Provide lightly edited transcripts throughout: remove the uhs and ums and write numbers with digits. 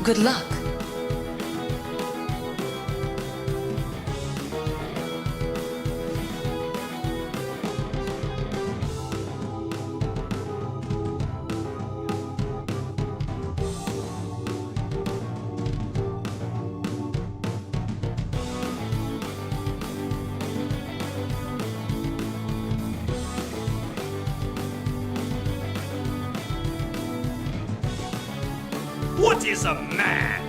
Good luck. What is a man?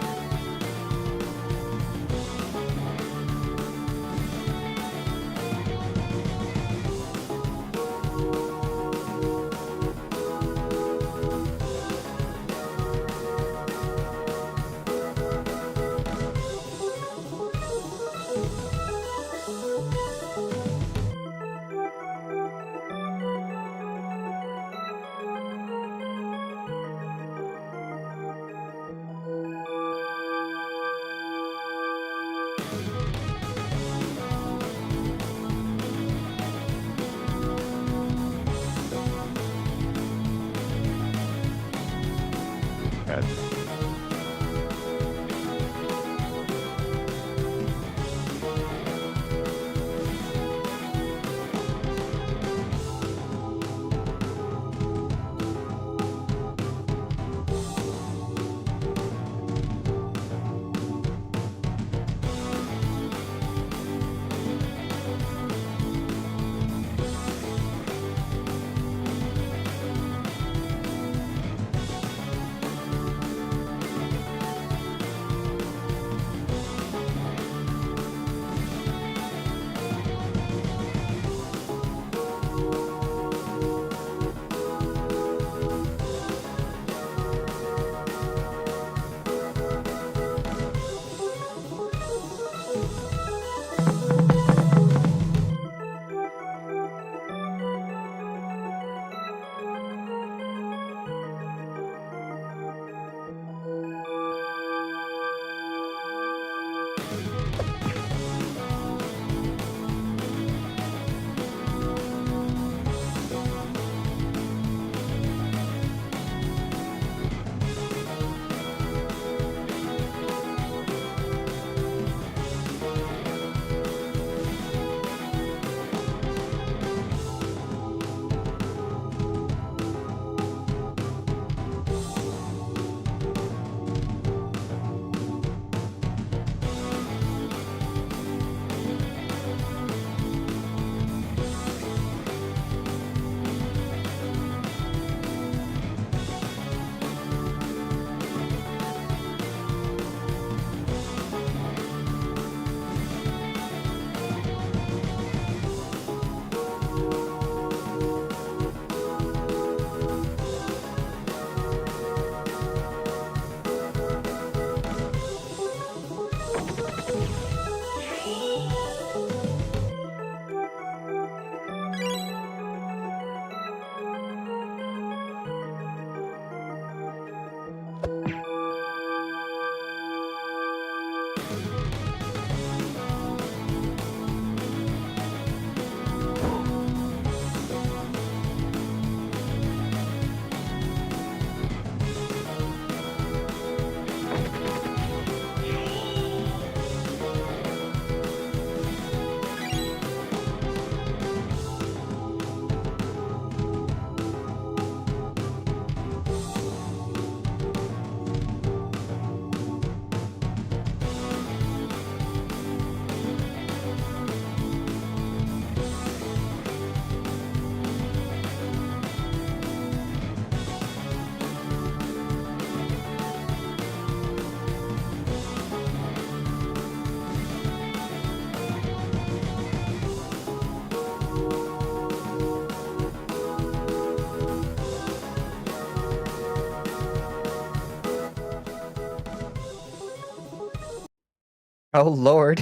Oh Lord,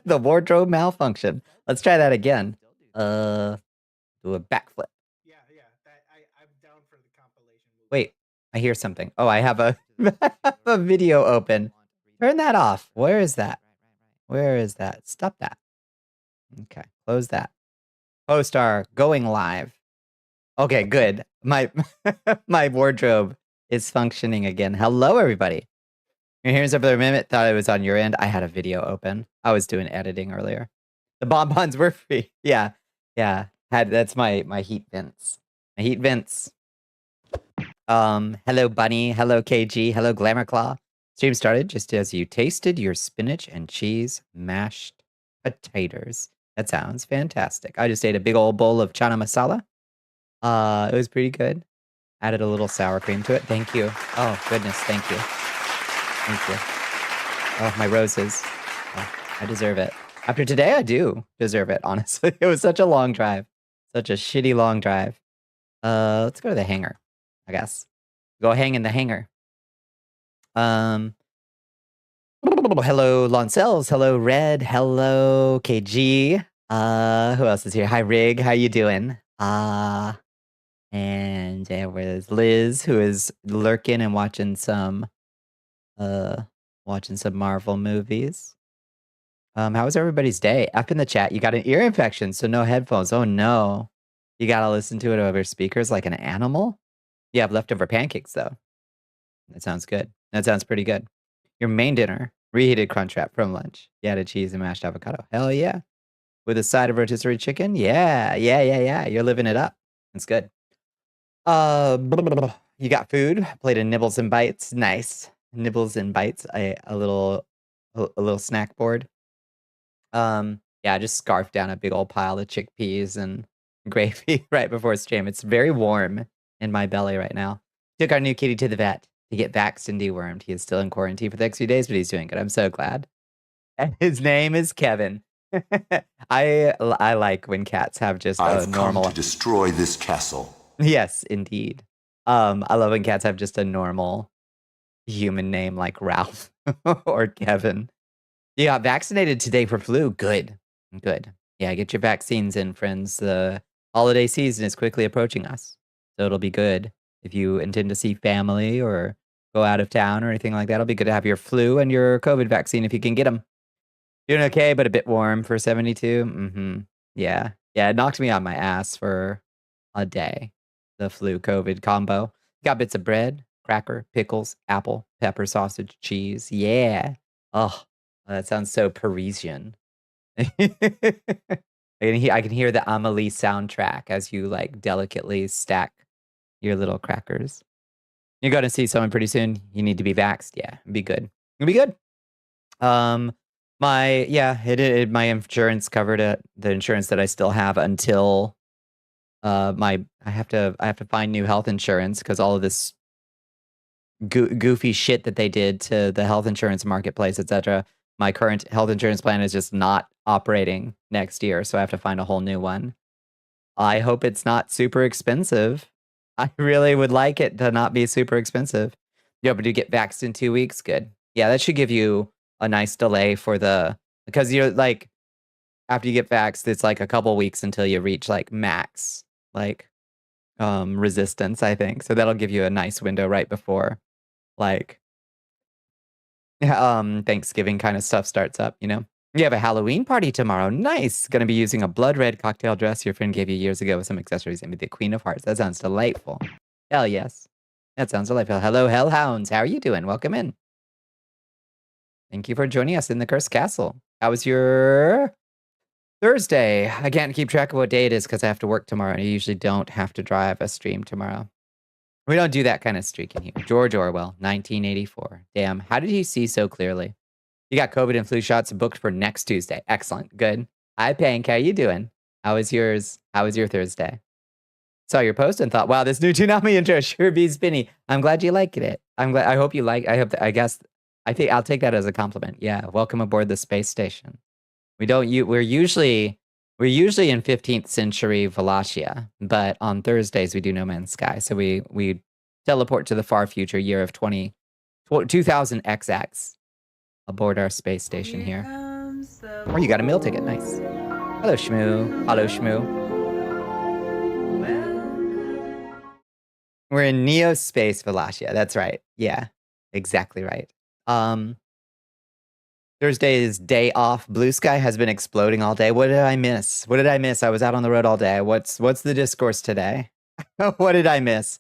the wardrobe malfunction. Let's try that again. Do a backflip. I'm down for the compilation. Wait, I hear something. Oh, I have a, a video open. Turn that off. Where is that? Where is that? Stop that. Okay, close that. Co-star going live. Okay, good. My my wardrobe is functioning again. Hello, everybody. Your hands up for a minute. Thought it was on your end. I had a video open. I was doing editing earlier. The bonbons were free. Yeah. That's my heat vents. My heat vents. Hello Bunny. Hello KG. Hello Glamour Claw. Stream started just as you tasted your spinach and cheese mashed potatoes. That sounds fantastic. I just ate a big old bowl of chana masala. It was pretty good. Added a little sour cream to it. Thank you. Oh goodness, thank you. Thank you. Oh, my roses. Oh, I deserve it. After today, I do deserve it, honestly. It was such a long drive. Such a shitty long drive. Let's go to the hangar, I guess. Go hang in the hangar. Hello, Loncels. Hello, Red. Hello, KG. Who else is here? Hi, Rig. How you doing? And there was Liz, who is lurking and watching some Marvel movies. How was everybody's day? Up in the chat, you got an ear infection, so no headphones. Oh no. You gotta listen to it over speakers like an animal? You have leftover pancakes though. That sounds good. That sounds pretty good. Your main dinner, reheated crunch wrap from lunch. You added cheese and mashed avocado. Hell yeah. With a side of rotisserie chicken? Yeah. You're living it up. It's good. You got food. Played a nibbles and bites. Nice. Nibbles and bites. A little snack board. Yeah, I just scarfed down a big old pile of chickpeas and gravy right before stream. It's very warm in my belly right now. Took our new kitty to the vet to get vaxxed and dewormed. He is still in quarantine for the next few days, but he's doing good. I'm so glad. And his name is Kevin. I like when cats have just a normal. Come to destroy this castle. Yes, indeed. I love when cats have just a normal human name like Ralph or Kevin. You got vaccinated today for flu. Good. Yeah, get your vaccines in, friends. The holiday season is quickly approaching us. So it'll be good. If you intend to see family or go out of town or anything like that, it'll be good to have your flu and your COVID vaccine if you can get them. Doing okay, but a bit warm for 72. Yeah, it knocked me on my ass for a day. The flu COVID combo. Got bits of bread, cracker, pickles, apple, pepper, sausage, cheese. Yeah. Oh, that sounds so Parisian. I can hear the Amelie soundtrack as you like delicately stack your little crackers. You're going to see someone pretty soon. You need to be vaxxed. Yeah, it'd be good. It'd be good. My insurance covered it. The insurance that I still have until I have to find new health insurance because all of this goofy shit that they did to the health insurance marketplace, etc. My current health insurance plan is just not operating next year, so I have to find a whole new one. I hope it's not super expensive. I really would like it to not be super expensive. Yeah, but you get vaxxed in 2 weeks? Good. Yeah, that should give you a nice delay for because you're like, after you get vaxxed, it's like a couple weeks until you reach like max, like, resistance, I think. So that'll give you a nice window right before, like, Thanksgiving kind of stuff starts up, you know? You have a Halloween party tomorrow. Nice. Gonna be using a blood red cocktail dress your friend gave you years ago with some accessories and with the Queen of Hearts. That sounds delightful. Hell yes. That sounds delightful. Hello, Hellhounds. How are you doing? Welcome in. Thank you for joining us in the Cursed Castle. How was your Thursday? I can't keep track of what day it is because I have to work tomorrow, and I usually don't have to drive a stream tomorrow. We don't do that kind of streak in here. George Orwell, 1984. Damn, how did he see so clearly? You got COVID and flu shots booked for next Tuesday. Excellent. Good. Hi, Pank. How you doing? How was yours? How was your Thursday? Saw your post and thought, wow, this new Toonami intro sure be spinny. I'm glad you liked it. I hope you like. I think I'll take that as a compliment. Yeah. Welcome aboard the space station. We're usually in 15th century Wallachia, but on Thursdays we do No Man's Sky. So we teleport to the far future year of 2000XX aboard our space station here. Oh, you got a meal ticket. Nice. Hello, Shmoo. Hello, Shmoo. We're in Neo Space Wallachia. That's right. Yeah, exactly right. Thursday is day off. Blue sky has been exploding all day. What did I miss? I was out on the road all day. What's the discourse today? What did I miss?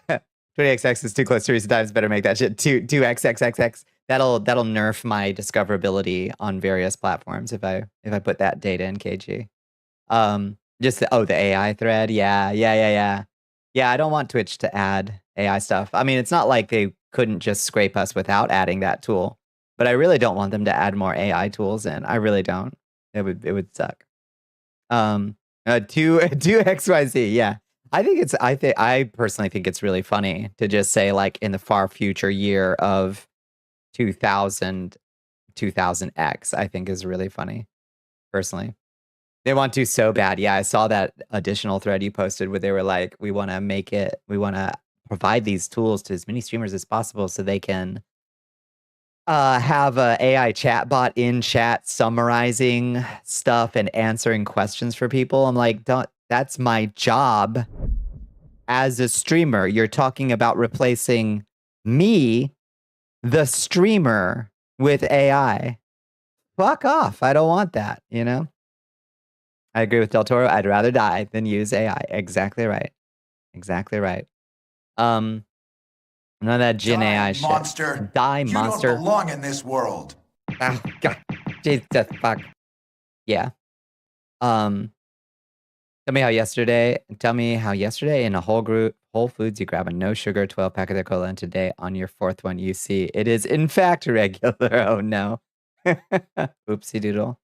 20xx is too close to recent times. Better make that shit 2xxxx. that'll nerf my discoverability on various platforms if I put that data in KG. Just the AI thread. Yeah. Yeah, I don't want Twitch to add AI stuff. I mean, it's not like they couldn't just scrape us without adding that tool, but I really don't want them to add more AI tools in. I really don't. It would suck. 2XYZ, yeah. I personally think it's really funny to just say, like, in the far future year of 2000X, I think is really funny, personally. They want to so bad. Yeah, I saw that additional thread you posted where they were like, we want to provide these tools to as many streamers as possible so they can have a AI chatbot in chat summarizing stuff and answering questions for people. I'm like, that's my job as a streamer. You're talking about replacing me, the streamer, with AI. Fuck off. I don't want that, you know? I agree with Del Toro. I'd rather die than use AI. Exactly right. Exactly right. None of that Jin AI shit. Monster. Die, You monster. don't belong in this world. Oh, God. Jesus, fuck. Yeah. Tell me how yesterday in a Whole Foods, you grab a no sugar 12-pack of their cola, and today on your fourth one, you see it is in fact regular. Oh no. Oopsie doodle.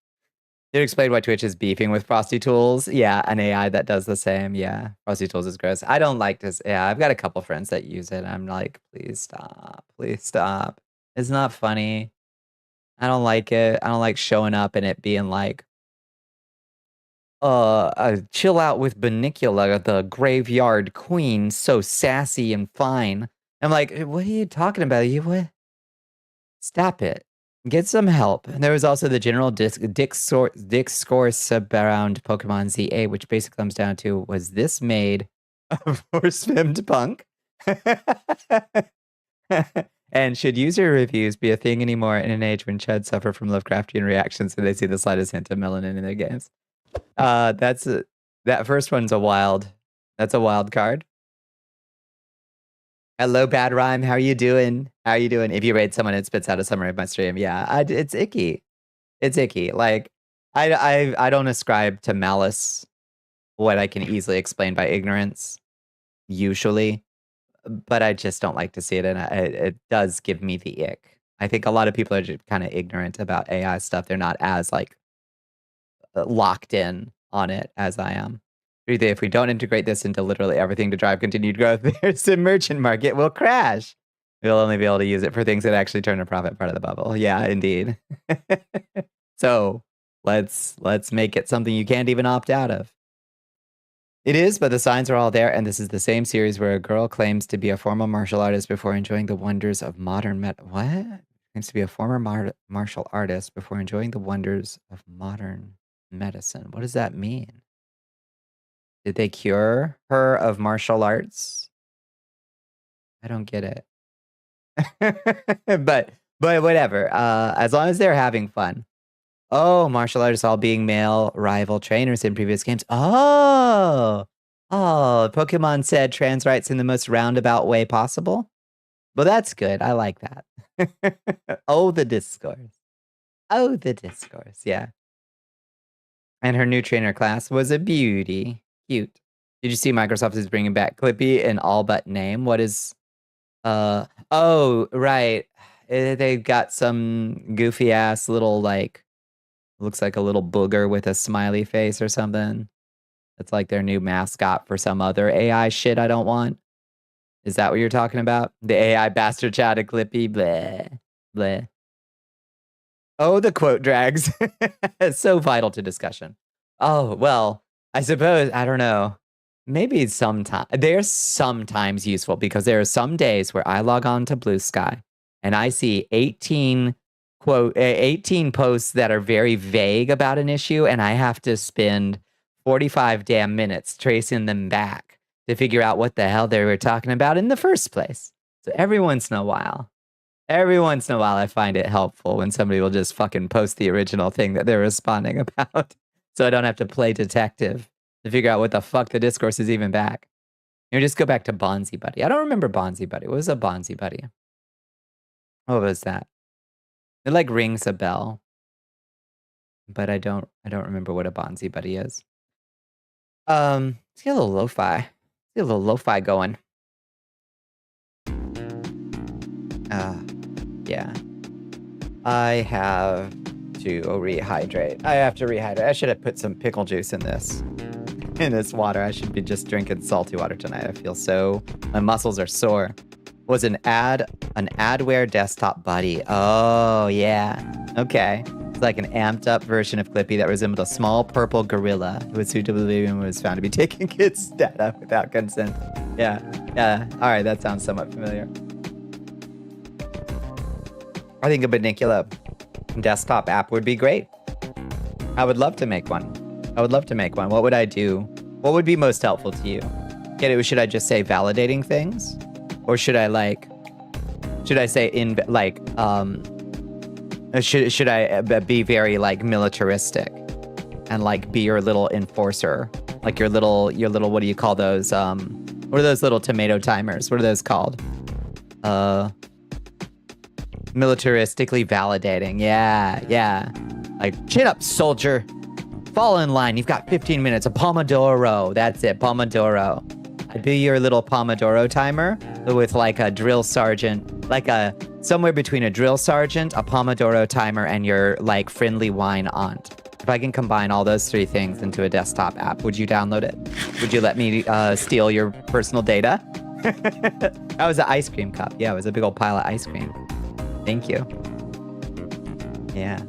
Did you explain why Twitch is beefing with Frosty Tools? Yeah, an AI that does the same. Yeah, Frosty Tools is gross. I don't like this. Yeah, I've got a couple friends that use it. I'm like, please stop. Please stop. It's not funny. I don't like it. I don't like showing up and it being like, chill out with Bonnicula, the graveyard queen, so sassy and fine. I'm like, what are you talking about? What? Stop it. Get some help. And there was also the general discourse around Pokemon ZA, which basically comes down to, was this made for Swimmed Punk? And should user reviews be a thing anymore in an age when Chuds suffer from Lovecraftian reactions when they see the slightest hint of melanin in their games? That first one's that's a wild card. Hello, Bad Rhyme. How are you doing? If you raid someone, it spits out a summary of my stream. Yeah, it's icky. It's icky. Like, I don't ascribe to malice what I can easily explain by ignorance, usually, but I just don't like to see it, and it does give me the ick. I think a lot of people are just kind of ignorant about AI stuff. They're not as, like, locked in on it as I am. If we don't integrate this into literally everything to drive continued growth, there's the merchant market will crash. We'll only be able to use it for things that actually turn a profit part of the bubble. Yeah, indeed. So let's make it something you can't even opt out of. It is, but the signs are all there, and this is the same series where a girl claims to be a former martial artist before enjoying the wonders of modern what? Claims to be a former martial artist before enjoying the wonders of modern medicine. What does that mean? Did they cure her of martial arts? I don't get it. but whatever. As long as they're having fun. Oh, martial artists all being male rival trainers in previous games. Oh, Pokemon said trans rights in the most roundabout way possible. Well, that's good. I like that. Oh, the discourse. Yeah. And her new trainer class was a beauty. Cute. Did you see Microsoft is bringing back Clippy in all but name? What is... Oh, right. They've got some goofy-ass little, like... Looks like a little booger with a smiley face or something. That's like their new mascot for some other AI shit I don't want. Is that what you're talking about? The AI bastard chat of Clippy? Bleh. Bleh. Oh, the quote drags. It's so vital to discussion. Oh, well... I suppose, I don't know. Maybe they're sometimes useful because there are some days where I log on to Blue Sky and I see 18 posts that are very vague about an issue, and I have to spend 45 damn minutes tracing them back to figure out what the hell they were talking about in the first place. So every once in a while, I find it helpful when somebody will just fucking post the original thing that they're responding about. So I don't have to play detective to figure out what the fuck the discourse is even back. You know, just go back to Bonzi Buddy. I don't remember Bonzi Buddy. What was a Bonzi Buddy? What was that? It like rings a bell, but I don't remember what a Bonzi Buddy is. Let's get a little lo-fi. Let's get a little lo-fi going. Yeah. I have to rehydrate. I have to rehydrate. I should have put some pickle juice in this water. I should be just drinking salty water tonight. I feel so, my muscles are sore. Was an adware desktop buddy. Oh, yeah. Okay. It's like an amped up version of Clippy that resembled a small purple gorilla who was suitably and was found to be taking kids' data without consent. Yeah. All right, that sounds somewhat familiar. I think a Bonnicula desktop app would be great. I would love to make one. What would I do? What would be most helpful to you? Should I just say validating things? Or should I say should I be very like militaristic and like be your little enforcer? Like your little, what do you call those? What are those little tomato timers? What are those called? Militaristically validating. Yeah. Like, chin up, soldier. Fall in line. You've got 15 minutes. A Pomodoro. That's it. Pomodoro. I'd be your little Pomodoro timer with like a drill sergeant, like somewhere between a drill sergeant, a Pomodoro timer, and your like friendly wine aunt. If I can combine all those three things into a desktop app, would you download it? Would you let me steal your personal data? That was an ice cream cup. Yeah, it was a big old pile of ice cream. Thank you. Yeah.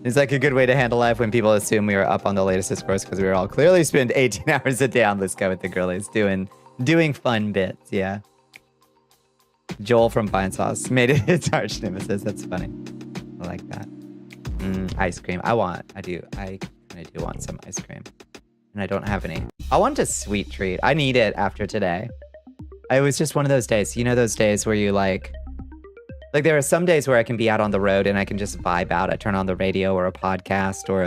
It's like a good way to handle life when people assume we are up on the latest discourse because we were all clearly spend 18 hours a day on this guy with the girlies doing fun bits. Yeah. Joel from Vine Sauce made it his arch nemesis. That's funny. I like that. Ice cream. I kind of do want some ice cream. And I don't have any. I want a sweet treat. I need it after today. It was just one of those days. You know those days where you like there are some days where I can be out on the road and I can just vibe out. I turn on the radio or a podcast or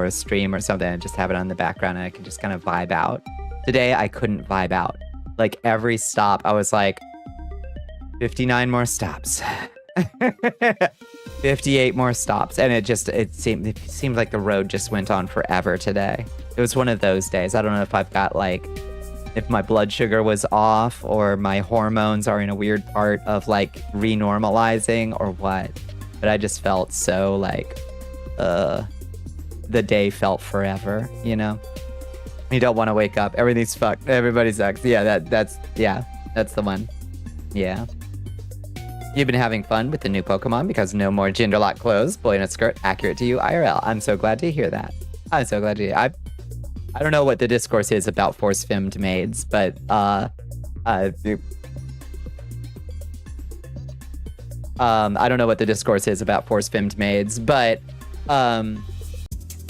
a stream or something and just have it on the background and I can just kind of vibe out. Today, I couldn't vibe out. Like every stop, I was like, 59 more stops. 58 more stops. And it seemed like the road just went on forever today. It was one of those days. I don't know if I've got if my blood sugar was off or my hormones are in a weird part of like renormalizing or what. But I just felt so the day felt forever, you know? You don't want to wake up. Everything's fucked. Everybody sucks. Yeah, that's the one. Yeah. You've been having fun with the new Pokemon because no more gender lock clothes, boy in a skirt, accurate to you IRL. I'm so glad to hear that. I'm so glad to hear. I don't know what the discourse is about force-femmed maids, but I don't know what the discourse is about force-femmed maids, but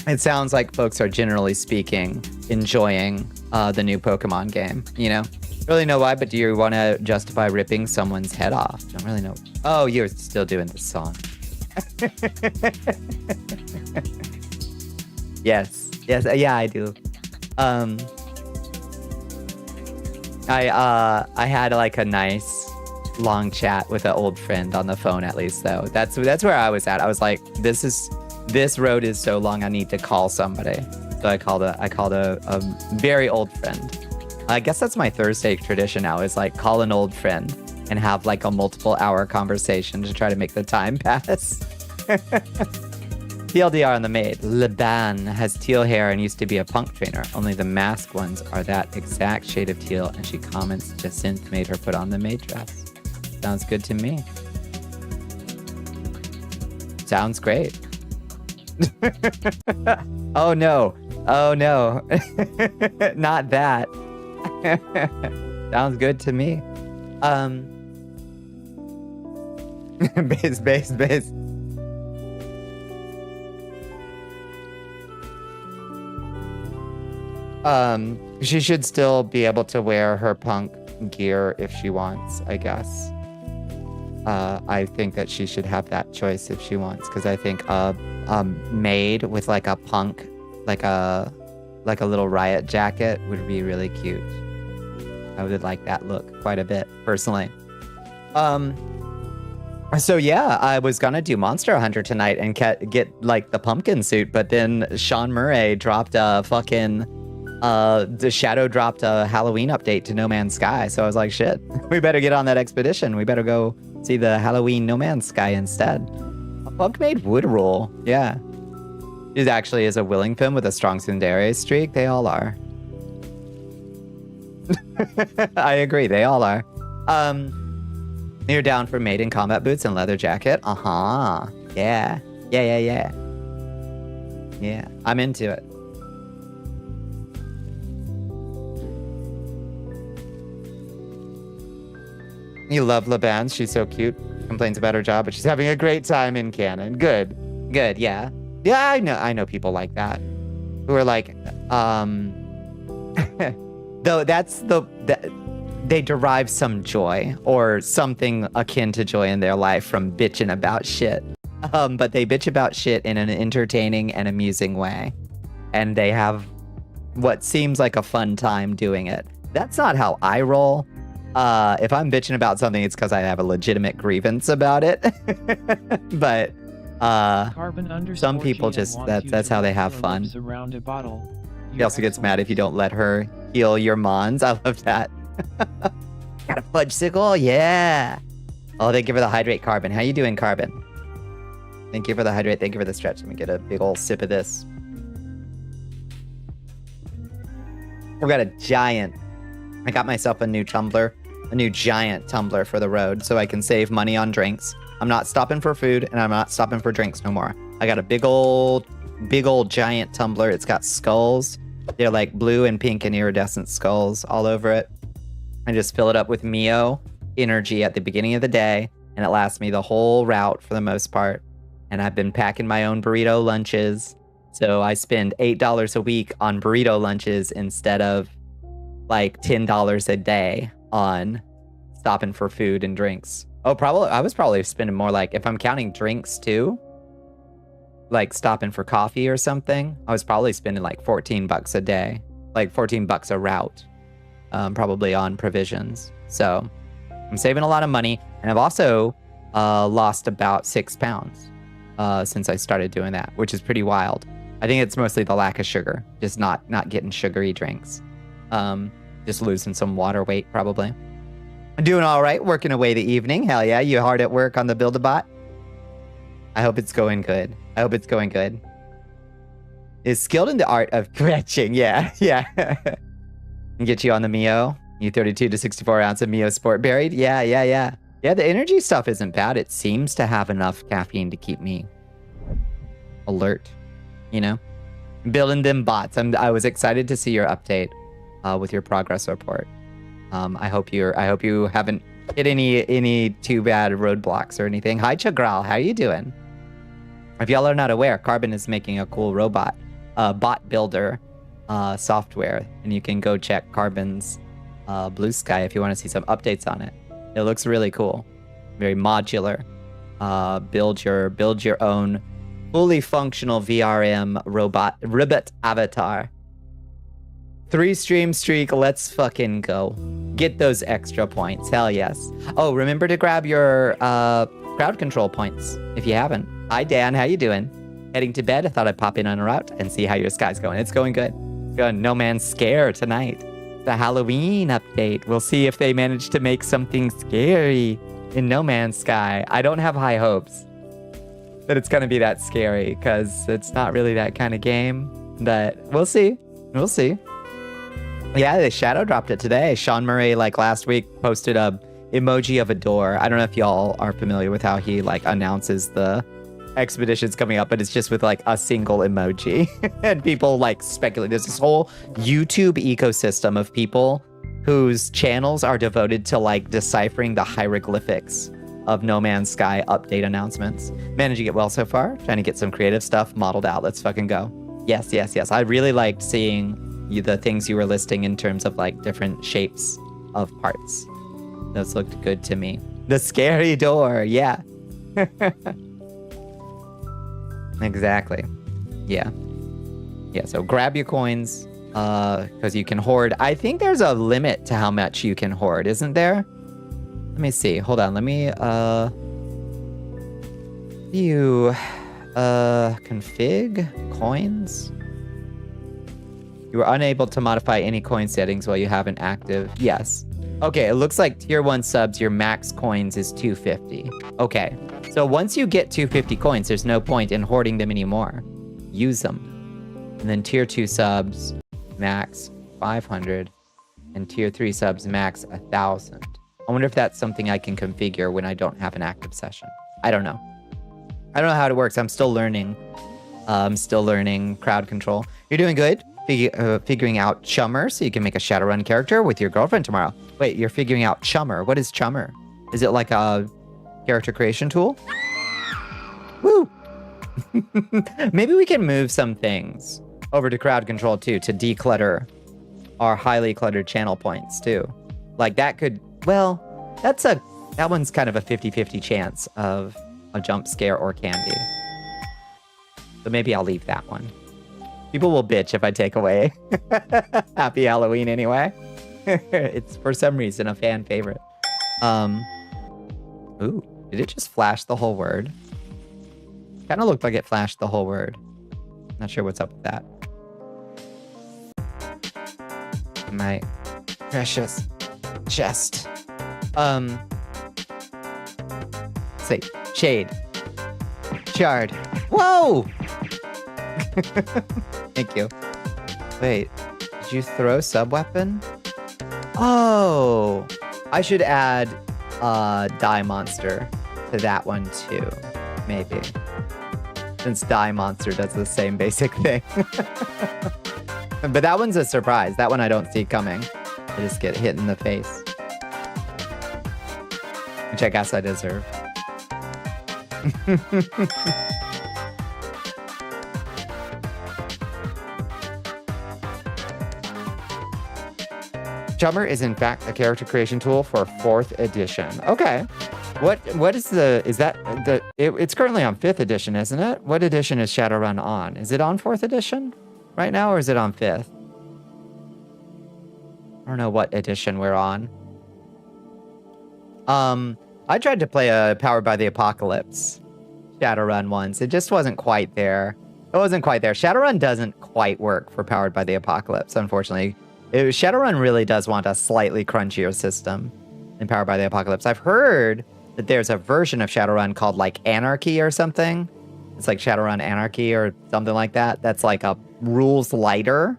it sounds like folks are generally speaking enjoying the new Pokemon game, you know? Really know why, but do you want to justify ripping someone's head off? Don't really know. Oh, you're still doing the song. Yes, yeah, I do. I had like a nice long chat with an old friend on the phone, at least, though. That's where I was at. I was like, this road is so long, I need to call somebody. So I called a very old friend. I guess that's my Thursday tradition now, is like call an old friend and have like a multiple hour conversation to try to make the time pass. TLDR on the maid. Liban has teal hair and used to be a punk trainer. Only the mask ones are that exact shade of teal, and she comments Jacinth made her put on the maid dress. Sounds good to me. Sounds great. Oh no. Not that. Sounds good to me. Base. She should still be able to wear her punk gear if she wants, I guess. I think that she should have that choice if she wants, because I think maid with like a punk, like a little riot jacket would be really cute. I would like that look quite a bit, personally. So yeah, I was gonna do Monster Hunter tonight and get like the pumpkin suit, but then Sean Murray dropped a fucking the Shadow dropped a Halloween update to No Man's Sky. So I was like, shit, we better get on that expedition. We better go see the Halloween No Man's Sky instead. A bug made wood rule, yeah. It actually is a Willington with a strong Tsundere streak. They all are. I agree, they all are. You're down for maiden combat boots and leather jacket? Uh-huh. Yeah. Yeah. I'm into it. You love LeBan. She's so cute. Complains about her job, but she's having a great time in canon. Good, yeah. Yeah, I know people like that. Who are like, though they derive some joy or something akin to joy in their life from bitching about shit. But they bitch about shit in an entertaining and amusing way. And they have what seems like a fun time doing it. That's not how I roll. If I'm bitching about something, it's because I have a legitimate grievance about it. But some people just, that's how they have fun. He also gets mad if you don't let her heal your mons. I love that. Got a fudgesicle? Yeah. Oh, thank you for the hydrate, Carbon. How you doing, Carbon? Thank you for the hydrate. Thank you for the stretch. Let me get a big old sip of this. We got a giant. I got myself a new tumbler, a new giant tumbler for the road so I can save money on drinks. I'm not stopping for food and I'm not stopping for drinks no more. I got a big old giant tumbler. It's got skulls. They're like blue and pink and iridescent skulls all over it. I just fill it up with Mio energy at the beginning of the day, and it lasts me the whole route for the most part. And I've been packing my own burrito lunches, so I spend $8 a week on burrito lunches instead of like $10 a day on stopping for food and drinks. Oh, I was probably spending more, like, if I'm counting drinks too, like stopping for coffee or something, I was probably spending like $14 a day, like $14 a route. Probably on provisions. So I'm saving a lot of money, and I've also lost about 6 pounds since I started doing that, which is pretty wild. I think it's mostly the lack of sugar, just not getting sugary drinks. Just losing some water weight probably. I'm doing all right, working away the evening. Hell yeah, you hard at work on the Build-A-Bot? I hope it's going good. Is skilled in the art of crutching. Yeah. And get you on the Mio. You 32 to 64 ounce of Mio Sport buried. Yeah. Yeah, the energy stuff isn't bad. It seems to have enough caffeine to keep me alert, you know? Building them bots. I was excited to see your update with your progress report. I hope you haven't hit any too bad roadblocks or anything. Hi Chagral, how you doing? If y'all are not aware, Carbon is making a cool robot bot builder software, and you can go check Carbon's Blue Sky if you want to see some updates on it. It looks really cool, very modular. Build your own fully functional VRM robot avatar. 3-stream streak, let's fucking go. Get those extra points, hell yes. Oh, remember to grab your crowd control points if you haven't. Hi Dan, how you doing? Heading to bed, I thought I'd pop in on a route and see how your sky's going. It's going good. Going No Man's Scare tonight. The Halloween update. We'll see if they manage to make something scary in No Man's Sky. I don't have high hopes that it's going to be that scary because it's not really that kind of game. But we'll see. Yeah, they shadow dropped it today. Sean Murray, like last week, posted a emoji of a door. I don't know if y'all are familiar with how he like announces the expeditions coming up, but it's just with like a single emoji. And people like speculate. There's this whole YouTube ecosystem of people whose channels are devoted to like deciphering the hieroglyphics of No Man's Sky update announcements. Managing it well so far. Trying to get some creative stuff modeled out. Let's fucking go. Yes. I really liked seeing the things you were listing in terms of like different shapes of parts. Those looked good to me. The scary door, yeah. Exactly. Yeah, so grab your coins, because you can hoard. I think there's a limit to how much you can hoard, isn't there? Let me see. Hold on, let me You config coins. You are unable to modify any coin settings while you have an active. Yes. Okay, it looks like tier 1 subs, your max coins is 250. Okay, so once you get 250 coins, there's no point in hoarding them anymore. Use them. And then tier 2 subs, max 500. And tier 3 subs, max 1,000. I wonder if that's something I can configure when I don't have an active session. I don't know. I don't know how it works. I'm still learning. Crowd control. You're doing good. Figuring out Chummer so you can make a Shadowrun character with your girlfriend tomorrow. Wait, you're figuring out Chummer. What is Chummer? Is it like a character creation tool? Woo! Maybe we can move some things over to crowd control too to declutter our highly cluttered channel points too. Like that could, well, that one's kind of a 50-50 chance of a jump scare or candy. So maybe I'll leave that one. People will bitch if I take away Happy Halloween anyway. It's for some reason a fan favorite. Ooh, did it just flash the whole word? Kind of looked like it flashed the whole word. Not sure what's up with that. My precious chest. Let's see. Shade. Shard. Whoa! Thank you. Wait, did you throw sub-weapon? Oh! I should add Die Monster to that one too. Maybe. Since Die Monster does the same basic thing. But that one's a surprise. That one I don't see coming. I just get hit in the face. Which I guess I deserve. Chummer is in fact a character creation tool for 4th edition. Okay. What is it's currently on 5th edition, isn't it? What edition is Shadowrun on? Is it on 4th edition right now, or is it on 5th? I don't know what edition we're on. I tried to play a Powered by the Apocalypse Shadowrun once. It just wasn't quite there. It wasn't quite there. Shadowrun doesn't quite work for Powered by the Apocalypse, unfortunately. Shadowrun really does want a slightly crunchier system than Powered by the Apocalypse. I've heard that there's a version of Shadowrun called like Anarchy or something. It's like Shadowrun Anarchy or something like that. That's like a rules lighter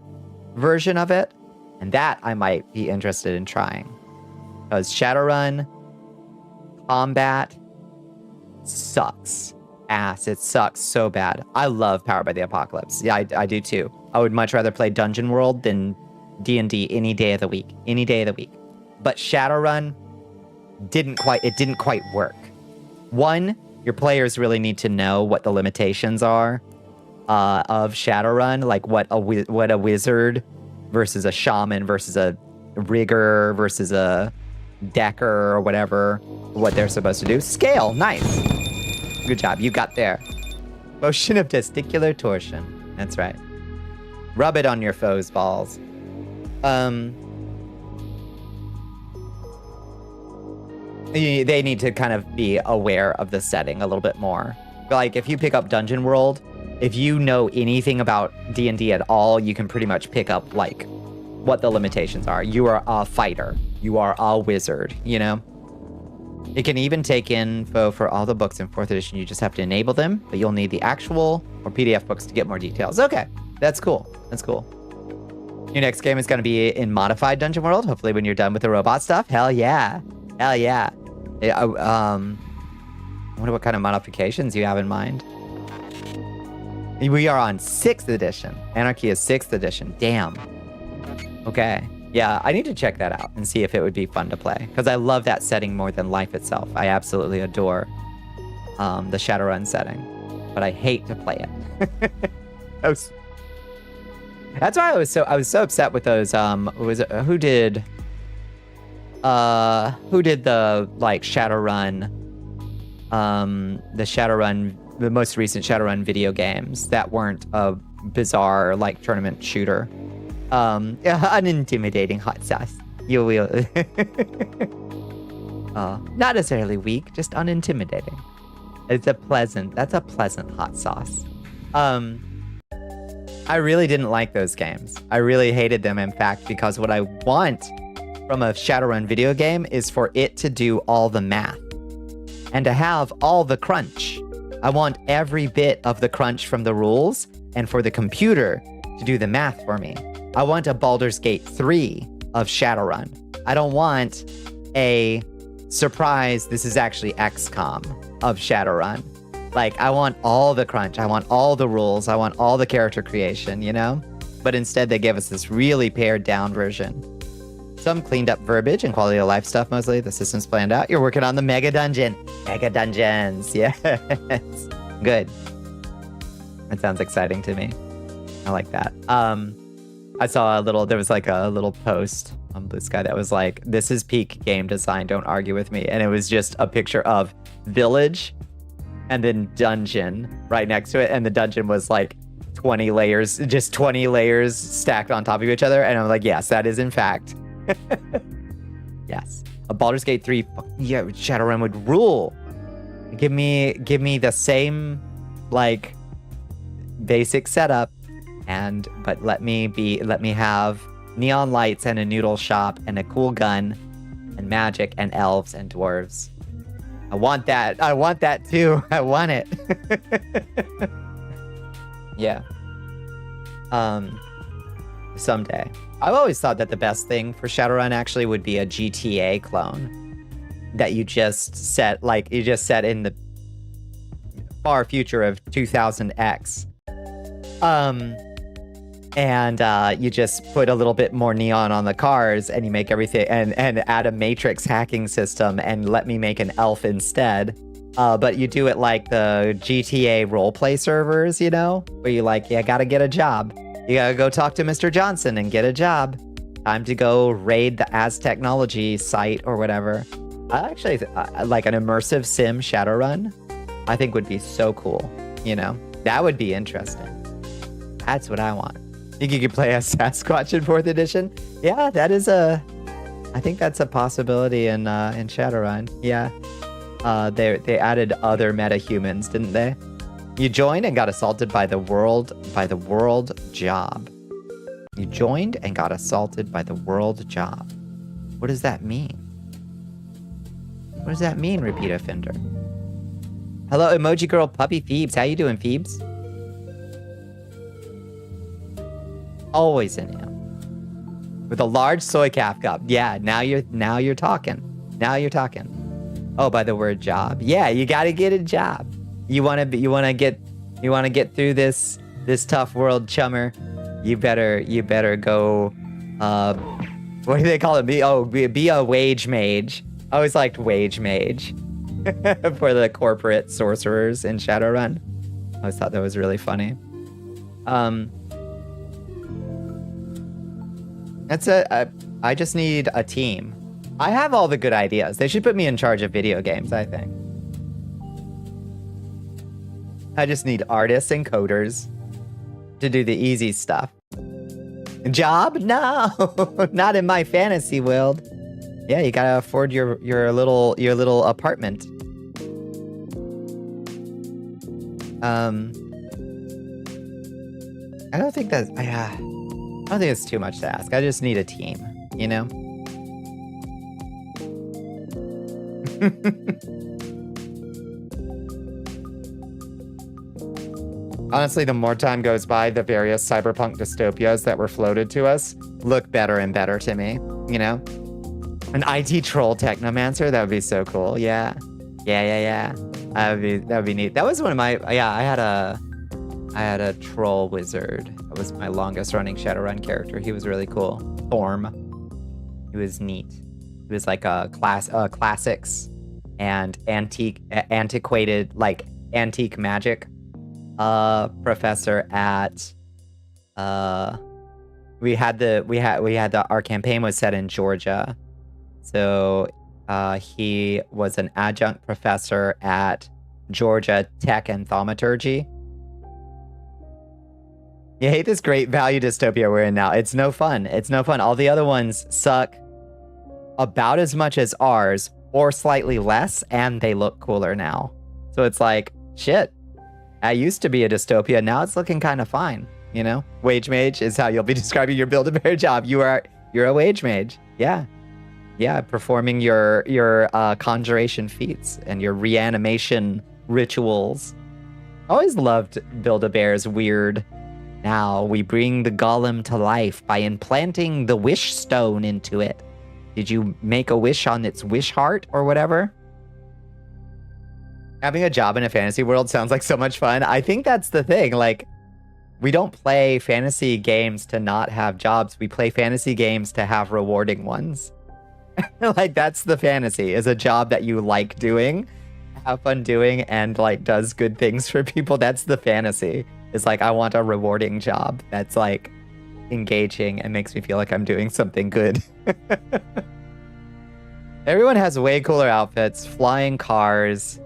version of it. And that I might be interested in trying. Because Shadowrun combat sucks ass. It sucks so bad. I love Powered by the Apocalypse. Yeah, I do too. I would much rather play Dungeon World than D&D any day of the week. Any day of the week. But Shadowrun didn't quite work. One, your players really need to know what the limitations are of Shadowrun, like what a wizard versus a shaman versus a rigger versus a decker or whatever, what they're supposed to do. Scale, nice. Good job, you got there. Motion of testicular torsion. That's right. Rub it on your foe's balls. They need to kind of be aware of the setting a little bit more. Like, if you pick up Dungeon World, if you know anything about D&D at all, you can pretty much pick up, like, what the limitations are. You are a fighter. You are a wizard, you know? It can even take info for all the books in 4th edition. You just have to enable them, but you'll need the actual or PDF books to get more details. Okay, that's cool. That's cool. Your next game is going to be in modified Dungeon World, hopefully when you're done with the robot stuff. Hell yeah. Hell yeah. I wonder what kind of modifications you have in mind. We are on 6th edition. Anarchy is 6th edition. Damn. Okay. Yeah, I need to check that out and see if it would be fun to play. Because I love that setting more than life itself. I absolutely adore the Shadowrun setting. But I hate to play it. That's why I was so upset with those who did the like Shadowrun the most recent Shadowrun video games that weren't a bizarre like tournament shooter. Unintimidating hot sauce. You will not necessarily weak, just unintimidating. That's a pleasant hot sauce. I really didn't like those games. I really hated them, in fact, because what I want from a Shadowrun video game is for it to do all the math and to have all the crunch. I want every bit of the crunch from the rules and for the computer to do the math for me. I want a Baldur's Gate 3 of Shadowrun. I don't want a surprise, this is actually XCOM of Shadowrun. Like, I want all the crunch. I want all the rules. I want all the character creation, you know? But instead, they give us this really pared down version. Some cleaned up verbiage and quality of life stuff, mostly. The system's planned out. You're working on the mega dungeon. Mega dungeons. Yes. Good. That sounds exciting to me. I like that. I saw there was like a little post on Blue Sky that was like, this is peak game design. Don't argue with me. And it was just a picture of village and then dungeon right next to it. And the dungeon was like 20 layers, just 20 layers stacked on top of each other. And I'm like, yes, that is in fact. Yes. A Baldur's Gate 3, yeah, Shadowrun would rule. Give me the same like basic setup, but let me have neon lights and a noodle shop and a cool gun and magic and elves and dwarves. I want that. I want that too. I want it. Yeah. Someday. I've always thought that the best thing for Shadowrun actually would be a GTA clone that you just set in the far future of 2000X. And you just put a little bit more neon on the cars and you make everything and add a matrix hacking system and let me make an elf instead. But you do it like the GTA roleplay servers, you know, where you gotta get a job. You gotta go talk to Mr. Johnson and get a job. Time to go raid the Aztechnology site or whatever. I actually like an immersive sim Shadowrun. I think would be so cool. You know, that would be interesting. That's what I want. Think you could play as Sasquatch in 4th edition? Yeah, I think that's a possibility in Shadowrun. Yeah. They added other metahumans, didn't they? You joined and got assaulted by the world job. You joined and got assaulted by the world job. What does that mean? What does that mean, repeat offender? Hello, emoji girl puppy Phoebes. How you doing, Phoebes? Always in him. With a large soy calf cup. Yeah, now you're talking. Now you're talking. Oh, by the word job. Yeah, you gotta get a job. You wanna get through this tough world, chummer. You better go what do they call it? Be a wage mage. I always liked wage mage for the corporate sorcerers in Shadowrun. I always thought that was really funny. I just need a team. I have all the good ideas. They should put me in charge of video games, I think. I just need artists and coders to do the easy stuff. Job? No, not in my fantasy world. Yeah, you gotta afford your little apartment. I don't think it's too much to ask. I just need a team, you know? Honestly, the more time goes by, the various cyberpunk dystopias that were floated to us look better and better to me, you know? An IT troll technomancer, that would be so cool. Yeah. That would be neat. That was one of my, I had a troll wizard. That was my longest running Shadowrun character. He was really cool. Thorm. He was neat. He was like a classics and antiquated, like antique magic professor at our campaign was set in Georgia. So he was an adjunct professor at Georgia Tech and Thaumaturgy. You hate this great value dystopia we're in now. It's no fun. It's no fun. All the other ones suck about as much as ours, or slightly less, and they look cooler now. So it's like, shit, I used to be a dystopia. Now it's looking kind of fine. You know, wage mage is how you'll be describing your Build-A-Bear job. You're a wage mage. Yeah. Yeah, performing your conjuration feats and your reanimation rituals. Always loved Build-A-Bear's weird. Now we bring the golem to life by implanting the wish stone into it. Did you make a wish on its wish heart or whatever? Having a job in a fantasy world sounds like so much fun. I think that's the thing. Like, we don't play fantasy games to not have jobs. We play fantasy games to have rewarding ones. Like, that's the fantasy, is a job that you like doing, have fun doing, and like does good things for people. That's the fantasy. It's like, I want a rewarding job that's like engaging and makes me feel like I'm doing something good. Everyone has way cooler outfits, flying cars.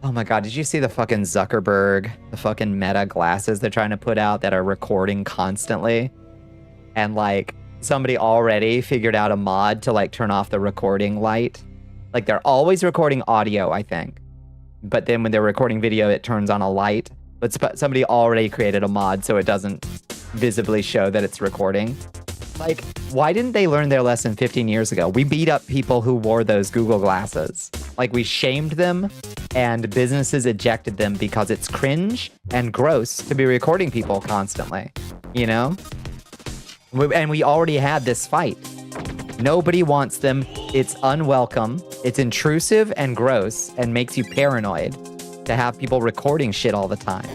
Oh my god, did you see the fucking Zuckerberg, the fucking Meta glasses they're trying to put out that are recording constantly? And like, somebody already figured out a mod to like turn off the recording light. Like, they're always recording audio, I think. But then when they're recording video, it turns on a light. But somebody already created a mod so it doesn't visibly show that it's recording. Like, why didn't they learn their lesson 15 years ago? We beat up people who wore those Google glasses. Like, we shamed them, and businesses ejected them because it's cringe and gross to be recording people constantly, you know? And we already had this fight. Nobody wants them. It's unwelcome. It's intrusive and gross and makes you paranoid to have people recording shit all the time.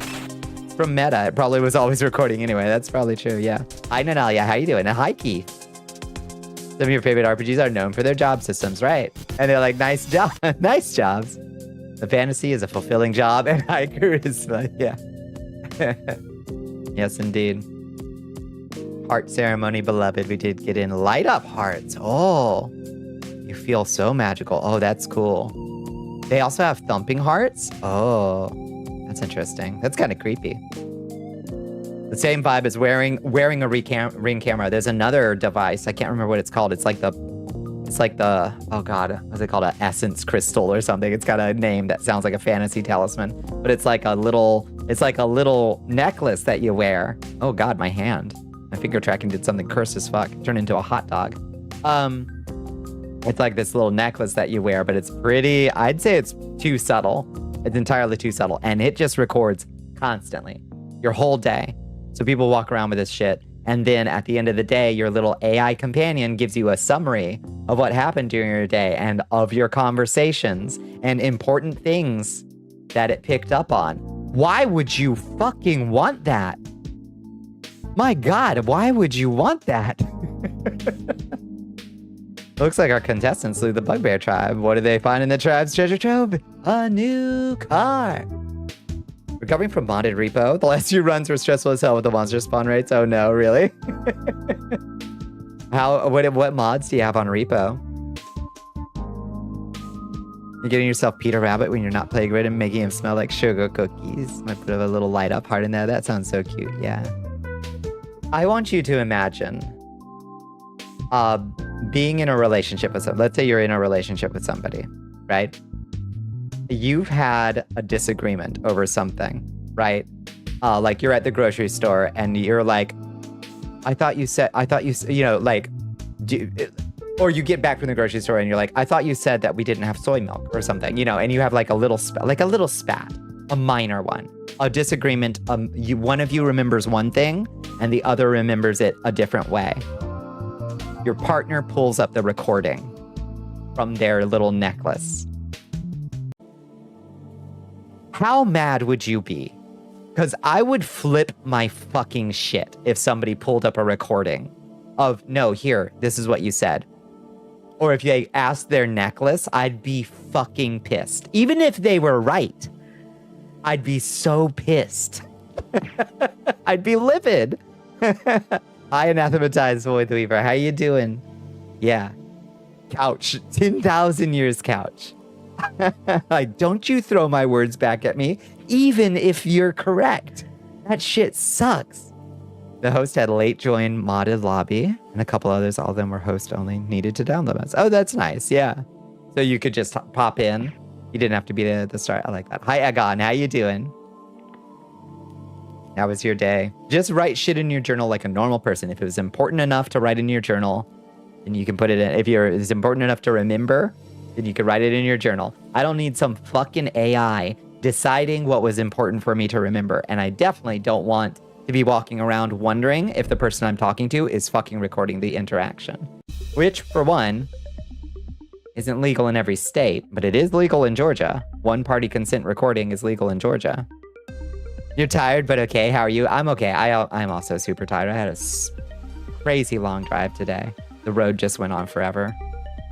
From Meta, it probably was always recording anyway. That's probably true, yeah. Hi, Nanalia. How you doing? And hi, Keith. Some of your favorite RPGs are known for their job systems, right? And they're like, nice job, nice jobs. The fantasy is a fulfilling job, and high charisma, yeah. Yes, indeed. Heart ceremony, beloved. We did get in light up hearts. Oh, you feel so magical. Oh, that's cool. They also have thumping hearts. Oh, that's interesting. That's kind of creepy. The same vibe as wearing a ring camera. There's another device. I can't remember what it's called. It's like the, oh god, what's it called? An essence crystal or something. It's got a name that sounds like a fantasy talisman, but it's like a little necklace that you wear. Oh god, my hand. My finger tracking did something cursed as fuck. Turned into a hot dog. It's like this little necklace that you wear, but it's pretty, I'd say it's too subtle. It's entirely too subtle. And it just records constantly, your whole day. So people walk around with this shit. And then at the end of the day, your little AI companion gives you a summary of what happened during your day and of your conversations and important things that it picked up on. Why would you fucking want that? My god, why would you want that? Looks like our contestants lead the Bugbear tribe. What do they find in the tribe's treasure trove? A new car. Recovering from modded repo. The last few runs were stressful as hell with the monster spawn rates. Oh no, really? What mods do you have on repo? You're getting yourself Peter Rabbit when you're not playing Grid and making him smell like sugar cookies. Might put a little light up heart in there. That sounds so cute, yeah. I want you to imagine being in a relationship with somebody. Let's say you're in a relationship with somebody, right? You've had a disagreement over something, right? Like you're at the grocery store and you're like, or you get back from the grocery store and you're like, I thought you said that we didn't have soy milk or something, you know, and you have like a little spat, a minor one, a disagreement. One of you remembers one thing and the other remembers it a different way. Your partner pulls up the recording from their little necklace. How mad would you be? Because I would flip my fucking shit if somebody pulled up a recording of, no, here, this is what you said. Or if they asked their necklace, I'd be fucking pissed. Even if they were right, I'd be so pissed. I'd be livid. Hi, anathematized Void Weaver. How you doing? Yeah. Couch. 10,000 years couch. Like, don't you throw my words back at me, even if you're correct. That shit sucks. The host had a late join modded lobby, and a couple others, all of them were host only, needed to download us. Oh, that's nice, yeah. So you could just pop in You didn't have to be the start. I like that. Hi, Egon. How you doing? How was your day? Just write shit in your journal like a normal person. If it was important enough to write in your journal, then you can put it in. If it's important enough to remember, then you can write it in your journal. I don't need some fucking AI deciding what was important for me to remember. And I definitely don't want to be walking around wondering if the person I'm talking to is fucking recording the interaction. Which, for one, isn't legal in every state, but it is legal in Georgia. One-party consent recording is legal in Georgia. You're tired, but okay. How are you? I'm okay. I'm also super tired. I had a crazy long drive today. The road just went on forever.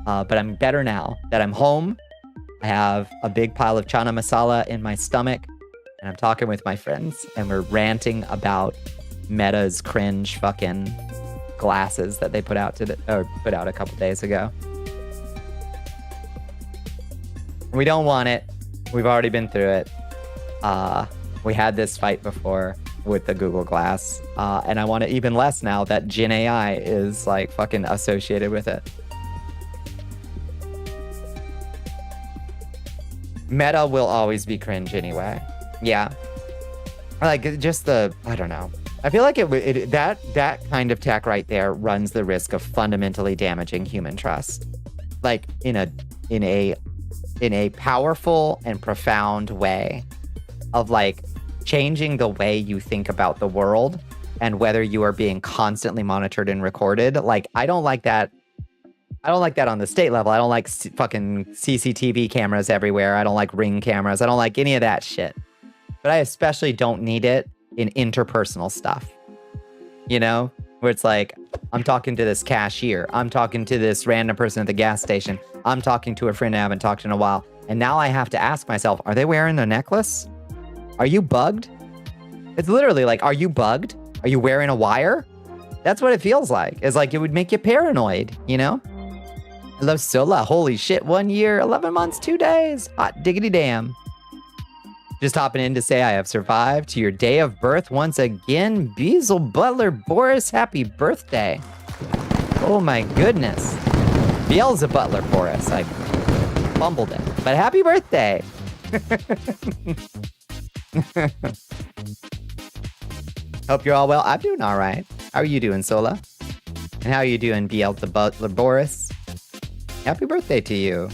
But I'm better now that I'm home. I have a big pile of chana masala in my stomach, and I'm talking with my friends, and we're ranting about Meta's cringe fucking glasses that they put out a couple days ago. We don't want it. We've already been through it. We had this fight before with the Google Glass, and I want it even less now that Gen AI is like fucking associated with it. Meta will always be cringe anyway. Yeah. Like just I don't know. I feel like that kind of tech right there runs the risk of fundamentally damaging human trust. Like in a powerful and profound way of like changing the way you think about the world and whether you are being constantly monitored and recorded. Like, I don't like that. I don't like that on the state level. I don't like fucking CCTV cameras everywhere. I don't like Ring cameras. I don't like any of that shit. But I especially don't need it in interpersonal stuff. You know, where it's like, I'm talking to this cashier. I'm talking to this random person at the gas station. I'm talking to a friend I haven't talked to in a while. And now I have to ask myself, are they wearing a necklace? Are you bugged? It's literally like, are you bugged? Are you wearing a wire? That's what it feels like. It's like it would make you paranoid, you know? I love Sola. Holy shit. 1 year, 11 months, 2 days. Hot diggity damn. Just hopping in to say I have survived to your day of birth once again. Beazle Butler Boris, happy birthday. Oh my goodness. Biel's a butler for us. I fumbled it. But happy birthday. Hope you're all well. I'm doing all right. How are you doing, Sola? And how are you doing, BL the Butler Boris? Happy birthday to you.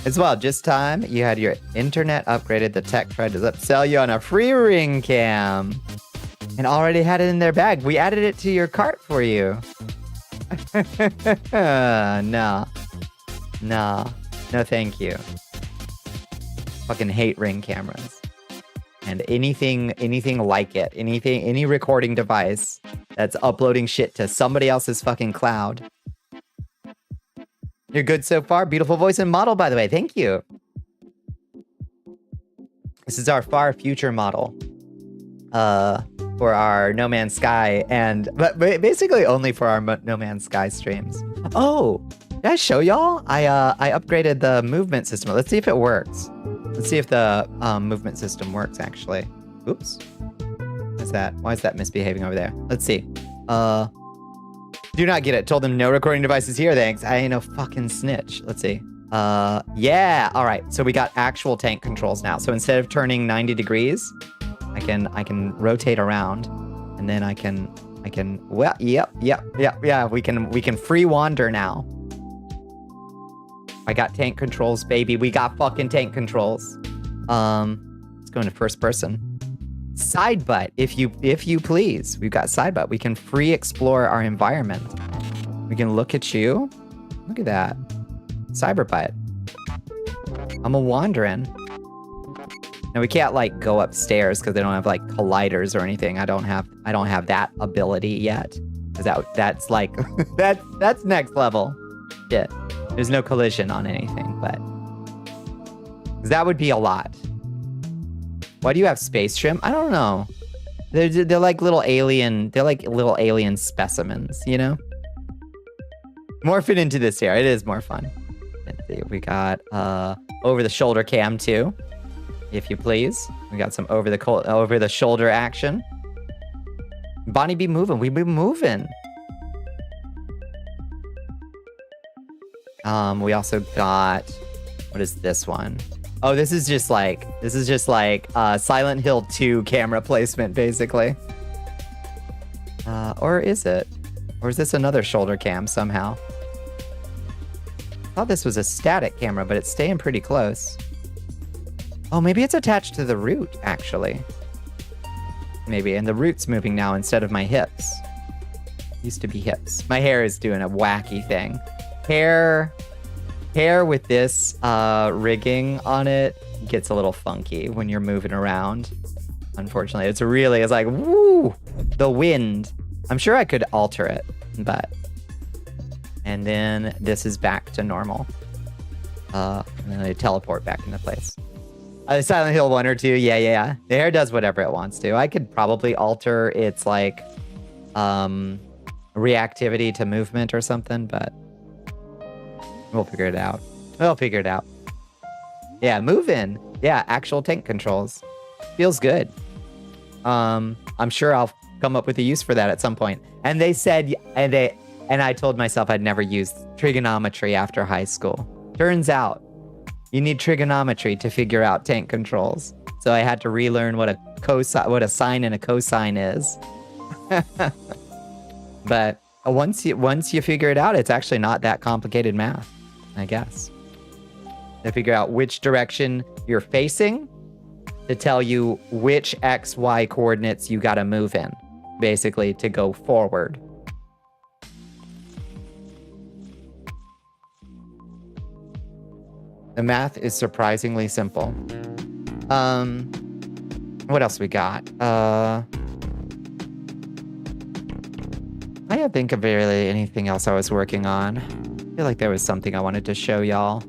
As well, just time you had your internet upgraded, the tech tried to upsell you on a free ring cam and already had it in their bag. We added it to your cart for you. No, thank you. Fucking hate ring cameras. And anything like it, any recording device that's uploading shit to somebody else's fucking cloud. You're good so far. Beautiful voice and model, by the way. Thank you. This is our far future model for our No Man's Sky, but basically only for our No Man's Sky streams. Oh, did I show y'all? I upgraded the movement system. Let's see if it works. Let's see if the movement system works, actually. Oops. Why is that misbehaving over there? Let's see. Do not get it. Told them no recording devices here, thanks. I ain't no fucking snitch. Let's see. Yeah. All right. So we got actual tank controls now. So instead of turning 90 degrees, I can rotate around, and then I can, well, yep. We can free wander now. I got tank controls, baby. We got fucking tank controls. Let's go into first person. Side butt, if you please. We've got side butt. We can free explore our environment. We can look at you. Look at that. Cyber butt. I'm a wandering. Now we can't like go upstairs because they don't have like colliders or anything. I don't have that ability yet. Cause that's like that's next level. Shit. There's no collision on anything, but that would be a lot. Why do you have space shrimp? I don't know. They're like little alien. They're like little alien specimens, you know. Morph into this here. It is more fun. Let's see. We got over the shoulder cam too, if you please. We got some over the shoulder action. Bonnie be moving. We be moving. We also got What is this one? Oh, this is just like Silent Hill 2 camera placement, basically. Or is it? Or is this another shoulder cam somehow? I thought this was a static camera, but it's staying pretty close. Oh, maybe it's attached to the root, actually. Maybe, and the root's moving now instead of my hips. Used to be hips. My hair is doing a wacky thing. Hair with this rigging on it gets a little funky when you're moving around. Unfortunately, it's like, woo, the wind. I'm sure I could alter it, but. And then this is back to normal. And then I teleport back into place. Silent Hill 1 or 2, yeah. The hair does whatever it wants to. I could probably alter its like reactivity to movement or something, but we'll figure it out. Yeah, move in. Yeah, actual tank controls. Feels good. I'm sure I'll come up with a use for that at some point. And they said, and I told myself I'd never used trigonometry after high school. Turns out, you need trigonometry to figure out tank controls. So I had to relearn what a sine and a cosine is. But once you figure it out, it's actually not that complicated math, I guess. To figure out which direction you're facing, to tell you which X, Y coordinates you gotta move in, basically, to go forward. The math is surprisingly simple. What else we got? I can't think of really anything else I was working on. I feel like there was something I wanted to show y'all.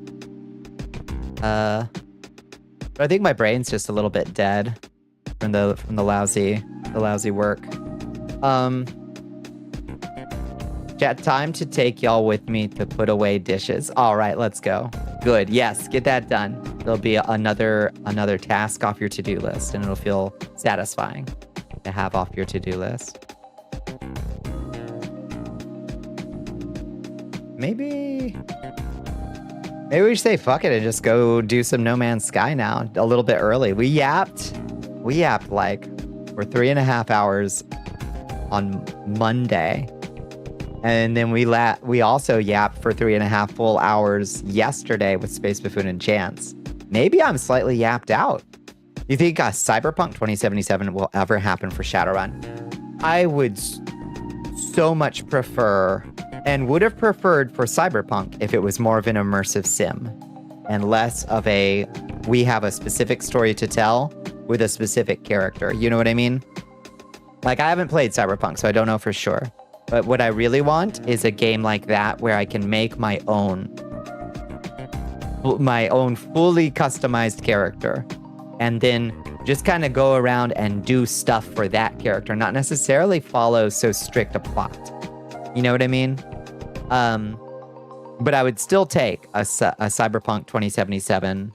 But I think my brain's just a little bit dead from the lousy work. Chat, time to take y'all with me to put away dishes. All right, let's go. Good. Yes, get that done. There'll be another task off your to-do list, and it'll feel satisfying to have off your to-do list. Maybe we should say fuck it and just go do some No Man's Sky now. A little bit early. We yapped like for 3.5 hours on Monday. And then we also yapped for 3.5 full hours yesterday with Space Buffoon and Chance. Maybe I'm slightly yapped out. You think Cyberpunk 2077 will ever happen for Shadowrun? I would so much prefer, and would have preferred for Cyberpunk if it was more of an immersive sim and less of we have a specific story to tell with a specific character. You know what I mean? Like, I haven't played Cyberpunk, so I don't know for sure. But what I really want is a game like that where I can make my own fully customized character and then just kind of go around and do stuff for that character, not necessarily follow so strict a plot. You know what I mean? But I would still take a Cyberpunk 2077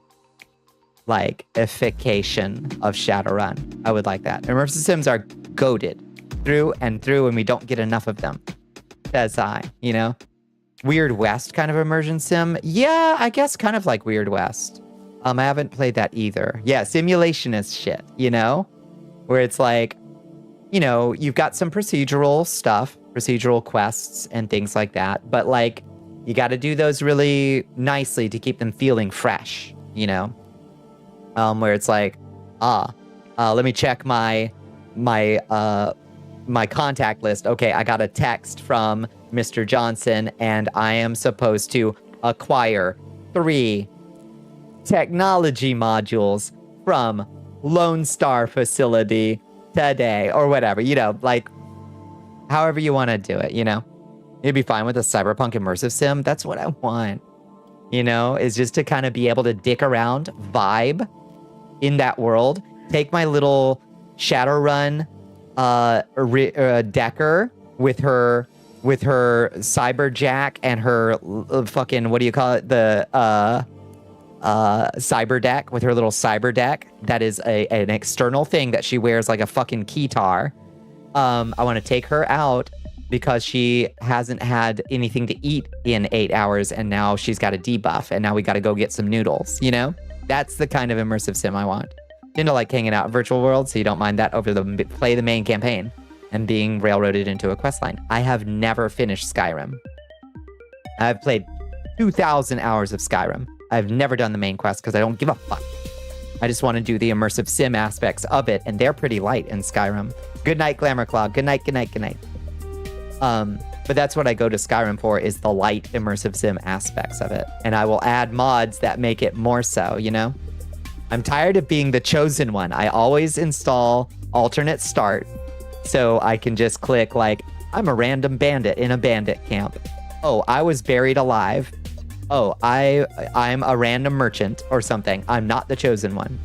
like ification of Shadowrun. I would like that. Immersive sims are goated through and through, and we don't get enough of them. Says I, you know? Weird West kind of immersion sim. Yeah, I guess kind of like Weird West. I haven't played that either. Yeah, simulationist shit, you know? Where it's like, you know, you've got some procedural stuff, procedural quests and things like that, but like, you got to do those really nicely to keep them feeling fresh, you know? Where it's like, let me check my contact list. Okay, I got a text from Mr. Johnson, and I am supposed to acquire 3 technology modules from Lone Star facility today, or whatever, you know, like, however you want to do it, you know? You'd be fine with a Cyberpunk immersive sim. That's what I want, you know, is just to kind of be able to dick around, vibe in that world, take my little Shadowrun Decker with her cyberjack and her fucking, what do you call it, the cyber deck, with her little cyber deck that is an external thing that she wears like a fucking keytar. I want to take her out, because she hasn't had anything to eat in 8 hours and now she's got a debuff and now we got to go get some noodles, you know? That's the kind of immersive sim I want. Into like hanging out in virtual world, so you don't mind that over the play the main campaign and being railroaded into a questline. I have never finished Skyrim. I've played 2,000 hours of Skyrim. I've never done the main quest because I don't give a fuck. I just want to do the immersive sim aspects of it, and they're pretty light in Skyrim. Good night, Glamour Cloud. Good night, good night, good night. But that's what I go to Skyrim for, is the light immersive sim aspects of it. And I will add mods that make it more so, you know? I'm tired of being the chosen one. I always install alternate start so I can just click like, I'm a random bandit in a bandit camp. Oh, I was buried alive. Oh, I'm a random merchant or something. I'm not the chosen one.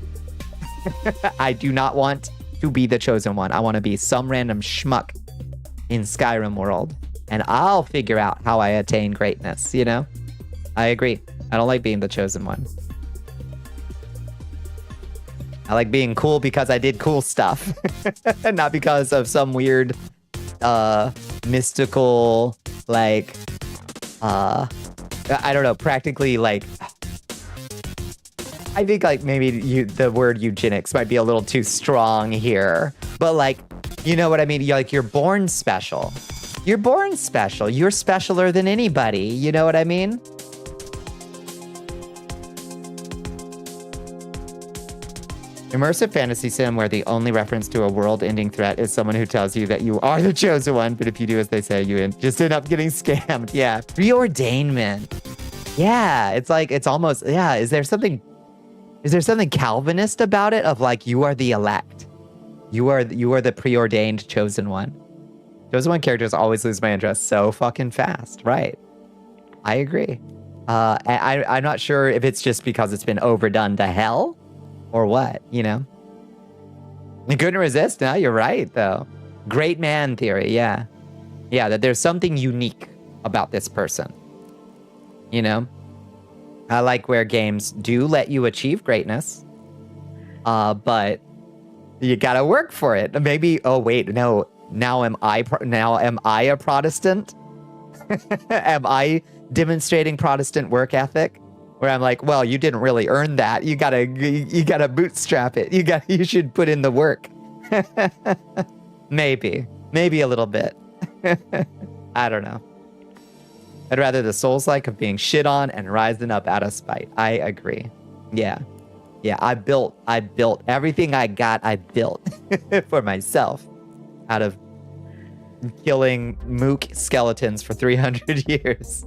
I do not want to be the chosen one. I want to be some random schmuck in Skyrim world. And I'll figure out how I attain greatness, you know? I agree. I don't like being the chosen one. I like being cool because I did cool stuff. Not because of some weird, mystical, like, I don't know, practically, like, I think, like, maybe the word eugenics might be a little too strong here. But, like, you know what I mean? You're born special. You're born special. You're specialer than anybody. You know what I mean? Immersive fantasy sim where the only reference to a world-ending threat is someone who tells you that you are the chosen one, but if you do as they say, you just end up getting scammed. Yeah. Preordainment. Yeah, it's like, it's almost, yeah, is there something Calvinist about it? Of like, you are the elect. You are the preordained chosen one. Chosen one characters always lose my interest so fucking fast. Right. I agree. I'm not sure if it's just because it's been overdone to hell or what, you know? You couldn't resist. No, you're right, though. Great man theory, yeah. Yeah, that there's something unique about this person. You know? I like where games do let you achieve greatness, but you gotta work for it. Maybe, oh wait, no. Now am I a Protestant? Am I demonstrating Protestant work ethic? Where I'm like, well, you didn't really earn that. You gotta bootstrap it. You should put in the work. Maybe a little bit. I don't know. I'd rather the Souls-like of being shit on and rising up out of spite. I agree. Yeah. I built everything I got. I built for myself out of killing mook skeletons for 300 years.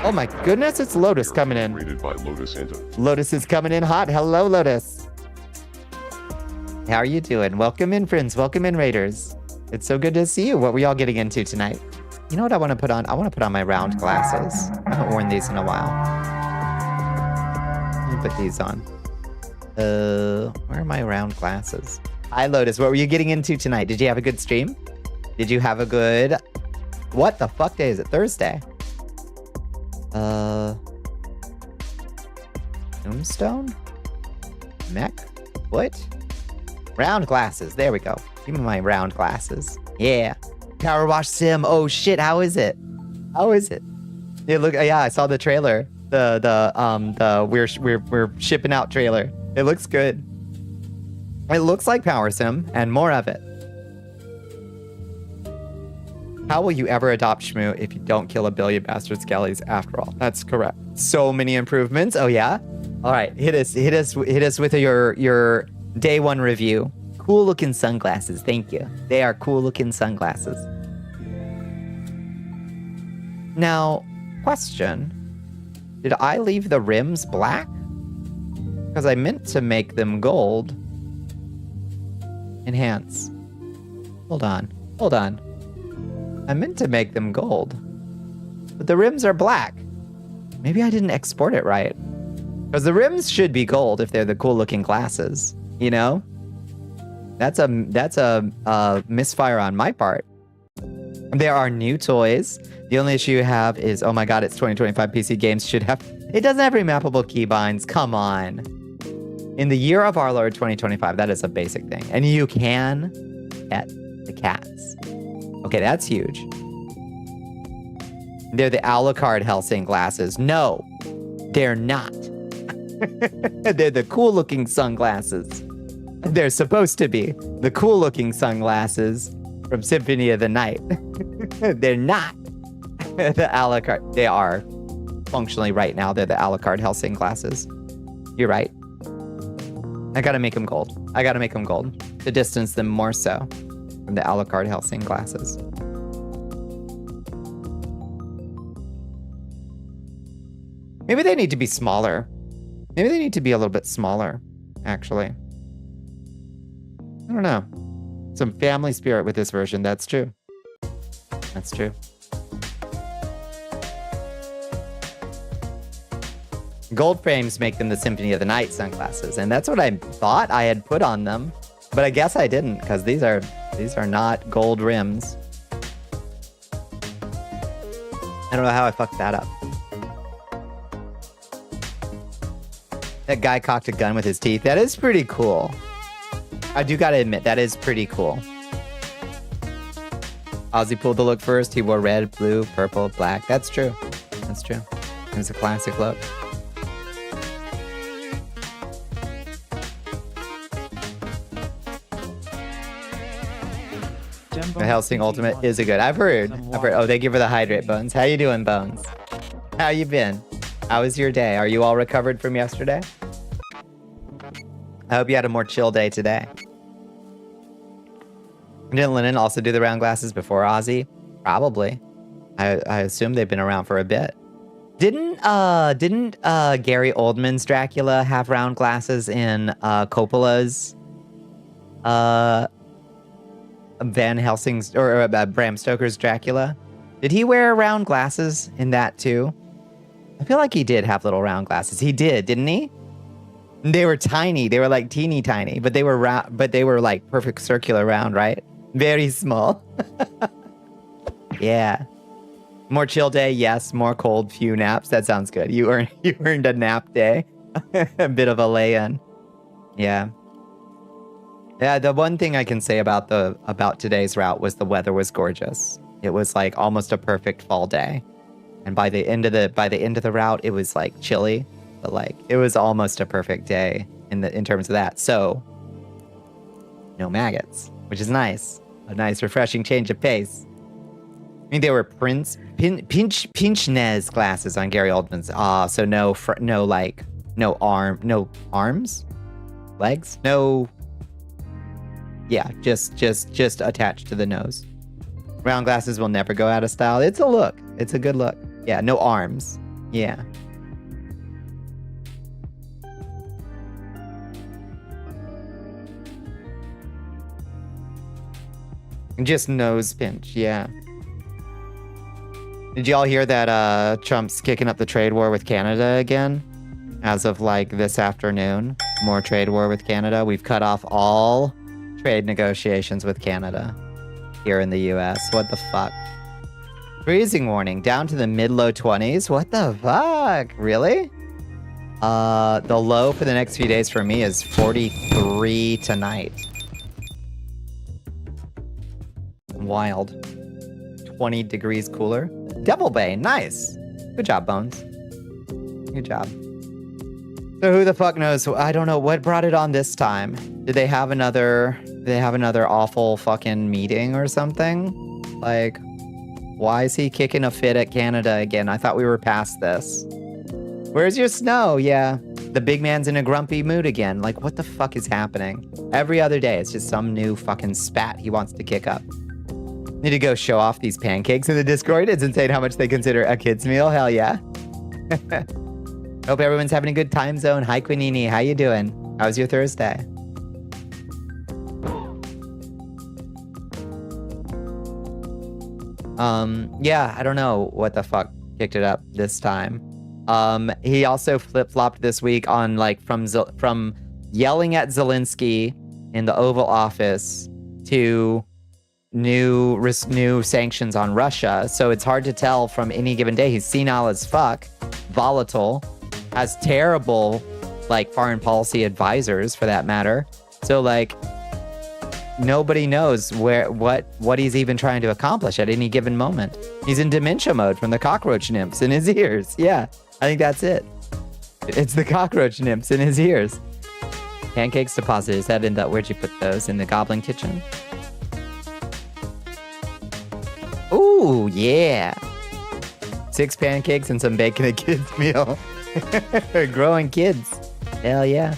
Oh my goodness, it's Lotus coming in. By Lotus Lotus is coming in hot. Hello, Lotus. How are you doing? Welcome in, friends. Welcome in, Raiders. It's so good to see you. What were y'all getting into tonight? You know what I want to put on? I want to put on my round glasses. I haven't worn these in a while. Let me put these on. Where are my round glasses? Hi, Lotus. What were you getting into tonight? Did you have a good stream? Did you have a good... What the fuck day is it? Thursday? Tombstone? Mech? What? Round glasses. There we go. Give me my round glasses. Yeah. Power wash sim. Oh shit. How is it? How is it? Yeah, look. Yeah, I saw the trailer. The we're shipping out trailer. It looks good. It looks like power sim and more of it. How will you ever adopt Shmoo if you don't kill a billion bastard skellies after all? That's correct. So many improvements. Oh yeah? All right, hit us with your day one review. Cool looking sunglasses. Thank you. They are cool looking sunglasses. Now, question. Did I leave the rims black? Because I meant to make them gold. Enhance. Hold on. I meant to make them gold. But the rims are black. Maybe I didn't export it right. Because the rims should be gold if they're the cool looking glasses. You know? That's a misfire on my part. There are new toys. The only issue you have is, oh my god, it's 2025 PC games should have... It doesn't have remappable keybinds. Come on. In the year of our Lord 2025, that is a basic thing. And you can pet the cats. Okay, that's huge. They're the Alucard Helsing glasses. No, they're not. They're the cool looking sunglasses. They're supposed to be the cool looking sunglasses from Symphony of the Night. They're not the Alucard. They are functionally right now. They're the Alucard Helsing glasses. You're right. I gotta make them gold. I gotta make them gold to distance them more so from the Alucard Helsing glasses. Maybe they need to be smaller. Maybe they need to be a little bit smaller, actually. I don't know. Some family spirit with this version. That's true. That's true. Gold frames make them the Symphony of the Night sunglasses, and that's what I thought I had put on them, but I guess I didn't, because these are not gold rims. I don't know how I fucked that up. That guy cocked a gun with his teeth. That is pretty cool. I do gotta admit, that is pretty cool. Ozzy pulled the look first. He wore red, blue, purple, black. That's true. That's true. It was a classic look. The Helsing Ultimate is a good. I've heard. Oh, they give her the hydrate, Bones. How you doing, Bones? How you been? How was your day? Are you all recovered from yesterday? I hope you had a more chill day today. Didn't Lennon also do the round glasses before Ozzy? Probably. I assume they've been around for a bit. Didn't Gary Oldman's Dracula have round glasses in Coppola's Van Helsing's or Bram Stoker's Dracula? Did he wear round glasses in that too? I feel like he did have little round glasses. He did, didn't he? They were tiny. They were like teeny tiny, but they were round. But they were like perfect circular round, right? Very small. Yeah. More chill day, yes. More cold, few naps. That sounds good. You earned a nap day. A bit of a lay-in. Yeah. Yeah, the one thing I can say about today's route was the weather was gorgeous. It was like almost a perfect fall day. And by the end of the route, it was like chilly, but like it was almost a perfect day in terms of that. So no maggots, which is nice. A nice refreshing change of pace. I mean, they were pinch-nez glasses on Gary Oldman's. So no arms, legs, no. Yeah, just attached to the nose. Round glasses will never go out of style. It's a look. It's a good look. Yeah, no arms. Yeah. Just nose pinch, yeah. Did y'all hear that Trump's kicking up the trade war with Canada again? As of like this afternoon. More trade war with Canada. We've cut off all trade negotiations with Canada here in the US. What the fuck? Freezing warning down to the mid-low 20s. What the fuck? Really? The low for the next few days for me is 43 tonight. Wild. 20 degrees cooler. Devil Bay, nice. Good job, Bones. Good job. So who the fuck knows? I don't know what brought it on this time. Did they have another awful fucking meeting or something? Like, why is he kicking a fit at Canada again? I thought we were past this. Where's your snow? Yeah. The big man's in a grumpy mood again. Like, what the fuck is happening? Every other day, it's just some new fucking spat he wants to kick up. Need to go show off these pancakes in the Discord. It's insane how much they consider a kid's meal. Hell yeah. Hope everyone's having a good time zone. Hi, Quinini. How you doing? How's your Thursday? Yeah, I don't know what the fuck kicked it up this time. He also flip-flopped this week on like from yelling at Zelensky in the Oval Office to new sanctions on Russia. So it's hard to tell from any given day. He's senile as fuck, volatile, has terrible like foreign policy advisors for that matter. So like nobody knows what he's even trying to accomplish at any given moment. He's in dementia mode from the cockroach nymphs in his ears. Yeah, I think that's it. It's the cockroach nymphs in his ears. Pancakes deposited. Is that in the, where'd you put those? In the goblin kitchen? Ooh, yeah. 6 pancakes and some bacon a kid's meal. Growing kids. Hell yeah.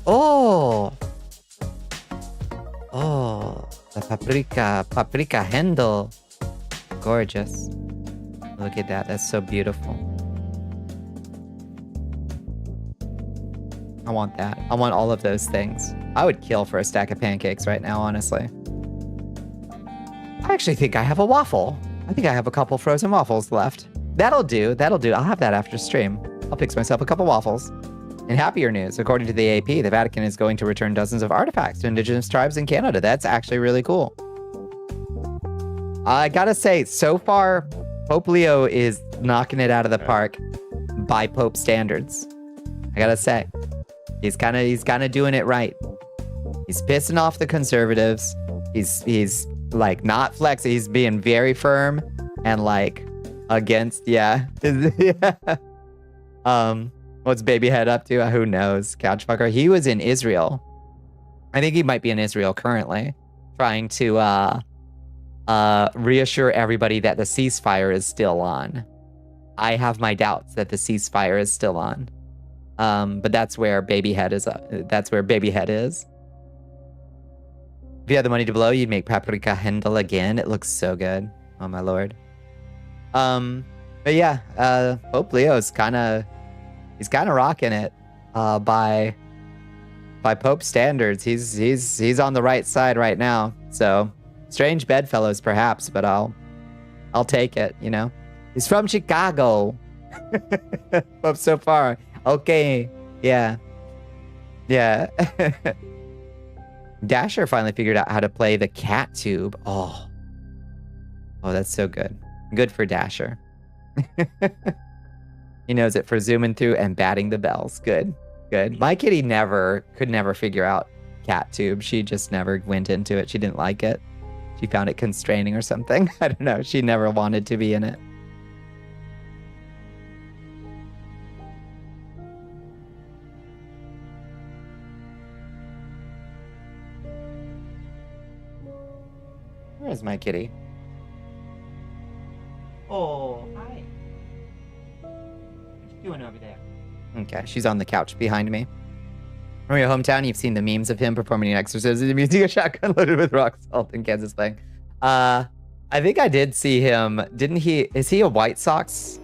Oh. Oh. The paprika handle. Gorgeous. Look at that. That's so beautiful. I want that. I want all of those things. I would kill for a stack of pancakes right now, honestly. I actually think I have a waffle. I think I have a couple frozen waffles left. That'll do. That'll do. I'll have that after stream. I'll fix myself a couple waffles. In happier news, according to the AP, the Vatican is going to return dozens of artifacts to indigenous tribes in Canada. That's actually really cool. I gotta say, so far, Pope Leo is knocking it out of the park by Pope standards. I gotta say, he's kind of doing it right. He's pissing off the conservatives. He's like not flexing. He's being very firm and like against, yeah. What's Babyhead up to? Who knows? Couchfucker. He was in Israel. I think he might be in Israel currently, trying to reassure everybody that the ceasefire is still on. I have my doubts that the ceasefire is still on. But that's where Babyhead is. That's where Babyhead is. If you had the money to blow, you'd make paprika handle again. It looks so good. Oh my lord. But yeah, Pope Leo's he's kind of rocking it. By Pope standards, he's on the right side right now. So strange bedfellows, perhaps, but I'll take it. You know, he's from Chicago. Pope so far. Okay, yeah. Dasher finally figured out how to play the cat tube. Oh, that's so good. Good for Dasher. He knows it for zooming through and batting the bells. Good. My kitty could never figure out cat tube. She just never went into it. She didn't like it. She found it constraining or something. I don't know. She never wanted to be in it. Where's my kitty? Oh, hi. What you doing over there? Okay, she's on the couch behind me. From your hometown, you've seen the memes of him performing an exorcism using a shotgun loaded with rock salt in Kansas thing. I think I did see him. Didn't he? Is he a White Sox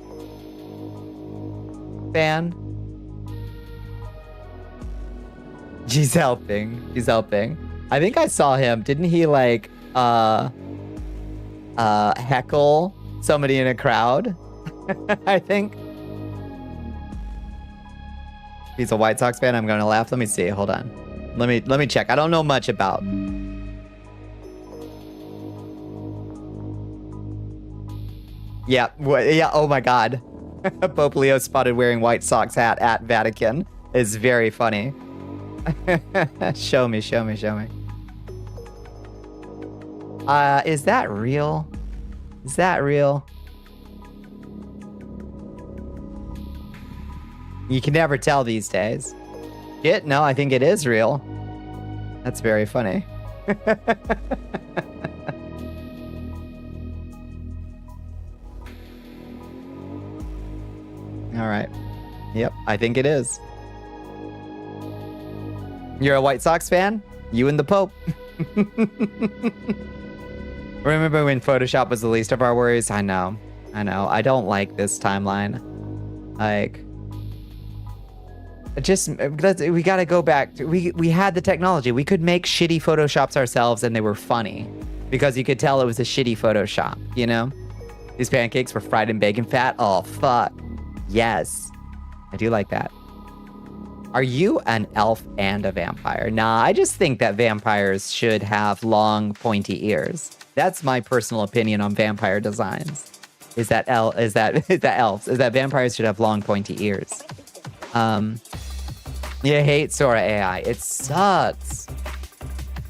fan? She's helping. I think I saw him. Didn't he like heckle somebody in a crowd? I think. He's a White Sox fan. I'm gonna laugh. Let me see. Hold on. Let me check. I don't know much about. Yeah. Yeah. Oh my God. Pope Leo spotted wearing White Sox hat at Vatican is very funny. Show me. Is that real? Is that real? You can never tell these days. No, I think it is real. That's very funny. All right. Yep, I think it is. You're a White Sox fan? You and the Pope. Remember when Photoshop was the least of our worries? I know. I don't like this timeline. Like, we gotta go back to, we had the technology. We could make shitty Photoshops ourselves and they were funny because you could tell it was a shitty Photoshop, you know? These pancakes were fried in bacon fat. Oh, fuck. Yes. I do like that. Are you an elf and a vampire? Nah, I just think that vampires should have long, pointy ears. That's my personal opinion on vampire designs. is that elves, is that vampires should have long pointy ears. You hate Sora AI. It sucks.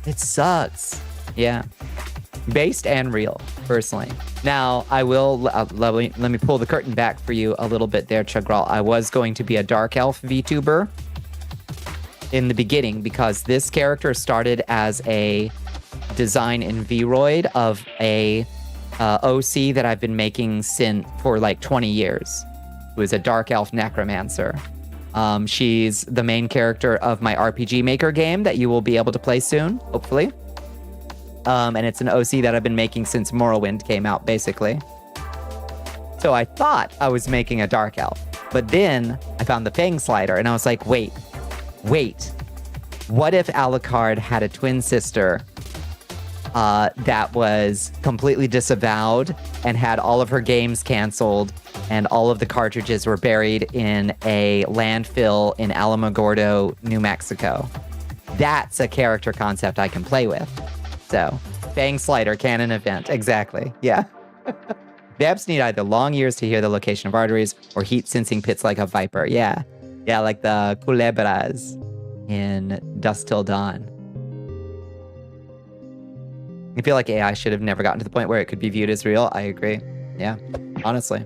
It sucks. Yeah. Based and real, personally. Now, I will, let me pull the curtain back for you a little bit there, Chugral. I was going to be a Dark Elf VTuber in the beginning because this character started as a design in Vroid of a OC that I've been making for like 20 years. Who is a Dark Elf Necromancer. She's the main character of my RPG Maker game that you will be able to play soon, hopefully. And it's an OC that I've been making since Morrowind came out, basically. So I thought I was making a Dark Elf. But then I found the Fang Slider, and I was like, wait. What if Alucard had a twin sister that was completely disavowed and had all of her games canceled and all of the cartridges were buried in a landfill in Alamogordo, New Mexico? That's a character concept I can play with. So, Fang Slider, canon event. Exactly. Yeah. Vamps need either long ears to hear the location of arteries or heat-sensing pits like a viper. Yeah. Yeah, like the culebras in Dusk Till Dawn. I feel like AI should have never gotten to the point where it could be viewed as real. I agree. Yeah, honestly.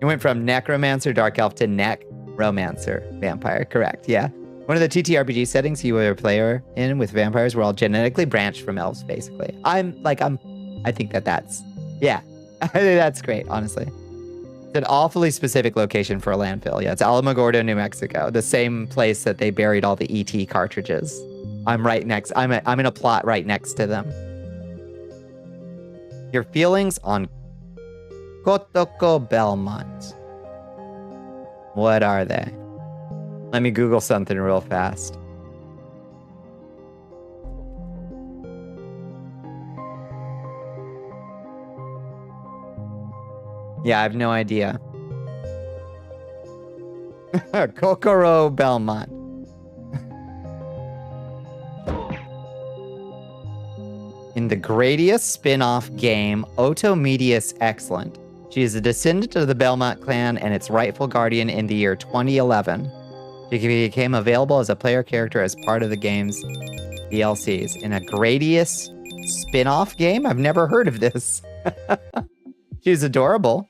You went from Necromancer, Dark Elf to Necromancer, Vampire. Correct, yeah. One of the TTRPG settings you were a player in with vampires were all genetically branched from elves, basically. I think that's, yeah. I think that's great, honestly. It's an awfully specific location for a landfill. Yeah, it's Alamogordo, New Mexico, the same place that they buried all the ET cartridges. I'm right next, I'm in a plot right next to them. Your feelings on Kotoko Belmont. What are they? Let me Google something real fast. Yeah, I have no idea. Kokoro Belmont. In the Gradius spin-off game, Otomedius Excellent. She is a descendant of the Belmont clan and its rightful guardian in the year 2011. She became available as a player character as part of the game's DLCs. In a Gradius spin-off game? I've never heard of this. She's adorable.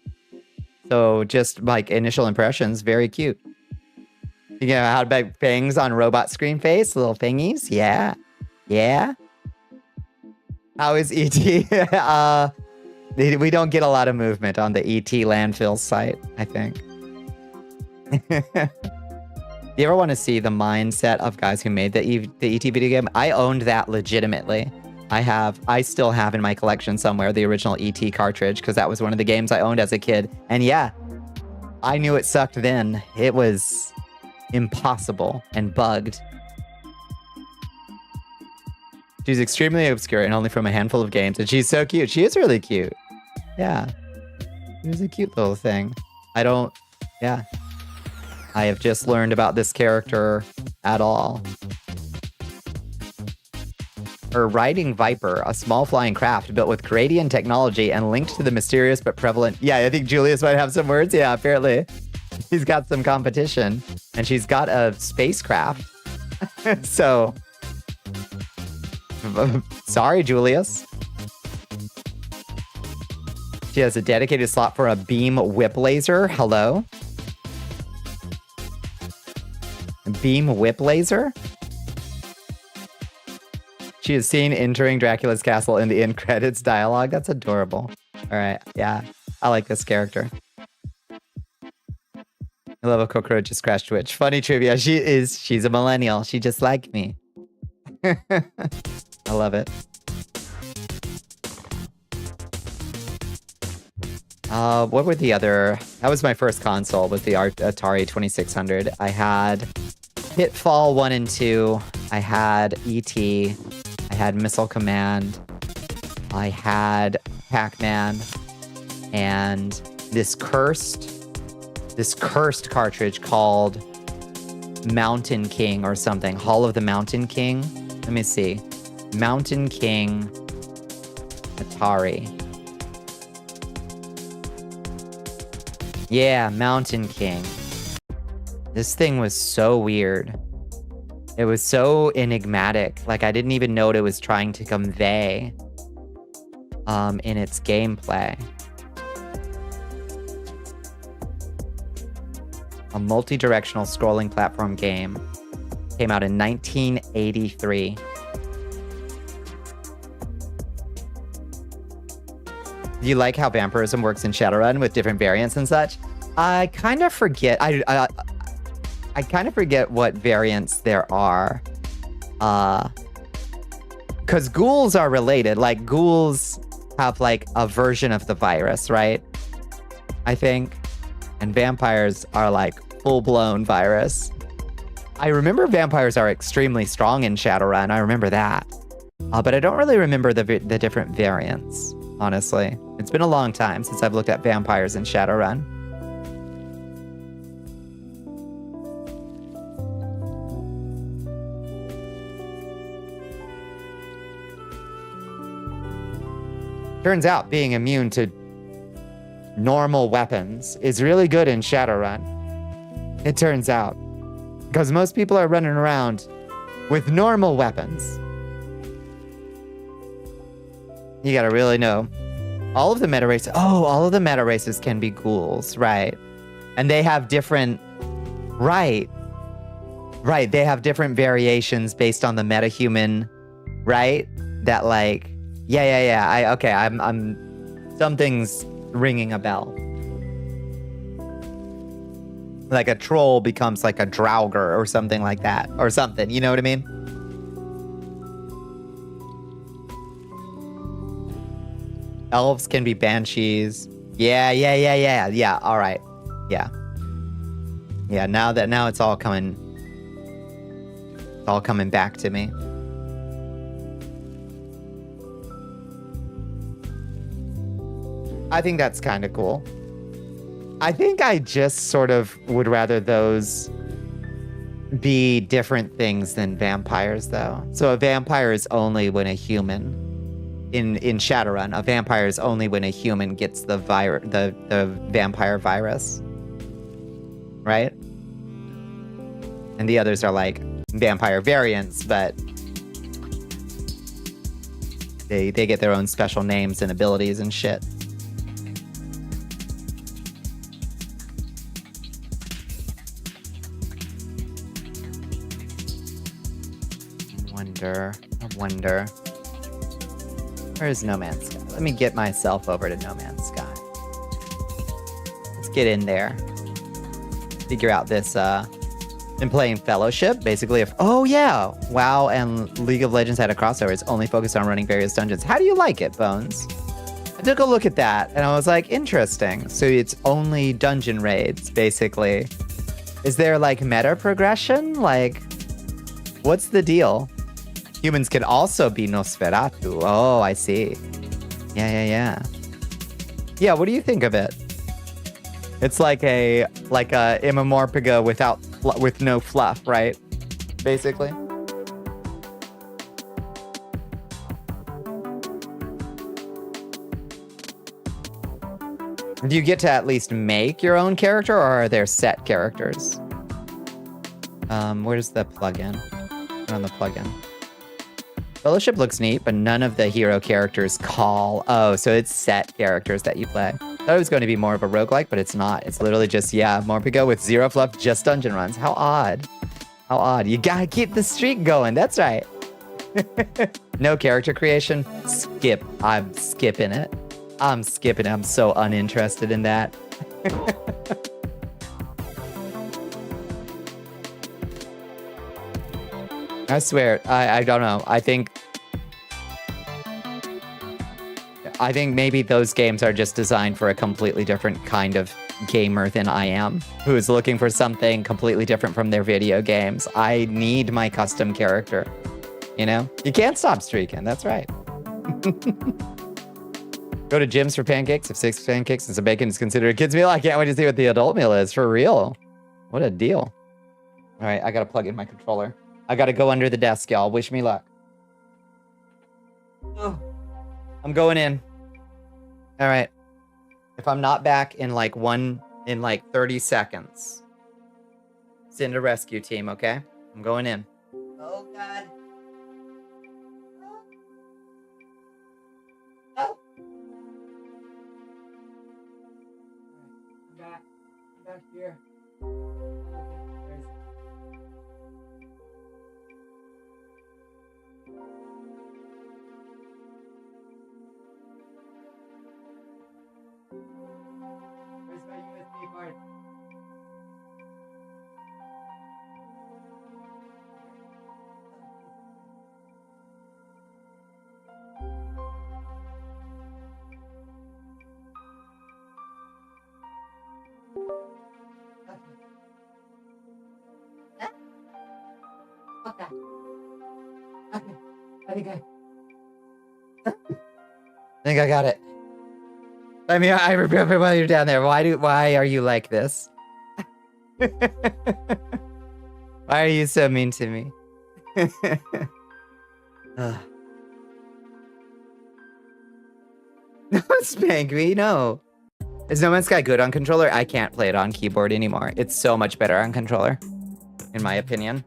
So just like initial impressions, very cute. You know how to beg fangs on robot screen face? Little thingies? Yeah. Yeah. How is ET? We don't get a lot of movement on the ET landfill site, I think. You ever want to see the mindset of guys who made the ET video game? I owned that legitimately. I still have in my collection somewhere the original ET cartridge because that was one of the games I owned as a kid. And yeah, I knew it sucked then. It was impossible and bugged. She's extremely obscure and only from a handful of games. And she's so cute. She is really cute. Yeah. She's a cute little thing. Yeah. I have just learned about this character at all. Her riding viper, a small flying craft built with Gradian technology and linked to the mysterious but prevalent... Yeah, I think Julius might have some words. Yeah, apparently. He's got some competition. And she's got a spacecraft. So... Sorry, Julius. She has a dedicated slot for a beam whip laser. Hello? Beam whip laser? She is seen entering Dracula's castle in the end credits dialogue. That's adorable. All right, yeah. I like this character. I love a cockroach just crashed Twitch. Funny trivia. She's a millennial. She just like me. I love it. What were the other... That was my first console, was the Atari 2600. I had Pitfall 1 and 2. I had E.T. I had Missile Command. I had Pac-Man. And this cursed cartridge called Mountain King or something. Hall of the Mountain King. Let me see. Mountain King Atari. Yeah, Mountain King. This thing was so weird. It was so enigmatic. Like, I didn't even know what it was trying to convey in its gameplay. A multi-directional scrolling platform game. Came out in 1983. Do you like how vampirism works in Shadowrun with different variants and such? I kind of forget. I kind of forget what variants there are. Because ghouls are related. Like, ghouls have, like, a version of the virus, right? I think. And vampires are, like, full-blown virus. I remember vampires are extremely strong in Shadowrun. I remember that. But I don't really remember the different variants, honestly. It's been a long time since I've looked at vampires in Shadowrun. Turns out being immune to normal weapons is really good in Shadowrun. It turns out. Because most people are running around with normal weapons. You gotta really know. All of the meta races... Oh, all of the meta races can be ghouls, right. And they have different... Right. Right, they have different variations based on the metahuman, right? That, like... Yeah. I'm... Something's ringing a bell. Like a troll becomes like a draugr or something like that. Or something, you know what I mean? Elves can be banshees. Yeah, all right. Yeah. Yeah, now it's all coming... It's all coming back to me. I think that's kind of cool. I think I just sort of would rather those be different things than vampires, though. So a vampire is only when a human, in Shadowrun, a vampire is only when a human gets the vampire virus, right? And the others are like vampire variants, but they get their own special names and abilities and shit. I wonder. Where is No Man's Sky? Let me get myself over to No Man's Sky. Let's get in there. Figure out this, been playing Fellowship, basically. Oh yeah! WoW and League of Legends had a crossover. It's only focused on running various dungeons. How do you like it, Bones? I took a look at that, and I was like, interesting. So it's only dungeon raids, basically. Is there, like, meta progression? Like, what's the deal? Humans can also be Nosferatu. Oh, I see. Yeah. Yeah, what do you think of it? It's like a Immamorphiga with no fluff, right? Basically. Do you get to at least make your own character, or are there set characters? Where's the plugin? Turn on the plugin. Fellowship looks neat, but none of the hero characters call. Oh, so it's set characters that you play. Thought it was going to be more of a roguelike, but it's not. It's literally just, yeah, Morphigo with zero fluff, just dungeon runs. How odd. How odd. You gotta keep the streak going. That's right. No character creation? Skip. I'm skipping it. I'm skipping it. I'm so uninterested in that. I swear, I don't know. I think maybe those games are just designed for a completely different kind of gamer than I am, who is looking for something completely different from their video games. I need my custom character, you know? You can't stop streaking, that's right. Go to Jim's for pancakes. If 6 pancakes and some bacon is considered a kid's meal, I can't wait to see what the adult meal is, for real. What a deal. All right, I gotta plug in my controller. I gotta go under the desk, y'all. Wish me luck. Oh, I'm going in. All right. If I'm not back in like in like 30 seconds. Send a rescue team, okay? I'm going in. Oh, God. Oh. I'm back. I'm back here. Where's my USB card? Okay. Okay. I think I got it. I mean, I remember while you're down there. Why are you like this? Why are you so mean to me? No, spank me, no. Is No Man's Sky good on controller? I can't play it on keyboard anymore. It's so much better on controller, in my opinion.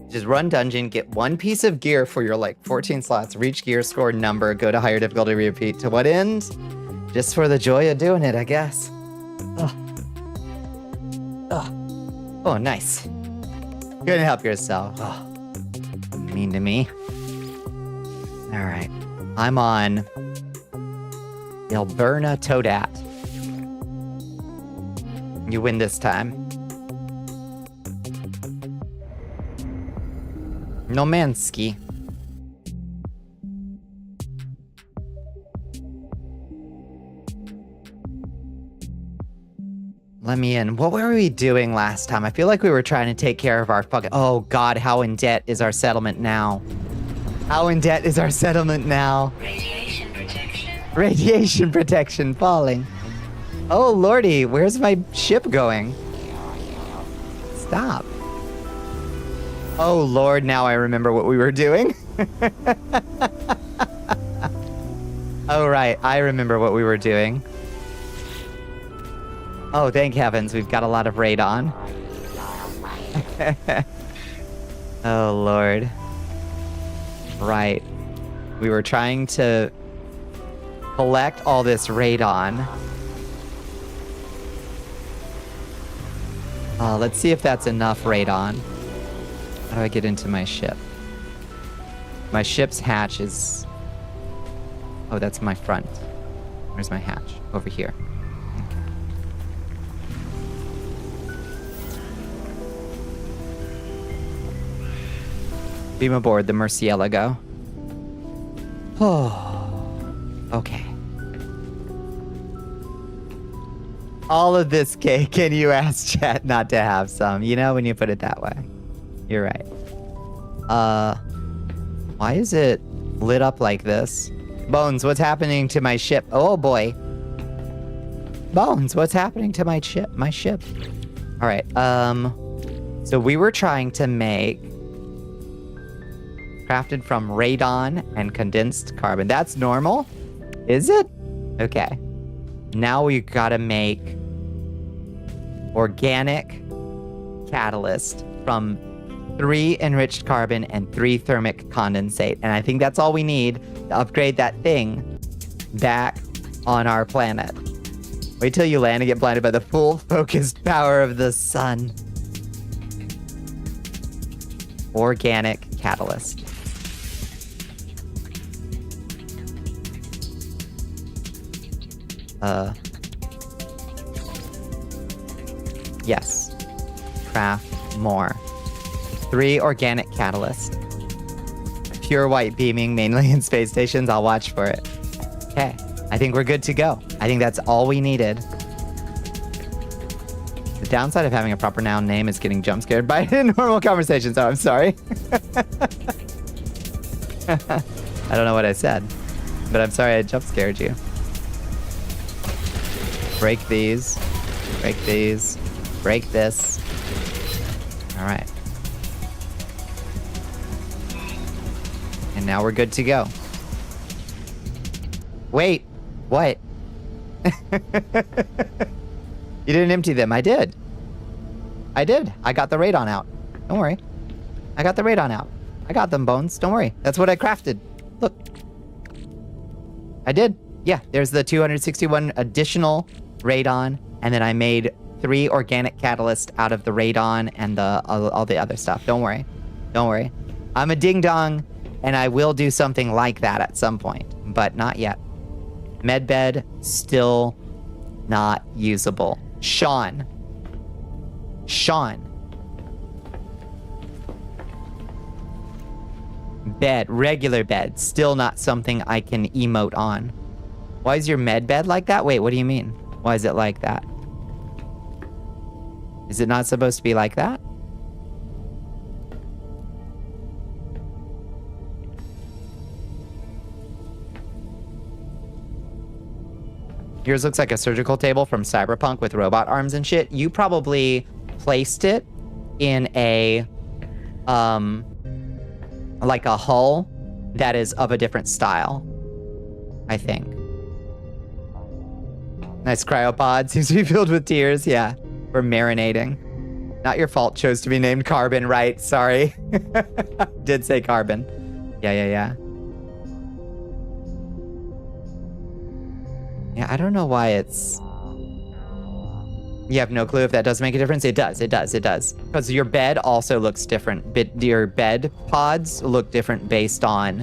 Just run dungeon, get one piece of gear for your like 14 slots, reach gear, score number, go to higher difficulty, repeat. To what end? Just for the joy of doing it, I guess. Ugh. Ugh. Oh, nice. Couldn't help yourself. Oh, mean to me. All right. I'm on Alberna Toadat. You win this time. No Mansky. Let me in. What were we doing last time? I feel like we were trying to take care of our fucking... Oh, God, how in debt is our settlement now? How in debt is our settlement now? Radiation protection. Radiation protection falling. Oh, lordy, where's my ship going? Stop. Oh, Lord, now I remember what we were doing. Oh, right, I remember what we were doing. Oh, thank heavens, we've got a lot of radon. Oh, Lord. Right. We were trying to collect all this radon. Let's see if that's enough radon. How do I get into my ship? My ship's hatch is... Oh, that's my front. Where's my hatch? Over here. Okay. Beam aboard the Murcielago. Oh, okay. All of this cake, and you ask chat not to have some. You know, when you put it that way. You're right. Why is it lit up like this? Bones, what's happening to my ship? Oh boy. Bones, what's happening to my ship? All right. So we were trying to make crafted from radon and condensed carbon. That's normal? Is it? Okay. Now we gotta make organic catalyst from 3 enriched carbon and 3 thermic condensate. And I think that's all we need to upgrade that thing back on our planet. Wait till you land and get blinded by the full focused power of the sun. Organic catalyst. Yes. Craft more. 3 organic catalyst. Pure white beaming, mainly in space stations. I'll watch for it. Okay. I think we're good to go. I think that's all we needed. The downside of having a proper noun name is getting jump scared by normal conversations. So I'm sorry. I don't know what I said, but I'm sorry I jump scared you. Break these. Break these. Break this. All right. And now we're good to go. Wait. What? You didn't empty them. I did. I did. I got the radon out. Don't worry. I got the radon out. I got them, Bones. Don't worry. That's what I crafted. Look. I did. Yeah, there's the 261 additional radon, and then I made 3 organic catalysts out of the radon and all the other stuff. Don't worry. Don't worry. I'm a ding-dong, and I will do something like that at some point, but not yet. Medbed, still not usable. Sean. Bed, regular bed, still not something I can emote on. Why is your med bed like that? Wait, what do you mean? Why is it like that? Is it not supposed to be like that? Yours looks like a surgical table from Cyberpunk with robot arms and shit. You probably placed it in a, like a hull that is of a different style, I think. Nice cryopod, seems to be filled with tears, yeah. We're marinating. Not your fault, chose to be named Carbon, right? Sorry. Did say Carbon. Yeah. Yeah, I don't know why it's... You have no clue if that does make a difference? It does. Because your bed also looks different. Your bed pods look different based on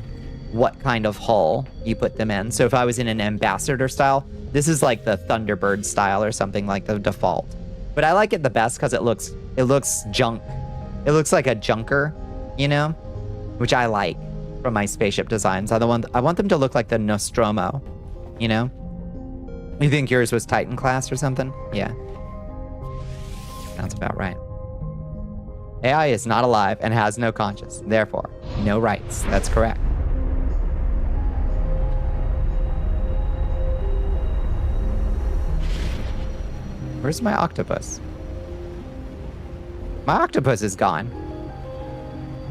what kind of hull you put them in. So if I was in an ambassador style, this is like the Thunderbird style or something, like the default. But I like it the best because it looks junk. It looks like a junker, you know? Which I like from my spaceship designs. I want them to look like the Nostromo, you know? You think yours was Titan class or something? Yeah. Sounds about right. AI is not alive and has no conscience. Therefore, no rights. That's correct. Where's my octopus? My octopus is gone.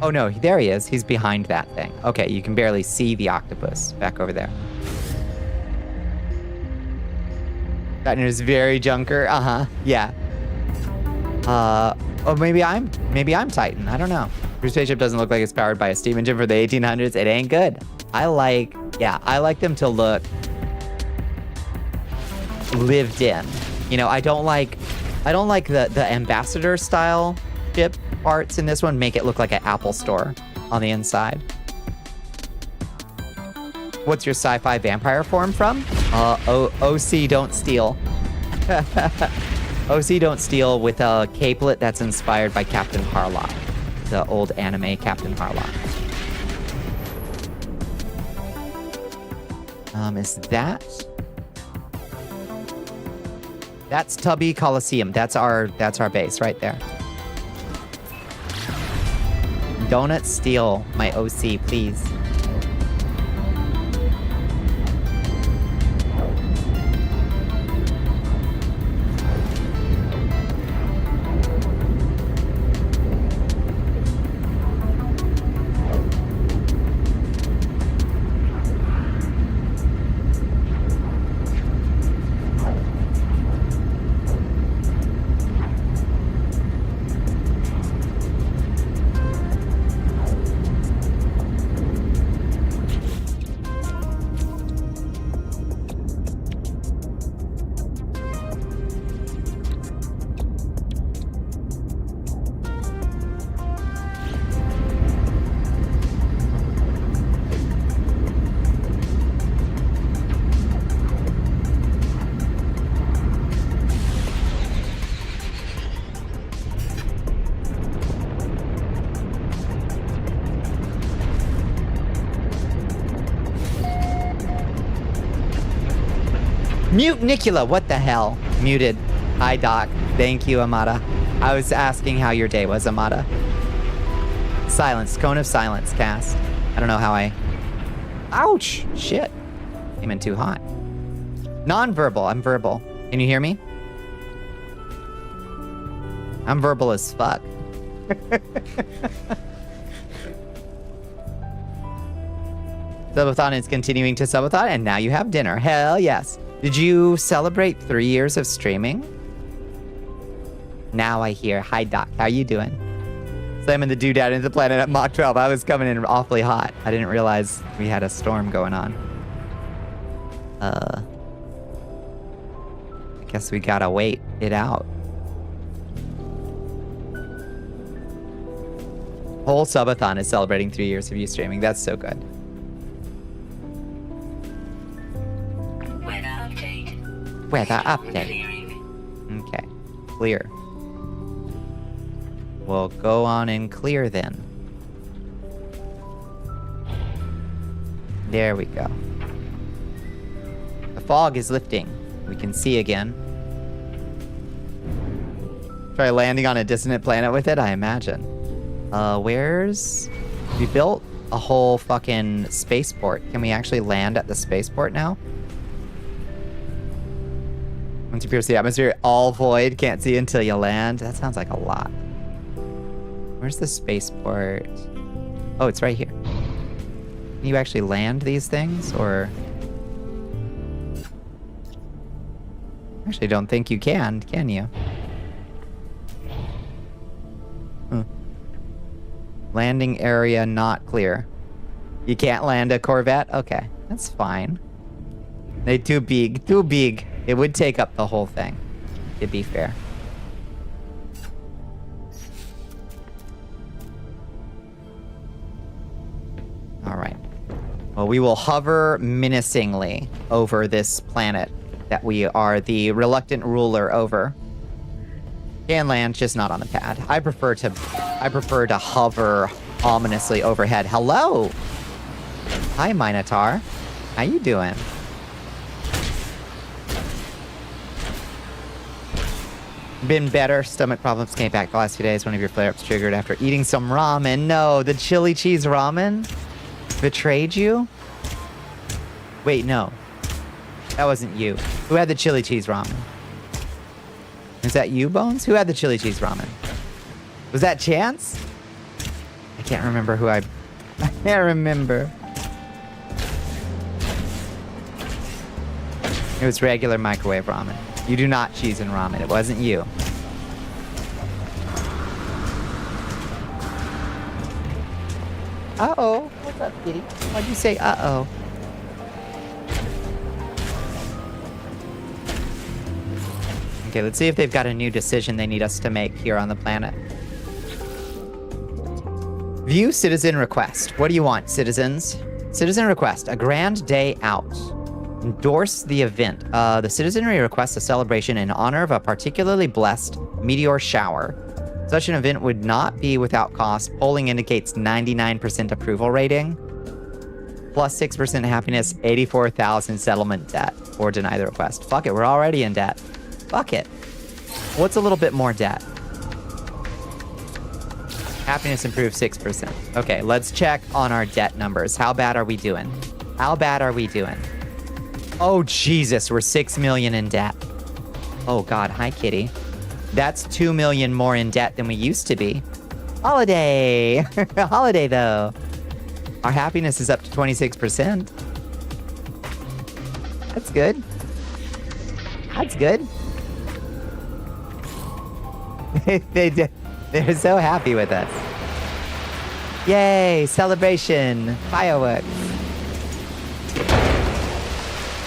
Oh no, there he is. He's behind that thing. Okay, you can barely see the octopus back over there. Titan is very junker. Yeah. Oh, maybe I'm Titan. I don't know. Your spaceship doesn't look like it's powered by a steam engine for the 1800s. It ain't good. I like them to look lived in. You know, I don't like the ambassador style ship parts in this one. Make it look like an Apple store on the inside. What's your sci-fi vampire form from? OC Don't Steal. OC Don't Steal with a capelet that's inspired by Captain Harlock, the old anime Captain Harlock. Is that? That's Tubby Coliseum. That's our base right there. Don't steal my OC, please. Mute Nicula, what the hell? Muted. Hi, Doc. Thank you, Amada. I was asking how your day was, Amada. Silence. Cone of silence, cast. I don't know how I... Ouch! Shit. Came in too hot. Non-verbal. I'm verbal. Can you hear me? I'm verbal as fuck. Subathon is continuing to subathon, and now you have dinner. Hell yes. Did you celebrate 3 years of streaming? Now I hear. Hi, Doc. How you doing? Slamming the dude out into the planet at Mach 12. I was coming in awfully hot. I didn't realize we had a storm going on. I guess we gotta wait it out. Whole subathon is celebrating 3 years of you streaming. That's so good. Weather update. Weather update. Clearing. Okay. Clear. We'll go on and clear then. There we go. The fog is lifting. We can see again. Try landing on a dissonant planet with it, I imagine. We built a whole fucking spaceport. Can we actually land at the spaceport now? Once you pierce the atmosphere, all void, can't see until you land. That sounds like a lot. Where's the spaceport? Oh, it's right here. Can you actually land these things, or? Actually, don't think you can you? Landing area not clear. You can't land a Corvette? Okay, that's fine. They too big. It would take up the whole thing, to be fair. All right. Well, we will hover menacingly over this planet that we are the reluctant ruler over. Can land, just not on the pad. I prefer to hover ominously overhead. Hello. Hi, Minotaur. How you doing? Been better. Stomach problems came back the last few days. One of your flare-ups triggered after eating some ramen. No, the chili cheese ramen betrayed you? Wait, no. That wasn't you. Who had the chili cheese ramen? Is that you, Bones? Who had the chili cheese ramen? Was that Chance? I can't remember who I can't remember. It was regular microwave ramen. You do not cheese in ramen. It wasn't you. Uh-oh. What's up, kitty? Why'd you say uh-oh? Okay, let's see if they've got a new decision they need us to make here on the planet. View citizen request. What do you want, citizens? Citizen request. A grand day out. Endorse the event. The citizenry requests a celebration in honor of a particularly blessed meteor shower. Such an event would not be without cost. Polling indicates 99% approval rating. Plus 6% happiness, 84,000 settlement debt. Or deny the request. Fuck it, we're already in debt. Fuck it. What's a little bit more debt? Happiness improved 6%. Okay, let's check on our debt numbers. How bad are we doing? How bad are we doing? Oh, Jesus, we're 6 million in debt. Oh, God. Hi, kitty. That's 2 million more in debt than we used to be. Holiday. Holiday, though. Our happiness is up to 26%. That's good. That's good. They're so happy with us. Yay, celebration, fireworks.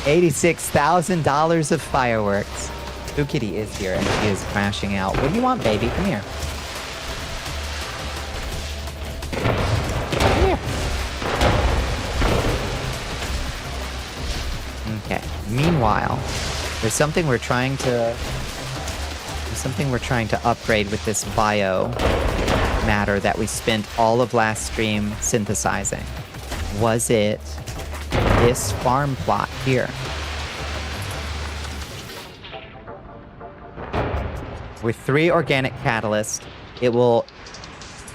$86,000 of fireworks. Blue Kitty is here and she is crashing out. What do you want, baby? Come here. Come here. Okay. Meanwhile, there's something we're trying to upgrade with this bio matter that we spent all of last stream synthesizing. Was it this farm plot here? With 3 organic catalysts, it will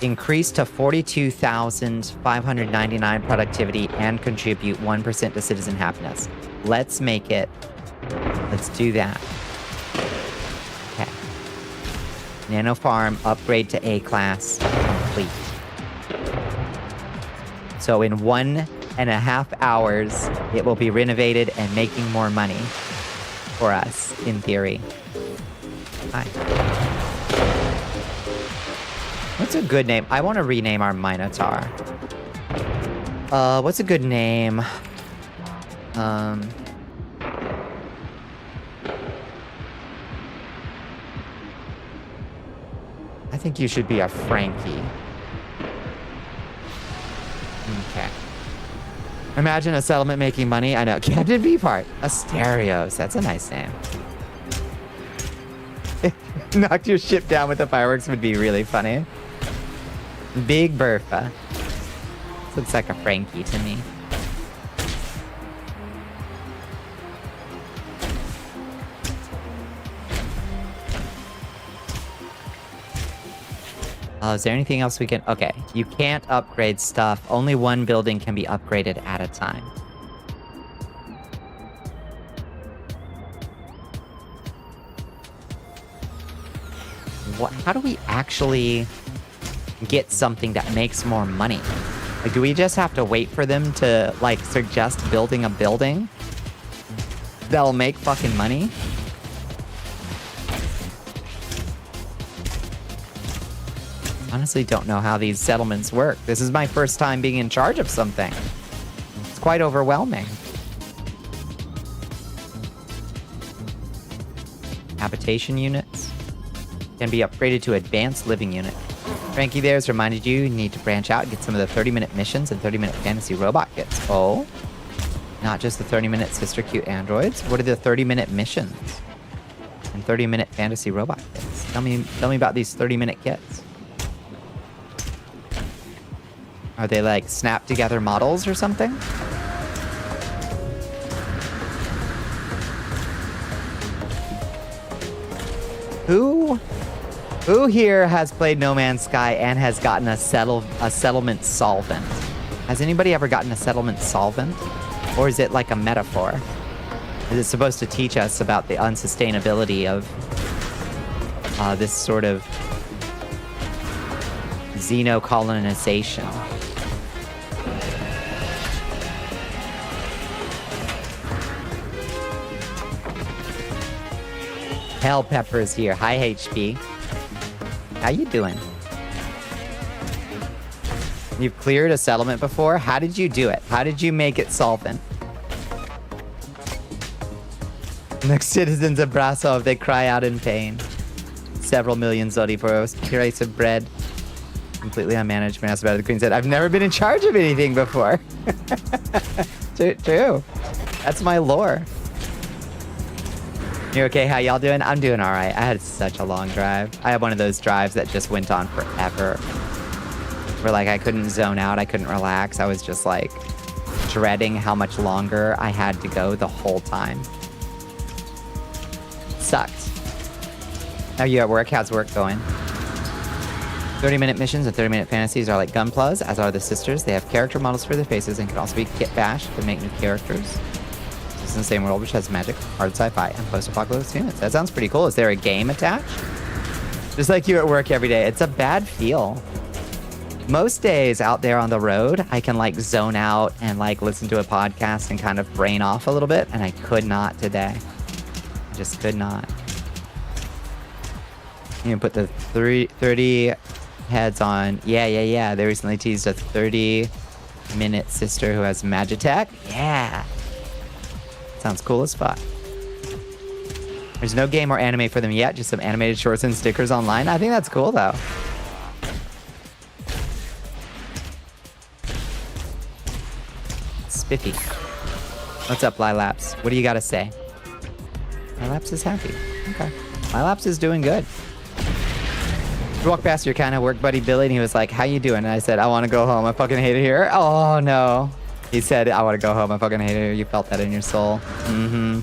increase to 42,599 productivity and contribute 1% to citizen happiness. Let's make it. Let's do that. Okay. Nano farm upgrade to A class complete. So in 1.5 hours, it will be renovated and making more money. for us, in theory. Hi. What's a good name? I want to rename our Minotaur. What's a good name? I think you should be a Frankie. Okay. Imagine a settlement making money. I know. Captain Beefheart. Asterios. That's a nice name. Knocked your ship down with the fireworks would be really funny. Big Bertha. This looks like a Frankie to me. Is there anything else we can... Okay, you can't upgrade stuff. Only one building can be upgraded at a time. How do we actually get something that makes more money? Like, do we just have to wait for them to, like, suggest building a building that'll make fucking money? Honestly, don't know how these settlements work. This is my first time being in charge of something. It's quite overwhelming. Habitation units can be upgraded to advanced living unit. Frankie there's reminded you need to branch out and get some of the 30-minute missions and 30-minute fantasy robot kits. Oh, not just the 30-minute sister cute androids. What are the 30-minute missions and 30-minute fantasy robot kits? Tell me about these 30-minute kits. Are they like snap together models or something? Who here has played No Man's Sky and has gotten a settlement solvent? Has anybody ever gotten a settlement solvent? Or is it like a metaphor? Is it supposed to teach us about the unsustainability of this sort of xenocolonization? Hell Pepper's here. Hi, HP. How you doing? You've cleared a settlement before? How did you do it? How did you make it solvent? Next citizens of Brasov, they cry out in pain. Several million zloty for a slice of bread. Completely unmanaged. Mass about the Queen said, I've never been in charge of anything before. True. That's my lore. You okay? How y'all doing? I'm doing all right. I had such a long drive. I had one of those drives that just went on forever. Where like I couldn't zone out, I couldn't relax. I was just like dreading how much longer I had to go the whole time. Sucked. Are you at work? How's work going? 30-minute missions and 30-minute fantasies are like Gunplas, as are the sisters. They have character models for their faces and can also be kit bashed to make new characters. It's in the same world, which has magic, hard sci-fi, and post-apocalypse units. That sounds pretty cool. Is there a game attached? Just like you at work every day. It's a bad feel. Most days out there on the road, I can like zone out and like listen to a podcast and kind of brain off a little bit, and I could not today. I just could not. You can put the 30 heads on. Yeah. They recently teased a 30-minute sister who has Magitech. Yeah. Sounds cool as fuck. There's no game or anime for them yet, just some animated shorts and stickers online. I think that's cool, though. Spiffy. What's up, Lilaps? What do you got to say? Lilaps is happy. Okay. Lilaps is doing good. We walked past your kind of work buddy, Billy, and he was like, how you doing? And I said, I want to go home. I fucking hate it here. Oh, no. He said, I want to go home. I fucking hate it here. You felt that in your soul. Mm-hmm.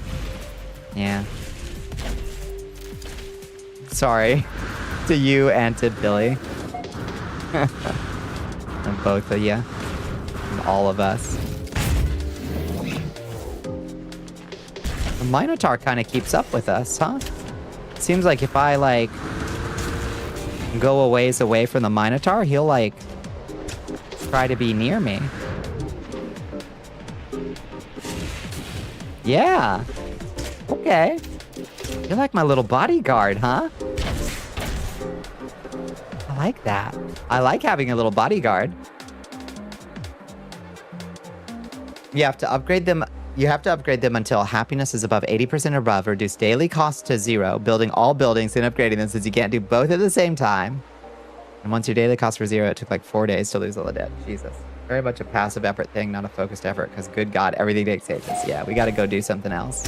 Yeah. Sorry. To you and to Billy. And both of you. And all of us. The Minotaur kind of keeps up with us, huh? Seems like if I, like, go a ways away from the Minotaur, he'll, like, try to be near me. Yeah. Okay. You're like my little bodyguard, huh? I like that. I like having a little bodyguard. You have to upgrade them. You have to upgrade them until happiness is above 80% or above. Reduce daily costs to 0. Building all buildings and upgrading them since you can't do both at the same time. And once your daily costs were 0, it took like 4 days to lose all the debt. Jesus. Very much a passive effort thing, not a focused effort. Because good God, everything takes ages. Yeah, we got to go do something else.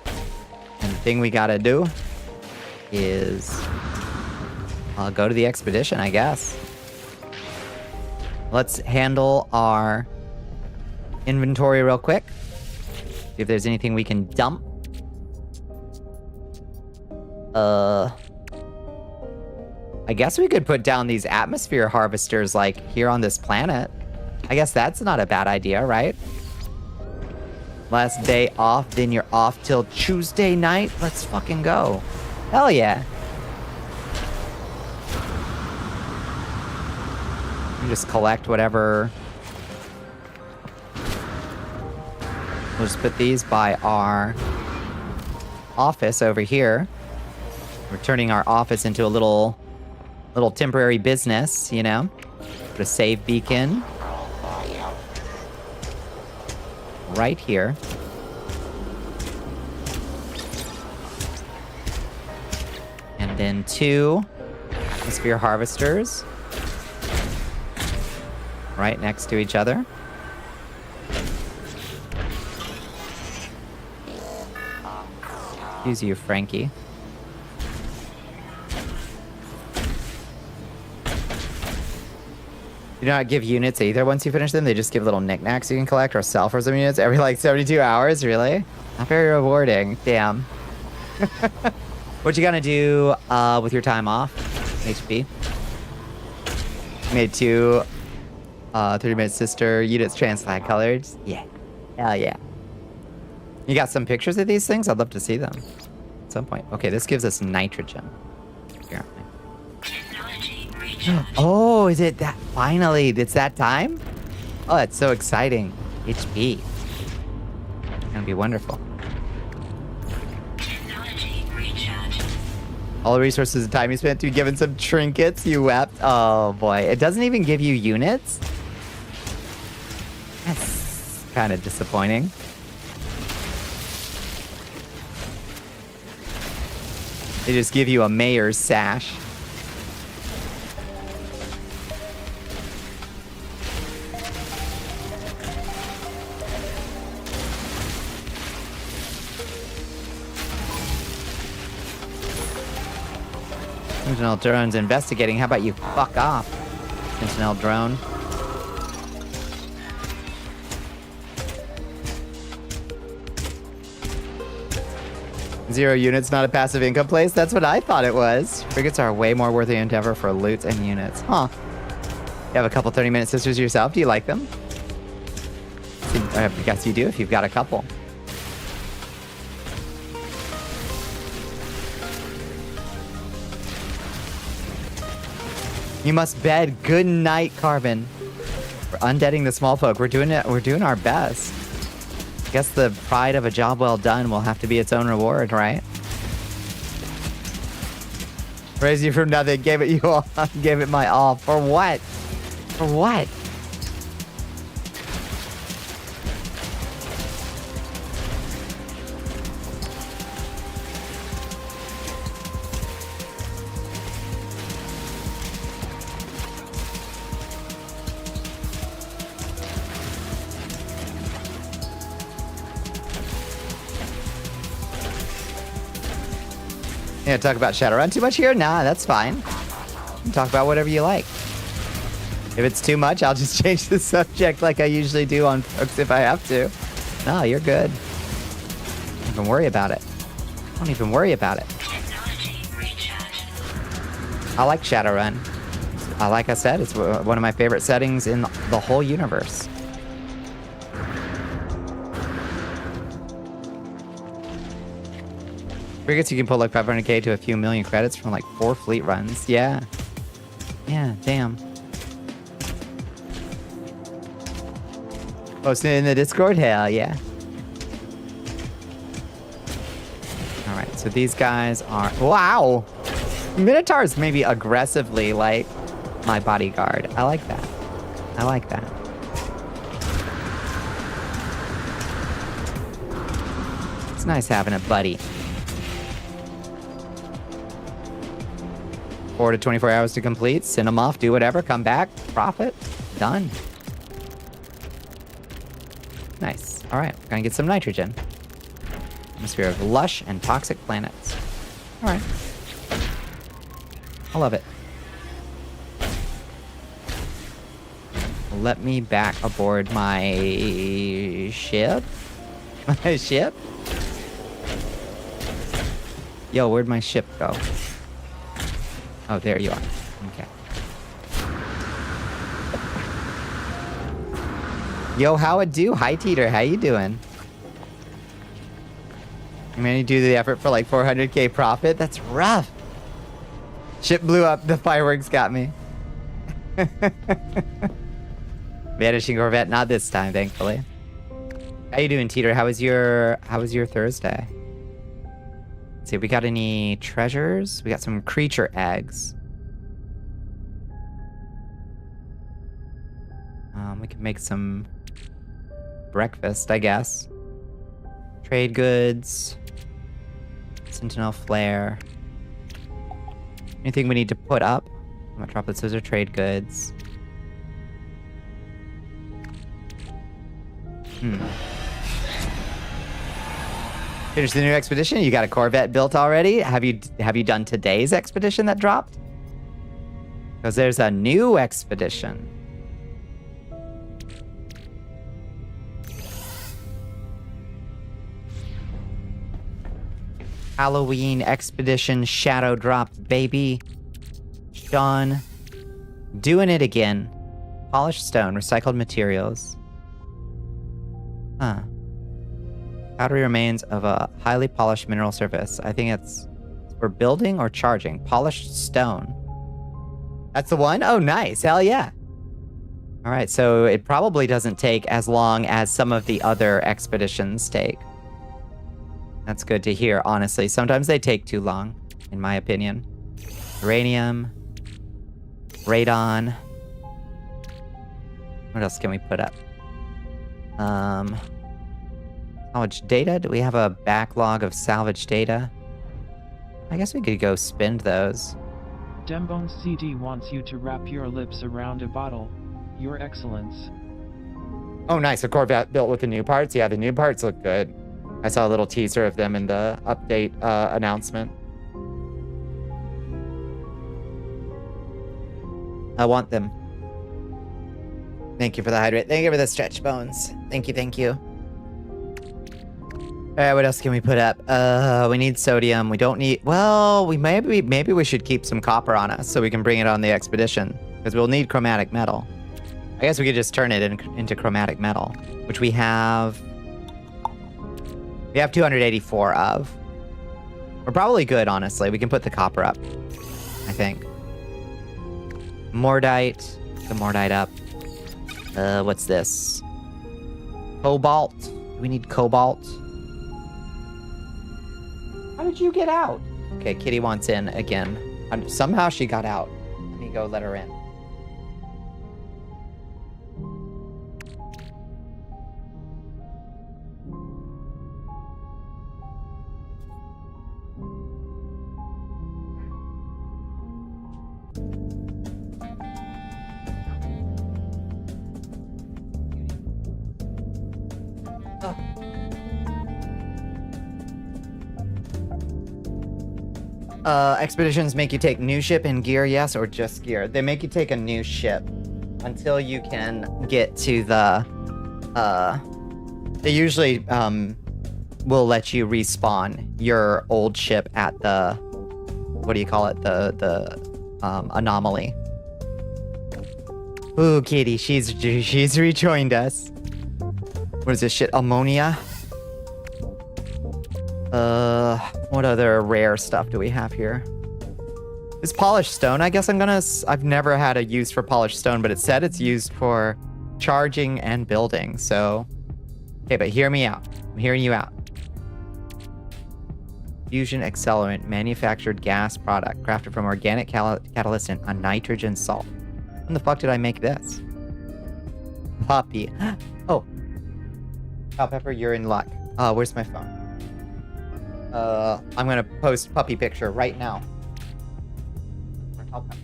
And the thing we got to do is go to the expedition, I guess. Let's handle our inventory real quick. See if there's anything we can dump. I guess we could put down these atmosphere harvesters like here on this planet. I guess that's not a bad idea, right? Last day off, then you're off till Tuesday night. Let's fucking go. Hell yeah. You just collect whatever. We'll just put these by our office over here. We're turning our office into a little temporary business, you know? Put a save beacon right here. And then 2 atmosphere harvesters right next to each other. Excuse you, Frankie. You do not give units either once you finish them. They just give little knickknacks you can collect or sell for some units every like 72 hours. Really? Not very rewarding. Damn. What you gonna do with your time off? HP. Made 2 30-minute sister units trans-flag colors. Yeah. Hell yeah. You got some pictures of these things? I'd love to see them at some point. Okay, this gives us nitrogen. Here. Oh, is it that? Finally, it's that time? Oh, that's so exciting. HP. It's gonna be wonderful. All the resources and time you spent to be given some trinkets, you wept. Oh boy, it doesn't even give you units? That's kind of disappointing. They just give you a mayor's sash. Sentinel drone's investigating. How about you fuck off, Sentinel drone? Zero units, not a passive income place? That's what I thought it was. Frigates are way more worthy endeavor for loot and units. Huh. You have a couple 30-minute sisters yourself. Do you like them? I guess you do if you've got a couple. You must bed. Good night, Carbon. We're undeading the small folk. We're doing it. We're doing our best. Guess the pride of a job well done will have to be its own reward, right? Raised you from nothing, gave it you all, gave it my all. For what? For what? You talk about Shadowrun too much here? Nah, that's fine. You can talk about whatever you like. If it's too much, I'll just change the subject like I usually do on folks if I have to. No, you're good. Don't even worry about it. Don't even worry about it. I like Shadowrun. Like I said, it's one of my favorite settings in the whole universe. Frigates, you can pull like 500k to a few million credits from like 4 fleet runs. Yeah. Yeah, damn. Posting it in the Discord? Hell yeah. So these guys are... Wow! Minotaurs maybe aggressively like my bodyguard. I like that. I like that. It's nice having a buddy. 4 to 24 hours to complete. Send them off, do whatever, come back, profit, done. Nice. All right, we're gonna get some nitrogen. Atmosphere of lush and toxic planets. All right. I love it. Let me back aboard my ship. My ship? Yo, where'd my ship go? Oh, there you are. Okay. Yo, how it do? Hi, Teeter. How you doing? I'm gonna do the effort for like 400k profit? That's rough. Ship blew up. The fireworks got me. Vanishing Corvette, not this time, thankfully. How you doing, Teeter? How was your Thursday? Let's see, we got any treasures? We got some creature eggs. We could make some breakfast, I guess. Trade goods. Sentinel flare. Anything we need to put up? I'm gonna drop this. Those are trade goods. Finish the new expedition. You got a Corvette built already? Have you done today's expedition that dropped? Because there's a new expedition. Halloween expedition shadow drop, baby. Sean, doing it again. Polished stone, recycled materials. Huh. Powdery remains of a highly polished mineral surface. I think it's for building or charging. Polished stone. That's the one? Oh, nice. Hell yeah. All right, so it probably doesn't take as long as some of the other expeditions take. That's good to hear, honestly. Sometimes they take too long, in my opinion. Uranium. Radon. What else can we put up? Salvage data? Do we have a backlog of salvage data? I guess we could go spend those. Dembone CD wants you to wrap your lips around a bottle. Your Excellence. Oh, nice. A Corvette built with the new parts? Yeah, the new parts look good. I saw a little teaser of them in the update announcement. I want them. Thank you for the hydrate. Thank you for the stretch bones. Thank you, thank you. All right, what else can we put up? We need sodium. We don't need... Well, maybe we should keep some copper on us so we can bring it on the expedition. Because we'll need chromatic metal. I guess we could just turn it into chromatic metal. Which we have... We have 284 of. We're probably good, honestly. We can put the copper up, I think. Mordite. Put the Mordite up. What's this? Cobalt. Do we need cobalt? How did you get out? Okay, Kitty wants in again. Somehow she got out. Let me go let her in. Expeditions make you take new ship and gear, yes, or just gear. They make you take a new ship until you can get to the, they usually, will let you respawn your old ship at the, what do you call it? The anomaly. Ooh, Kitty, she's rejoined us. What is this shit? Ammonia? What other rare stuff do we have here? This polished stone, I guess I've never had a use for polished stone, but it said it's used for charging and building, so. Okay, but hear me out. I'm hearing you out. fusion accelerant manufactured gas product crafted from organic catalyst and a nitrogen salt. When the fuck did I make this? Puppy. Oh. Cow Pepper, you're in luck. Where's my phone? I'm gonna post puppy picture right now. Cow Pepper.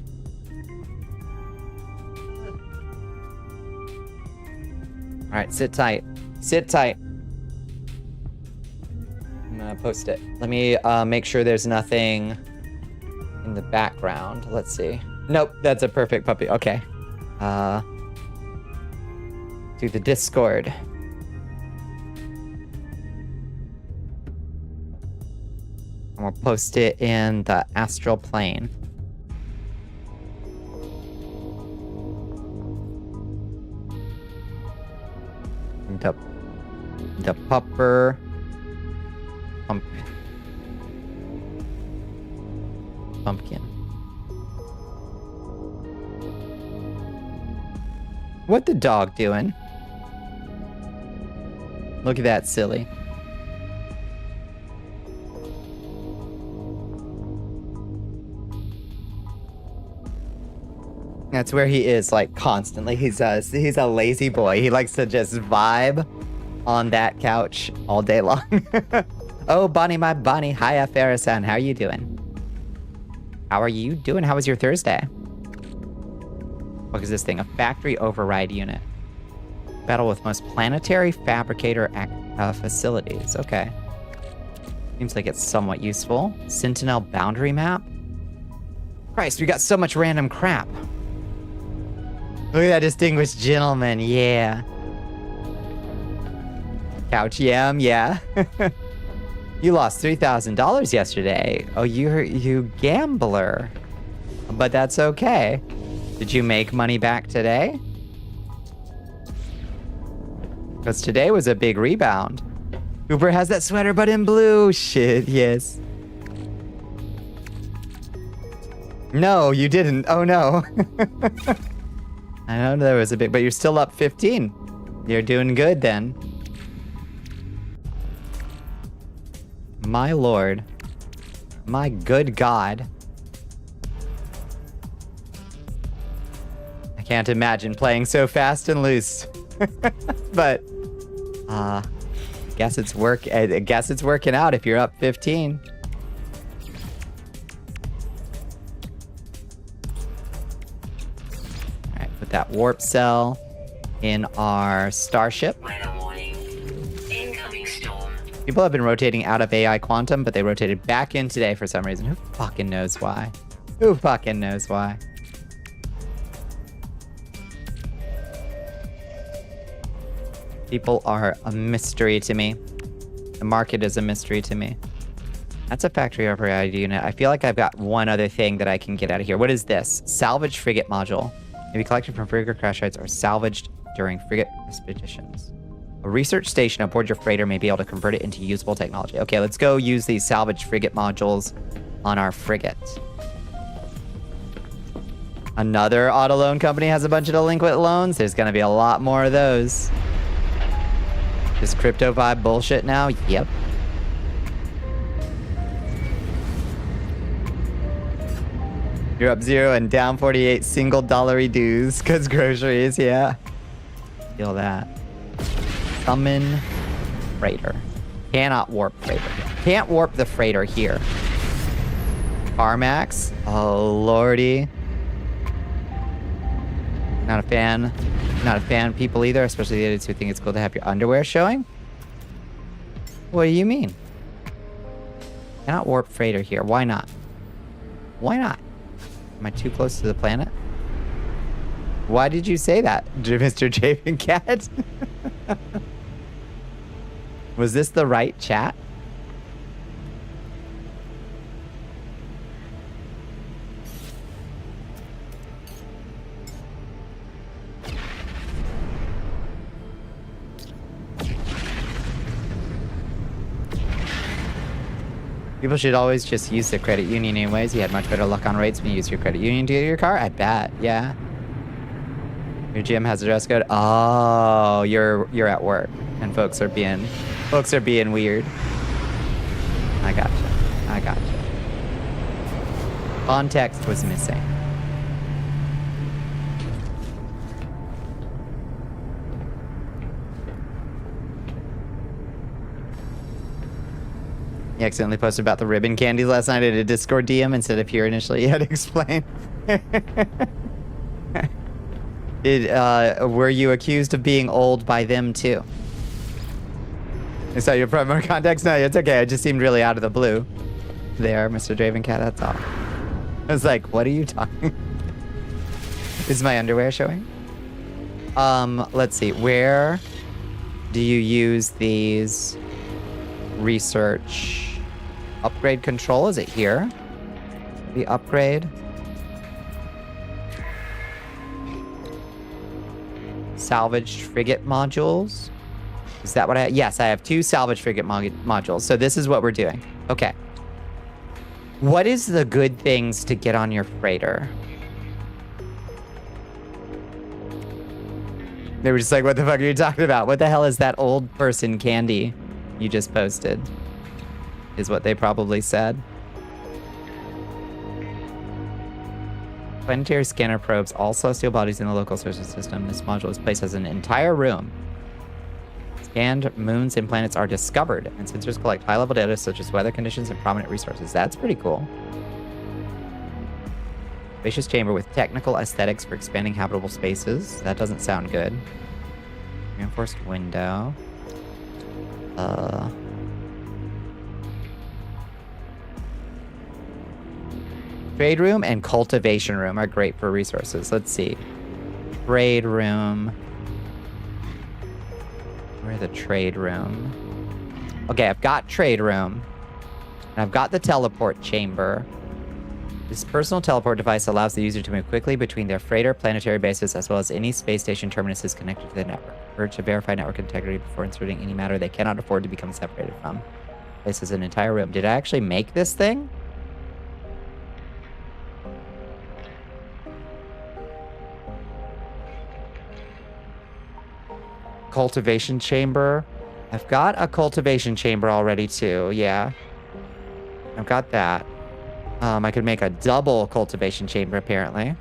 All right, sit tight. Sit tight. I'm gonna post it. Let me make sure there's nothing in the background. Let's see. Nope, that's a perfect puppy. Okay. To the Discord. And we'll post it in the astral plane. The pupper pumpkin. What the dog doing? Look at that, silly. That's where he is, like, constantly. He's a lazy boy. He likes to just vibe on that couch all day long. Oh, Bonnie, my Bonnie. Hiya, Farah-san. How are you doing? How are you doing? How was your Thursday? What is this thing? A factory override unit. Battle with most planetary fabricator facilities. Okay. Seems like it's somewhat useful. Sentinel boundary map. Christ, we got so much random crap. Look at that distinguished gentleman. Yeah. Couch yam, yeah. You lost $3,000 yesterday. Oh, you gambler. But that's okay. Did you make money back today? Because today was a big rebound. Uber has that sweater, but in blue. Shit, yes. No, you didn't. Oh, no. I know there was a big, but you're still up 15. You're doing good then. My lord. My good God. I can't imagine playing so fast and loose. But, I guess it's working out if you're up 15. That warp cell in our starship. Weather warning. Incoming storm. People have been rotating out of AI Quantum, but they rotated back in today for some reason. Who fucking knows why? Who fucking knows why? People are a mystery to me. The market is a mystery to me. That's a factory override unit. I feel like I've got one other thing that I can get out of here. What is this? Salvage frigate module. May be collected from frigate crash sites or salvaged during frigate expeditions. A research station aboard your freighter may be able to convert it into usable technology. Okay, let's go use these salvaged frigate modules on our frigate. Another auto loan company has a bunch of delinquent loans. There's going to be a lot more of those. This crypto vibe bullshit now? Yep. You're up 0 and down 48 single dollary dues because groceries, yeah. Feel that. Summon freighter. Cannot warp freighter. Can't warp the freighter here. Carmax. Oh, lordy. Not a fan. Not a fan of people either, especially the idiots who think it's cool to have your underwear showing. What do you mean? Cannot warp freighter here. Why not? Why not? Am I too close to the planet? Why did you say that, Mr. Javen Cat? Was this the right chat? People should always just use their credit union anyways. You had much better luck on rates when you use your credit union to get your car? I bet, yeah. Your gym has a dress code? Oh, you're at work and folks are being weird. I gotcha. I got you. Context was missing. You accidentally posted about the ribbon candies last night at a Discord DM instead of here initially. You had to explain. Were you accused of being old by them too? Is that your promo context? No, it's okay. It just seemed really out of the blue. There, Mr. Dravencat, that's all. I was like, what are you talking? Is my underwear showing? Let's see. Where do you use these research upgrade control? Is it here? The upgrade. Salvaged frigate modules. Is that what I... Yes, I have 2 salvage frigate modules. So this is what we're doing. Okay. What is the good things to get on your freighter? They were just like, what the fuck are you talking about? What the hell is that old person candy you just posted? Is what they probably said. Planetary scanner probes all celestial bodies in the local solar system. This module is placed as an entire room. Scanned moons and planets are discovered, and sensors collect high-level data such as weather conditions and prominent resources. That's pretty cool. Spacious chamber with technical aesthetics for expanding habitable spaces. That doesn't sound good. Reinforced window. Trade room and cultivation room are great for resources. Let's see. Trade room. Where's the trade room? Okay, I've got trade room. And I've got the teleport chamber. This personal teleport device allows the user to move quickly between their freighter planetary bases as well as any space station terminuses connected to the network. Urge to verify network integrity before inserting any matter they cannot afford to become separated from. This is an entire room. Did I actually make this thing? Cultivation chamber. I've got a cultivation chamber already too. Yeah. I've got that. I could make a double cultivation chamber apparently.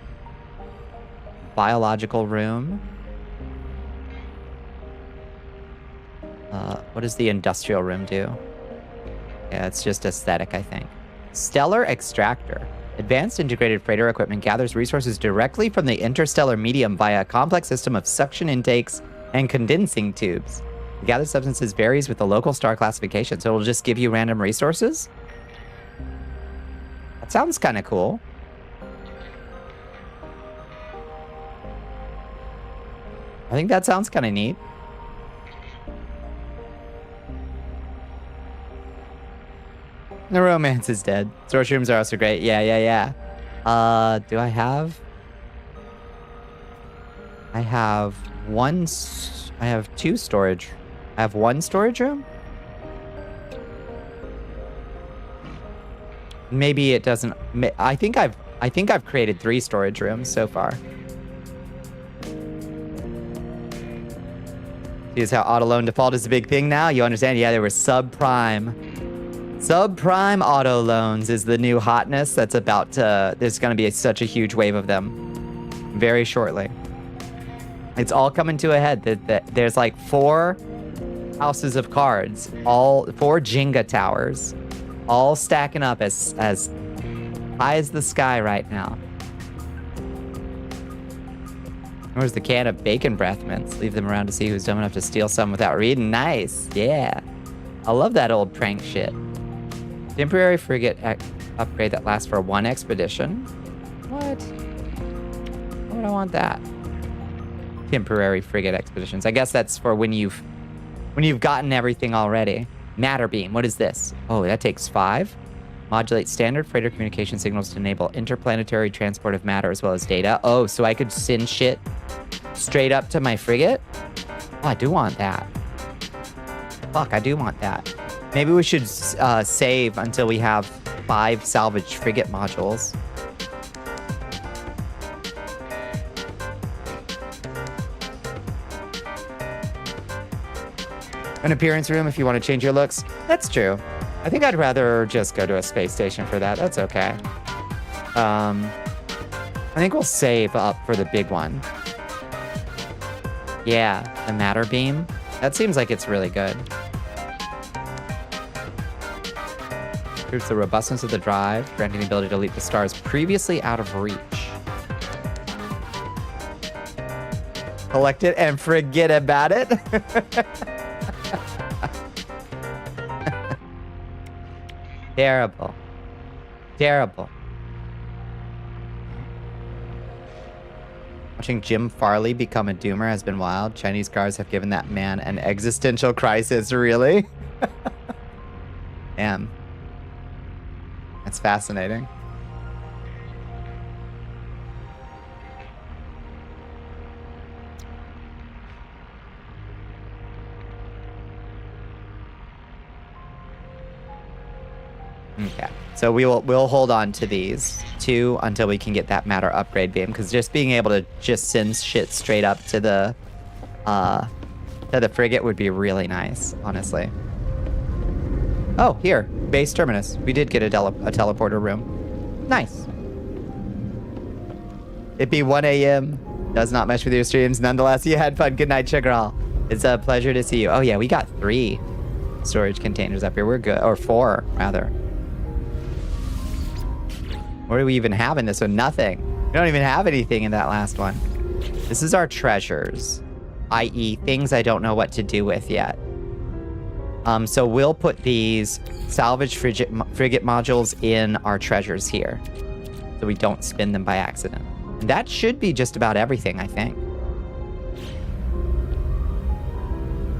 Biological room. What does the industrial room do? Yeah, it's just aesthetic, I think. Stellar extractor. Advanced integrated freighter equipment gathers resources directly from the interstellar medium via a complex system of suction intakes and condensing tubes. The gathered substances varies with the local star classification, so it'll just give you random resources? That sounds kind of cool. I think that sounds kind of neat. The romance is dead. Storage rooms are also great. Yeah. Do I have... I have two storage. I have 1 storage room? Maybe it doesn't... I think I've created 3 storage rooms so far. See how auto loan default is a big thing now? You understand? Yeah, there were subprime. Subprime auto loans is the new hotness that's about to... There's going to be such a huge wave of them very shortly. It's all coming to a head. There's like 4 houses of cards, all 4 Jenga towers, all stacking up as high as the sky right now. Where's the can of bacon breath mints? Leave them around to see who's dumb enough to steal some without reading. Nice, yeah. I love that old prank shit. Temporary frigate upgrade that lasts for 1 expedition. What? Why would I want that? Temporary frigate expeditions. I guess that's for when you've gotten everything already. Matter beam. What is this? Oh, that takes 5. Modulate standard freighter communication signals to enable interplanetary transport of matter as well as data. Oh, so I could send shit straight up to my frigate? Oh, I do want that. Fuck, I do want that. Maybe we should save until we have 5 salvage frigate modules. An appearance room if you want to change your looks. That's true. I think I'd rather just go to a space station for that. That's okay. I think we'll save up for the big one. Yeah, the matter beam. That seems like it's really good. Improves the robustness of the drive, granting the ability to leap the stars previously out of reach. Collect it and forget about it. Terrible. Terrible. Watching Jim Farley become a doomer has been wild. Chinese cars have given that man an existential crisis, really? Damn. That's fascinating. Okay, so we'll hold on to these two until we can get that matter upgrade beam, because just being able to just send shit straight up to the frigate would be really nice, honestly. Oh, here, base terminus. We did get a teleporter room. Nice. It be 1 a.m. Does not mesh with your streams. Nonetheless, you had fun. Good night, Chagral. It's a pleasure to see you. Oh yeah, we got 3 storage containers up here. We're good, or 4 rather. What do we even have in this one? Nothing. We don't even have anything in that last one. This is our treasures, i.e. things I don't know what to do with yet. So we'll put these salvage frigate modules in our treasures here, so we don't spin them by accident. And that should be just about everything, I think.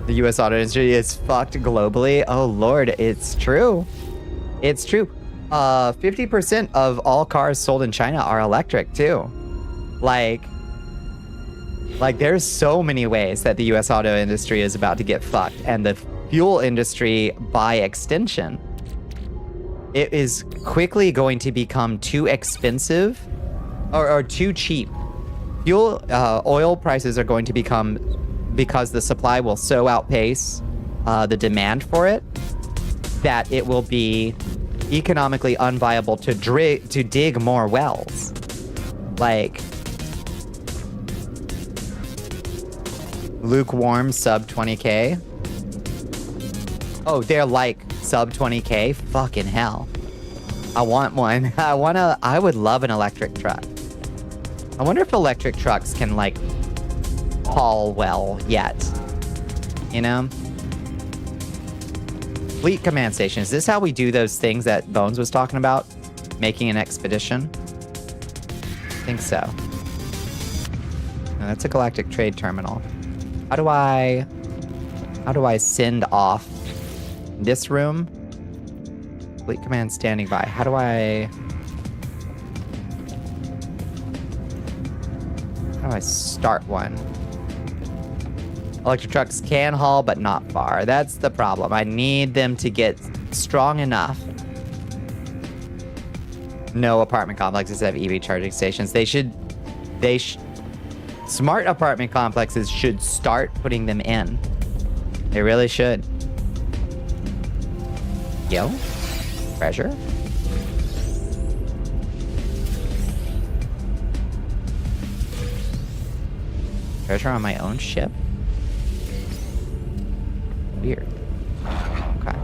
The U.S. auto industry is fucked globally. Oh lord, it's true. It's true. 50% of all cars sold in China are electric too. Like there's so many ways that the U.S. auto industry is about to get fucked, and the fuel industry by extension. It is quickly going to become too expensive or too cheap. Fuel, oil prices are going to become, because the supply will so outpace the demand for it, that it will be economically unviable to dig more wells. Like, lukewarm sub 20k. Oh, they're like sub 20k? Fucking hell. I want one. I would love an electric truck. I wonder if electric trucks can like haul well yet. You know? Fleet command station. Is this how we do those things that Bones was talking about? Making an expedition? I think so. No, that's a galactic trade terminal. How do I send off this room? Fleet command standing by. How do I start one? Electric trucks can haul, but not far. That's the problem. I need them to get strong enough. No apartment complexes have EV charging stations. Smart apartment complexes should start putting them in. They really should. Yo, treasure. Treasure on my own ship? Weird. Okay.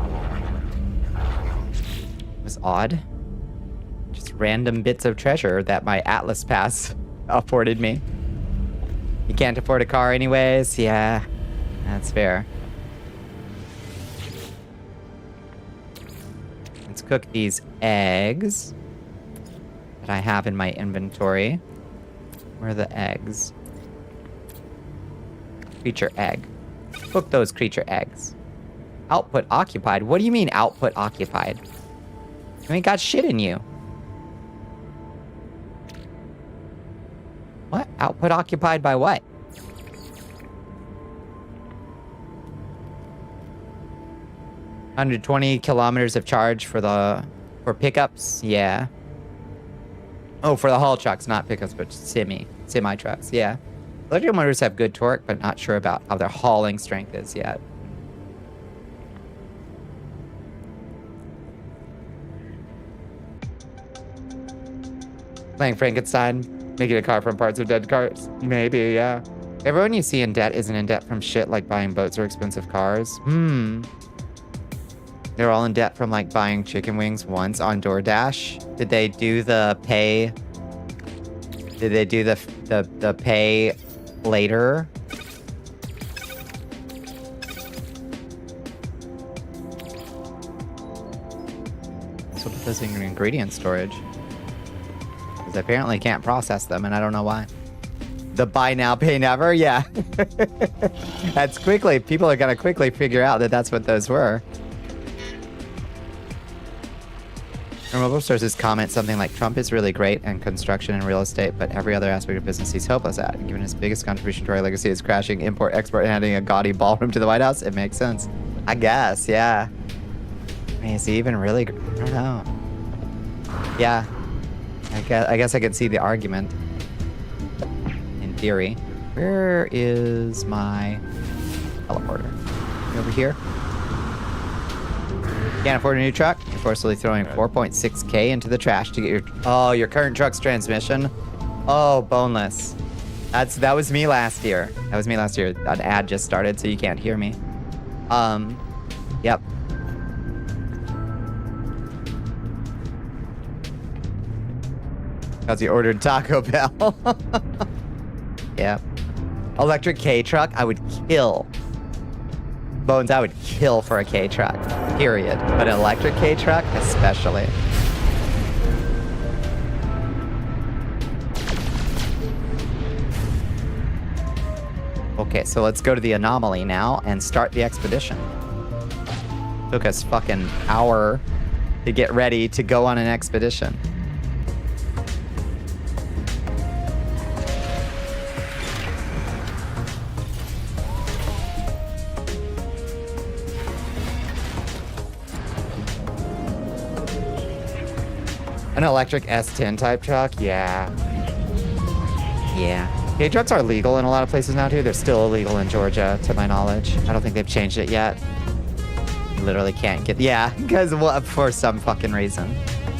It was odd. Just random bits of treasure that my Atlas Pass afforded me. You can't afford a car anyways? Yeah, that's fair. Let's cook these eggs that I have in my inventory. Where are the eggs? Creature egg. Cook those creature eggs. Output occupied? What do you mean output occupied? You ain't got shit in you. What? Output occupied by what? $120 kilometers of charge for pickups? Yeah. Oh, for the haul trucks, not pickups, but semi trucks, yeah. Electric motors have good torque, but not sure about how their hauling strength is yet. Playing Frankenstein, making a car from parts of dead cars. Maybe, yeah. Everyone you see in debt isn't in debt from shit like buying boats or expensive cars. They're all in debt from like buying chicken wings once on DoorDash. Did they do the pay? Did they do the pay later? What's with those in ingredient storage? Because I apparently can't process them, and I don't know why. The buy now, pay never? Yeah. That's quickly. People are going to quickly figure out that that's what those were. Mobile sources comment something like, Trump is really great in construction and real estate, but every other aspect of business he's hopeless at. And given his biggest contribution to our legacy is crashing import-export and handing a gaudy ballroom to the White House, it makes sense. I guess, yeah. I mean, is he even really... I don't know. Yeah. I guess I could see the argument. In theory. Where is my teleporter? Over here? Can't afford a new truck? You're forcibly throwing 4.6K into the trash to get your current truck's transmission. Oh, boneless. That was me last year. That was me last year. An ad just started, so you can't hear me. Yep. Because you ordered Taco Bell. Yep. Electric K truck, I would kill. Bones, I would kill for a K truck, period. But an electric K truck, especially. Okay, so let's go to the anomaly now and start the expedition. Took us fucking hour to get ready to go on an expedition. An electric S10 type truck? Yeah. Yeah. K-trucks are legal in a lot of places now, too. They're still illegal in Georgia, to my knowledge. I don't think they've changed it yet. You literally can't get... Yeah, because for some fucking reason.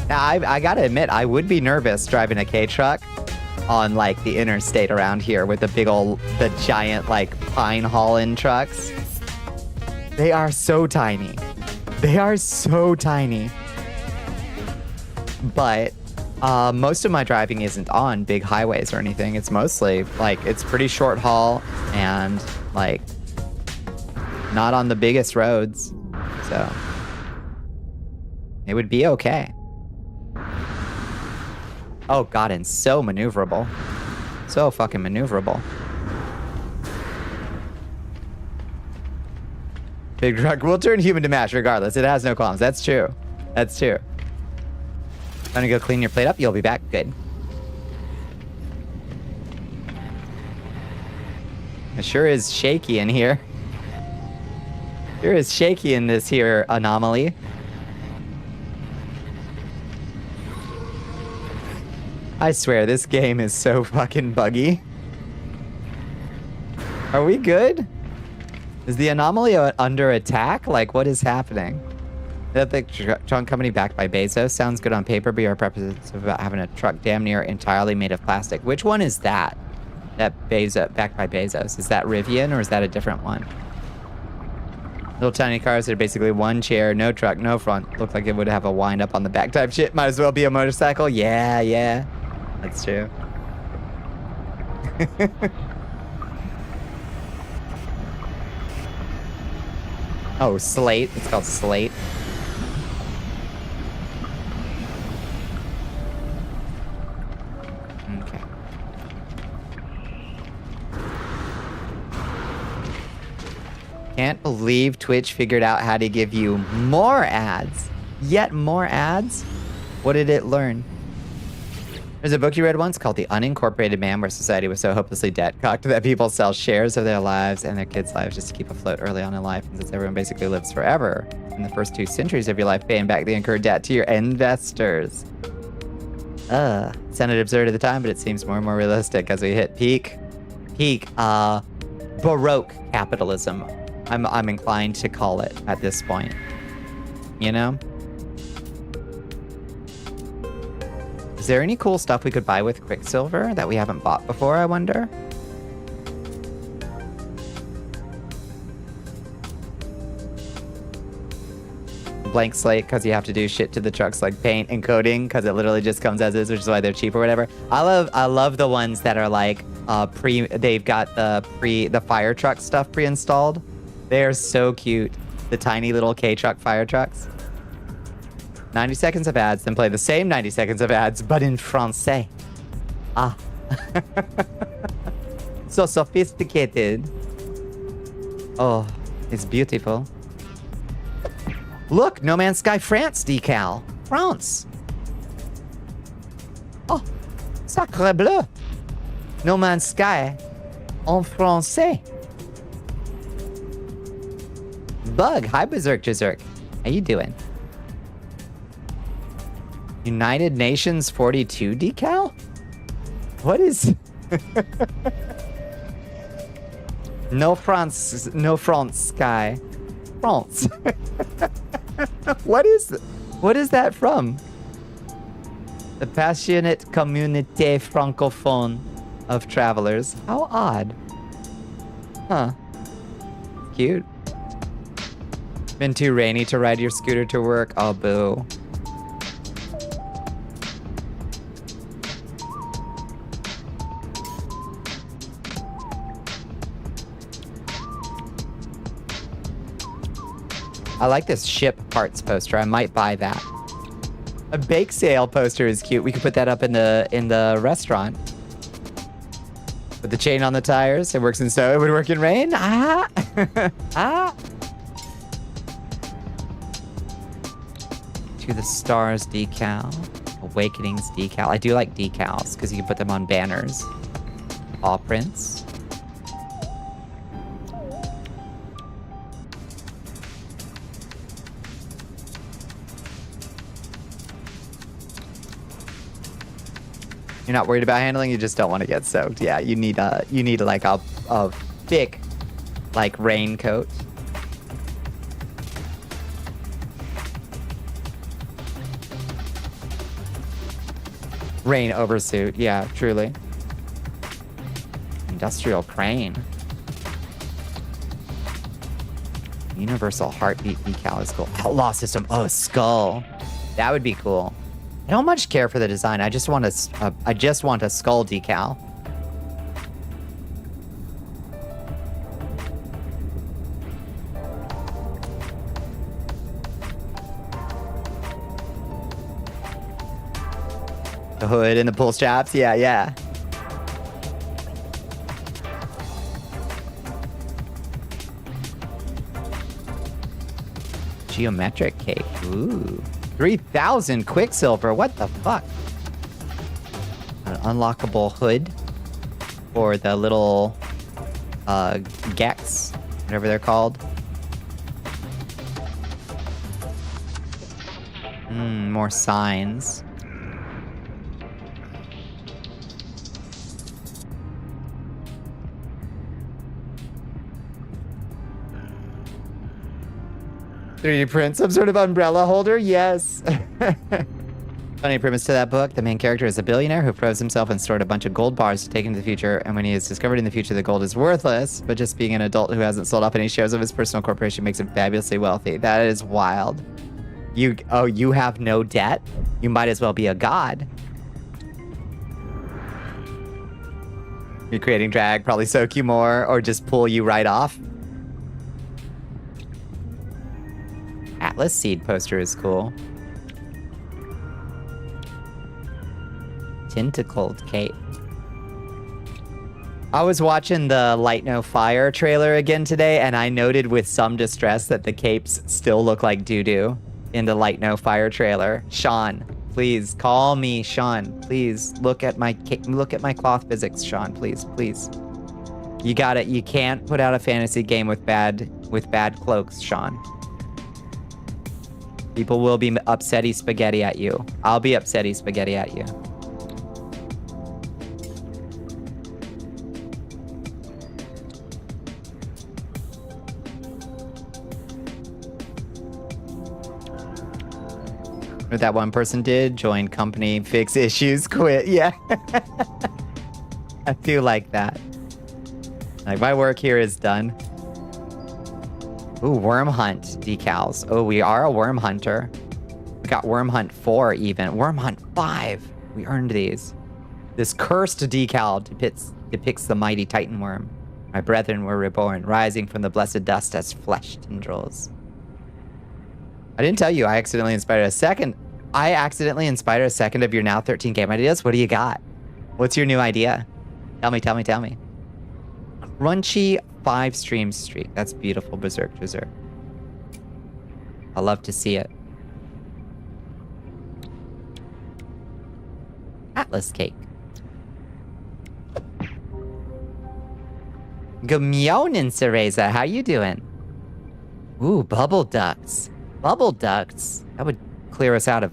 Now, I gotta admit, I would be nervous driving a K-truck on, like, the interstate around here with the giant, like, pine haul-in trucks. They are so tiny. They are so tiny. But most of my driving isn't on big highways or anything. It's mostly, like, it's pretty short haul and, like, not on the biggest roads. So, it would be okay. Oh, God, and so maneuverable. So fucking maneuverable. Big truck will turn human to mash regardless. It has no qualms. That's true. That's true. Gonna go clean your plate up. You'll be back. Good. It sure is shaky in here. Sure is shaky in this here anomaly. I swear, this game is so fucking buggy. Are we good? Is the anomaly under attack? Like, what is happening? That the trunk company backed by Bezos sounds good on paper, but you're apprehensive about having a truck damn near entirely made of plastic. Which one is that? That backed by Bezos. Is that Rivian or is that a different one? Little tiny cars that are basically one chair, no truck, no front. Look like it would have a wind up on the back type shit. Might as well be a motorcycle. Yeah, yeah. That's true. Oh, Slate. It's called Slate. Okay. Can't believe Twitch figured out how to give you more ads. Yet more ads? What did it learn? There's a book you read once called The Unincorporated Man, where society was so hopelessly debt-cocked that people sell shares of their lives and their kids' lives just to keep afloat early on in life. And since everyone basically lives forever, in the first 2 centuries of your life, paying back the incurred debt to your investors. Sounded absurd at the time, but it seems more and more realistic as we hit peak Baroque capitalism. I'm inclined to call it at this point. You know? Is there any cool stuff we could buy with Quicksilver that we haven't bought before, I wonder? Blank slate because you have to do shit to the trucks like paint and coating because it literally just comes as is, which is why they're cheap or whatever. I love the ones that are like they've got the fire truck stuff pre-installed. They're so cute. The tiny little K-truck fire trucks. 90 seconds of ads, then play the same 90 seconds of ads, but in français. Ah. So sophisticated. Oh, it's beautiful. Look, No Man's Sky France decal. France. Oh, sacre bleu. No Man's Sky en français. Bug, hi Berserk Jizerk. How you doing? United Nations 42 decal? What is... No France Sky. France. What is that from? The passionate communauté francophone of travelers. How odd. Huh. Cute. Been too rainy to ride your scooter to work? Oh, boo. I like this ship parts poster. I might buy that. A bake sale poster is cute. We could put that up in the restaurant. With the chain on the tires. It works in snow. It would work in rain. Ah. Ah. To the Stars decal. Awakenings decal. I do like decals because you can put them on banners. Paw prints. You're not worried about handling, you just don't want to get soaked. Yeah, you need like a thick like raincoat. Rain oversuit, yeah, truly. Industrial crane. Universal heartbeat decal is cool. Outlaw system, oh, skull. That would be cool. I don't much care for the design. I just want a skull decal. The hood and the pull straps. Yeah, yeah. Geometric cake. Ooh. 3,000 Quicksilver. What the fuck? An unlockable hood for the little Gex, whatever they're called. More signs. .3D print, some sort of umbrella holder? Yes. Funny premise to that book. The main character is a billionaire who froze himself and stored a bunch of gold bars to take into the future. And when he is discovered in the future, the gold is worthless. But just being an adult who hasn't sold off any shares of his personal corporation makes him fabulously wealthy. That is wild. You have no debt? You might as well be a god. Recreating drag probably soak you more or just pull you right off. Atlas Seed poster is cool. Tentacled cape. I was watching the Light No Fire trailer again today, and I noted with some distress that the capes still look like doo-doo in the Light No Fire trailer. Sean, please call me, Sean. Please look at my cloth physics, Sean. Please, please. You got it. You can't put out a fantasy game with bad cloaks, Sean. People will be upsetty spaghetti at you. I'll be upsetty spaghetti at you. What that one person did, join company, fix issues, quit. Yeah. I feel like that. Like, my work here is done. Ooh, worm hunt decals. Oh, we are a worm hunter. We got worm hunt 4 even. Worm hunt 5. We earned these. This cursed decal depicts the mighty Titan worm. My brethren were reborn, rising from the blessed dust as flesh tendrils. I didn't tell you I accidentally inspired a second. I accidentally inspired a second of your now 13 game ideas. What do you got? What's your new idea? Tell me. Crunchy 5 stream streak. That's beautiful, Berserk. I love to see it. Atlas cake. Good morning, Cereza. How you doing? Ooh, bubble ducts. Bubble ducts. That would clear us out of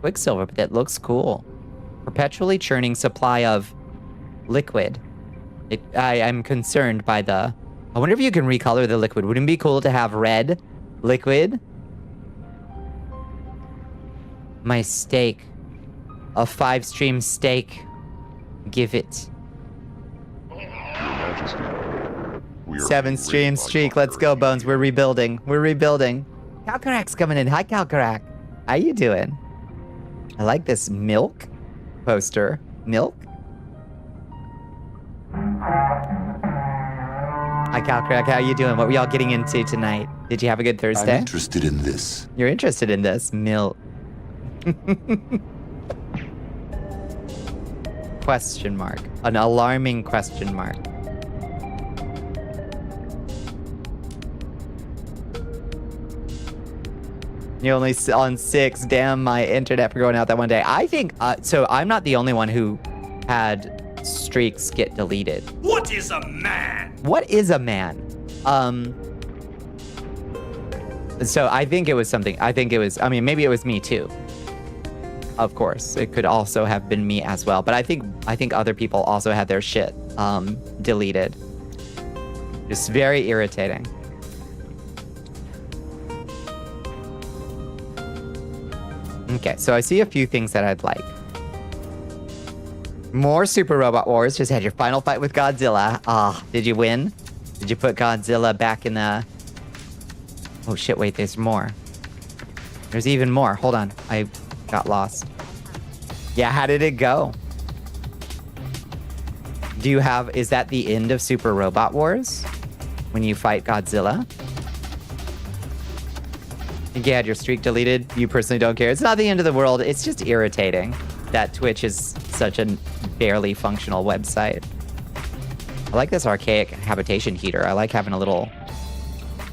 Quicksilver, but that looks cool. Perpetually churning supply of liquid. I'm concerned by the... I wonder if you can recolor the liquid. Wouldn't it be cool to have red liquid? My steak. A 5-stream steak. Give it. 7-stream streak. Let's go, Bones. We're rebuilding. Calcarak's coming in. Hi, Calcarak. How you doing? I like this milk poster. Milk? Hi, Calcarak. How you doing? What were y'all getting into tonight? Did you have a good Thursday? I'm interested in this. You're interested in this? Milk. Question mark. An alarming question mark. You're only on 6. Damn my internet for going out that one day. I think, so I'm not the only one who had streaks get deleted. What is a man? What is a man? So I think it was something, I mean, maybe it was me too. Of course, it could also have been me as well. But I think other people also had their shit deleted. Just very irritating. Okay, so I see a few things that I'd like. More Super Robot Wars. Just had your final fight with Godzilla. Ah, did you win? Did you put Godzilla back in the... Oh shit, wait, there's more. There's even more. Hold on, I got lost. Yeah, how did it go? Do you have... Is that the end of Super Robot Wars? When you fight Godzilla? I think you had your streak deleted. You personally don't care. It's not the end of the world. It's just irritating that Twitch is such a barely functional website. I like this archaic habitation heater. I like having a little...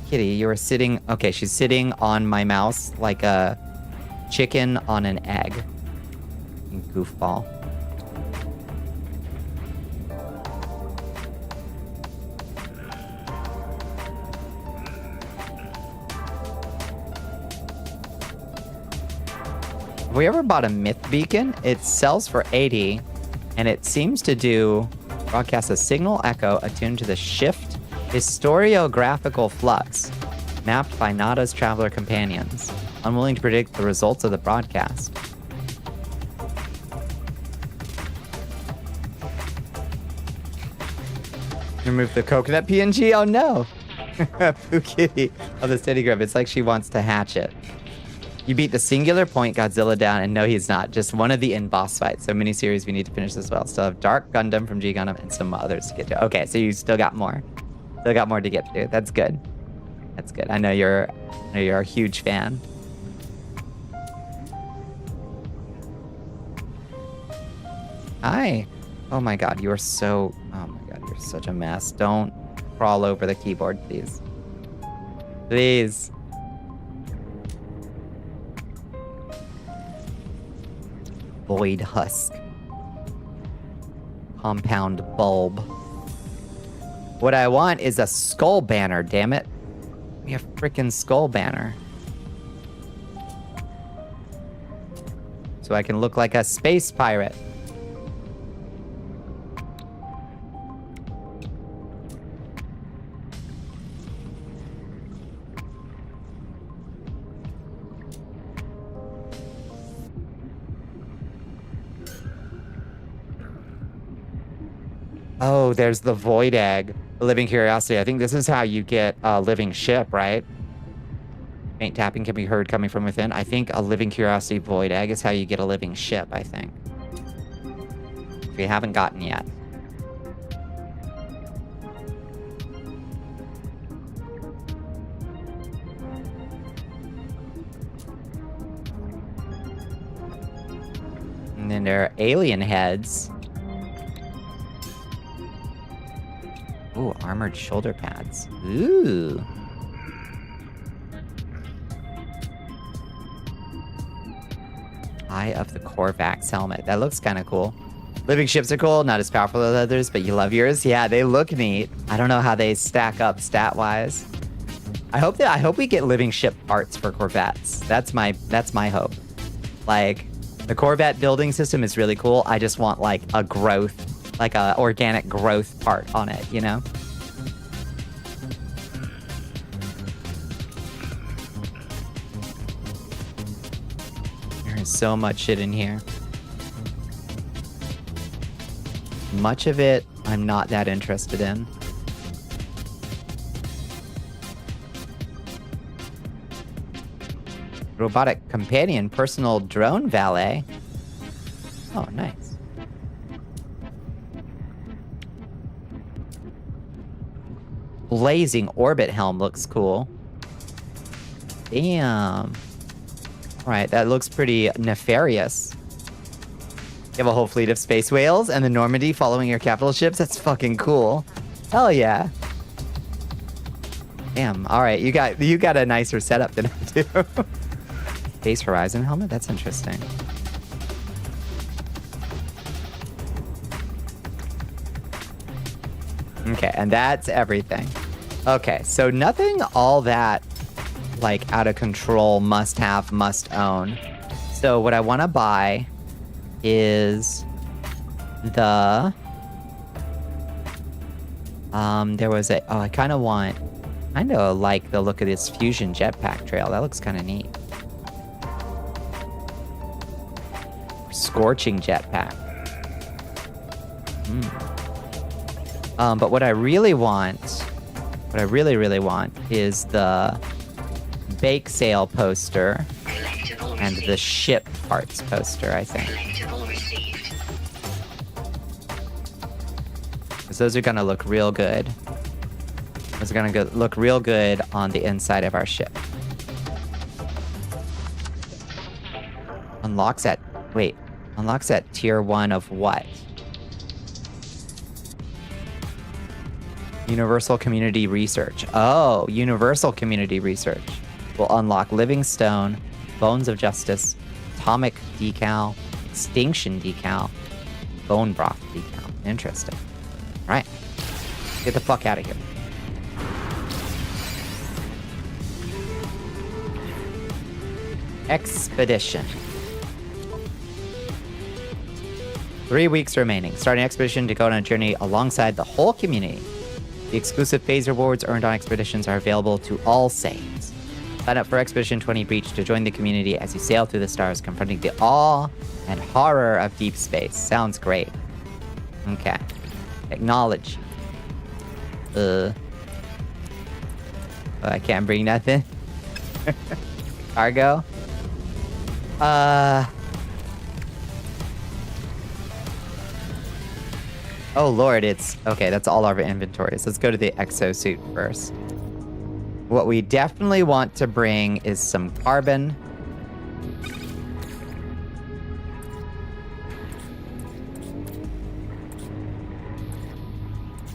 Kitty, you were sitting... Okay, she's sitting on my mouse like a chicken on an egg. Goofball. Have we ever bought a myth beacon? It sells for 80, and it seems to broadcast a signal echo attuned to the shift historiographical flux mapped by Nada's traveler companions, unwilling to predict the results of the broadcast. Remove the coconut PNG? Oh no! Pooh Kitty of the Steady Grip. It's like she wants to hatch it. You beat the singular point Godzilla down, and no, he's not. Just one of the end boss fights. So miniseries we need to finish as well. Still have Dark Gundam from G Gundam and some others to get to. Okay, so you still got more. Still got more to get through. That's good. That's good. I know you're a huge fan. Hi. Oh my god, you are so... Oh my god, you're such a mess. Don't crawl over the keyboard, please. Please. Void husk. Compound bulb. What I want is a skull banner, damn it. We have freaking skull banner. So I can look like a space pirate. Oh, there's the void egg. The living curiosity. I think this is how you get a living ship, right? Faint tapping can be heard coming from within. I think a living curiosity void egg is how you get a living ship, I think. We haven't gotten yet. And then there are alien heads. Ooh, armored shoulder pads. Ooh. Eye of the Korvax helmet. That looks kind of cool. Living ships are cool, not as powerful as others, but you love yours. Yeah, they look neat. I don't know how they stack up stat-wise. I hope we get living ship parts for Corvettes. That's my hope. Like, the Corvette building system is really cool. I just want like a growth, like a organic growth part on it, you know? There's so much shit in here. Much of it I'm not that interested in. Robotic companion, personal drone valet. Oh, nice. Blazing orbit helm looks cool. Damn. Right, that looks pretty nefarious. You have a whole fleet of space whales and the Normandy following your capital ships. That's fucking cool. Hell yeah. Damn. All right, you got a nicer setup than I do. Space Horizon helmet? That's interesting. Okay, and that's everything. Okay, so nothing all that, like, out of control, must have, must own. So what I want to buy is the... there was a... Oh, I kind of like the look of this fusion jetpack trail. That looks kind of neat. Scorching jetpack. But what I really want, really want is the bake sale poster and the ship parts poster, I think. Because those are going to look real good. Those are going to look real good on the inside of our ship. Unlocks at tier 1 of what? Universal Community Research. Oh, Universal Community Research will unlock Living Stone, Bones of Justice, Atomic Decal, Extinction Decal, Bone Broth Decal. Interesting. All right. Get the fuck out of here. Expedition. 3 weeks remaining. Starting expedition to go on a journey alongside the whole community. The exclusive phase rewards earned on expeditions are available to all saves. Sign up for Expedition 20 Breach to join the community as you sail through the stars, confronting the awe and horror of deep space. Sounds great. Okay. Acknowledge. I can't bring nothing. Cargo. Oh lord, it's... Okay, that's all our inventories. Let's go to the exosuit first. What we definitely want to bring is some carbon.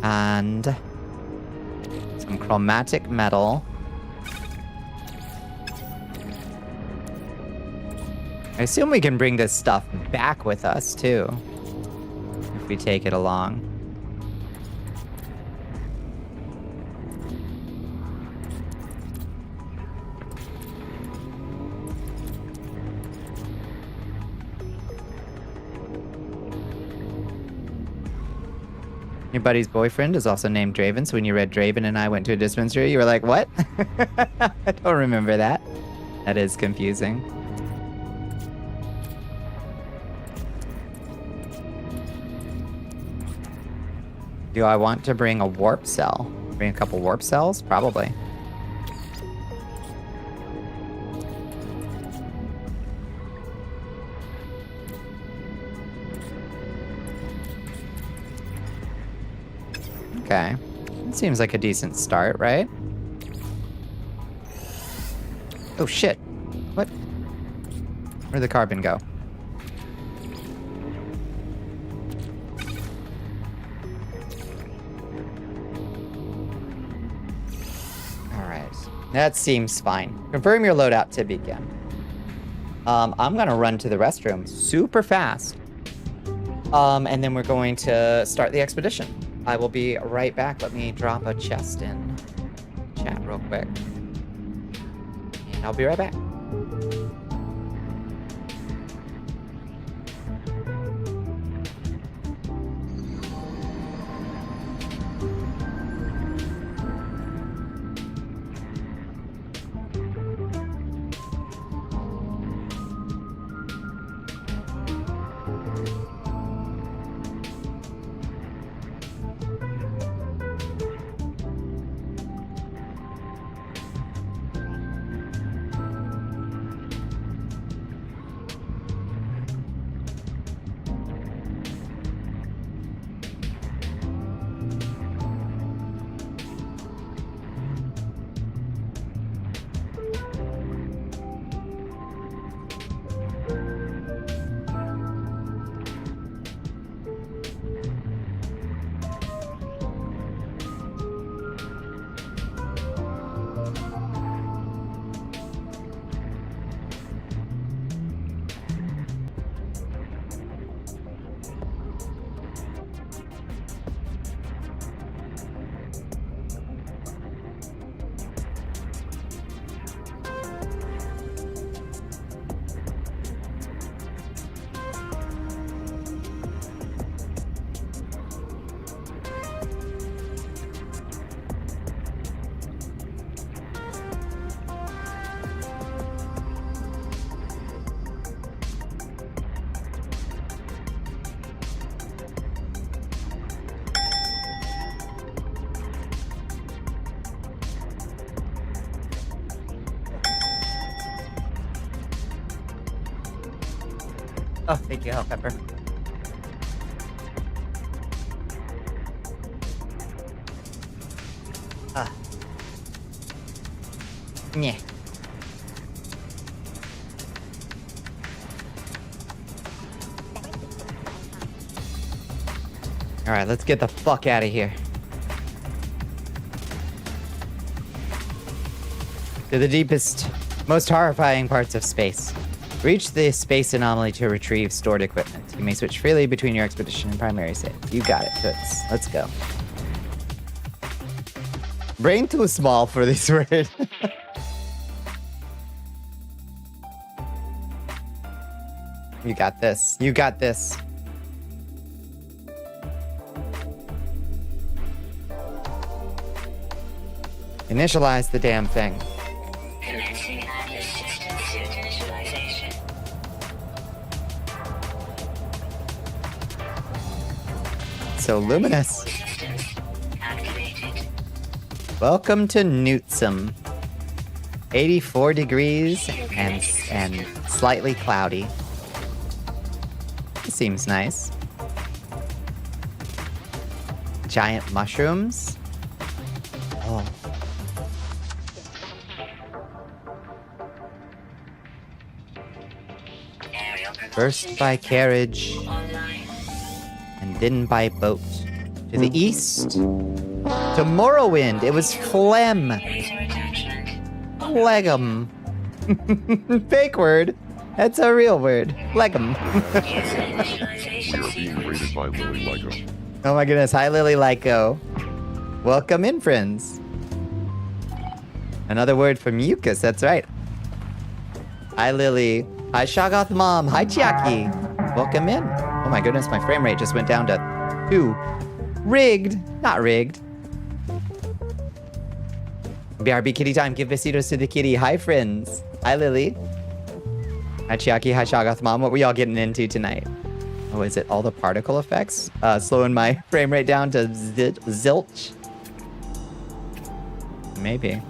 And some chromatic metal. I assume we can bring this stuff back with us, too. If we take it along. Your buddy's boyfriend is also named Draven, so when you read Draven and I went to a dispensary, you were like, what? I don't remember that. That is confusing. Do I want to bring a warp cell? Bring a couple warp cells? Probably. Okay. It seems like a decent start, right? Oh shit. What? Where'd the carbon go? Alright. That seems fine. Confirm your loadout to begin. I'm gonna run to the restroom super fast. And then we're going to start the expedition. I will be right back. Let me drop a chest in chat real quick. And I'll be right back. Oh, thank you, Pepper. Yeah. All right, let's get the fuck out of here. To the deepest, most horrifying parts of space. Reach the space anomaly to retrieve stored equipment. You may switch freely between your expedition and primary save. You got it, Toots. Let's go. Brain too small for this word. You got this. You got this. Initialize the damn thing. Commencing Atlas system suit initialization. So luminous. Systems activated. Welcome to Newtsum. 84 degrees and slightly cloudy. Seems nice. Giant mushrooms. Oh. First by carriage, and then by boat. To the east, to Morrowind. It was phlegm. Phlegm. Fake word. That's a real word. Phlegm. We are being raided by Lily Lyco. Oh my goodness. Hi, Lily Lyco. Welcome in, friends. Another word for mucus. That's right. Hi, Lily. Hi, Shoggoth Mom. Hi, Chiaki. Welcome in. Oh my goodness, my frame rate just went down to 2. Rigged. Not rigged. BRB kitty time. Give besitos to the kitty. Hi, friends. Hi, Lily. Hi, Chiaki. Hi, Shoggoth Mom. What were y'all getting into tonight? Oh, is it all the particle effects? Slowing my frame rate down to zilch? Maybe.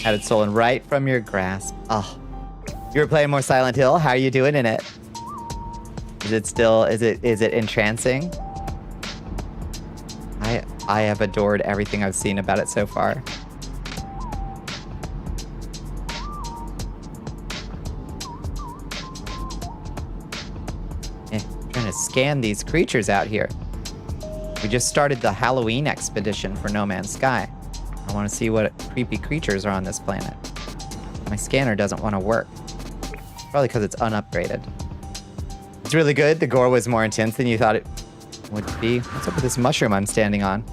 Had it stolen right from your grasp. Oh. You were playing more Silent Hill? How are you doing in it? Is it still, is it entrancing? I have adored everything I've seen about it so far. Trying to scan these creatures out here. We just started the Halloween expedition for No Man's Sky. I want to see what creepy creatures are on this planet. My scanner doesn't want to work. Probably because it's unupgraded. It's really good. The gore was more intense than you thought it would be. What's up with this mushroom I'm standing on?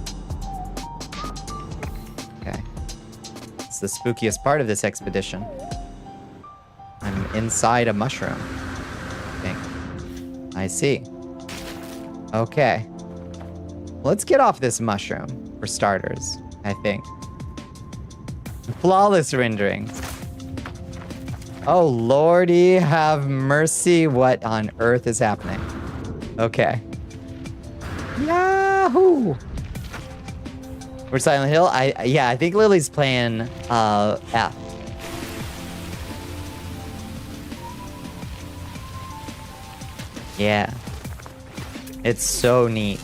Okay. It's the spookiest part of this expedition. I'm inside a mushroom. I think. I see. Okay. Let's get off this mushroom, for starters, I think. Flawless renderings. Oh, lordy, have mercy. What on earth is happening? Okay. Yahoo! We're Silent Hill? Yeah, I think Lily's playing, F. Yeah. It's so neat.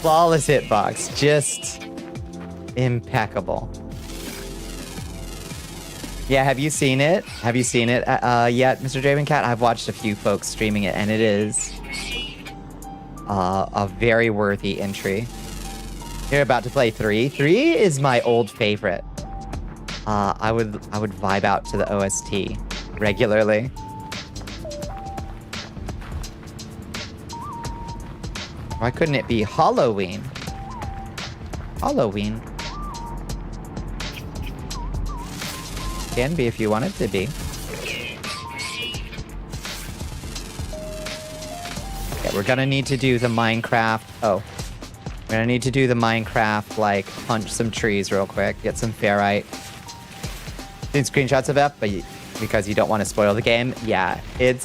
Flawless hitbox. Just impeccable. Yeah, have you seen it? Have you seen it yet, Mr. Dravencat? I've watched a few folks streaming it, and it is a very worthy entry. You're about to play 3. 3 is my old favorite. I would vibe out to the OST regularly. Why couldn't it be Halloween? Halloween. Can be if you want it to be. Yeah, we're gonna need to do the Minecraft. Oh. We're gonna need to do the Minecraft, like, punch some trees real quick, get some ferrite. Seen screenshots of F, but because you don't want to spoil the game. Yeah,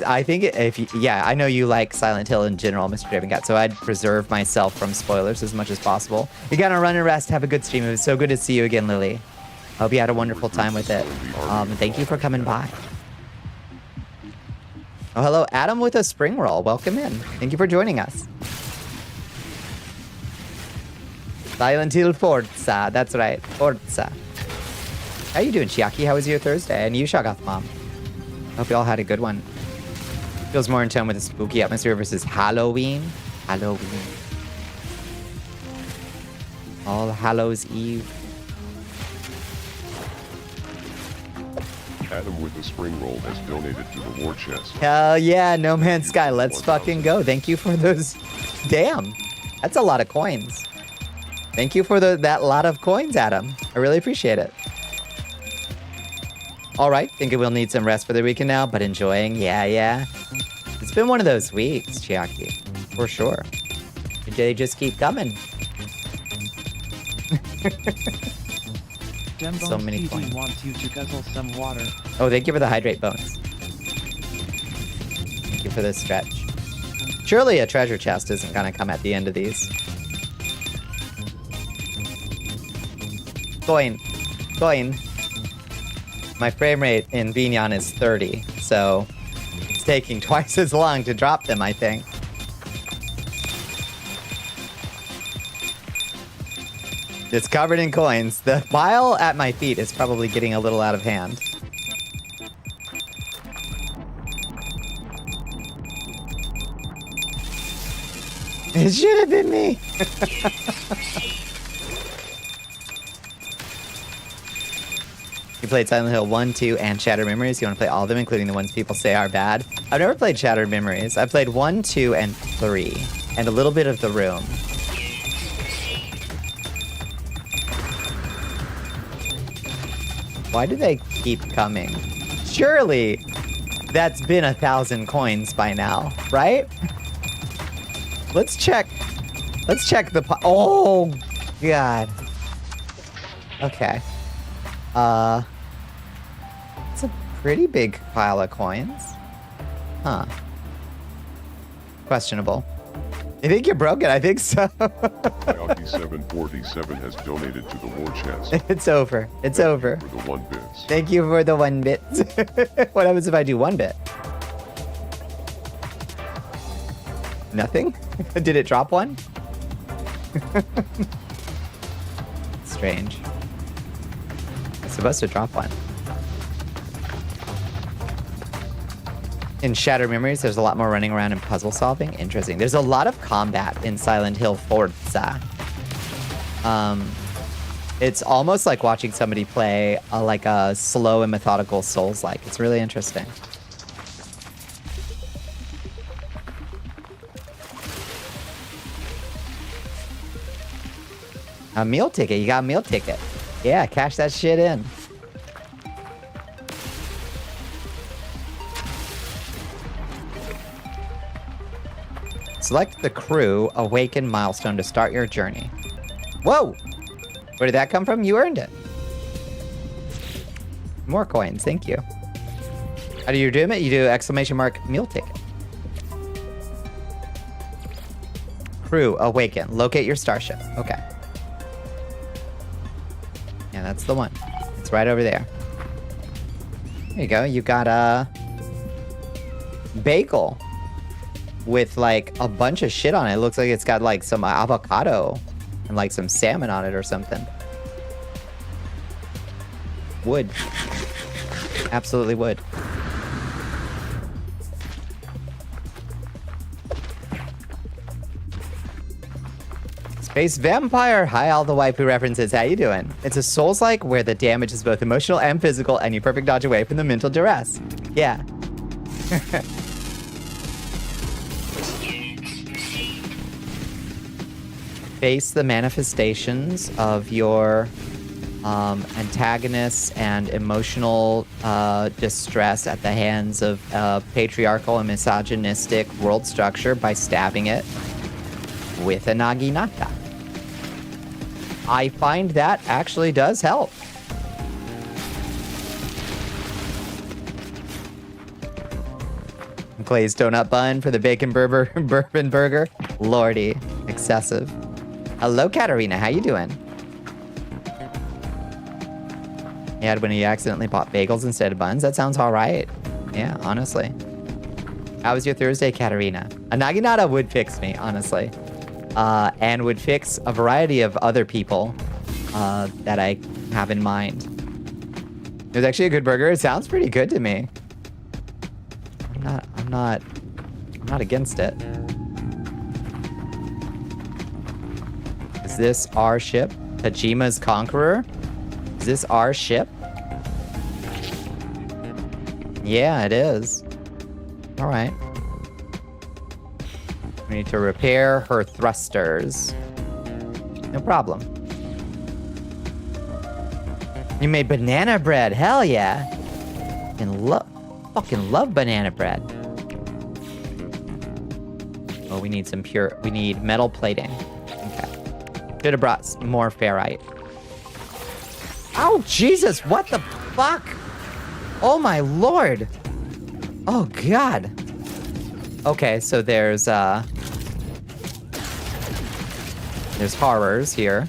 I think if you, yeah, I know you like Silent Hill in general, Mr. Dravencat, so I'd preserve myself from spoilers as much as possible. You gotta run and rest. Have a good stream. It was so good to see you again, Lily. Hope you had a wonderful time with it. Thank you for coming by. Oh, hello, Adam with a spring roll. Welcome in. Thank you for joining us. Silent Hill Forza. That's right, Forza. How you doing, Chiaki? How was your Thursday? And you, Shoggoth Mom. Hope you all had a good one. Feels more in tone with the spooky atmosphere versus Halloween. Halloween. All Hallows Eve. Adam with the spring roll has donated to the war chest. Hell yeah, No Man's Sky. Let's fucking go. Thank you for those. Damn. That's a lot of coins. Thank you for that lot of coins, Adam. I really appreciate it. All right, thinking we'll need some rest for the weekend now, but enjoying, yeah. It's been one of those weeks, Chiaki, for sure. They just keep coming. So many coins. Wants you to guzzle some water. Oh, thank you for the hydrate bones. Thank you for this stretch. Surely a treasure chest isn't gonna come at the end of these. Coin. My frame rate in Vignon is 30, so it's taking twice as long to drop them, I think. It's covered in coins. The pile at my feet is probably getting a little out of hand. It should have been me. You played Silent Hill 1, 2, and Shattered Memories. You want to play all of them, including the ones people say are bad? I've never played Shattered Memories. I've played 1, 2, and 3, and a little bit of The Room. Why do they keep coming? Surely that's been 1,000 coins by now, right? Let's check the oh, God. Okay. It's a Pretty big pile of coins. Huh. Questionable. You think you're broken? I think so. Alki747 has donated to the war chest. It's over. It's over. For the 1 bits. Thank you for the 1 bit. What happens if I do 1 bit? Nothing? Did it drop one? Strange. It's supposed to drop one. In Shattered Memories, there's a lot more running around and puzzle solving. Interesting. There's a lot of combat in Silent Hill Forza. It's almost like watching somebody play like a slow and methodical Souls-like. It's really interesting. A meal ticket. You got a meal ticket. Yeah, cash that shit in. Select the crew awaken milestone to start your journey. Whoa! Where did that come from? You earned it. More coins, thank you. How do you do it? You do exclamation mark meal ticket. Crew awaken. Locate your starship. Okay. Yeah, that's the one. It's right over there. There you go. You got a bagel with like a bunch of shit on it. It looks like it's got like some avocado and like some salmon on it or something. Wood. Absolutely wood. Space Vampire. Hi, all the waifu references. How you doing? It's a Souls-like where the damage is both emotional and physical, and you perfect dodge away from the mental duress. Yeah. Face the manifestations of your antagonists and emotional distress at the hands of patriarchal and misogynistic world structure by stabbing it with a naginata. I find that actually does help. Glazed donut bun for the bacon bourbon burger. Lordy, excessive. Hello, Katarina. How you doing? You had when you accidentally bought bagels instead of buns. That sounds all right. Yeah, honestly. How was your Thursday, Katarina? A naginata would fix me, honestly. And would fix a variety of other people that I have in mind. It was actually a good burger. It sounds pretty good to me. I'm not against it. Is this our ship? Tajima's Conqueror? Is this our ship? Yeah, it is. All right. We need to repair her thrusters. No problem. You made banana bread. Hell yeah. Fucking love banana bread. Oh, we need we need metal plating. Okay. Should have brought more ferrite. Oh, Jesus, what the fuck? Oh, my lord. Oh, God. Okay, so there's horrors here.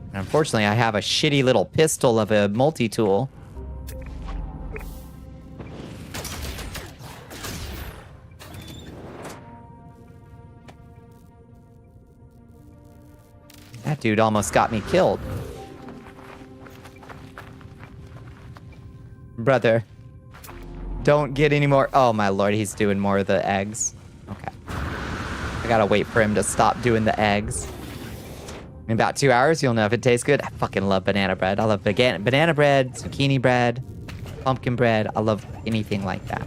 And unfortunately, I have a shitty little pistol of a multi-tool. That dude almost got me killed. Brother, don't get any more. Oh my lord, he's doing more of the eggs. Okay. I gotta wait for him to stop doing the eggs. In about 2 hours, you'll know if it tastes good. I fucking love banana bread. I love banana bread, zucchini bread, pumpkin bread. I love anything like that.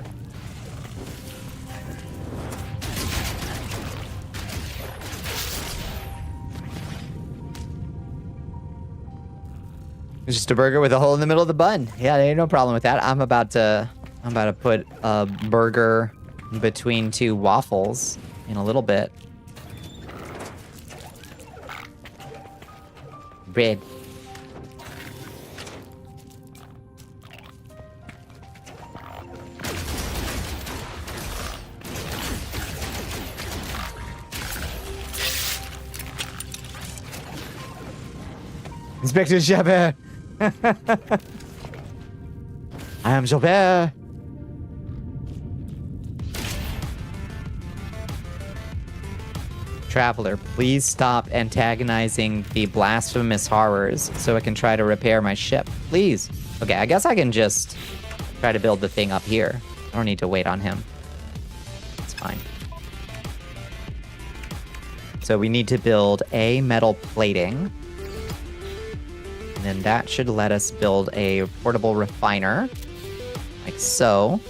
It's just a burger with a hole in the middle of the bun. Yeah, there ain't no problem with that. I'm about to put a burger between 2 waffles in a little bit. bread. Inspector Javert. I am Javert. Traveler, please stop antagonizing the blasphemous horrors so I can try to repair my ship. Please. Okay, I guess I can just try to build the thing up here. I don't need to wait on him. It's fine. So we need to build a metal plating. And then that should let us build a portable refiner. Like so.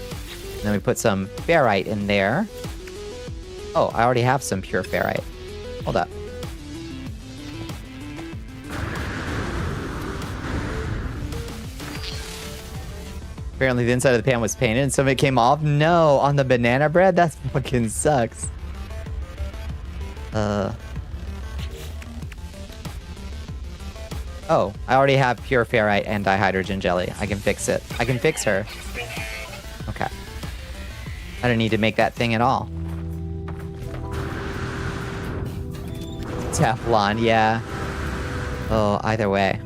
And then we put some ferrite in there. Oh, I already have some pure ferrite. Hold up. Apparently the inside of the pan was painted and some of it came off. No, on the banana bread? That fucking sucks. Oh, I already have pure ferrite and dihydrogen jelly. I can fix it. I can fix her. Okay. I don't need to make that thing at all. Teflon, yeah. Oh, either way.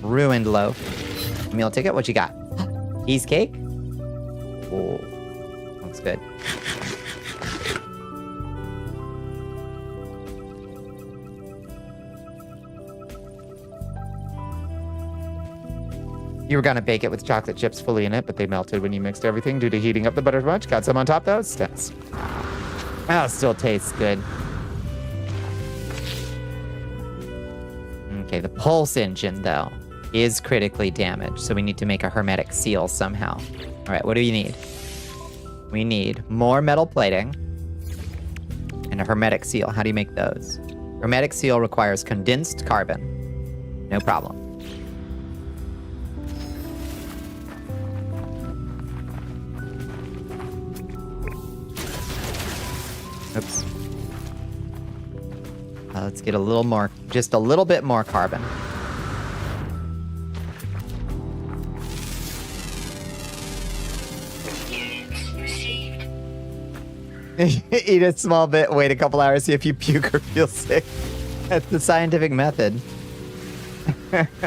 Ruined loaf. Meal ticket, what you got? Cheesecake? Oh, looks good. You were gonna bake it with chocolate chips fully in it, but they melted when you mixed everything due to heating up the butter too much. Got some on top though? Stats. Oh, still tastes good. Okay, the pulse engine, though, is critically damaged, so we need to make a hermetic seal somehow. All right, what do you need? We need more metal plating and a hermetic seal. How do you make those? Hermetic seal requires condensed carbon. No problem. Oops. Let's get a little more, just a little bit more carbon. Units received. Eat a small bit, wait a couple hours, see if you puke or feel sick. That's the scientific method. Technology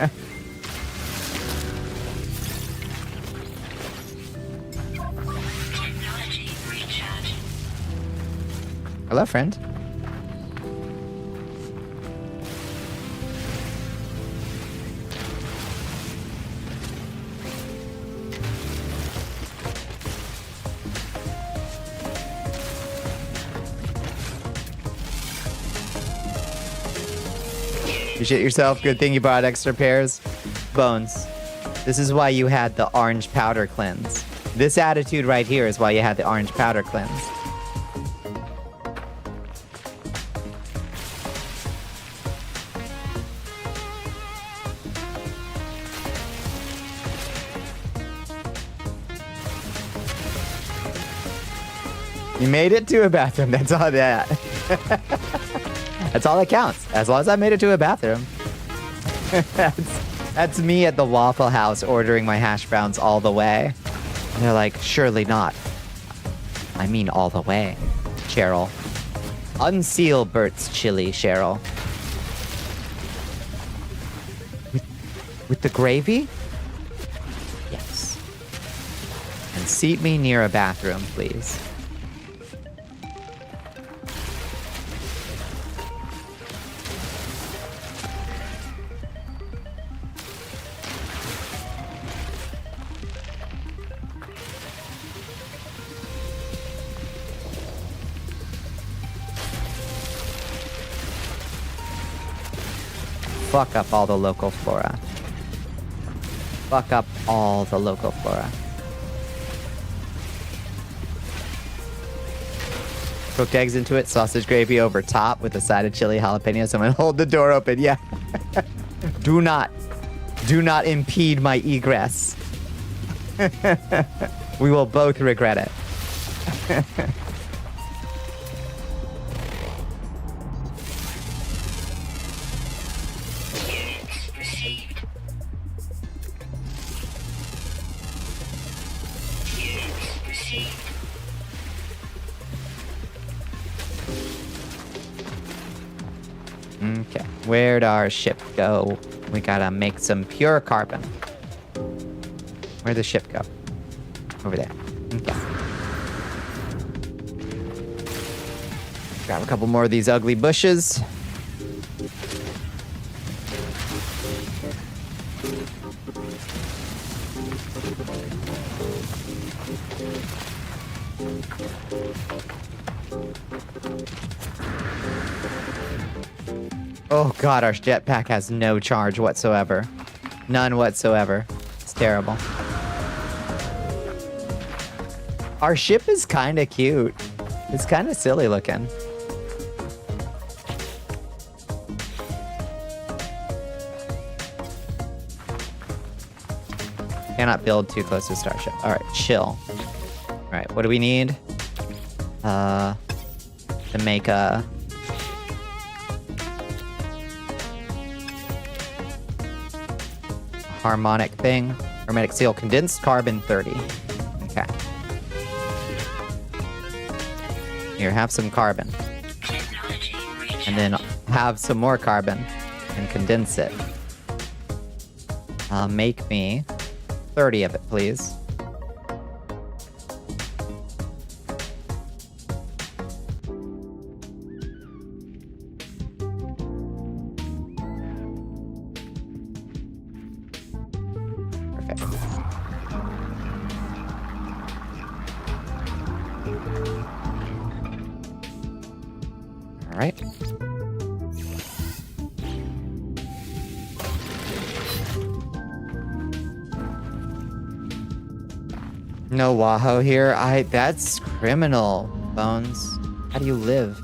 recharge. Hello, friend. You shit yourself. Good thing you bought extra pairs. Bones. This is why you had the orange powder cleanse. This attitude right here is why you had the orange powder cleanse. You made it to a bathroom. That's all that. That's all that counts. As long as I made it to a bathroom. That's me at the Waffle House ordering my hash browns all the way. And they're like, surely not. I mean all the way, Cheryl. Unseal Bert's chili, Cheryl. With the gravy? Yes. And seat me near a bathroom, please. Fuck up all the local flora. Fuck up all the local flora. Cooked eggs into it, sausage gravy over top with a side of chili jalapeno. Someone hold the door open. Yeah. Do not impede my egress. We will both regret it. received. Okay, where'd our ship go? We gotta make some pure carbon. Where'd the ship go? Over there. Okay. Grab a couple more of these ugly bushes. Oh god, our jetpack has no charge whatsoever. None whatsoever. It's terrible. Our ship is kind of cute. It's kind of silly looking. Cannot build too close to starship. All right, chill. All right, what do we need? To make a harmonic thing. Hermetic seal, condensed carbon 30. Okay. Here, have some carbon. Technology reach. And then have some more carbon and condense it. Make me 30 of it, please. Perfect. All right. No Waho here. That's criminal, Bones. How do you live?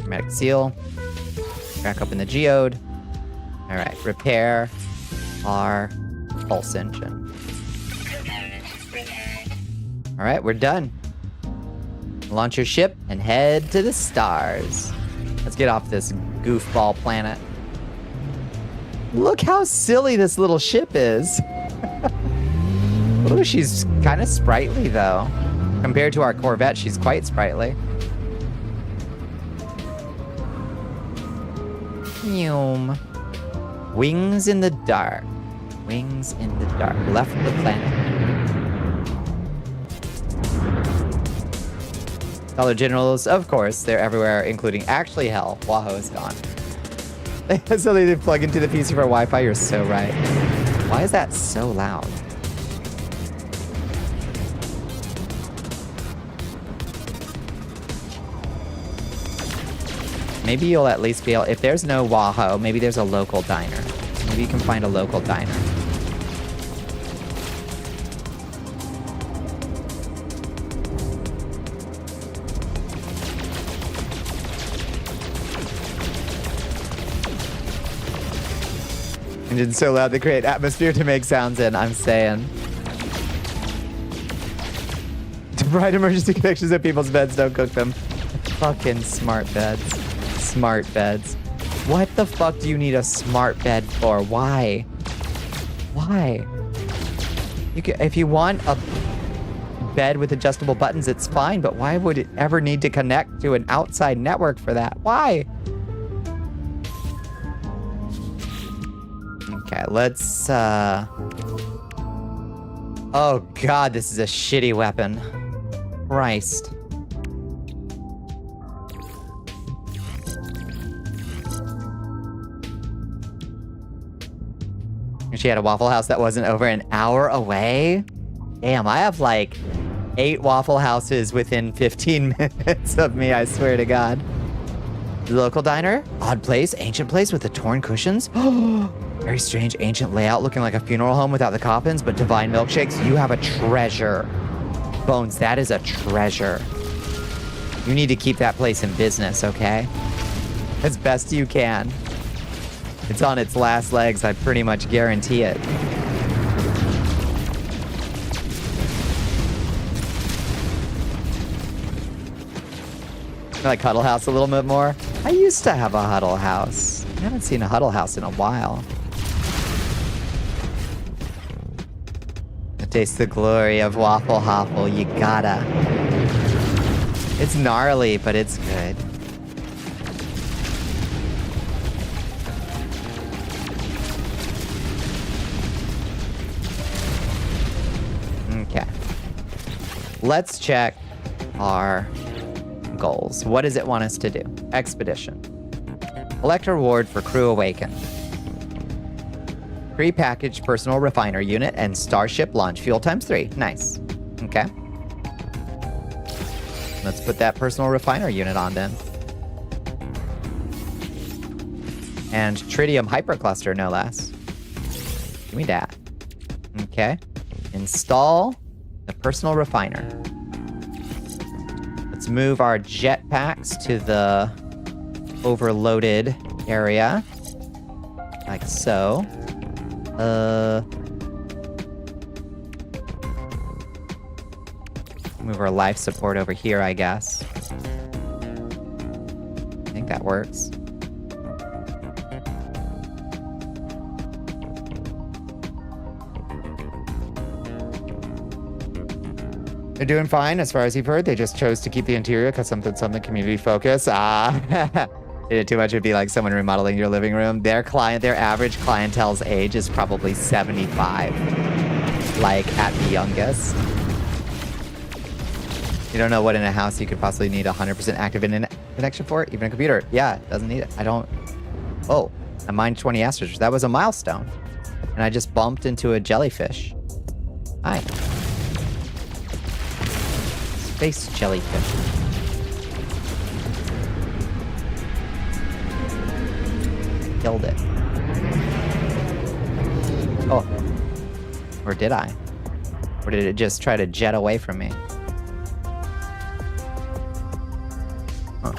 Hermetic seal. Back up in the geode. Alright, repair our pulse engine. Alright, we're done. Launch your ship and head to the stars. Let's get off this goofball planet. Look how silly this little ship is. Oh, she's kind of sprightly, though. Compared to our Corvette, she's quite sprightly. Meow. Wings in the dark. Wings in the dark. Left the planet. Dollar Generals, of course, they're everywhere, including actually hell. Waho is gone. So they plug into the PC for Wi-Fi. You're so right. Why is that so loud? Maybe you'll at least be able... If there's no Waho, maybe there's a local diner. Maybe you can find a local diner. Engine's so loud they create atmosphere to make sounds in, I'm saying. To provide emergency connections at people's beds, don't cook them. Fucking smart beds. Smart beds. What the fuck do you need a smart bed for? Why? Why? You can, if you want a bed with adjustable buttons, it's fine, but why would it ever need to connect to an outside network for that? Why? Okay, let's, Oh god, this is a shitty weapon. Christ. She had a Waffle House that wasn't over an hour away? Damn, I have like 8 Waffle Houses within 15 minutes of me, I swear to God. Local diner? Odd place? Ancient place with the torn cushions? Very strange ancient layout looking like a funeral home without the coffins, but divine milkshakes. You have a treasure. Bones, that is a treasure. You need to keep that place in business, okay? As best you can. It's on its last legs, I pretty much guarantee it. I like Huddle House a little bit more. I used to have a Huddle House. I haven't seen a Huddle House in a while. Taste the glory of Waffle Hoffle. You gotta. It's gnarly, but it's good. Okay. Let's check our goals. What does it want us to do? Expedition. Collect a reward for crew awakened. Pre-packaged personal refiner unit and starship launch fuel ×3. Nice. Okay. Let's put that personal refiner unit on then. And tritium hypercluster, no less. Give me that. Okay. Install the personal refiner. Let's move our jetpacks to the overloaded area. Like so. Move our life support over here, I guess. I think that works. They're doing fine as far as you've heard. They just chose to keep the interior because something community focus. Did it too much, it'd be like someone remodeling your living room. Their average clientele's age is probably 75. Like, at the youngest. You don't know what in a house you could possibly need 100% active internet connection for? Even a computer. Yeah, it doesn't need it. I don't... Oh, I mined 20 asteroids. That was a milestone. And I just bumped into a jellyfish. Hi. Space jellyfish. Killed it. Oh. Or did I? Or did it just try to jet away from me? Huh.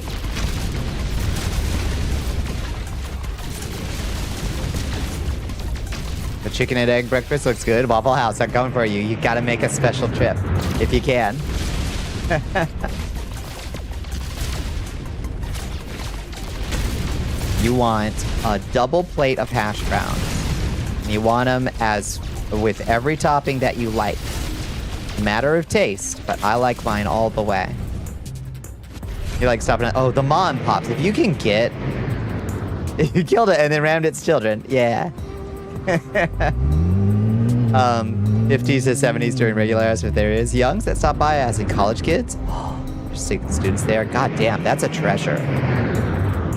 The chicken and egg breakfast looks good. Waffle House, I'm coming for you. You gotta make a special trip. If you can. You want a double plate of hash browns. And you want them as with every topping that you like. Matter of taste, but I like mine all the way. You like stopping at, oh, the mom and pops. If you can get, you killed it and then rammed its children. Yeah. 50s to 70s during regular hours if there is. Youngs that stop by as in college kids. Oh, there's students there. God damn, that's a treasure.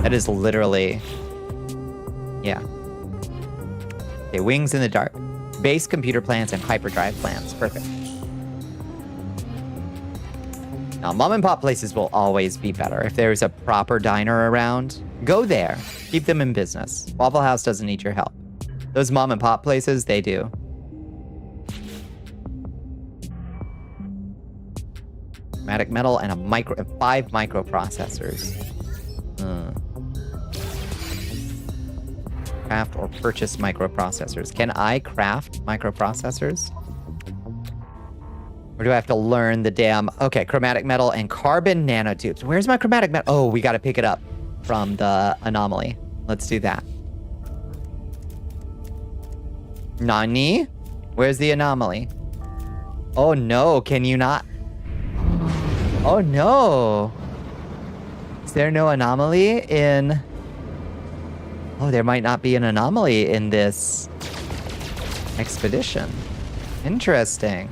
That is literally, yeah. Okay, wings in the dark. Base computer plans and hyperdrive plans. Perfect. Now, mom and pop places will always be better. If there's a proper diner around, go there. Keep them in business. Waffle House doesn't need your help. Those mom and pop places, they do. Chromatic metal and 5 microprocessors. Craft or purchase microprocessors. Can I craft microprocessors? Or do I have to learn the damn... Okay, chromatic metal and carbon nanotubes. Where's my chromatic metal? Oh, we got to pick it up from the anomaly. Let's do that. Nani? Where's the anomaly? Oh no, can you not? Oh no. Is there no anomaly in... Oh, there might not be an anomaly in this expedition. Interesting.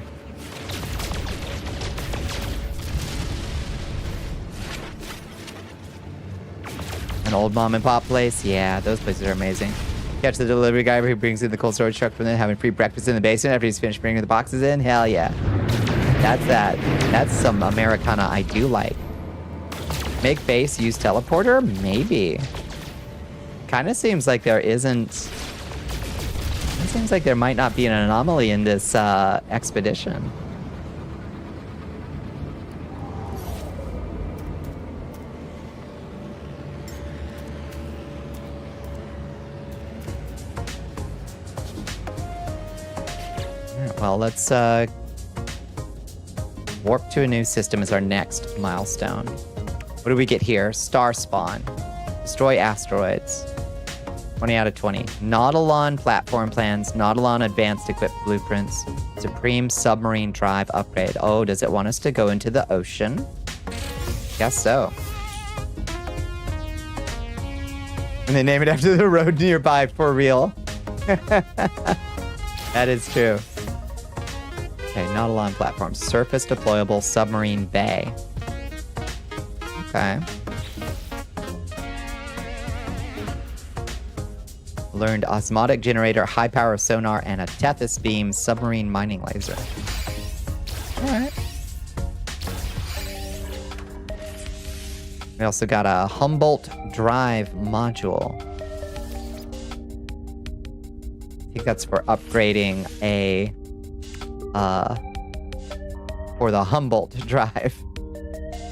An old mom and pop place? Yeah, those places are amazing. Catch the delivery guy who brings in the cold storage truck from there, having free breakfast in the basement after he's finished bringing the boxes in? Hell yeah. That's that. That's some Americana I do like. Make base use teleporter? Maybe. Kind of seems like there isn't... It seems like there might not be an anomaly in this expedition. Well, let's warp to a new system as our next milestone. What do we get here? Star spawn. Destroy asteroids. 20 out of 20. Nautilon platform plans. Nautilon advanced equipped blueprints. Supreme submarine drive upgrade. Oh, does it want us to go into the ocean? Guess so. And they name it after the road nearby, for real. That is true. Okay, Nautilon platform. Surface deployable submarine bay. Okay. Learned osmotic generator, high power sonar, and a Tethys beam submarine mining laser. Alright. We also got a Humboldt drive module. I think that's for upgrading a for the Humboldt drive.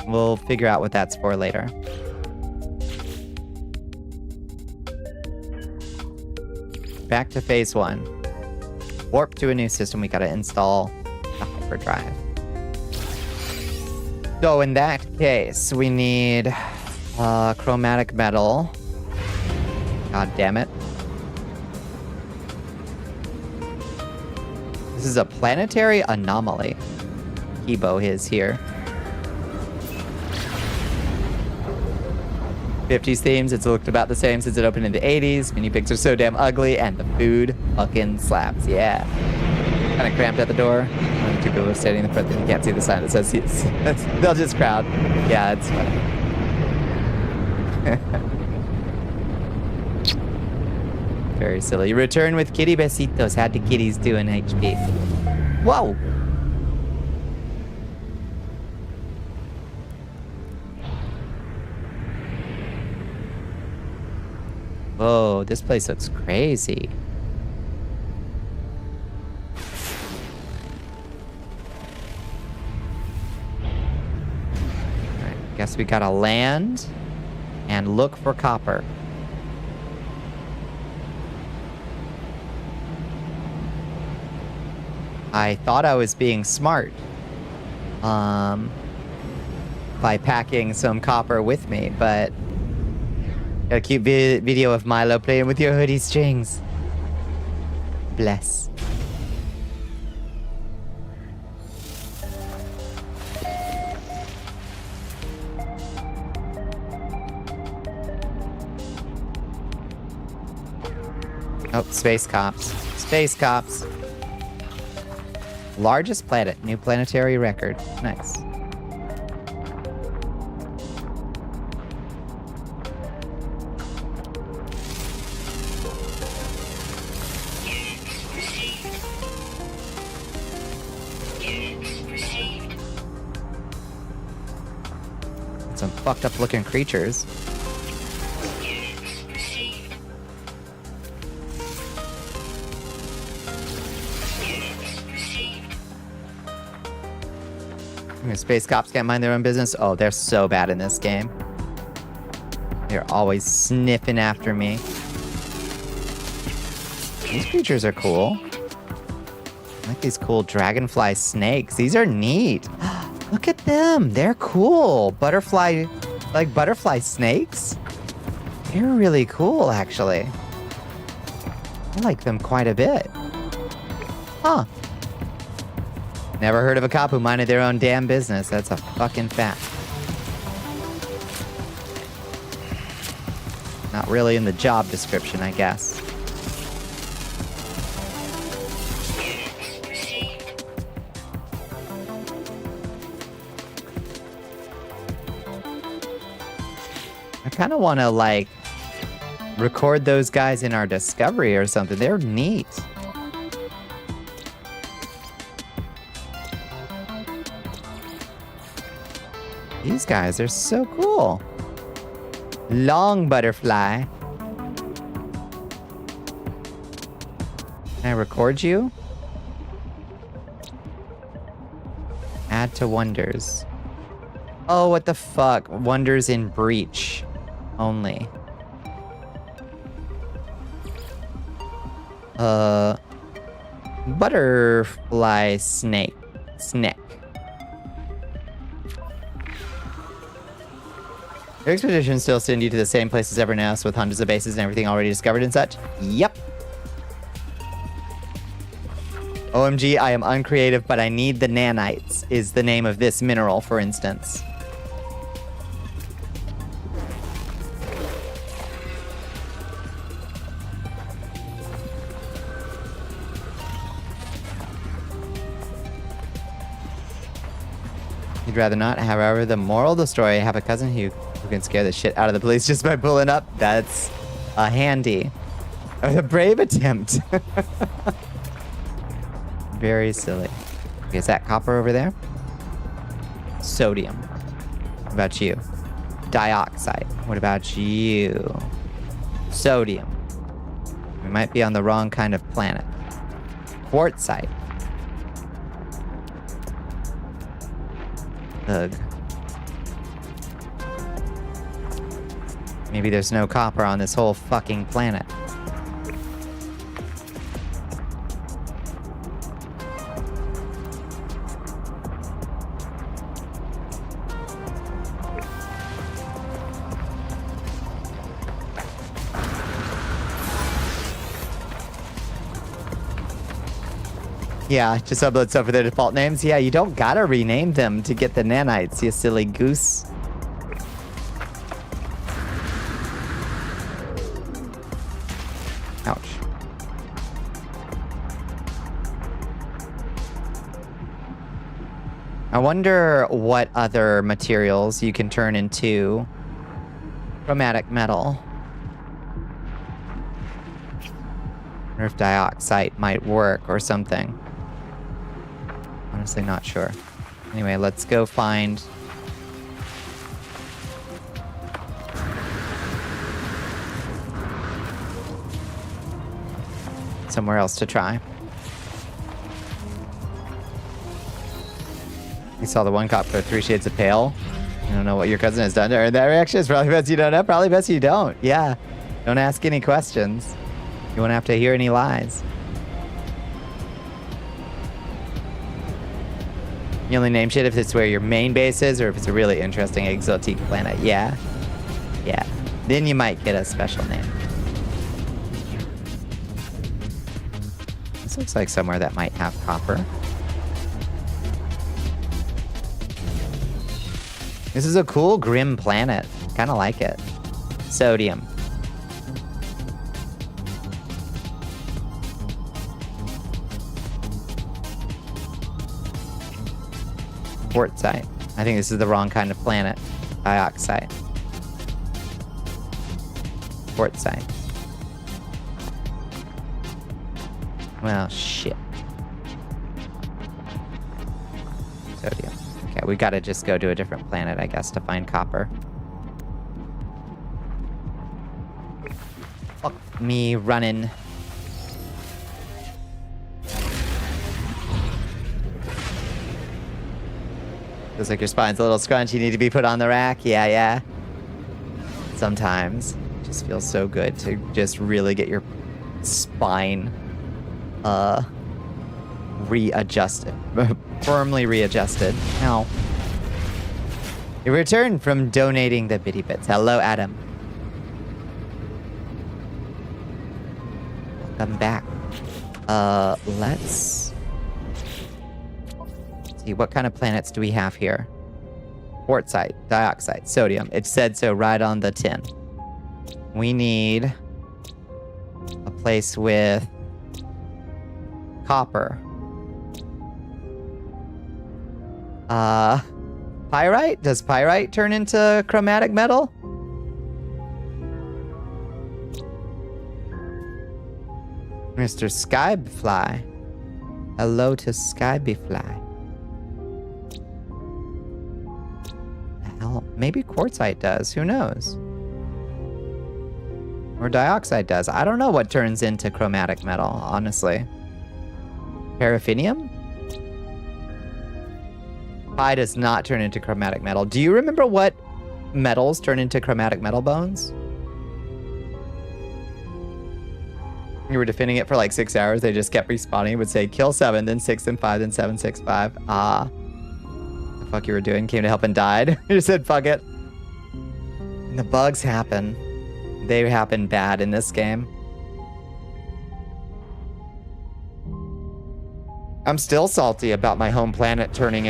We'll figure out what that's for later. Back to phase 1. Warp to a new system. We gotta install the hyperdrive. So in that case, we need chromatic metal. God damn it. This is a planetary anomaly. Kibo is here. 50s themes, it's looked about the same since it opened in the 80s. Mini pigs are so damn ugly, and the food fucking slaps. Yeah. Kind of cramped at the door. When two people are standing in the front, then you can't see the sign that says seats. They'll just crowd. Yeah, it's funny. Very silly. Return with kitty besitos. How'd the kitties do in HP? Whoa! Whoa, this place looks crazy. Alright, guess we gotta land and look for copper. I thought I was being smart by packing some copper with me, but got a cute video of Milo playing with your hoodie strings. Bless. Oh, space cops. Space cops. Largest planet. New planetary record. Nice. Some fucked up looking creatures. Space cops can't mind their own business. Oh, they're so bad in this game. They're always sniffing after me. These creatures are cool. I like these cool dragonfly snakes. These are neat. Look at them. They're cool. Butterfly, like butterfly snakes. They're really cool, actually. I like them quite a bit. Huh. Never heard of a cop who minded their own damn business. That's a fucking fact. Not really in the job description, I guess. I kind of want to, like, record those guys in our discovery or something. They're neat. These guys are so cool. Long butterfly. Can I record you? Add to wonders. Oh, what the fuck? Wonders in breach only. Butterfly snake. Snack. Your expedition still send you to the same places ever now, so with hundreds of bases and everything already discovered and such? Yep. OMG, I am uncreative, but I need the nanites, is the name of this mineral, for instance. You'd rather not. However, the moral of the story, I have a cousin who can scare the shit out of the police just by pulling up. That's a handy. A brave attempt. Very silly. Okay, is that copper over there? Sodium. What about you? Dioxide. What about you? Sodium. We might be on the wrong kind of planet. Quartzite. Ugh. Maybe there's no copper on this whole fucking planet. Yeah, just upload stuff with their default names. Yeah, you don't gotta rename them to get the nanites, you silly goose. Ouch. I wonder what other materials you can turn into chromatic metal. I wonder if dioxide might work or something. Honestly, not sure. Anyway, let's go find... somewhere else to try. You saw the one cop for 3 Shades of Pale. I don't know what your cousin has done to her. That reaction is probably best you don't know. Probably best you don't. Yeah. Don't ask any questions. You won't have to hear any lies. You only name shit if it's where your main base is or if it's a really interesting exotic planet. Yeah. Yeah. Then you might get a special name. This looks like somewhere that might have copper. This is a cool, grim planet. Kind of like it. Sodium. Quartzite. I think this is the wrong kind of planet. Dioxide. Quartzite. Well, shit. Sodium. Okay, we gotta just go to a different planet, I guess, to find copper. Fuck me running. Feels like your spine's a little scrunchy. You need to be put on the rack. Yeah, yeah. Sometimes. It just feels so good to just really get your spine readjusted. Firmly readjusted. Ow. You returned from donating the bitty bits. Hello, Adam. Welcome back. Let's see, what kind of planets do we have here? Quartzite, dioxide, sodium. It said so right on the tin. We need a place with copper. Pyrite? Does pyrite turn into chromatic metal? Mr. Skyfly. Hello to Skyfly. Hell, maybe quartzite does. Who knows? Or dioxide does. I don't know what turns into chromatic metal, honestly. Paraffinium? Pi does not turn into chromatic metal. Do you remember what metals turn into chromatic metal bones? You were defending it for like 6 hours. They just kept respawning. It would say kill 7, then 6, then 5, then 7, 6, 5. Ah. The fuck you were doing? Came to help and died. You just said fuck it. The bugs happen. They happen bad in this game. I'm still salty about my home planet turning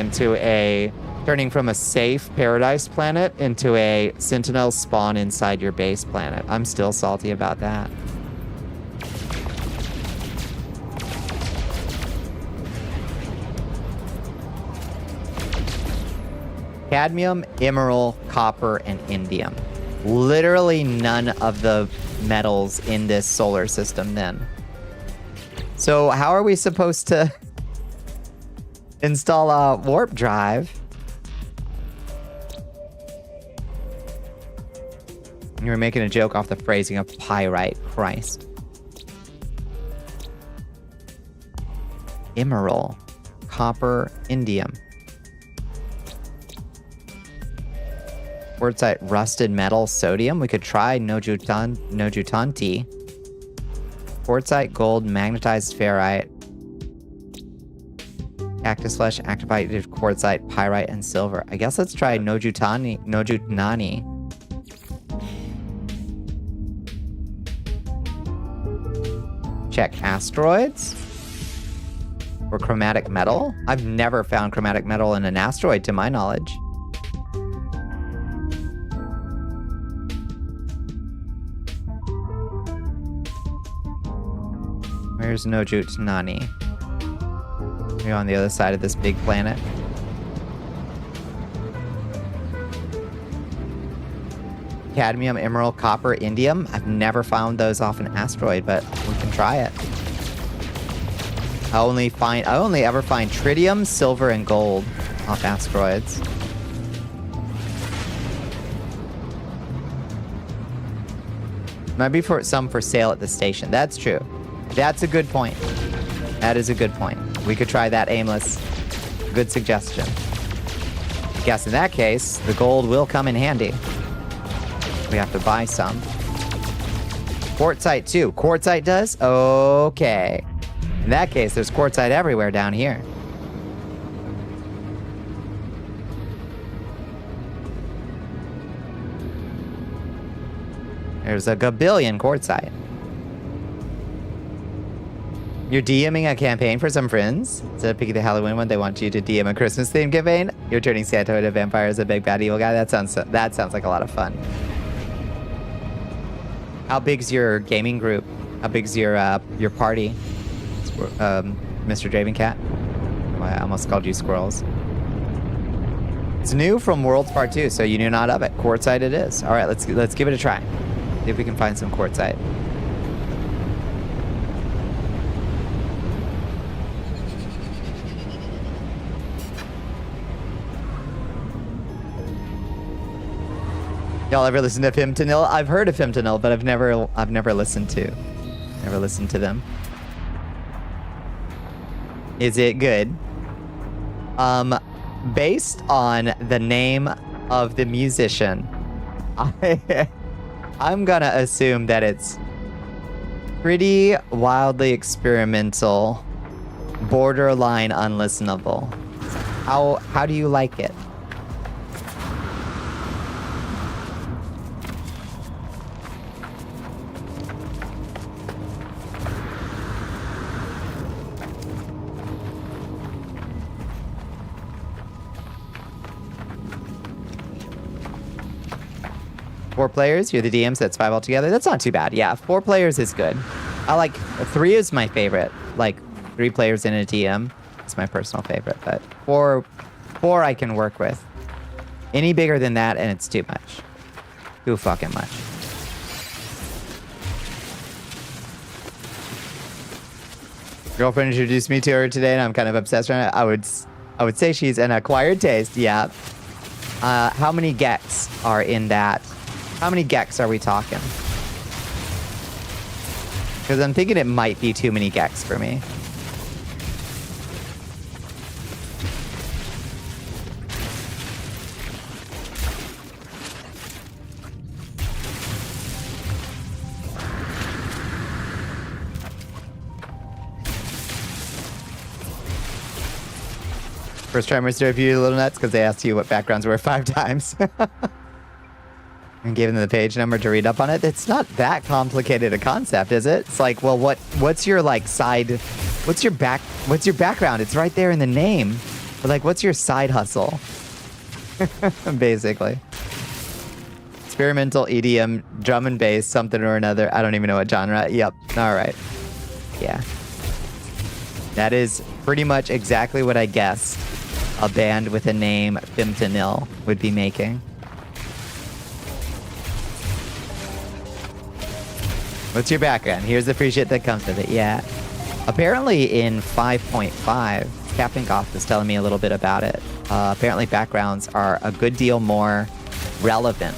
from a safe paradise planet into a sentinel spawn inside your base planet. I'm still salty about that. Cadmium, emerald, copper, and indium. Literally none of the metals in this solar system then. So how are we supposed to install a warp drive? You were making a joke off the phrasing of pyrite. Christ. Emerald, copper, indium. Quartzite, rusted metal, sodium. We could try nojutanti. Quartzite, gold, magnetized ferrite. Cactus flesh, activated quartzite, pyrite, and silver. I guess let's try nojutanani. Check asteroids. Or chromatic metal. I've never found chromatic metal in an asteroid to my knowledge. Where's Nojutanani? You're on the other side of this big planet. Cadmium, emerald, copper, indium. I've never found those off an asteroid, but we can try it. I only ever find tritium, silver, and gold off asteroids. Might be some for sale at the station. That's true. That's a good point. That is a good point. We could try that aimless. Good suggestion. I guess in that case, the gold will come in handy. We have to buy some. Quartzite too. Quartzite does? Okay. In that case, there's quartzite everywhere down here. There's a gabillion quartzite. You're DMing a campaign for some friends? Instead of picking the Halloween one, they want you to DM a Christmas-themed campaign? You're turning Santa into a vampire as a big bad evil guy? That sounds like a lot of fun. How big's your gaming group? How big's your party? Mr. Dravencat? Oh, I almost called you Squirrels. It's new from Worlds Part 2, so you knew not of it. Quartzite it is. All right, let's give it a try. See if we can find some quartzite. Y'all ever listen to Fimtonil? I've heard of Fimtonil, but I've never listened to them. Is it good? Based on the name of the musician, I'm gonna assume that it's pretty wildly experimental, borderline unlistenable. How do you like it? Four players, you're the DMs, that's 5 altogether. That's not too bad. Yeah, 4 players is good. I like 3 is my favorite. Like 3 players in a DM is my personal favorite, but 4 I can work with. Any bigger than that and it's too much. Too fucking much. Girlfriend introduced me to her today and I'm kind of obsessed right now. I would say she's an acquired taste, yeah. How many Gex are in that? How many Gex are we talking? Because I'm thinking it might be too many Gex for me. First trimers to review Little Nuts because they asked you what backgrounds were 5 times. And gave them the page number to read up on it. It's not that complicated a concept, is it? It's like, well, what's your like side, what's your background? It's right there in the name. But like, what's your side hustle? Basically. Experimental EDM, drum and bass, something or another. I don't even know what genre. Yep. All right. Yeah. That is pretty much exactly what I guessed a band with a name Fimtonil would be making. What's your background? Here's the free shit that comes with it. Yeah. Apparently in 5.5, Captain Goth was telling me a little bit about it. Apparently backgrounds are a good deal more relevant.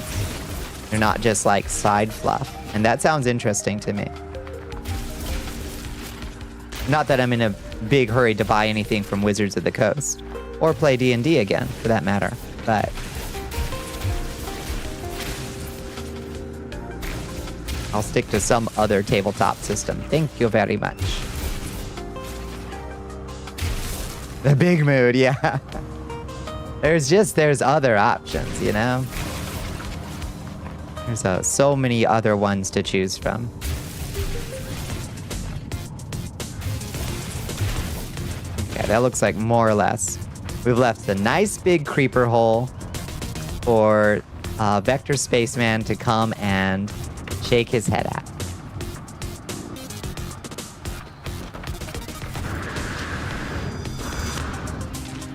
They're not just like side fluff. And that sounds interesting to me. Not that I'm in a big hurry to buy anything from Wizards of the Coast. Or play D&D again, for that matter. But I'll stick to some other tabletop system. Thank you very much. The big mood, yeah. There's other options, you know? There's so many other ones to choose from. Okay, that looks like more or less. We've left the nice big creeper hole for Vector Spaceman to come and shake his head at.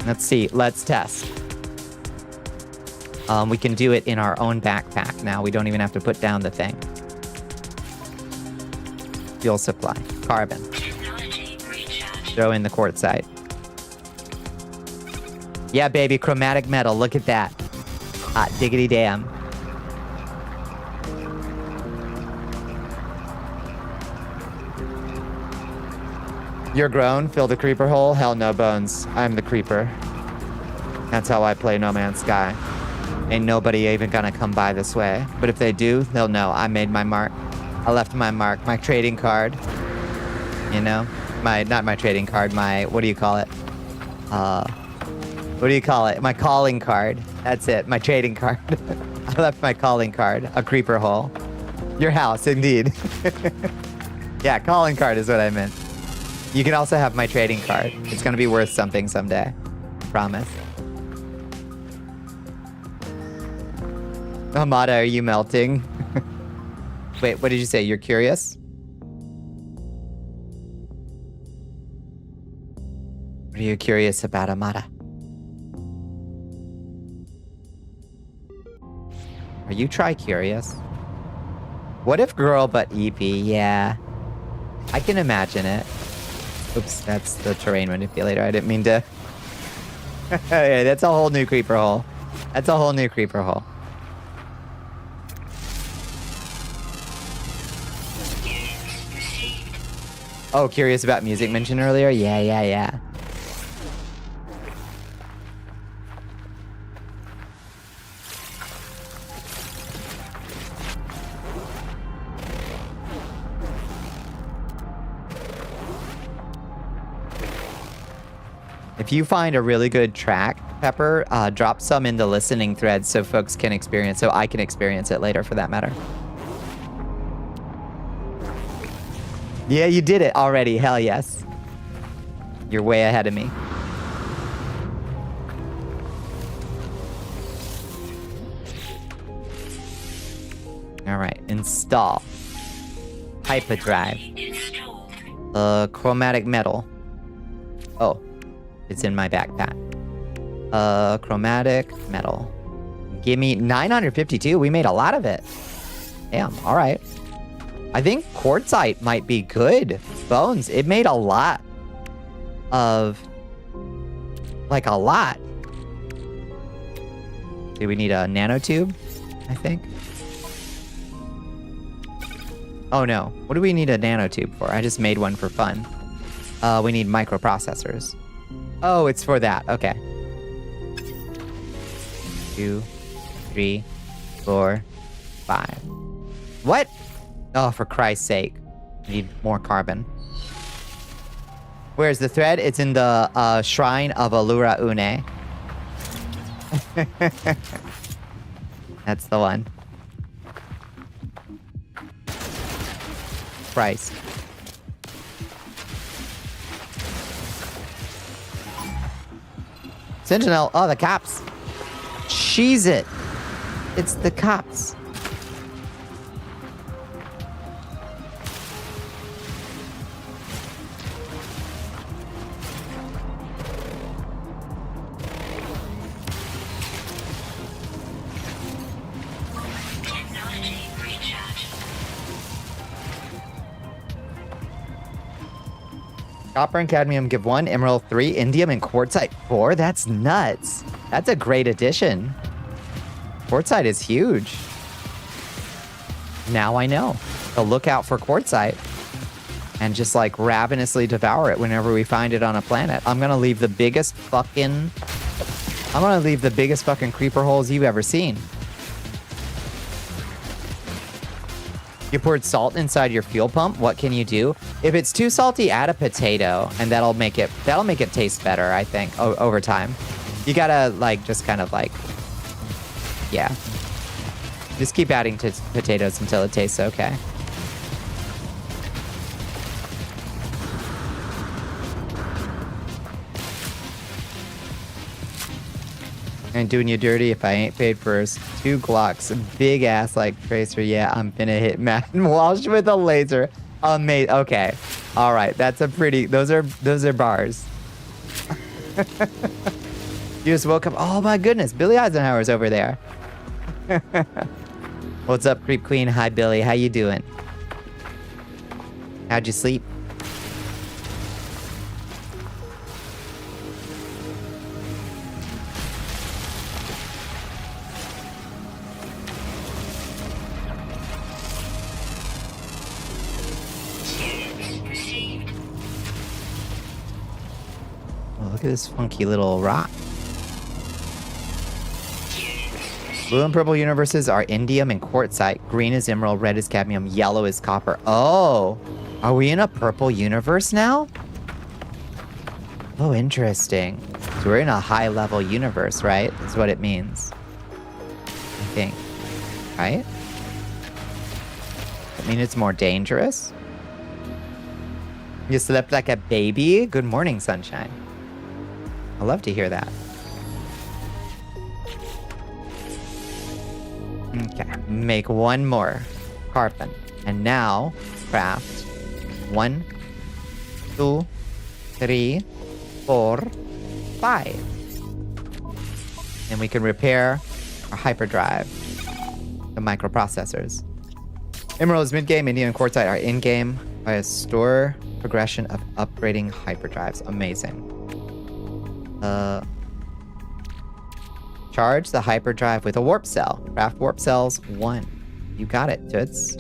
Let's see. Let's test. We can do it in our own backpack now. We don't even have to put down the thing. Fuel supply. Carbon. Technology recharge. Throw in the quartzite. Yeah, baby. Chromatic metal. Look at that. Hot diggity damn. You're grown? Fill the creeper hole? Hell no, Bones. I'm the creeper. That's how I play No Man's Sky. Ain't nobody even gonna come by this way. But if they do, they'll know I made my mark. I left my mark. My trading card. You know? Not my trading card, my, what do you call it? What do you call it? My calling card. That's it, my trading card. I left my calling card. A creeper hole. Your house, indeed. Yeah, calling card is what I meant. You can also have my trading card. It's gonna be worth something someday. Promise. Amada, are you melting? Wait, what did you say? You're curious? What are you curious about, Amada? Are you tri-curious? What if girl but EP? Yeah. I can imagine it. Oops, that's the terrain manipulator. I didn't mean to... Yeah, that's a whole new creeper hole. That's a whole new creeper hole. Oh, curious about music mentioned earlier? Yeah. If you find a really good track, Pepper, drop some in the listening thread so folks can experience, so I can experience it later for that matter. Yeah, you did it already. Hell yes. You're way ahead of me. All right, install. Hyperdrive. Chromatic metal. Oh, it's in my backpack. Chromatic metal. Give me 952. We made a lot of it. Damn, all right. I think quartzite might be good. Bones, it made a lot of... Like, a lot. Do we need a nanotube? I think. Oh, no. What do we need a nanotube for? I just made one for fun. We need microprocessors. Oh, it's for that. Okay. 2, 3, 4, 5. What? Oh, for Christ's sake. I need more carbon. Where's the thread? It's in the Shrine of Allura Une. That's the one. Christ. Sentinel. Oh, the cops. Cheese it. It's the cops. Technology recharge. Copper and cadmium give 1, emerald 3, indium and quartzite 4. That's nuts. That's a great addition. Quartzite is huge. Now I know. So look out for quartzite and just like ravenously devour it whenever we find it on a planet. I'm gonna leave the biggest fucking creeper holes you've ever seen. You poured salt inside your fuel pump. What can you do? If it's too salty, add a potato, and that'll make it taste better, I think, over time. You gotta like just kind of like, yeah. Just keep adding to potatoes until it tastes okay. And doing you dirty if I ain't paid first. 2 Glocks, big ass like tracer. Yeah, I'm finna hit Matt Walsh with a laser. Amazing. Okay, all right. That's a pretty. Those are bars. You just woke up. Oh my goodness, Billy Eisenhower's over there. What's up, Creep Queen? Hi, Billy. How you doing? How'd you sleep? Look at this funky little rock. Blue and purple universes are indium and quartzite. Green is emerald, red is cadmium, yellow is copper. Oh, are we in a purple universe now? Oh, interesting. So we're in a high level universe, right? That's what it means. I think. Right? I mean, it's more dangerous. You slept like a baby? Good morning, sunshine. I love to hear that. Okay, make 1 more carbon. And now craft 1, 2, 3, 4, 5. And we can repair our hyperdrive, the microprocessors. Emeralds mid-game, indium and quartzite are in-game by a store progression of upgrading hyperdrives. Amazing. Charge the hyperdrive with a warp cell. Craft warp cells 1. You got it, Toots.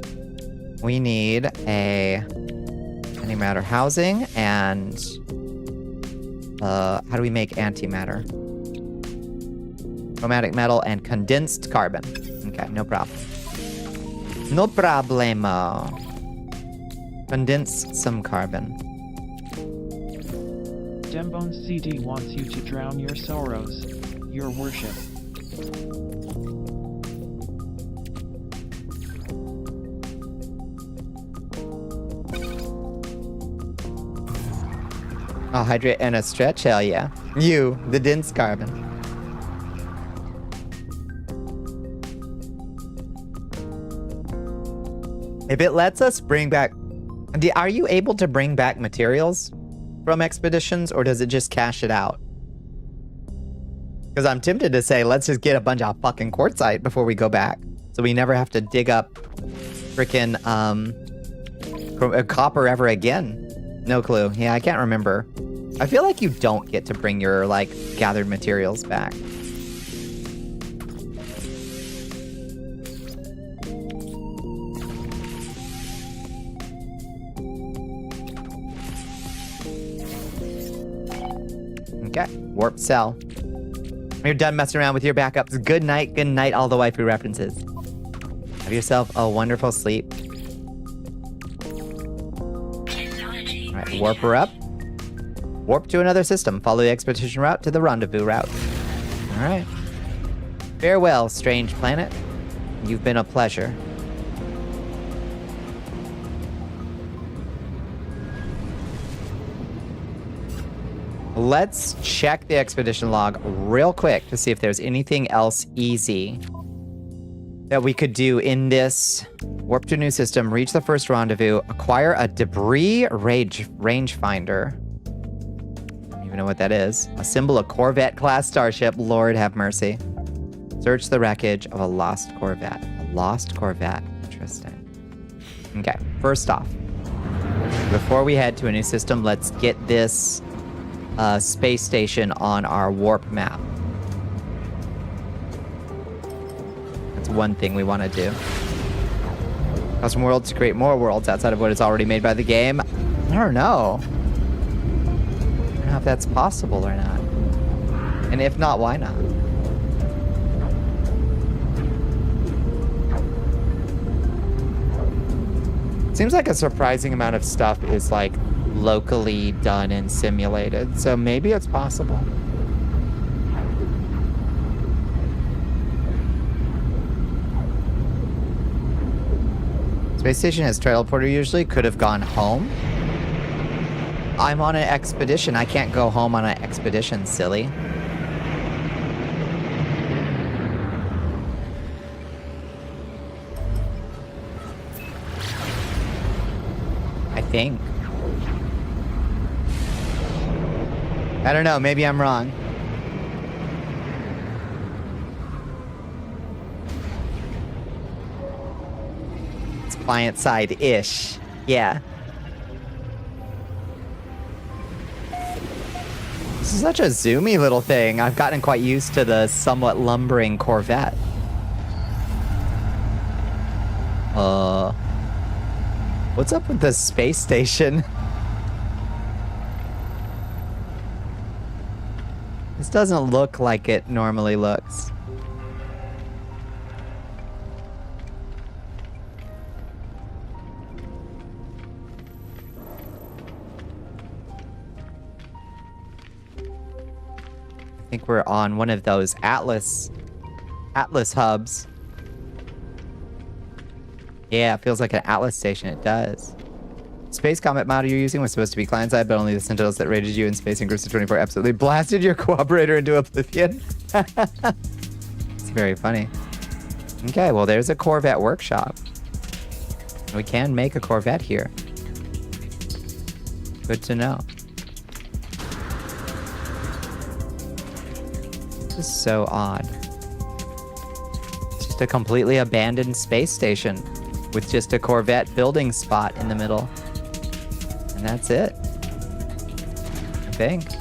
We need a antimatter housing and how do we make antimatter? Chromatic metal and condensed carbon. Okay, no problem. No problemo. Condense some carbon. Dembone CD wants you to drown your sorrows, your worship. I'll hydrate and a stretch, hell yeah. You, the dense carbon. If it lets us bring back... Are you able to bring back materials from expeditions, or does it just cash it out? Because I'm tempted to say, let's just get a bunch of fucking quartzite before we go back. So we never have to dig up frickin' copper ever again. No clue. Yeah, I can't remember. I feel like you don't get to bring your, like, gathered materials back. Okay, warp cell. You're done messing around with your backups. Good night, all the waifu references. Have yourself a wonderful sleep. Alright, warp her up. Warp to another system. Follow the expedition route to the rendezvous route. Alright. Farewell, strange planet. You've been a pleasure. Let's check the expedition log real quick to see if there's anything else easy that we could do in this. Warp to a new system, reach the first rendezvous, acquire a debris rangefinder. I don't even know what that is. Assemble a Corvette-class starship. Lord have mercy. Search the wreckage of a lost Corvette. A lost Corvette. Interesting. Okay, first off, before we head to a new system, let's get this space station on our warp map. That's one thing we want to do. Custom worlds to create more worlds outside of what is already made by the game. I don't know. I don't know if that's possible or not. And if not, why not? Seems like a surprising amount of stuff is like locally done and simulated, so maybe it's possible. Space station has teleporter usually. Could have gone home. I'm on an expedition. I can't go home on an expedition, silly. I think. I don't know. Maybe I'm wrong. It's client side-ish. Yeah. This is such a zoomy little thing. I've gotten quite used to the somewhat lumbering Corvette. What's up with the space station? This doesn't look like it normally looks. I think we're on one of those Atlas hubs. Yeah, it feels like an Atlas station. It does. Space combat model you're using was supposed to be client-side, but only the Sentinels that raided you in space in groups of 24 absolutely blasted your cooperator into oblivion. It's very funny. Okay, well, there's a Corvette workshop. We can make a Corvette here. Good to know. This is so odd. It's just a completely abandoned space station with just a Corvette building spot in the middle. And that's it. I think.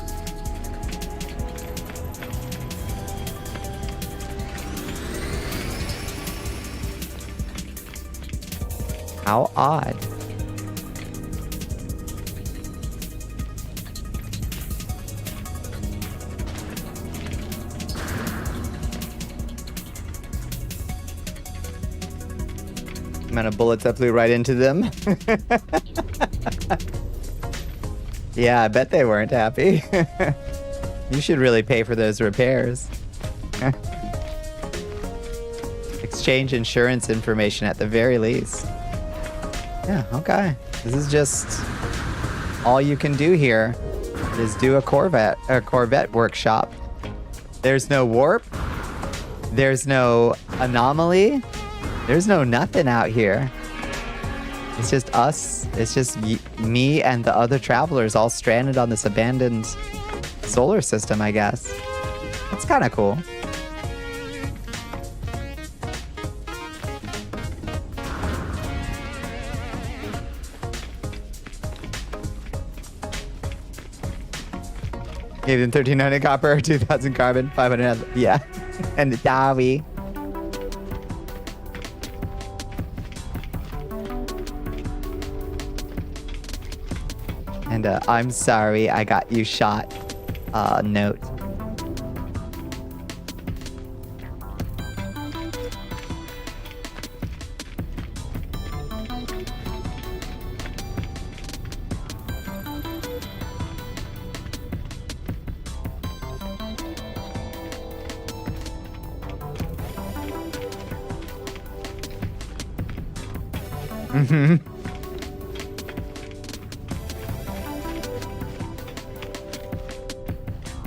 How odd. Amount of bullets that flew right into them. Yeah, I bet they weren't happy. You should really pay for those repairs. Exchange insurance information at the very least. Yeah, okay. This is just all you can do here is do a Corvette workshop. There's no warp. There's no anomaly. There's no nothing out here. It's just us. It's just me and the other travelers all stranded on this abandoned solar system, I guess. That's kind of cool. Gave them 1,300 copper, 2,000 carbon, 500. Yeah. And the Dawi. And I'm sorry I got you shot. Note. Mm-hmm.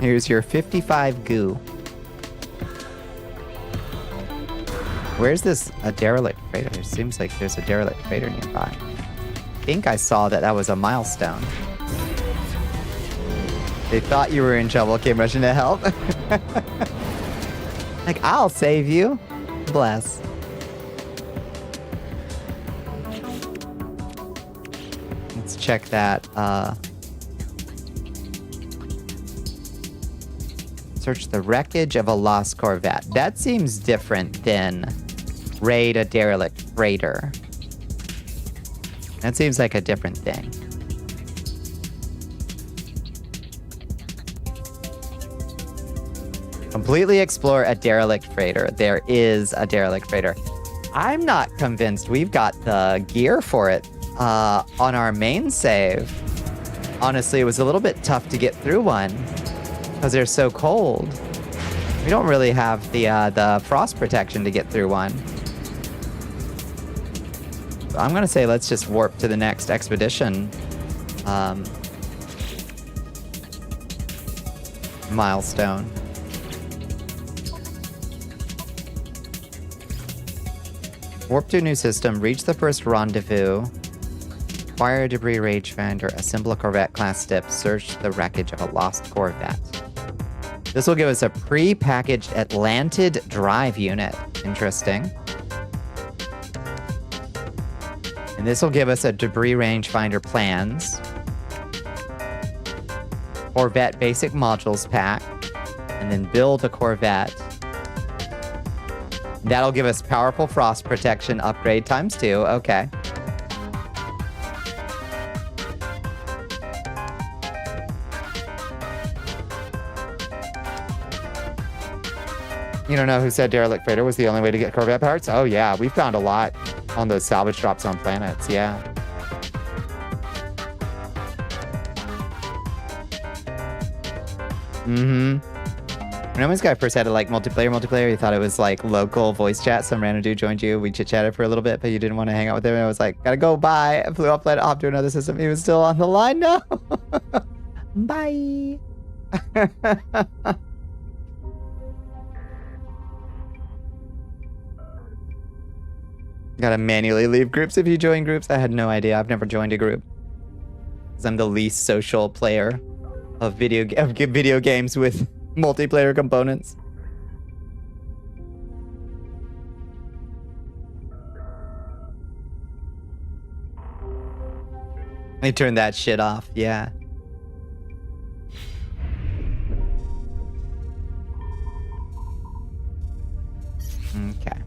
Here's your 55 goo. Where's this a derelict freighter? It seems like there's a derelict freighter nearby. I think I saw that was a milestone. They thought you were in trouble, came rushing to help. Like, I'll save you. Bless. Let's check that. Search the wreckage of a lost Corvette. That seems different than raid a derelict freighter. That seems like a different thing. Completely explore a derelict freighter. There is a derelict freighter. I'm not convinced we've got the gear for it on our main save. Honestly, it was a little bit tough to get through one because they're so cold. We don't really have the frost protection to get through one. So I'm gonna say let's just warp to the next expedition. Milestone. Warp to a new system, reach the first rendezvous, acquire a debris rangefinder, assemble a Corvette class ship, search the wreckage of a lost Corvette. This will give us a pre-packaged Atlantid drive unit. Interesting. And this will give us a debris rangefinder plans, Corvette basic modules pack, and then build a Corvette. That'll give us powerful frost protection upgrade ×2. Okay. You don't know who said derelict freighter was the only way to get Corvette parts? Oh yeah, we found a lot on those salvage drops on planets, yeah. Mm-hmm. When this guy first had like multiplayer, he thought it was like local voice chat. Some random dude joined you. We chit-chatted for a little bit, but you didn't want to hang out with him. And I was like, gotta go, bye. I flew off planet, hopped to another system. He was still on the line. No. Bye. Gotta manually leave groups if you join groups. I had no idea. I've never joined a group. Because I'm the least social player of video games with multiplayer components. They turned that shit off, yeah. Okay.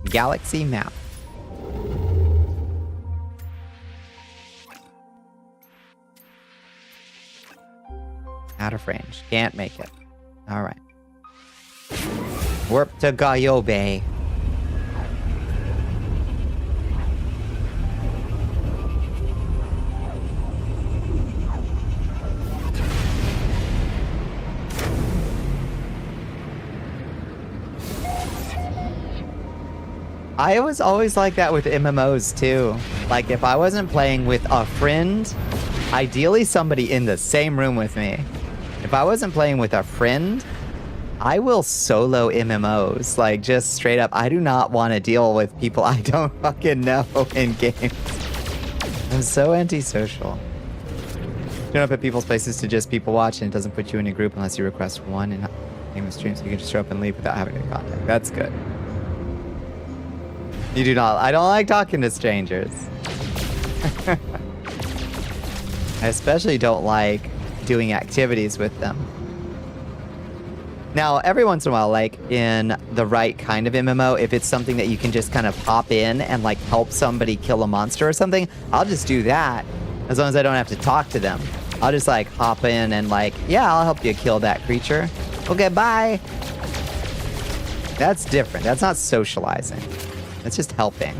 Galaxy map. Out of range. Can't make it. Alright. Warp to Gaiobe. I was always like that with MMOs too. Like if I wasn't playing with a friend, ideally somebody in the same room with me. If I wasn't playing with a friend, I will solo MMOs. Like just straight up, I do not want to deal with people I don't fucking know in games. I'm so antisocial. You don't put people's places to just people watch, and it doesn't put you in a group unless you request one in game of stream, so you can just show up and leave without having to contact. That's good. You do not. I don't like talking to strangers. I especially don't like doing activities with them. Now, every once in a while, like in the right kind of MMO, if it's something that you can just kind of pop in and like help somebody kill a monster or something, I'll just do that as long as I don't have to talk to them. I'll just like hop in and like, yeah, I'll help you kill that creature. Okay, bye. That's different. That's not socializing. That's just helping.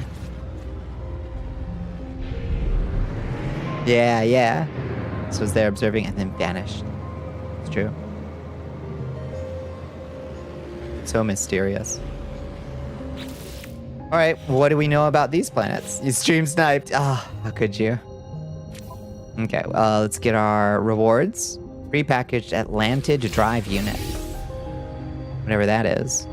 Yeah. So was there observing and then vanished. It's true. So mysterious. Alright, what do we know about these planets? You stream sniped. Ah, how could you? Okay, well, let's get our rewards. Prepackaged Atlantage drive unit. Whatever that is.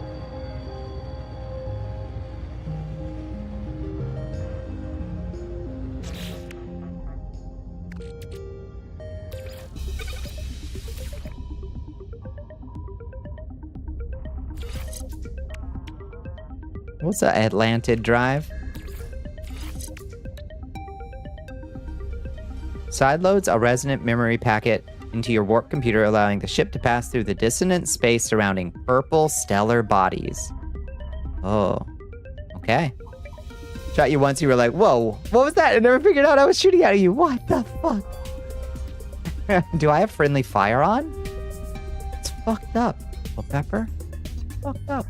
What's an Atlantage drive? Sideloads a resonant memory packet into your warp computer, allowing the ship to pass through the dissonant space surrounding purple stellar bodies. Oh, okay. Shot you once, you were like, whoa, what was that? I never figured out I was shooting at you. What the fuck? Do I have friendly fire on? It's fucked up. Well, Pepper? Fucked up.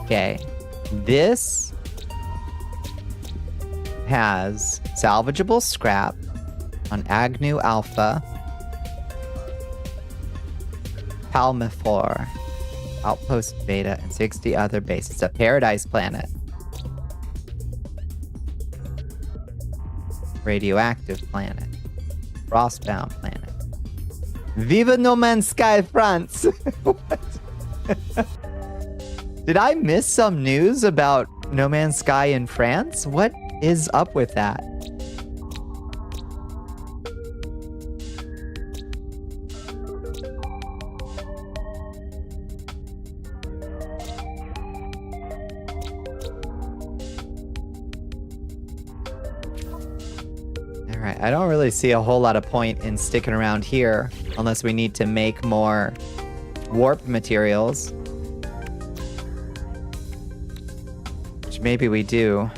Okay. This has salvageable scrap on Agnew Alpha, Palmifor, Outpost Beta, and 60 other bases. It's a paradise planet. Radioactive planet. Frostbound planet. Viva No Man's Sky, France! What? Did I miss some news about No Man's Sky in France? What is up with that? Alright, I don't really see a whole lot of point in sticking around here unless we need to make more warp materials. Which maybe we do.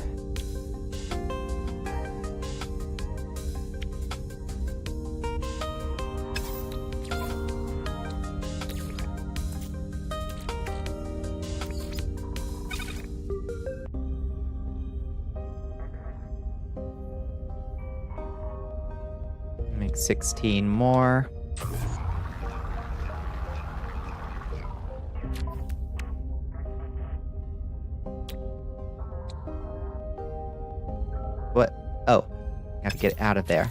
Make 16 more. What? Oh, I have to get out of there.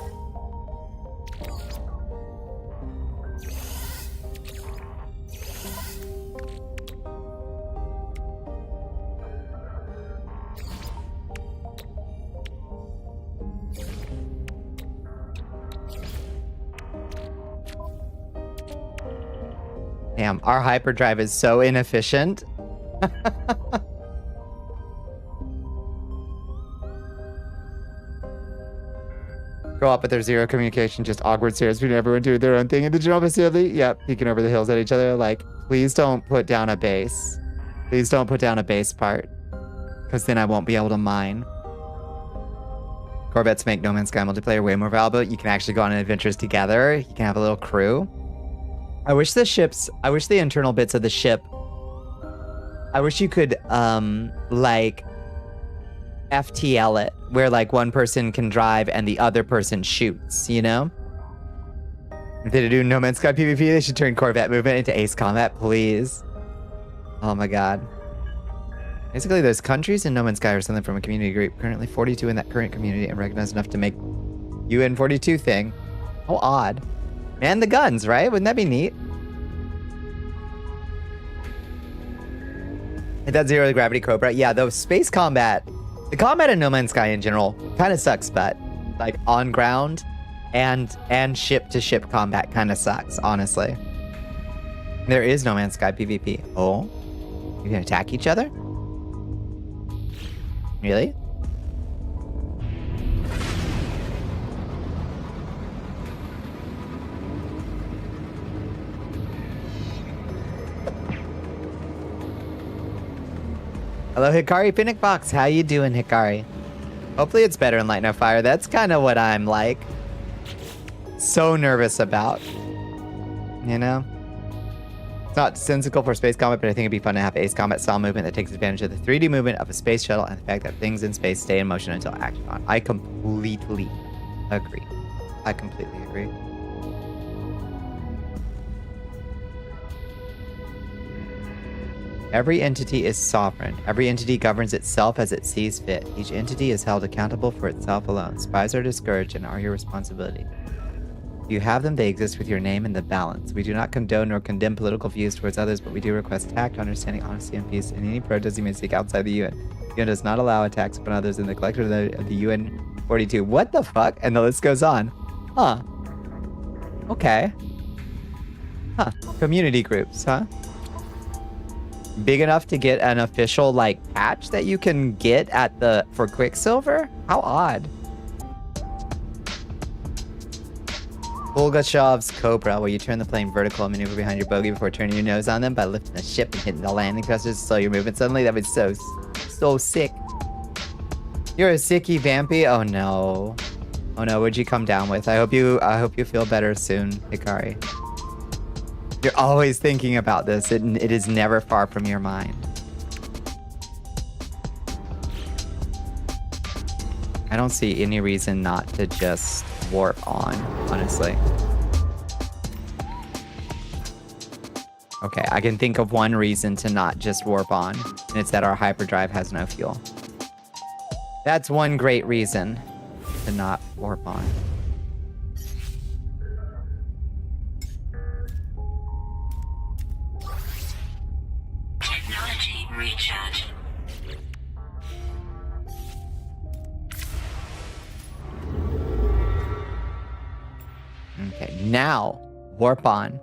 Damn, our hyperdrive is so inefficient. Grow up with their zero communication, just awkward stares between everyone doing their own thing in the general vicinity. Yep, peeking over the hills at each other. Like, please don't put down a base. Please don't put down a base part. Because then I won't be able to mine. Corvettes make No Man's Sky multiplayer way more valuable. You can actually go on adventures together. You can have a little crew. I wish the internal bits of the ship, I wish you could, like, FTL it, where, like, one person can drive and the other person shoots, you know? If they do No Man's Sky PvP, they should turn Corvette movement into Ace Combat, please. Oh my god. Basically, there's countries in No Man's Sky or something from a community group. Currently 42 in that current community and recognized enough to make UN 42 thing. How odd. Man the guns, right? Wouldn't that be neat? Hit that zero gravity Cobra. Yeah, though space combat, the combat in No Man's Sky in general kind of sucks, but like on ground and ship to ship combat kind of sucks, honestly. There is No Man's Sky PvP. Oh, you can attack each other? Really? Hello, Hikari Pinnock Box. How you doing, Hikari? Hopefully it's better in Light No Fire. That's kind of what I'm like so nervous about. You know? It's not sensical for space combat, but I think it'd be fun to have Ace Combat style movement that takes advantage of the 3D movement of a space shuttle and the fact that things in space stay in motion until acted on. I completely agree. I completely agree. Every entity is sovereign. Every entity governs itself as it sees fit. Each entity is held accountable for itself alone. Spies are discouraged and are your responsibility. If you have them, they exist with your name in the balance. We do not condone nor condemn political views towards others, but we do request tact, understanding, honesty, and peace in any protest you may seek outside the UN. The UN does not allow attacks upon others in the collective of the UN 42. What the fuck? And the list goes on. Huh. Okay. Huh. Community groups, huh? Big enough to get an official, like, patch that you can get at the... for Quicksilver? How odd. Bulgashov's Cobra, where you turn the plane vertical and maneuver behind your bogey before turning your nose on them by lifting the ship and hitting the landing thrusters to slow your movement suddenly. That was so sick. You're a sicky vampy? Oh no. Oh no, what'd you come down with? I hope you feel better soon, Hikari. You're always thinking about this. It is never far from your mind. I don't see any reason not to just warp on, honestly. Okay, I can think of one reason to not just warp on, and it's that our hyperdrive has no fuel. That's one great reason to not warp on. Technology recharge. Okay, now warp on.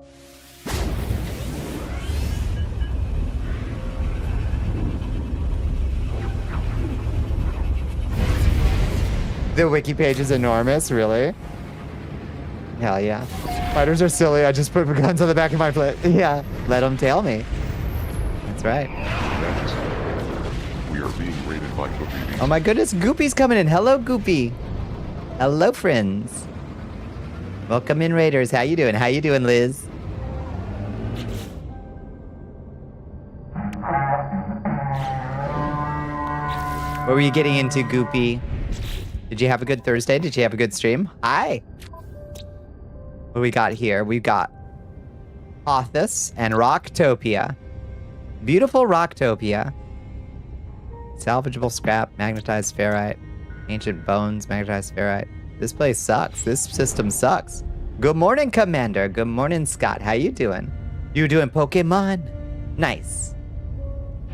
The wiki page is enormous, really? Hell yeah. Fighters are silly, I just put guns on the back of my plate. Yeah, let them tail me. That's right. Next, we are being raided by Goopy. Oh my goodness, Goopy's coming in. Hello, Goopy. Hello, friends. Welcome in, Raiders. How you doing? How you doing, Liz? What were you getting into, Goopy? Did you have a good Thursday? Did you have a good stream? Hi. What do we got here? We've got Hothus and Rocktopia. Beautiful Rocktopia. Salvageable scrap, magnetized ferrite, ancient bones, magnetized ferrite. This place sucks. This system sucks. Good morning, Commander. Good morning, Scott. How you doing? You doing Pokemon? Nice.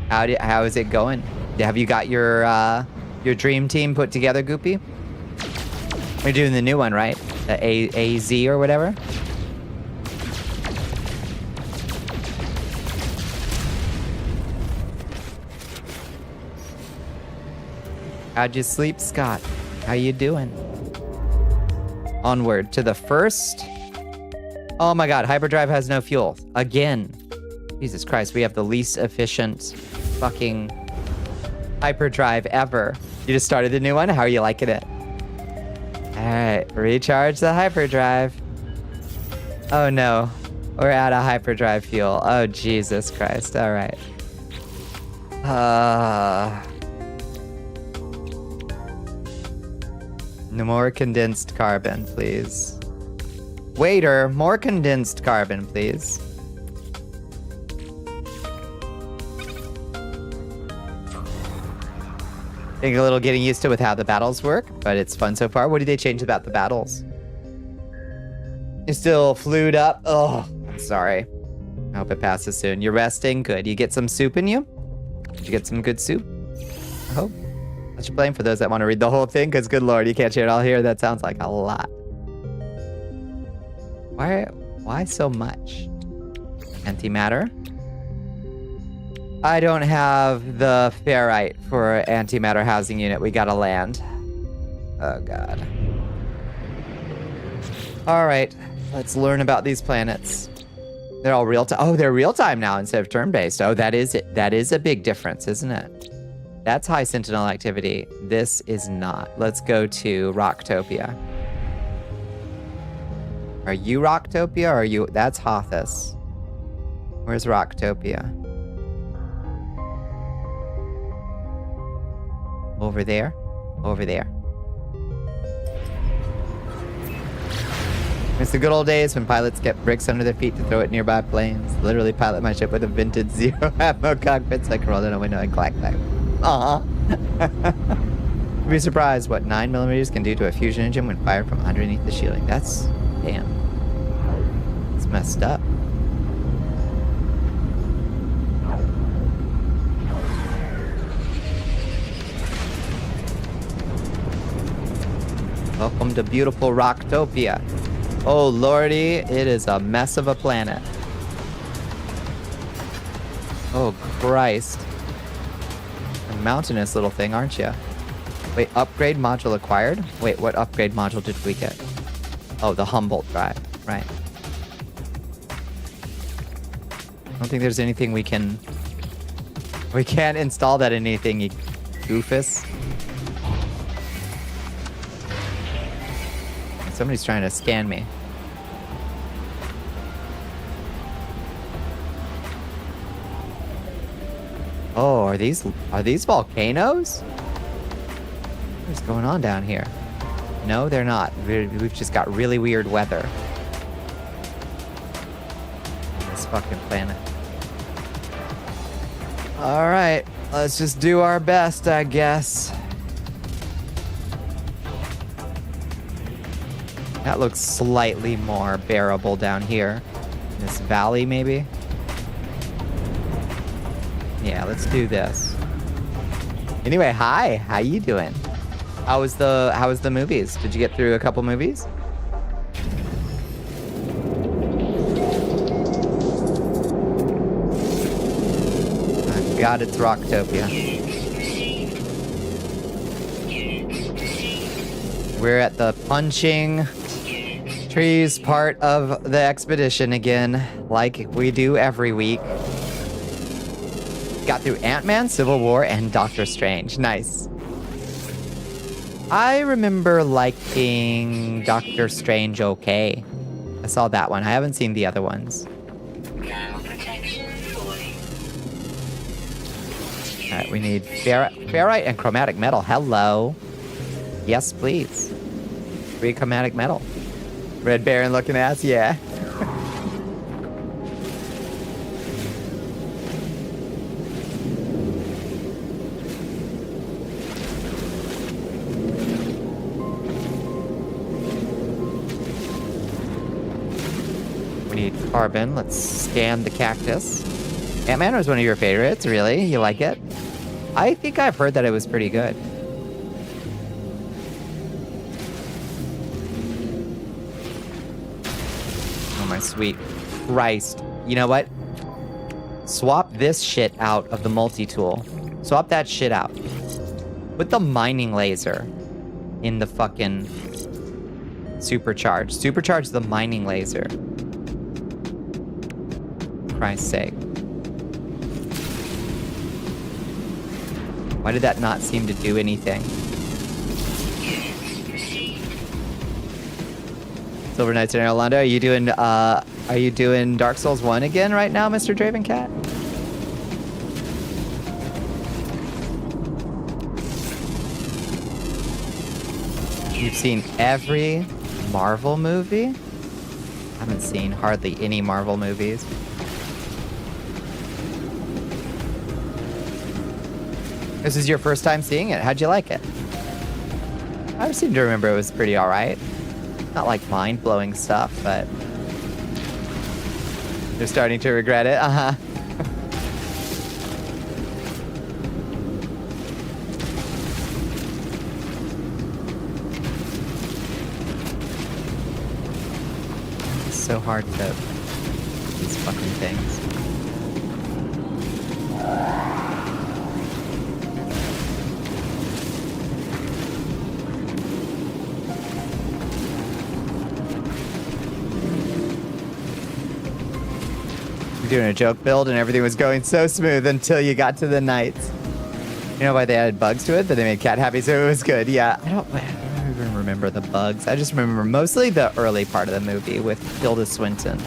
How is it going? Have you got your dream team put together, Goopy? We're doing the new one, right? The AZ or whatever? How'd you sleep, Scott? How you doing? Onward to the first. Oh my god, hyperdrive has no fuel. Again. Jesus Christ, we have the least efficient fucking hyperdrive ever. You just started the new one? How are you liking it? Alright, recharge the hyperdrive. Oh no, we're out of hyperdrive fuel. Oh Jesus Christ, alright. No more condensed carbon, please. Waiter, more condensed carbon, please. Taking a little getting used to with how the battles work, but it's fun so far. What did they change about the battles? You're still flued up? Oh, I'm sorry. I hope it passes soon. You're resting? Good. You get some soup in you? Did you get some good soup? I hope. Much blame for those that want to read the whole thing, because good lord, you can't share it all here. That sounds like a lot. Why so much? Antimatter? I don't have the ferrite for antimatter housing unit. We gotta land. Oh god. Alright, let's learn about these planets. They're all real time. Oh, they're real time now instead of turn-based. Oh, that is it. That is a big difference, isn't it? That's high sentinel activity. This is not. Let's go to Rocktopia. Are you Rocktopia or are you... That's Hothus. Where's Rocktopia? Over there? Over there. It's the good old days when pilots get bricks under their feet to throw at nearby planes. Literally pilot my ship with a vintage zero ammo cockpit so I can roll down a window and clack clack. Aw. You'd be surprised what 9mm can do to a fusion engine when fired from underneath the shielding. That's... damn. It's messed up. Welcome to beautiful Rocktopia. Oh lordy, it is a mess of a planet. Oh Christ. A mountainous little thing, aren't you? Wait, upgrade module acquired? Wait, what upgrade module did we get? Oh, the Humboldt drive, right. I don't think there's anything we can... We can't install that in anything, you goofus. Somebody's trying to scan me. Oh, are these volcanoes? What's going on down here? No, they're not. We've just got really weird weather. This fucking planet. All right, let's just do our best, I guess. That looks slightly more bearable down here. This valley, maybe? Yeah, let's do this. Anyway, hi. How you doing? How was the movies? Did you get through a couple movies? Oh God, it's Rocktopia. We're at the punching trees part of the expedition again, like we do every week. Got through Ant-Man, Civil War, and Doctor Strange. Nice. I remember liking Doctor Strange okay. I saw that one. I haven't seen the other ones. Alright, we need ferrite and chromatic metal. Hello. Yes, please. Free chromatic metal. Red Baron looking ass, yeah. We need carbon. Let's scan the cactus. Ant-Man was one of your favorites, really? You like it? I think I've heard that it was pretty good. My sweet Christ. You know what? Swap this shit out of the multi-tool. Swap that shit out. Put the mining laser in the fucking supercharge. Supercharge the mining laser. For Christ's sake. Why did that not seem to do anything? Silver Knights in Orlando, are you doing Dark Souls 1 again right now, Mr. Dravencat? You've seen every Marvel movie? I haven't seen hardly any Marvel movies. This is your first time seeing it. How'd you like it? I seem to remember it was pretty alright. Not like mind-blowing stuff, but you're starting to regret it. Uh-huh. It's so hard to these fucking things. Doing a joke build and everything was going so smooth until you got to the knights. You know why they added bugs to it? But they made Cat happy, so it was good. Yeah, I don't even remember the bugs. I just remember mostly the early part of the movie with Tilda Swinton.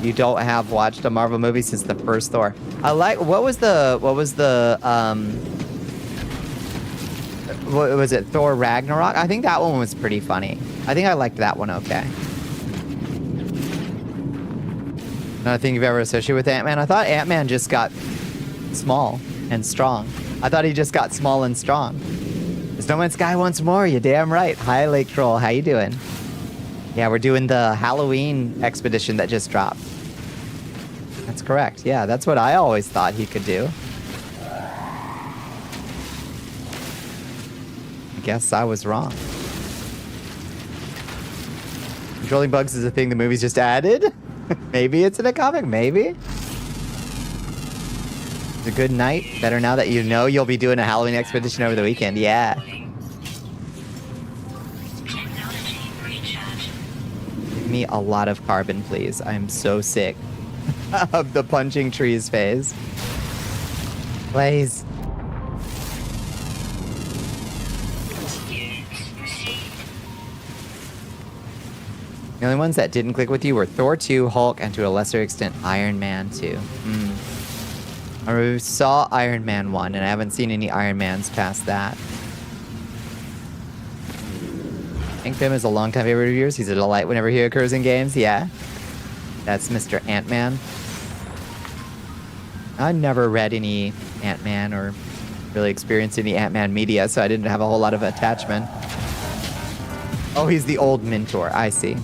You don't have watched a Marvel movie since the first Thor. I like. What was the what was it? Thor Ragnarok? I think that one was pretty funny. I think I liked that one okay. Another thing you've ever associated with Ant-Man? I thought Ant-Man just got small and strong. I thought he just got small and strong. There's No Man's Sky once more, you damn right. Hi, Lake Troll, how you doing? Yeah, we're doing the Halloween expedition that just dropped. That's correct. Yeah, that's what I always thought he could do. I guess I was wrong. Controlling bugs is a thing the movies just added. Maybe it's in a comic, maybe. It's a good night. Better now that you know you'll be doing a Halloween expedition over the weekend. Yeah. Give me a lot of carbon, please. I'm so sick of the punching trees phase. Please. The only ones that didn't click with you were Thor 2, Hulk, and to a lesser extent, Iron Man 2. I saw Iron Man 1, and I haven't seen any Iron Mans past that. Hank Pym is a longtime favorite of yours. He's a delight whenever he occurs in games. Yeah. That's Mr. Ant-Man. I never read any Ant-Man or really experienced any Ant-Man media, so I didn't have a whole lot of attachment. Oh, he's the old mentor. I see.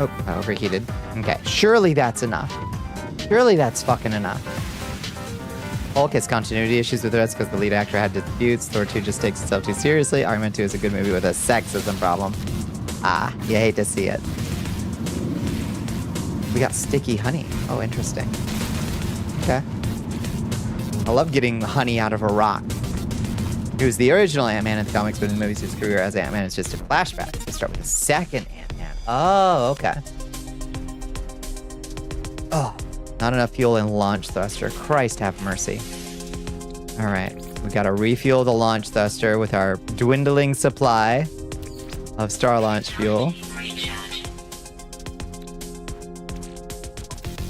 Oh, I overheated. Okay, surely that's enough. Surely that's fucking enough. Hulk has continuity issues with the rest because the lead actor had disputes. Thor 2 just takes itself too seriously. Iron Man 2 is a good movie with a sexism problem. Ah, you hate to see it. We got sticky honey. Oh, interesting. Okay. I love getting honey out of a rock. He was the original Ant-Man in the comics, but in the movies his career as Ant-Man is just a flashback. So start with the second Ant-Man. Oh, okay. Oh, not enough fuel in launch thruster. Christ have mercy. All right, we gotta refuel the launch thruster with our dwindling supply of star launch fuel.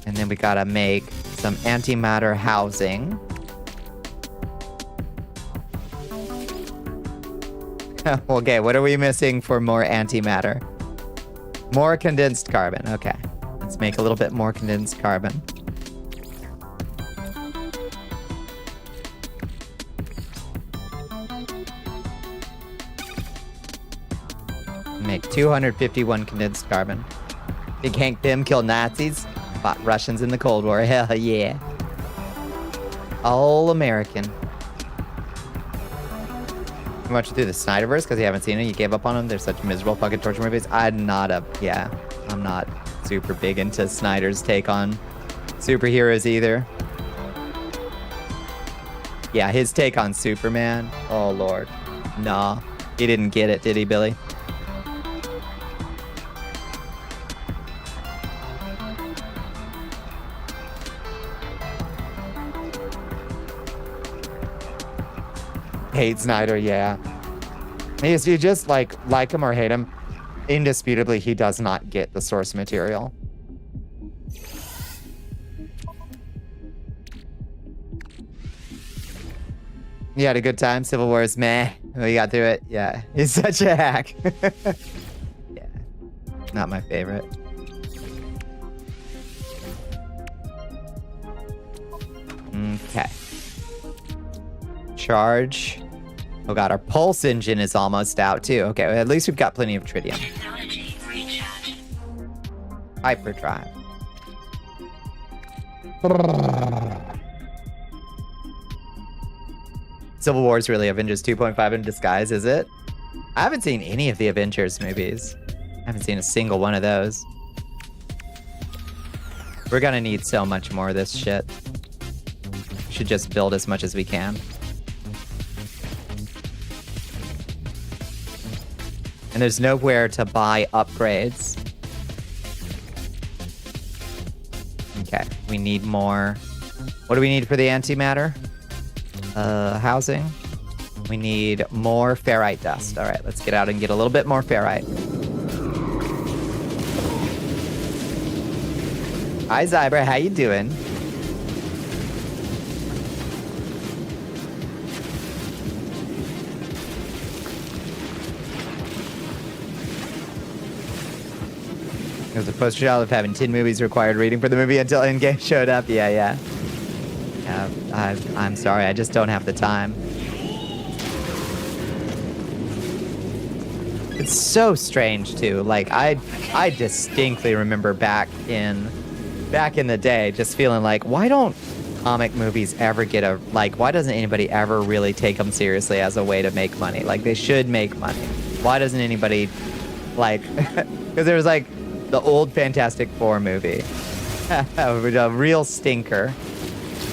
And then we gotta make some antimatter housing. Okay, what are we missing for more antimatter? More condensed carbon. Okay, let's make a little bit more condensed carbon. Make 251 condensed carbon. Big Hank Pym killed Nazis, fought Russians in the Cold War. Hell yeah. All American. You watched through the Snyderverse because you haven't seen it. You gave up on them. They're such miserable fucking torture movies. I'm not super big into Snyder's take on superheroes either. Yeah, his take on Superman. Oh, Lord. Nah. He didn't get it, did he, Billy? Hate Snyder, yeah. You just like him or hate him, indisputably he does not get the source material. You had a good time? Civil War is meh. We got through it. Yeah, he's such a hack. Yeah, not my favorite. Okay. Charge. Oh god, our pulse engine is almost out too. Okay, well, at least we've got plenty of tritium. Technology recharge. Hyperdrive. Civil War is really Avengers 2.5 in disguise, is it? I haven't seen any of the Avengers movies. I haven't seen a single one of those. We're gonna need so much more of this shit. We should just build as much as we can. And there's nowhere to buy upgrades. Okay, we need more. What do we need for the antimatter? Housing. We need more ferrite dust. All right, let's get out and get a little bit more ferrite. Hi, Zybra, how you doing? There was a poster child of having 10 movies required reading for the movie until Endgame showed up. Yeah. I'm sorry, I just don't have the time. It's so strange too. Like I distinctly remember back in the day just feeling like, why don't comic movies ever get why doesn't anybody ever really take them seriously as a way to make money? Like, they should make money. Why doesn't anybody, because there was like the old Fantastic Four movie, a real stinker.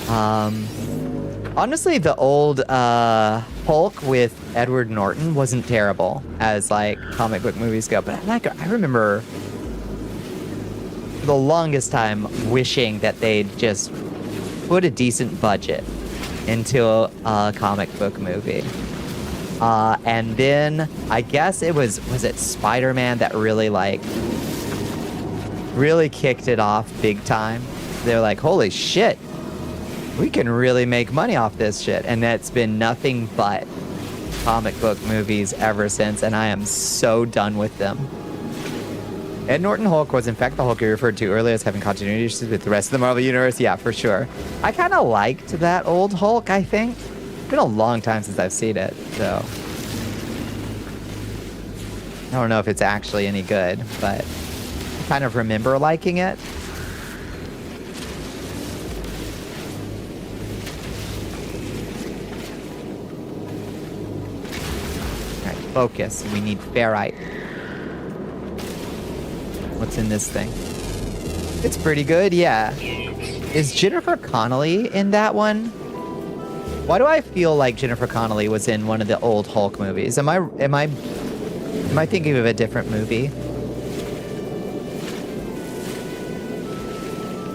Honestly, the old Hulk with Edward Norton wasn't terrible as like comic book movies go, but I remember for the longest time wishing that they'd just put a decent budget into a comic book movie. And then I guess was it Spider-Man that really kicked it off big time. They're like, holy shit, we can really make money off this shit. And that's been nothing but comic book movies ever since, and I am so done with them. Ed Norton Hulk was in fact the Hulk you referred to earlier as having continuity issues with the rest of the Marvel Universe. Yeah, for sure. I kind of liked that old Hulk, I think. It's been a long time since I've seen it, so I don't know if it's actually any good, but I kind of remember liking it. Focus. We need ferrite. What's in this thing? It's pretty good, yeah. Is Jennifer Connelly in that one? Why do I feel like Jennifer Connelly was in one of the old Hulk movies? Am I thinking of a different movie?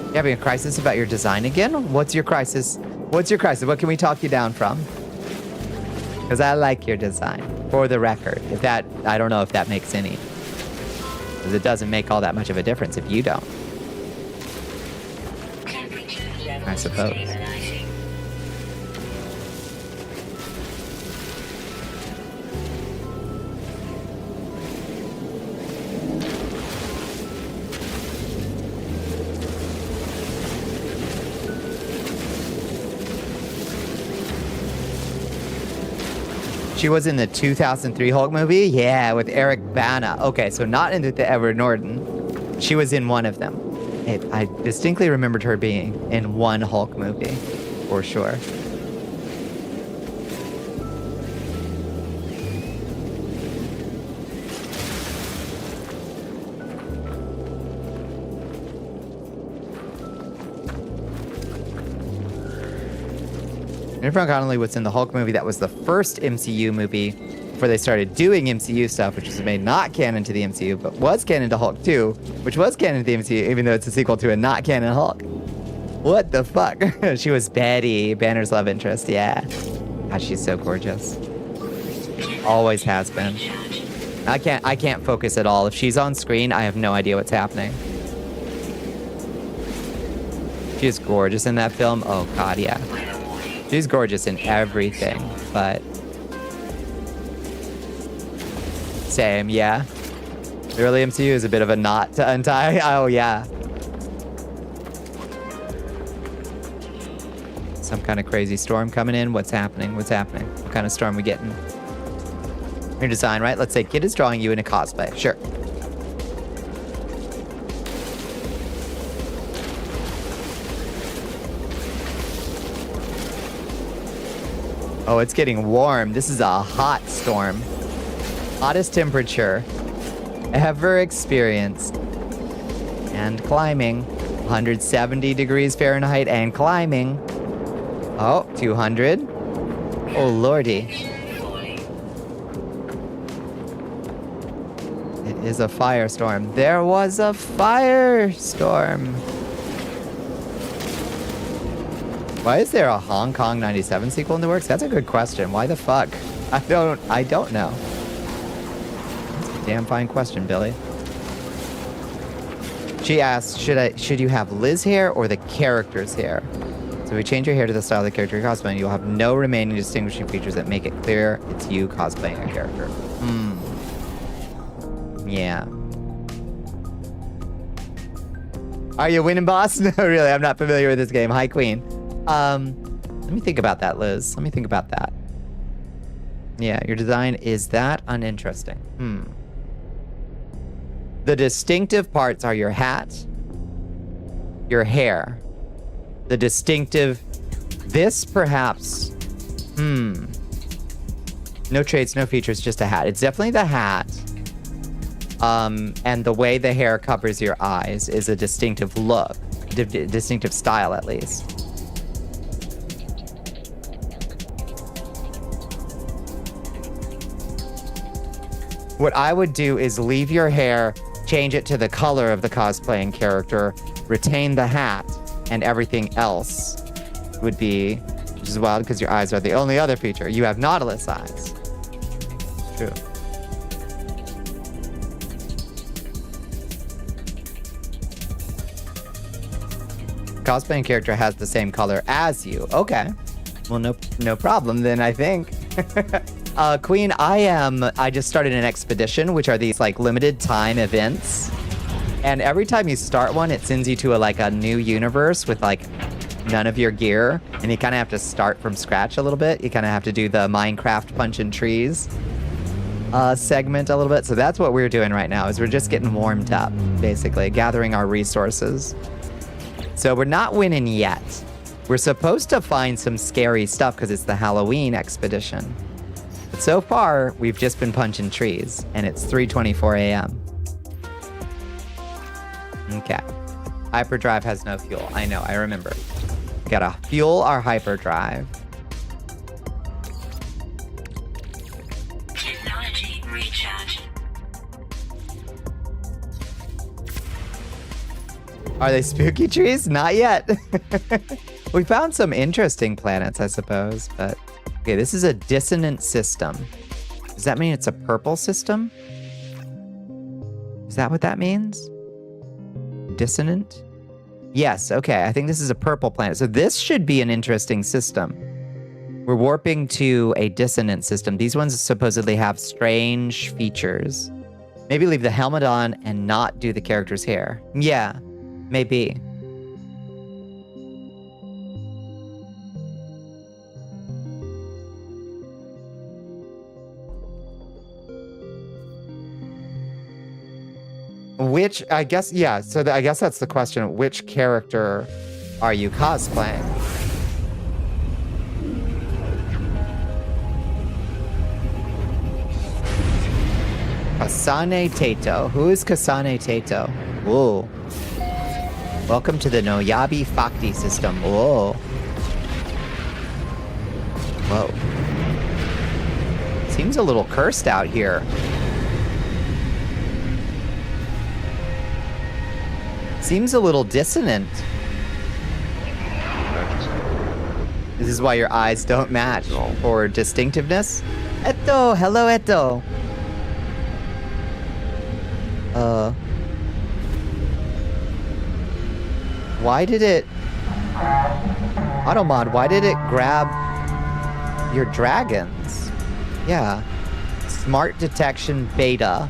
You having a crisis about your design again? What's your crisis? What's your crisis? What can we talk you down from? Because I like your design, for the record. I don't know if that makes any. Because it doesn't make all that much of a difference if you don't. I suppose. She was in the 2003 Hulk movie? Yeah, with Eric Bana. Okay, so not in the Edward Norton. She was in one of them. I distinctly remembered her being in one Hulk movie, for sure. Jennifer Connelly was in the Hulk movie that was the first MCU movie before they started doing MCU stuff, which was made not canon to the MCU, but was canon to Hulk 2, which was canon to the MCU, even though it's a sequel to a not canon Hulk. What the fuck? She was Betty, Banner's love interest, yeah. God, she's so gorgeous. Always has been. I can't focus at all. If she's on screen, I have no idea what's happening. She is gorgeous in that film. Oh god, yeah. She's gorgeous in everything, but same, yeah. The early MCU is a bit of a knot to untie. Oh yeah. Some kind of crazy storm coming in. What's happening? What's happening? What kind of storm we getting? Your design, right? Let's say kid is drawing you in a cosplay. Sure. Oh, it's getting warm. This is a hot storm. Hottest temperature ever experienced. And climbing. 170 degrees Fahrenheit and climbing. Oh, 200. Oh, lordy. It is a firestorm. There was a firestorm. Why is there a Hong Kong 97 sequel in the works? That's a good question. Why the fuck? I don't know. That's a damn fine question, Billy. She asks, should you have Liz hair or the character's hair? So if we change your hair to the style of the character you're cosplaying, you'll have no remaining distinguishing features that make it clear it's you cosplaying a character. Yeah. Are you winning, boss? No, really, I'm not familiar with this game. Hi, Queen. Let me think about that, Liz. Let me think about that. Yeah, your design is that uninteresting. The distinctive parts are your hat, your hair. The distinctive... This, perhaps... No traits, no features, just a hat. It's definitely the hat. And the way the hair covers your eyes is a distinctive look. Distinctive style, at least. What I would do is leave your hair, change it to the color of the cosplaying character, retain the hat, and everything else would be, which is wild because your eyes are the only other feature. You have Nautilus eyes. True. Cosplaying character has the same color as you. Okay. Well, no problem then, I think. Queen, I just started an expedition, which are these like limited time events. And every time you start one, it sends you to a new universe with like none of your gear. And you kind of have to start from scratch a little bit. You kind of have to do the Minecraft punching trees segment a little bit. So that's what we're doing right now, is we're just getting warmed up, basically, gathering our resources. So we're not winning yet. We're supposed to find some scary stuff because it's the Halloween expedition. But so far, we've just been punching trees, and it's 3:24 a.m. Okay. Hyperdrive has no fuel. I know, I remember. Gotta fuel our hyperdrive. Technology recharge. Are they spooky trees? Not yet. We found some interesting planets, I suppose, but... Okay, this is a dissonant system. Does that mean it's a purple system? Is that what that means? Dissonant? Yes, okay, I think this is a purple planet. So this should be an interesting system. We're warping to a dissonant system. These ones supposedly have strange features. Maybe leave the helmet on and not do the character's hair. Yeah, maybe. Which, I guess, yeah, so I guess that's the question. Which character are you cosplaying? Kasane Tato. Who is Kasane Tato? Whoa. Welcome to the Noyabi Fakti system. Whoa. Whoa. Seems a little cursed out here. Seems a little dissonant. This is why your eyes don't match for distinctiveness. Eto, hello Eto. Why did it... Automod, why did it grab your dragons? Yeah. Smart detection beta.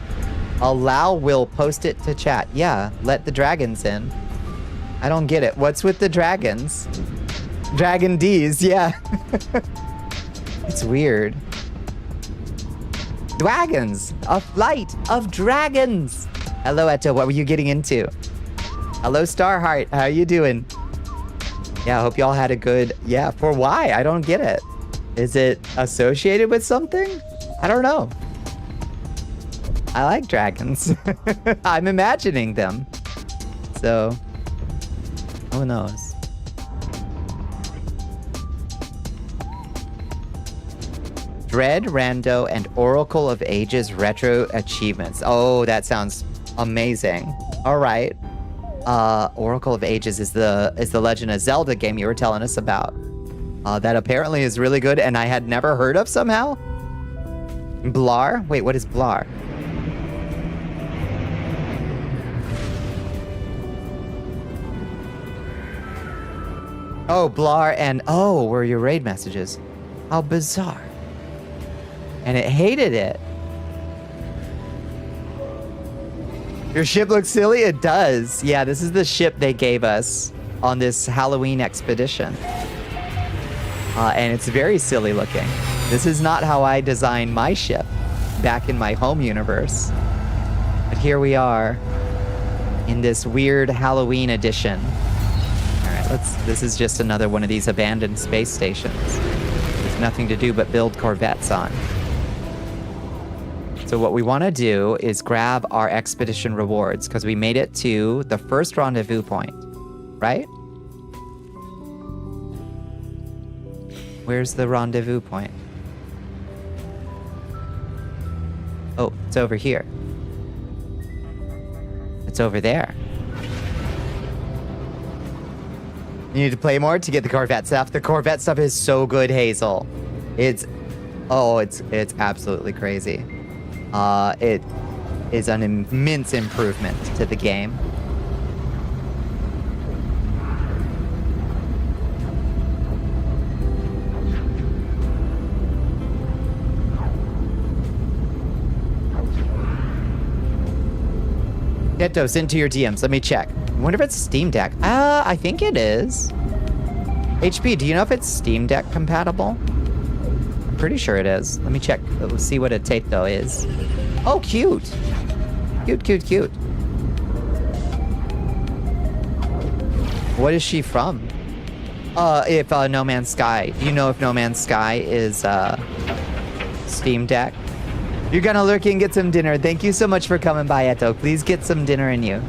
Allow will post it to chat. Yeah, let the dragons in. I don't get it. What's with the dragons? Dragon D's, yeah. It's weird. Dragons! A flight of dragons! Hello, Eto. What were you getting into? Hello, Starheart. How you doing? Yeah, I hope y'all had a good... Yeah, for why? I don't get it. Is it associated with something? I don't know. I like dragons. I'm imagining them. So, who knows? Dread, Rando, and Oracle of Ages retro achievements. Oh, that sounds amazing. All right. Oracle of Ages is the Legend of Zelda game you were telling us about. That apparently is really good and I had never heard of somehow. Blar? Wait, what is Blar? Oh, Blar and oh, were your raid messages. How bizarre. And it hated it. Your ship looks silly? It does. Yeah, this is the ship they gave us on this Halloween expedition. And it's very silly looking. This is not how I designed my ship back in my home universe. But here we are in this weird Halloween edition. All right, this is just another one of these abandoned space stations. There's nothing to do but build Corvettes on. So what we want to do is grab our expedition rewards because we made it to the first rendezvous point, right? Where's the rendezvous point? Oh, it's over here. It's over there. You need to play more to get the Corvette stuff. The Corvette stuff is so good, Hazel. It's absolutely crazy. It is an immense improvement to the game. Get those into your DMs. Let me check. I wonder if it's Steam Deck. I think it is. HP, do you know if it's Steam Deck compatible? I'm pretty sure it is. Let me check. Let's see what a Tato is. Oh, cute. Cute, cute, cute. What is she from? If No Man's Sky. Do you know if No Man's Sky is Steam Deck? You're gonna lurk and get some dinner. Thank you so much for coming by, Eto. Please get some dinner in you.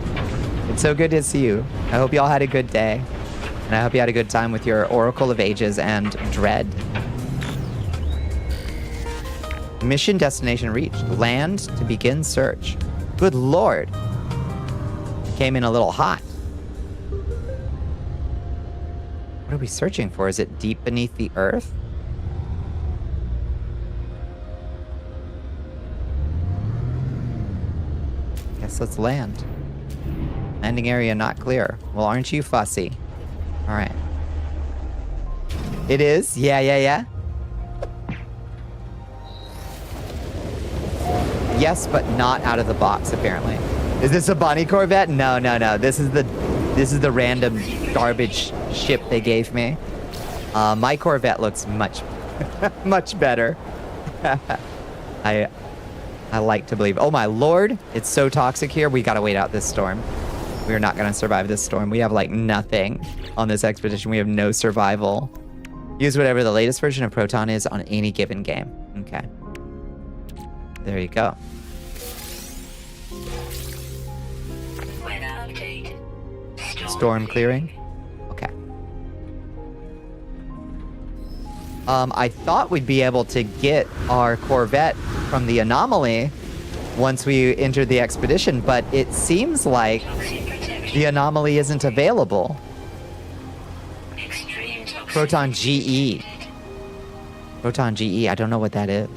It's so good to see you. I hope you all had a good day. And I hope you had a good time with your Oracle of Ages and Dread. Mission destination reached. Land to begin search. Good lord. Came in a little hot. What are we searching for? Is it deep beneath the earth? Guess let's land. Landing area not clear. Well, aren't you fussy? All right. It is? Yeah. Yes, but not out of the box, apparently. Is this a Bonnie Corvette? No. This is the random garbage ship they gave me. My Corvette looks much, much better. I like to believe. Oh my lord, it's so toxic here. We gotta wait out this storm. We're not gonna survive this storm. We have like nothing on this expedition. We have no survival. Use whatever the latest version of Proton is on any given game. Okay. There you go. Storm clearing? Okay. I thought we'd be able to get our Corvette from the anomaly once we entered the expedition, but it seems like the anomaly isn't available. Proton GE. Proton GE, I don't know what that is.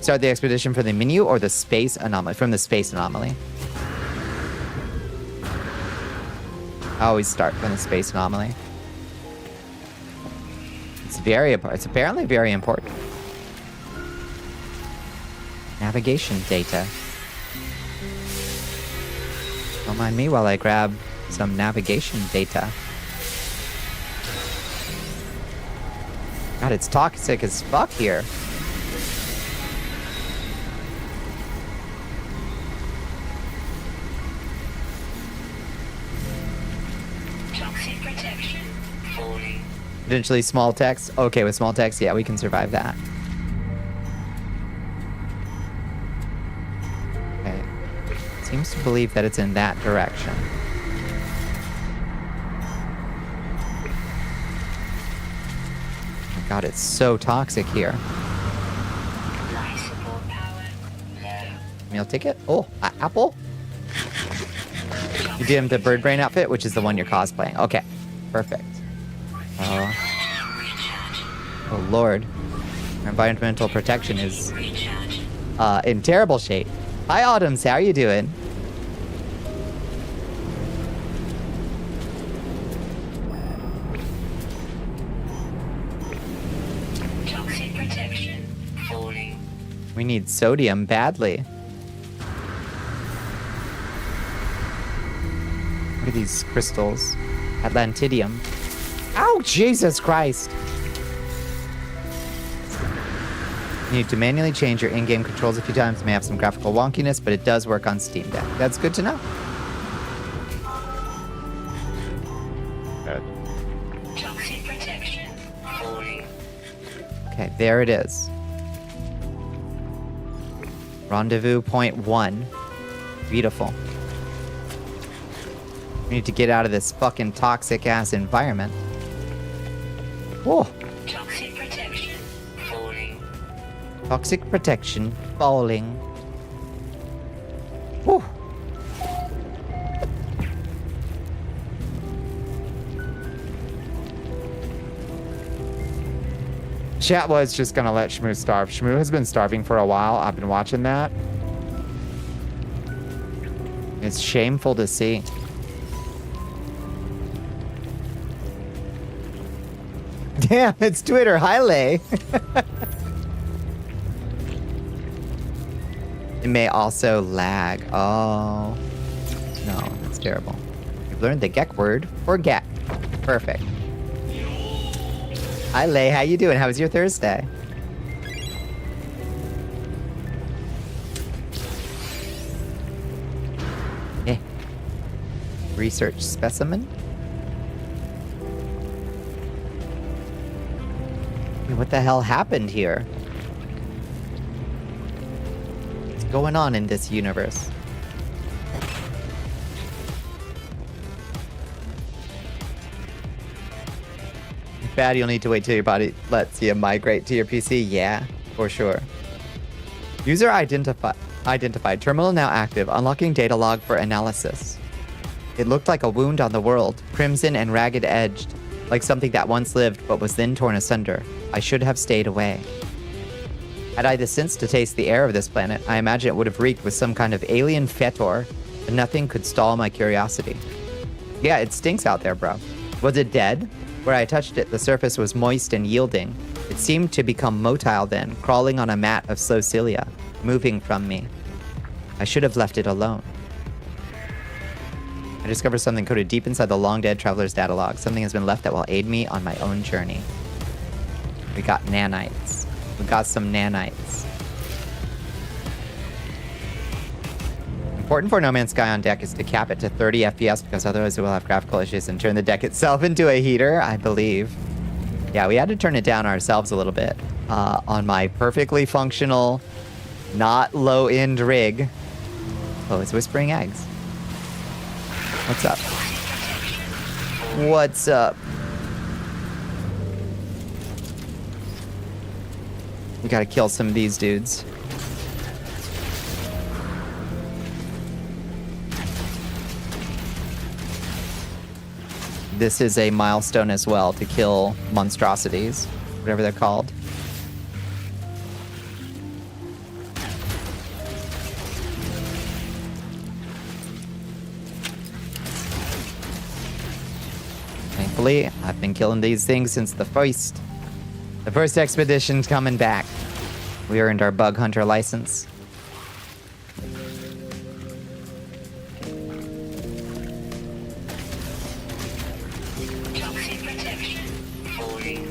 Start the expedition from the menu or the space anomaly? From the space anomaly. I always start from the space anomaly. It's it's apparently very important. Navigation data. Don't mind me while I grab some navigation data. God, it's toxic as fuck here. Toxic protection falling. Potentially small text. Okay, with small text, yeah, we can survive that. Okay. Seems to believe that it's in that direction. Oh my god, it's so toxic here. Life support power low. Meal ticket? Oh, apple? You did him the bird brain outfit, which is the one you're cosplaying. Okay, perfect. Oh lord. Our environmental protection is Recharge. in terrible shape. Hi Autumns, how are you doing? Toxic protection falling. We need sodium badly. Look at these crystals. Atlantidium. Ow, Jesus Christ! You need to manually change your in-game controls a few times. May have some graphical wonkiness, but it does work on Steam Deck. That's good to know. Toxic protection falling. Okay, there it is. Rendezvous point 1. Beautiful. We need to get out of this fucking toxic-ass environment. Whoa. Toxic protection falling. Toxic protection falling. Whew. Chat was just gonna let Shmoo starve. Shmoo has been starving for a while. I've been watching that. It's shameful to see. Damn, it's Twitter. Hi, Lay. It may also lag. Oh. No, that's terrible. You've learned the Gek word for Gek. Perfect. Hi, Lay. How you doing? How was your Thursday? Eh. Research specimen? What the hell happened here? What's going on in this universe? Bad, you'll need to wait till your body lets you migrate to your PC. Yeah, for sure. User identified. Terminal now active. Unlocking data log for analysis. It looked like a wound on the world, crimson and ragged edged, like something that once lived but was then torn asunder. I should have stayed away. Had I the sense to taste the air of this planet, I imagine it would have reeked with some kind of alien fetor, but nothing could stall my curiosity. Yeah, it stinks out there, bro. Was it dead? Where I touched it, the surface was moist and yielding. It seemed to become motile then, crawling on a mat of socilia, moving from me. I should have left it alone. I discovered something coded deep inside the long-dead traveler's data log. Something has been left that will aid me on my own journey. We got nanites. We got some nanites. Important for No Man's Sky on deck is to cap it to 30 FPS because otherwise it will have graphical issues and turn the deck itself into a heater, I believe. Yeah, we had to turn it down ourselves a little bit on my perfectly functional, not low-end rig. Oh, it's Whispering Eggs. What's up? What's up? We gotta kill some of these dudes. This is a milestone as well to kill monstrosities, whatever they're called. Thankfully, I've been killing these things since the first expedition's coming back. We earned our bug hunter license. Toxic protection falling.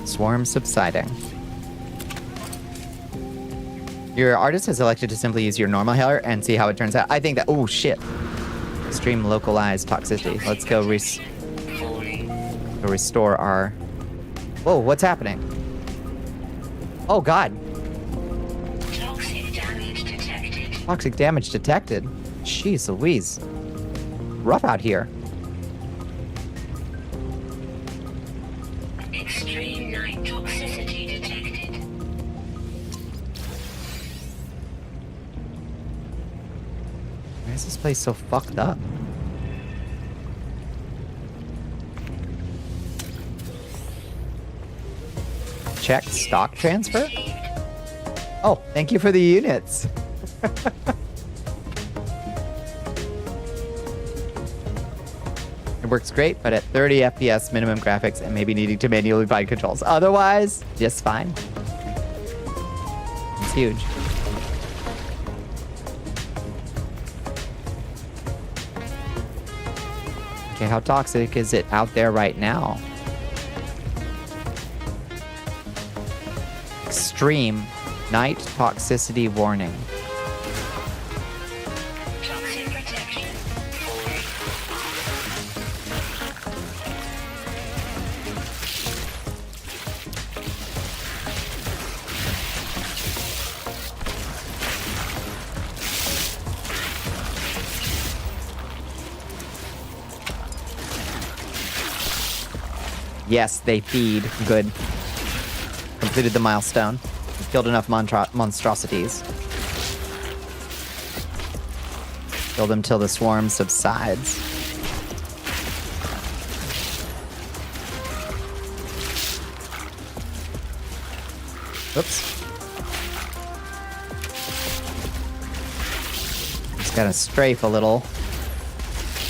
Swarm subsiding. Your artist has elected to simply use your normal healer and see how it turns out. I think that... Oh, shit. Extreme localized toxicity. Let's go restore our... Whoa, what's happening? Oh, God. Toxic damage detected. Toxic damage detected. Jeez Louise. Rough out here. Extreme night toxicity detected. Why is this place so fucked up? Check stock transfer? Oh, thank you for the units. It works great, but at 30 FPS minimum graphics and maybe needing to manually bind controls. Otherwise, just fine. It's huge. Okay, how toxic is it out there right now? Extreme night toxicity warning. Toxic protection. Yes, they feed. Good. Completed the milestone. Killed enough monstrosities. Kill them till the swarm subsides. Oops. Just gotta strafe a little.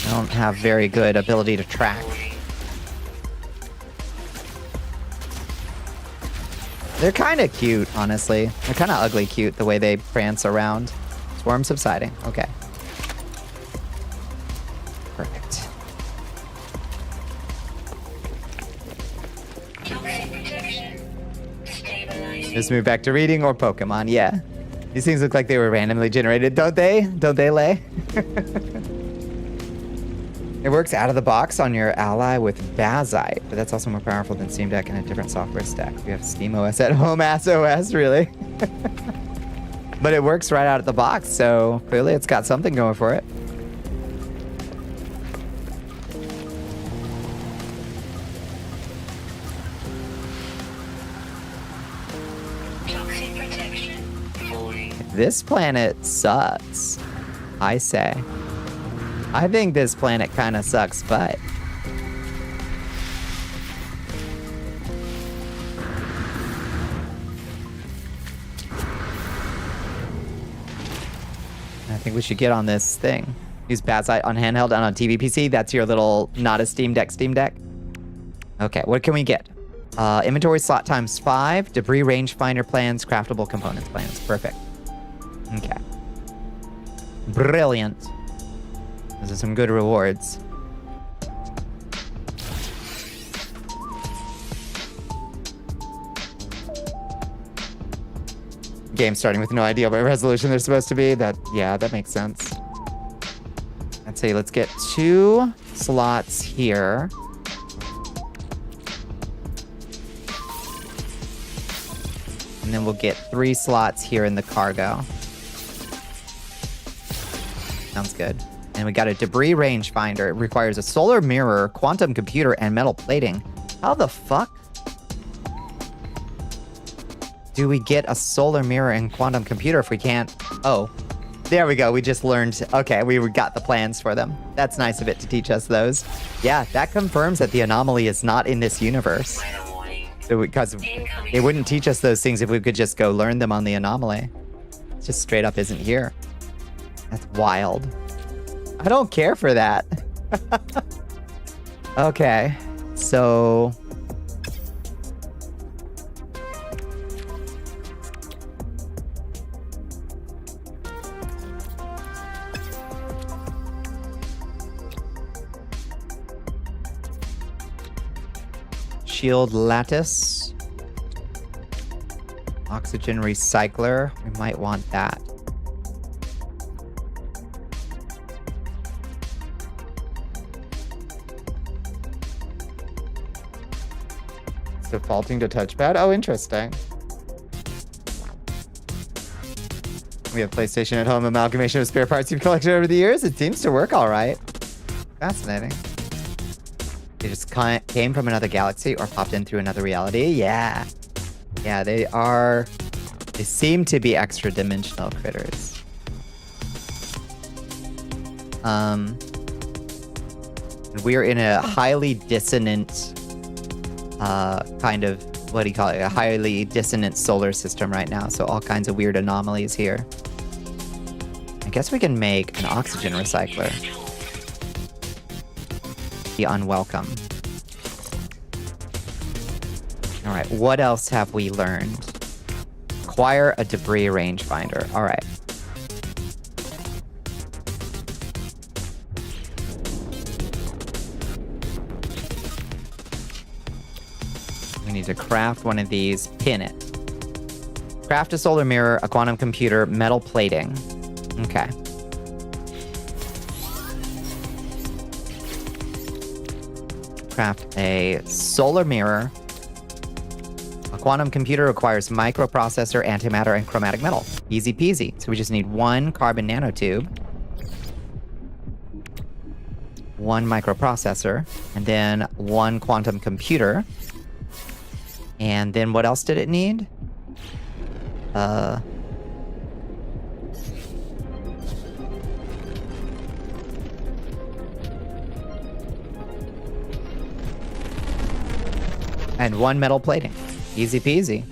I don't have very good ability to track. They're kind of cute, honestly. They're kind of ugly cute, the way they prance around. Swarm subsiding. Okay. Perfect. Toxic protection. Stabilizing. Just move back to reading or Pokemon. Yeah. These things look like they were randomly generated, don't they? Don't they, Lay? It works out of the box on your ally with Bazite, but that's also more powerful than Steam Deck and a different software stack. We have Steam OS at home, ass OS, really. But it works right out of the box, so clearly it's got something going for it. Toxic protection. Falling. This planet sucks, I say. I think this planet kind of sucks, but... I think we should get on this thing. Use Bazite on handheld and on TV PC. That's your little, not a Steam Deck. Okay, what can we get? Inventory slot times 5, debris rangefinder plans, craftable components plans. Perfect. Okay. Brilliant. Those are some good rewards. Game starting with no idea what resolution they're supposed to be. Yeah, that makes sense. Let's see, let's get 2 slots here. And then we'll get 3 slots here in the cargo. Sounds good. And we got a debris rangefinder. It requires a solar mirror, quantum computer, and metal plating. How the fuck do we get a solar mirror and quantum computer if we can't? Oh, there we go. We just learned. Okay, we got the plans for them. That's nice of it to teach us those. Yeah, that confirms that the anomaly is not in this universe. So because it wouldn't teach us those things if we could just go learn them on the anomaly. It just straight up isn't here. That's wild. I don't care for that. Okay, so... Shield lattice. Oxygen recycler. We might want that. defaulting to touchpad. Oh, interesting. We have PlayStation at home amalgamation of spare parts you've collected over the years. It seems to work all right. Fascinating. They just came from another galaxy or popped in through another reality. Yeah. Yeah, they seem to be extra dimensional critters. We're in a highly dissonant kind of, what do you call it? A highly dissonant solar system right now. So all kinds of weird anomalies here. I guess we can make an oxygen recycler. Be unwelcome. All right, what else have we learned? Acquire a debris rangefinder. All right. We need to craft one of these, pin it. Craft a solar mirror, a quantum computer, metal plating. Okay. Craft a solar mirror. A quantum computer requires microprocessor, antimatter, and chromatic metal. Easy peasy. So we just need one carbon nanotube, one microprocessor, and then one quantum computer. And then what else did it need? And one metal plating. Easy peasy.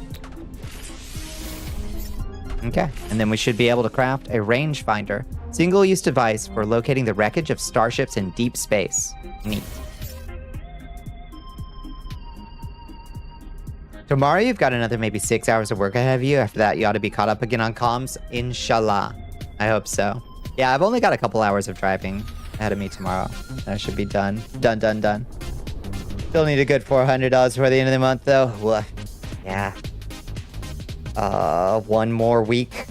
Okay, and then we should be able to craft a rangefinder. Single-use device for locating the wreckage of starships in deep space. Neat. Tomorrow you've got another maybe 6 hours of work ahead of you. After that, you ought to be caught up again on comms. Inshallah. I hope so. Yeah, I've only got a couple hours of driving ahead of me tomorrow. And I should be done. Done. Still need a good $400 before the end of the month, though. Well, yeah. One more week.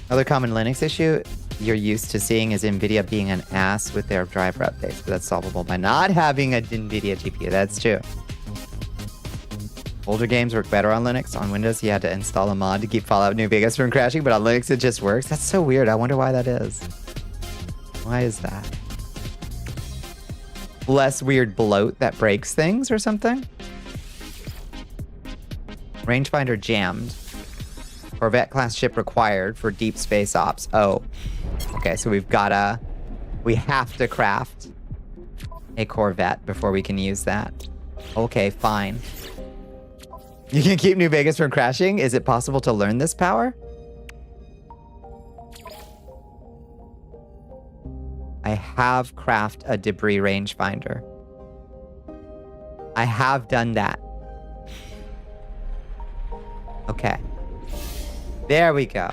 Another common Linux issue you're used to seeing is NVIDIA being an ass with their driver updates, but that's solvable by not having a NVIDIA GPU. That's true. Older games work better on Linux. On Windows, you had to install a mod to keep Fallout New Vegas from crashing, but on Linux, it just works. That's so weird. I wonder why that is. Why is that? Less weird bloat that breaks things or something? Rangefinder jammed. Corvette class ship required for deep space ops. Oh. Okay, so we have to craft a Corvette before we can use that. Okay, fine. You can keep New Vegas from crashing? Is it possible to learn this power? I have crafted a debris rangefinder. I have done that. Okay. There we go.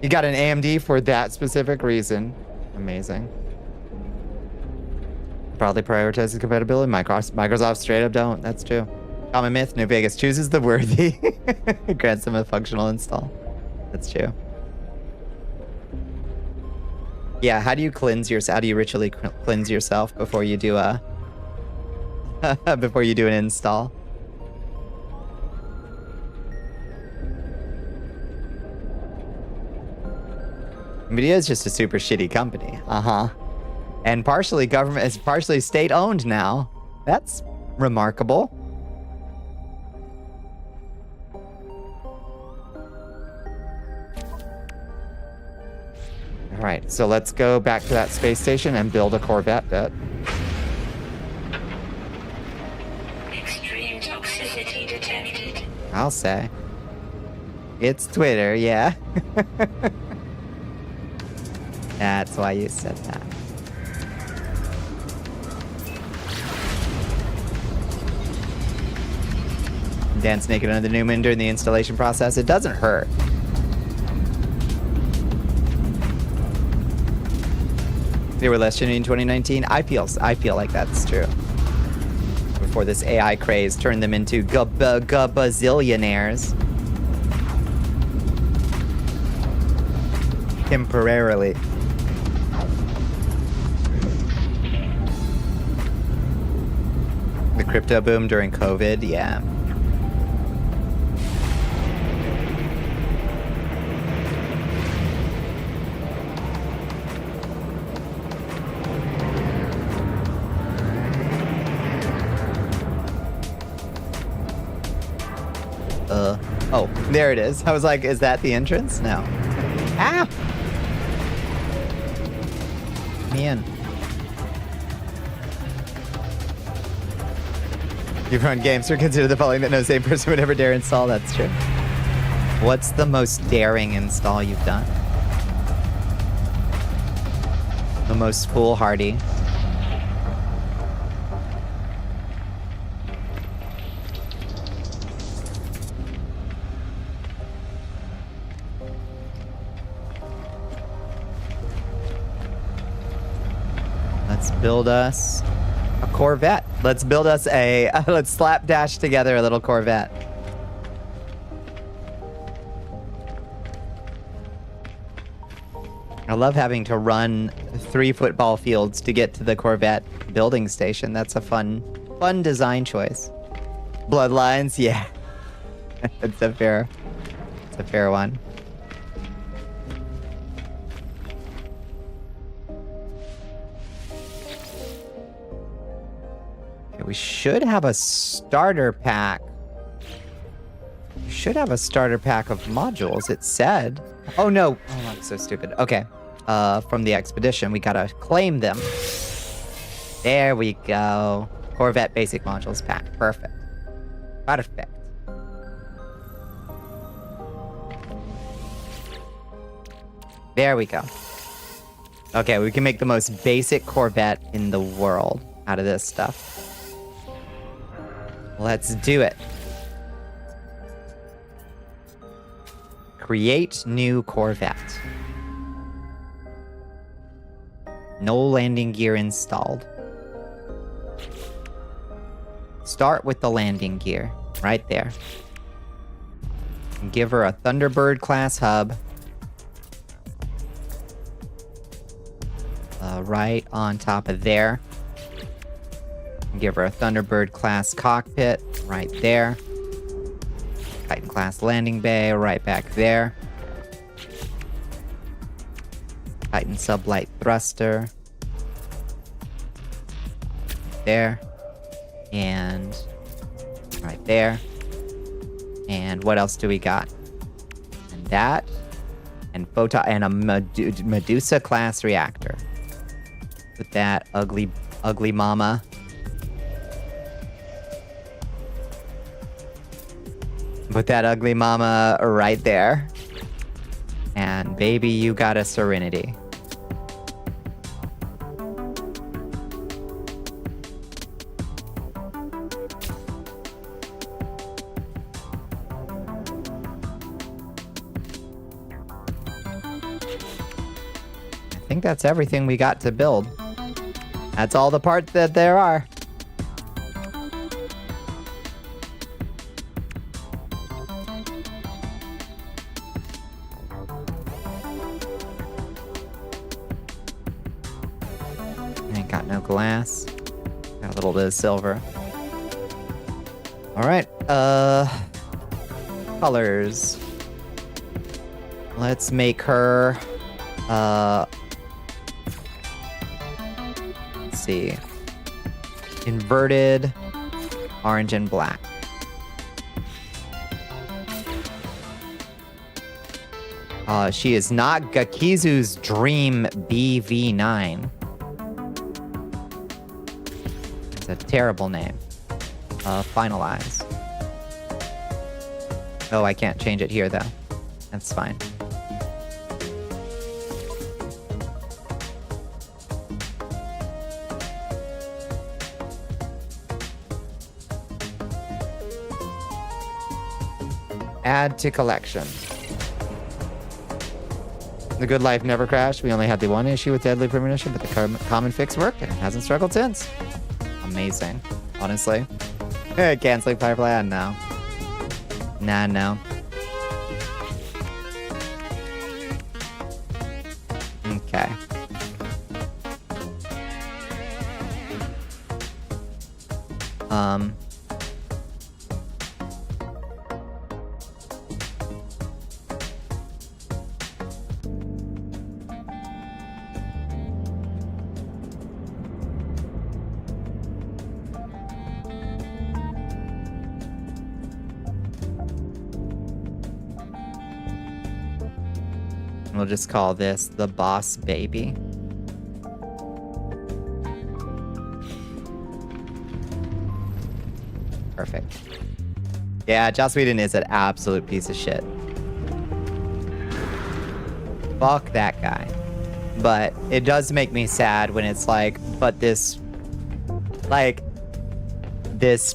You got an AMD for that specific reason. Amazing. Probably prioritizes compatibility. Microsoft straight up don't. That's true. Common myth, New Vegas chooses the worthy. Grants them a functional install. That's true. Yeah, how do you cleanse yourself? How do you ritually cleanse yourself before you do a... before you do an install? NVIDIA is just a super shitty company. Uh-huh. And partially government, it's partially state-owned now. That's remarkable. All right, so let's go back to that space station and build a Corvette bit. Extreme toxicity detected. I'll say. It's Twitter, yeah. That's why you said that. Dance naked under the Newman during the installation process. It doesn't hurt. They were less shitty in 2019. I feel like that's true. Before this AI craze turned them into gabazillionaires. Temporarily. The crypto boom during COVID, yeah. Oh, there it is. I was like, is that the entrance? No. Ah! Man. You've run games or consider the following that no sane person would ever dare install. That's true. What's the most daring install you've done? The most foolhardy. Let's build us a Corvette. Let's build us a, let's slapdash together a little Corvette. I love having to run 3 football fields to get to the Corvette building station. That's a fun design choice. Bloodlines, yeah. It's a fair one. We should have a starter pack. We should have a starter pack of modules, it said. Oh, no. Oh, I'm so stupid. Okay. From the expedition, we gotta claim them. There we go. Corvette basic modules pack. Perfect. Perfect. There we go. Okay, we can make the most basic Corvette in the world out of this stuff. Let's do it. Create new Corvette. No landing gear installed. Start with the landing gear, right there. And give her a Thunderbird class hub. Right on top of there. Give her a Thunderbird class cockpit right there. Titan class landing bay right back there. Titan sublight thruster. There. And right there. And what else do we got? And that. And photon and a Medusa class reactor. With that ugly mama. Put that ugly mama right there. And baby, you got a Serenity. I think that's everything we got to build. That's all the parts that there are. Ain't got no glass. Got a little bit of silver. All right. Colors. Let's make her. Let's see. Inverted orange and black. She is not Gakizu's Dream BV9. It's a terrible name. Finalize. Oh, I can't change it here, though. That's fine. Add to collection. The good life never crashed. We only had the one issue with deadly premonition, but the common fix worked and it hasn't struggled since. Amazing, honestly. Canceling Firefly? No. Nah, no. Okay. We'll just call this the boss baby. Perfect. Yeah, Joss Whedon is an absolute piece of shit. Fuck that guy. But it does make me sad when it's like, but this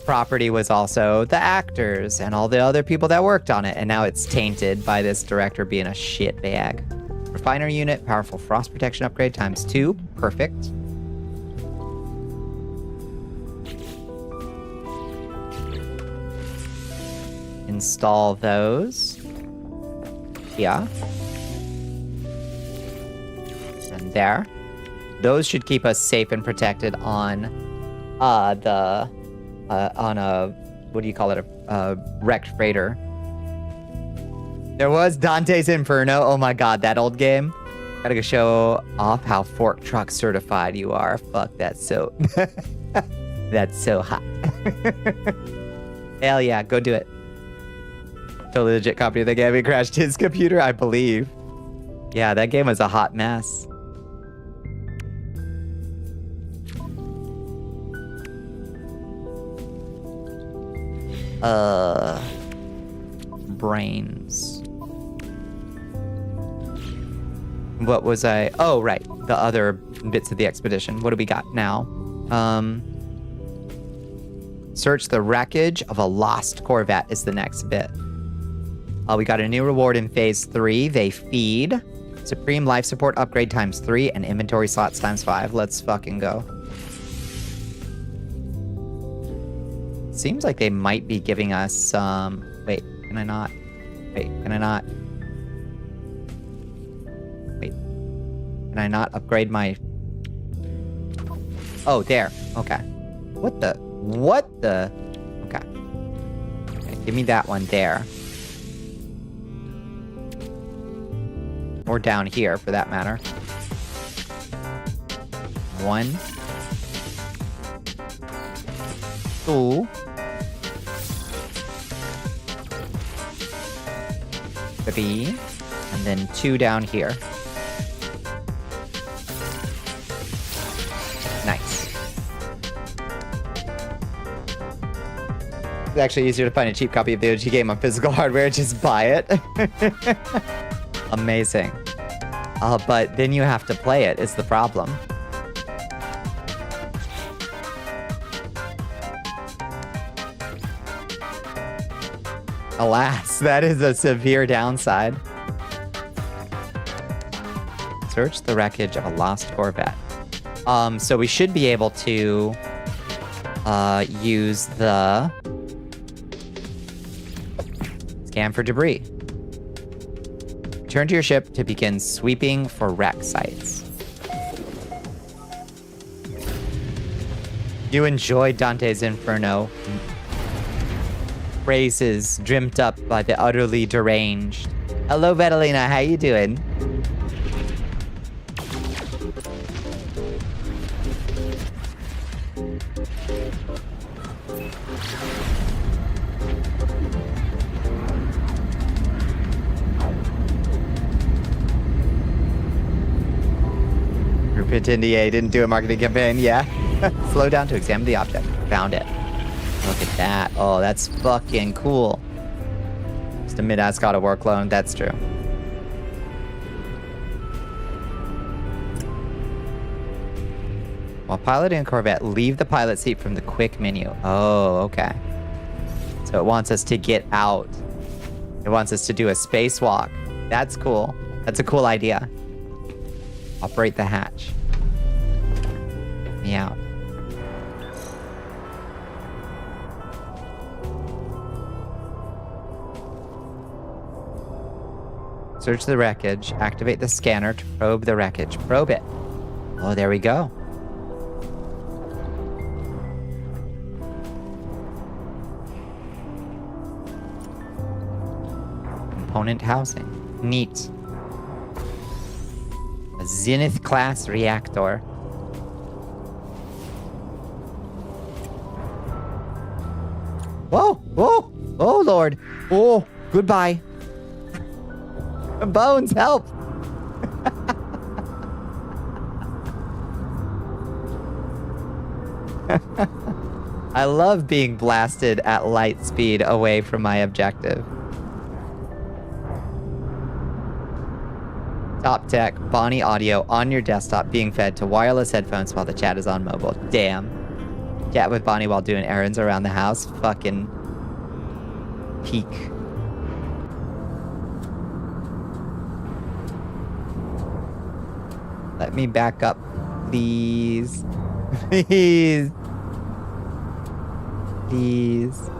property was also the actors and all the other people that worked on it, and now it's tainted by this director being a shitbag. Refiner unit, powerful frost protection upgrade ×2. Perfect. Install those. Yeah. And there. Those should keep us safe and protected on on a, what do you call it? A wrecked freighter. There was Dante's Inferno. Oh my god, that old game. Gotta go show off how fork truck certified you are. Fuck, that's so... that's so hot. Hell yeah, go do it. Totally legit copy of the game. He crashed his computer, I believe. Yeah, that game was a hot mess. Brains. What was I? Oh, right. The other bits of the expedition. What do we got now? Search the wreckage of a lost Corvette is the next bit. We got a new reward in phase 3. They feed. Supreme life support upgrade ×3 and inventory slots ×5. Let's fucking go. Seems like they might be giving us some... Wait, can I not? Wait, can I not? Wait. Can I not upgrade my... Oh, there. Okay. What the... What the... Okay. Okay, give me that one there. Or down here, for that matter. 1. 2. 3. And then 2 down here. Nice. It's actually easier to find a cheap copy of the OG game on physical hardware. Just buy it. Amazing. But then you have to play it, is the problem. Alas, that is a severe downside. Search the wreckage of a lost Corvette. So we should be able to use the scan for debris. Return to your ship to begin sweeping for wreck sites. You enjoyed Dante's Inferno. Phrases dreamt up by the utterly deranged. Hello, Betalina. How you doing? Group hit NDA, didn't do a marketing campaign. Yeah. Slow down to examine the object. Found it. Look at that. Oh, that's fucking cool. Just a mid-ass got a work loan. That's true. While piloting a Corvette, leave the pilot seat from the quick menu. Oh, okay. So it wants us to get out. It wants us to do a spacewalk. That's cool. That's a cool idea. Operate the hatch. Let me out. Search the wreckage. Activate the scanner to probe the wreckage. Probe it. Oh, there we go. Component housing. Neat. A Zenith class reactor. Whoa! Whoa! Oh, Lord! Oh, goodbye. Bones, help! I love being blasted at light speed away from my objective. Top tech, Bonnie audio on your desktop being fed to wireless headphones while the chat is on mobile. Damn. Chat with Bonnie while doing errands around the house. Fucking peak. Let me back up, please. Please. Please.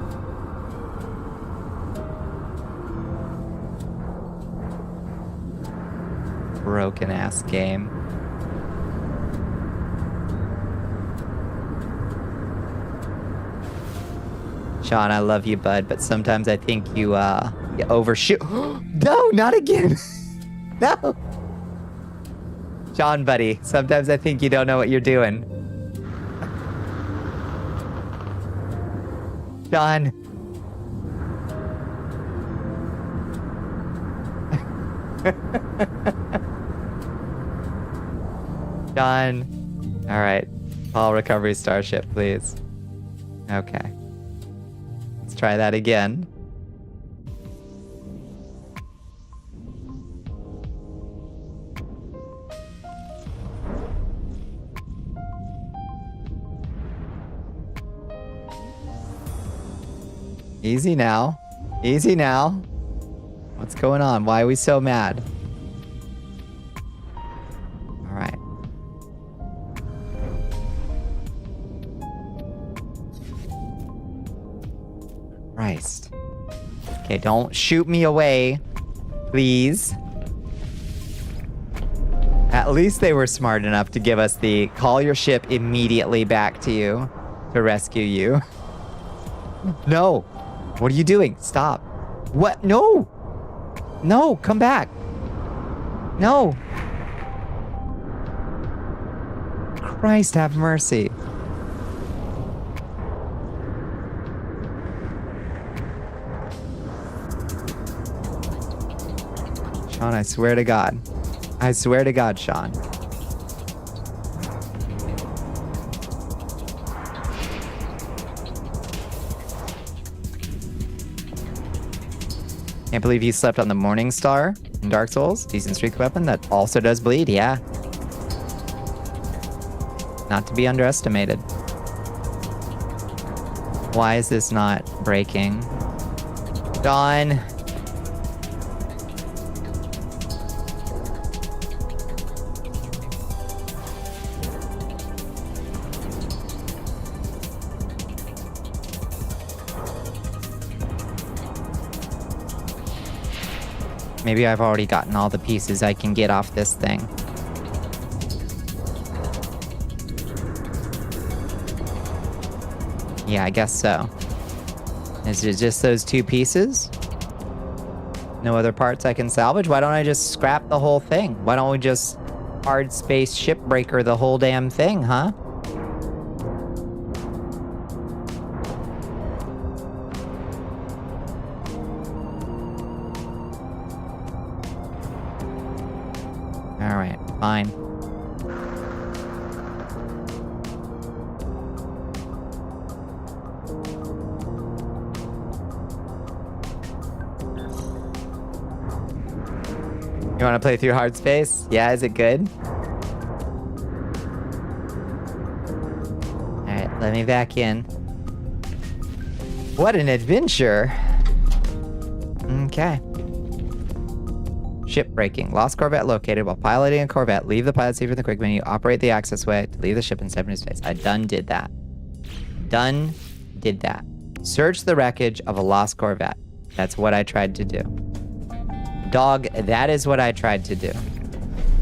Broken ass game. Sean, I love you, bud, but sometimes I think you overshoot. No, not again. No. Sean, buddy, sometimes I think you don't know what you're doing. Sean. Sean. All right. Call recovery starship, please. Okay. Let's try that again. Easy now. Easy now. What's going on? Why are we so mad? All right. Christ. Okay, don't shoot me away, please. At least they were smart enough to give us the call your ship immediately back to you to rescue you. No. What are you doing? Stop. What? No. No, come back. No. Christ have mercy. Sean, I swear to God. I swear to God, Sean. Can't believe you slept on the Morning Star in Dark Souls. Decent streak weapon that also does bleed, yeah. Not to be underestimated. Why is this not breaking? Dawn. Maybe I've already gotten all the pieces I can get off this thing. Yeah, I guess so. Is it just those two pieces? No other parts I can salvage? Why don't I just scrap the whole thing? Why don't we just hard space shipbreaker the whole damn thing, huh? Alright, fine. You want to play through hard space? Yeah, is it good? Alright, let me back in. What an adventure! Okay. Ship breaking. Lost Corvette located. While piloting a Corvette, leave the pilot seat from the quick menu, operate the access way to leave the ship and step into space. I done did that. Done did that. Search the wreckage of a lost Corvette. That's what I tried to do. Dog, that is what I tried to do.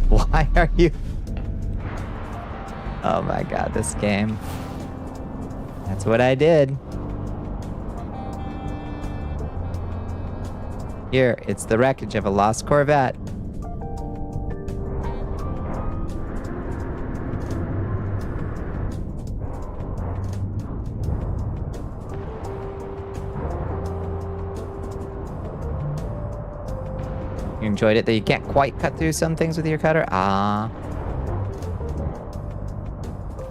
Why are you... Oh my god, this game. That's what I did. Here, it's the wreckage of a lost Corvette. You enjoyed it that you can't quite cut through some things with your cutter? Ah.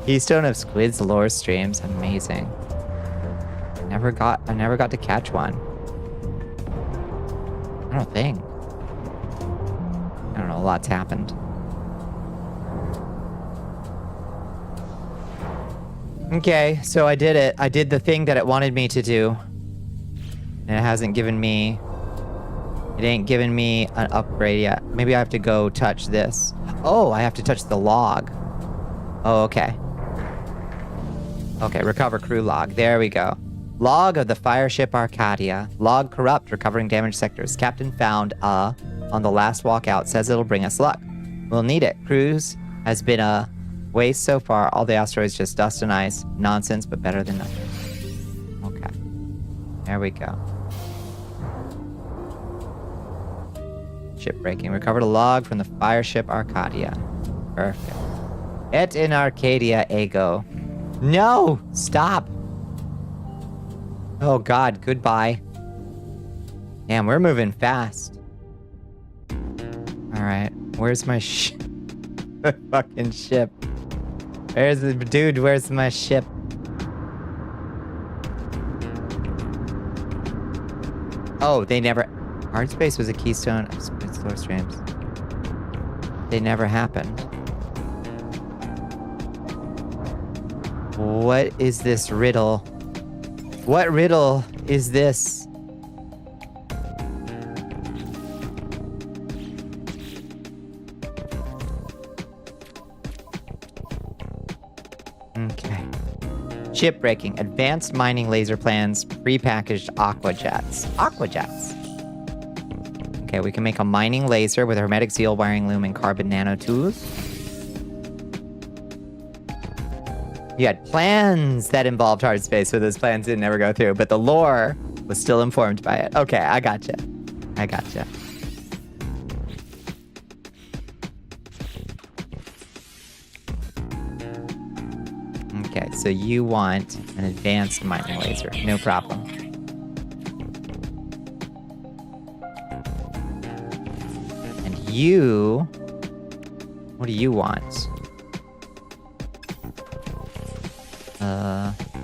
Keystone of Squid's lore streams. Amazing. I never got to catch one. I don't think. I don't know, a lot's happened. Okay, so I did it. I did the thing that it wanted me to do. And it hasn't given me... It ain't given me an upgrade yet. Maybe I have to go touch this. Oh, I have to touch the log. Oh, okay. Okay, recover crew log. There we go. Log of the fireship Arcadia. Log corrupt, recovering damaged sectors. Captain found on the last walkout. Says it'll bring us luck. We'll need it. Cruise has been a waste so far. All the asteroids just dust and ice. Nonsense, but better than nothing. Okay. There we go. Shipbreaking. Recovered a log from the fireship Arcadia. Perfect. Et in Arcadia ego. No! Stop! Oh god, goodbye. Damn, we're moving fast. Alright, where's my fucking ship? Where's the dude? Where's my ship? Oh, they never... Hard space was a keystone of Squid's lore streams. They never happened. What is this riddle? What riddle is this? Okay. Shipbreaking. Advanced mining laser plans. Prepackaged aquajets. Aquajets. Okay, we can make a mining laser with a hermetic seal, wiring loom, and carbon nanotubes. You had plans that involved hard space, so those plans didn't ever go through, but the lore was still informed by it. Okay, I gotcha. I gotcha. Okay, so you want an advanced mining laser. No problem. And you... What do you want?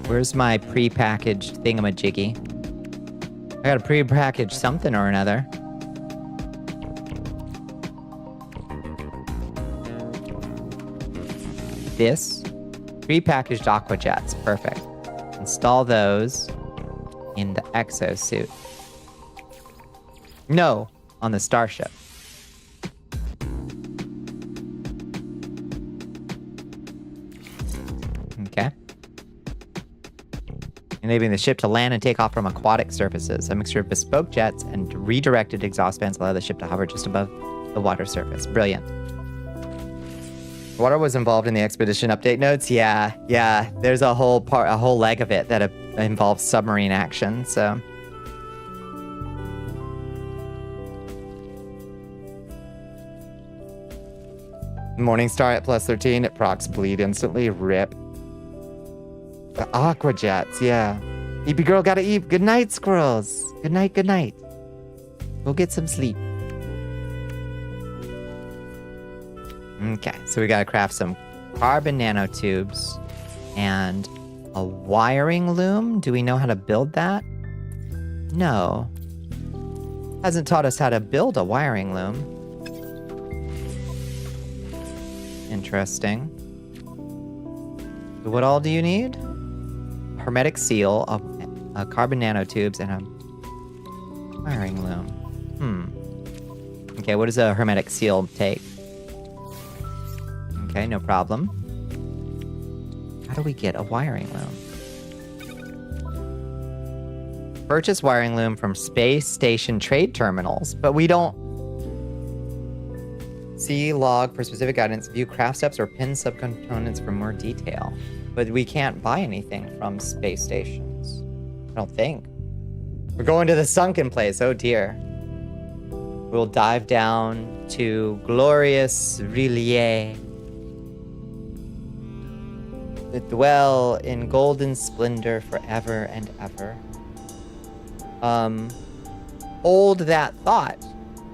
Where's my pre-packaged thingamajiggy? I gotta pre-package something or another. This. Pre-packaged aquajets. Perfect. Install those in the exosuit. No, on the starship. Okay. Enabling the ship to land and take off from aquatic surfaces. A mixture of bespoke jets and redirected exhaust fans allow the ship to hover just above the water surface. Brilliant. Water was involved in the expedition update notes. Yeah. There's a whole leg of it that involves submarine action. So. Morningstar at +13. It procs bleed instantly. Rip. The aquajets, yeah. Eepy girl gotta eat. Good night, squirrels. Good night, good night. Go get some sleep. Okay, so we gotta craft some carbon nanotubes and a wiring loom. Do we know how to build that? No. Hasn't taught us how to build a wiring loom. Interesting. So what all do you need? Hermetic seal, a carbon nanotubes, and a wiring loom. Okay, what does a hermetic seal take? Okay, no problem. How do we get a wiring loom? Purchase wiring loom from space station trade terminals, but we don't See log for specific guidance. View craft steps or pin subcomponents for more detail. But we can't buy anything from space stations. I don't think. We're going to the sunken place. Oh dear. We'll dive down to glorious Rillier. That dwell in golden splendor forever and ever. Hold that thought.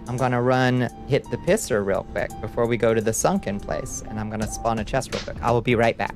I'm gonna hit the pisser real quick before we go to the sunken place, and I'm gonna spawn a chest real quick. I will be right back.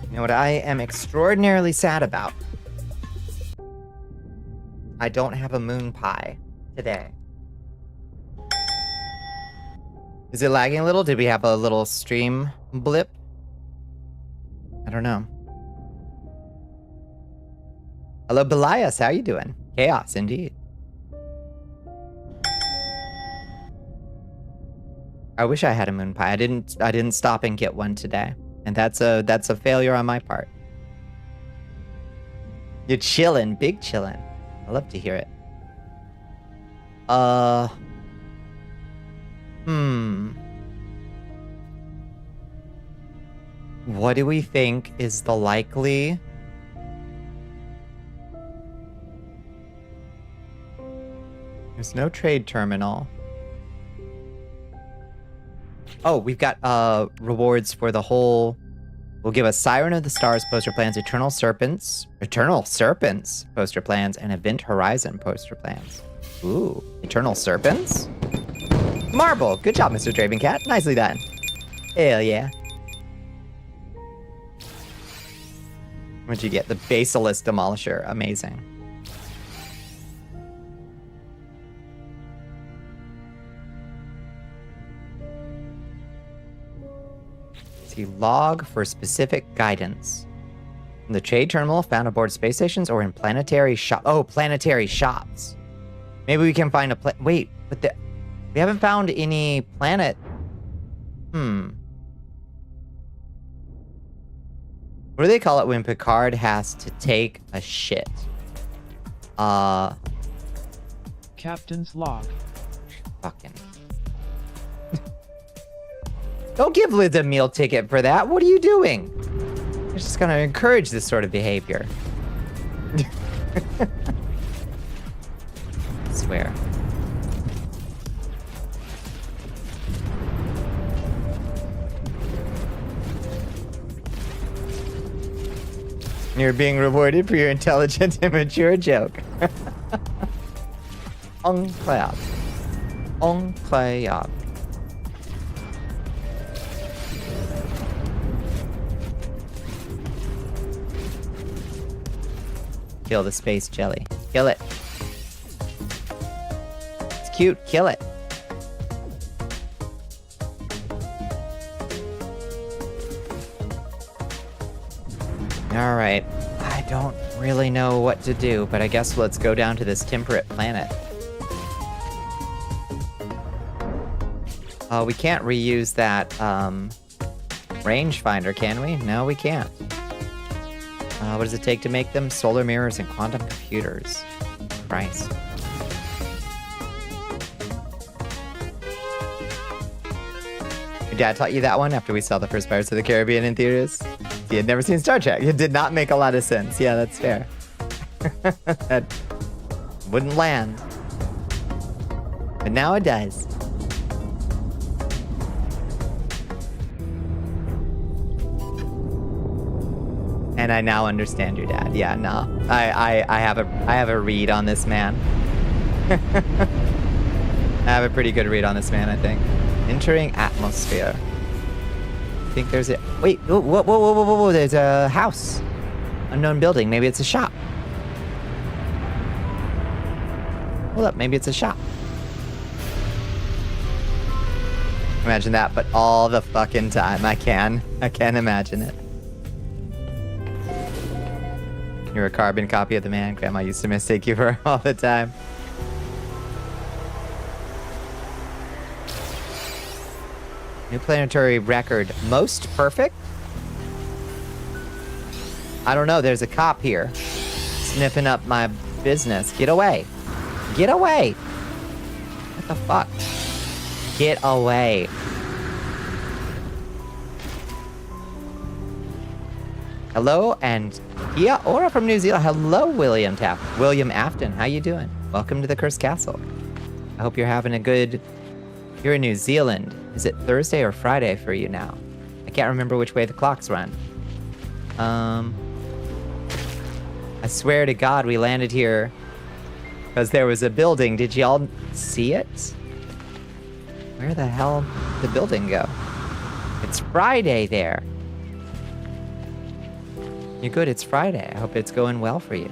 You know what I am extraordinarily sad about? I don't have a moon pie today. Is it lagging a little? Did we have a little stream blip? I don't know. Hello, Belias. How you doing? Chaos, indeed. I wish I had a moon pie. I didn't stop and get one today. And that's a failure on my part. You're chillin', big chillin'. I love to hear it. What do we think is the likely... There's no trade terminal. Oh, we've got rewards for the whole... We'll give us Siren of the Stars poster plans, Eternal Serpents poster plans, and Event Horizon poster plans. Ooh, Eternal Serpents? Marble! Good job, Mr. Dravencat. Nicely done. Hell yeah. What'd you get? The Basilisk Demolisher. Amazing. See, log for specific guidance. In the trade terminal found aboard space stations or in planetary shop. Oh, planetary shops. Maybe we can find a wait, but we haven't found any planet. What do they call it when Picard has to take a shit? Captain's log. Fucking. Don't give Liz a meal ticket for that. What are you doing? You're just gonna encourage this sort of behavior. I swear. You're being rewarded for your intelligent and mature joke. Incroyable. Incroyable. Kill the space jelly. Kill it. It's cute. Kill it. All right. I don't really know what to do, but I guess let's go down to this temperate planet. We can't reuse that rangefinder, can we? No, we can't. What does it take to make them? Solar mirrors and quantum computers. Christ. Your dad taught you that one after we saw the first Pirates of the Caribbean in theaters? He had never seen Star Trek. It did not make a lot of sense. Yeah, that's fair. That wouldn't land. But now it does. And I now understand your dad. Yeah, no. I have a read on this man. I have a pretty good read on this man, I think. Entering atmosphere. I think there's a... Wait, whoa. There's a house. Unknown building. Maybe it's a shop. Hold up, maybe it's a shop. Imagine that, but all the fucking time. I can imagine it. You're a carbon copy of the man Grandma used to mistake you for all the time. New planetary record. Most perfect? I don't know. There's a cop here. Sniffing up my business. Get away. Get away. What the fuck? Get away. Hello, and yeah, Aura from New Zealand. Hello, William Afton. How you doing? Welcome to the Cursed Castle. I hope you're having a good... You're in New Zealand. Is it Thursday or Friday for you now? I can't remember which way the clocks run. I swear to God, we landed here because there was a building. Did y'all see it? Where the hell did the building go? It's Friday there. You're good, it's Friday. I hope it's going well for you.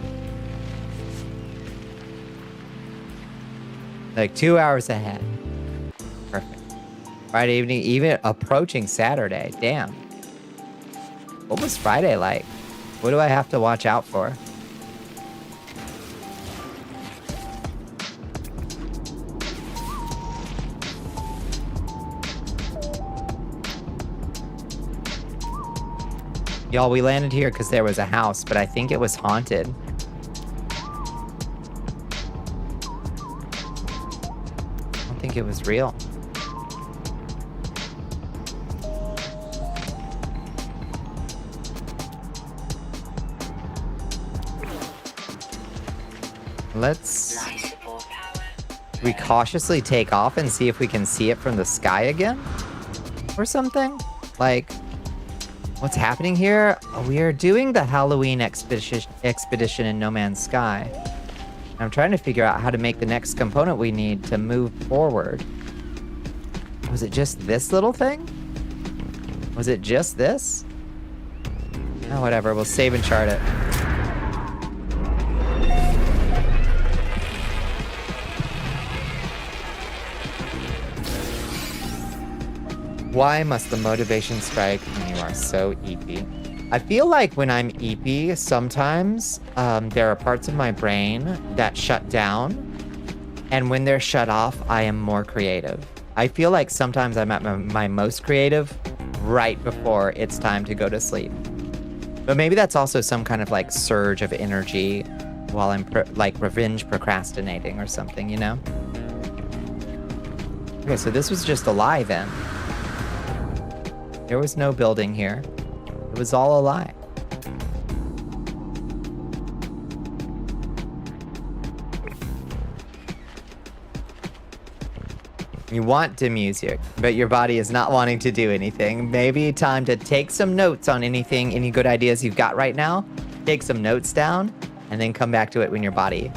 Like 2 hours ahead. Perfect. Friday evening, even approaching Saturday. Damn. What was Friday like? What do I have to watch out for? Y'all, we landed here because there was a house, but I think it was haunted. I don't think it was real. Let's... we cautiously take off and see if we can see it from the sky again? Or something? Like... what's happening here? We are doing the Halloween expedition in No Man's Sky. I'm trying to figure out how to make the next component we need to move forward. Was it just this little thing? Was it just this? Oh, whatever. We'll save and chart it. Why must the motivation strike when you are so eepy? I feel like when I'm eepy, sometimes there are parts of my brain that shut down. And when they're shut off, I am more creative. I feel like sometimes I'm at my most creative right before it's time to go to sleep. But maybe that's also some kind of like surge of energy while I'm like revenge procrastinating or something, you know? Okay, so this was just a lie then. There was no building here. It was all a lie. You want to music, but your body is not wanting to do anything. Maybe time to take some notes on anything, any good ideas you've got right now. Take some notes down, and then come back to it when your body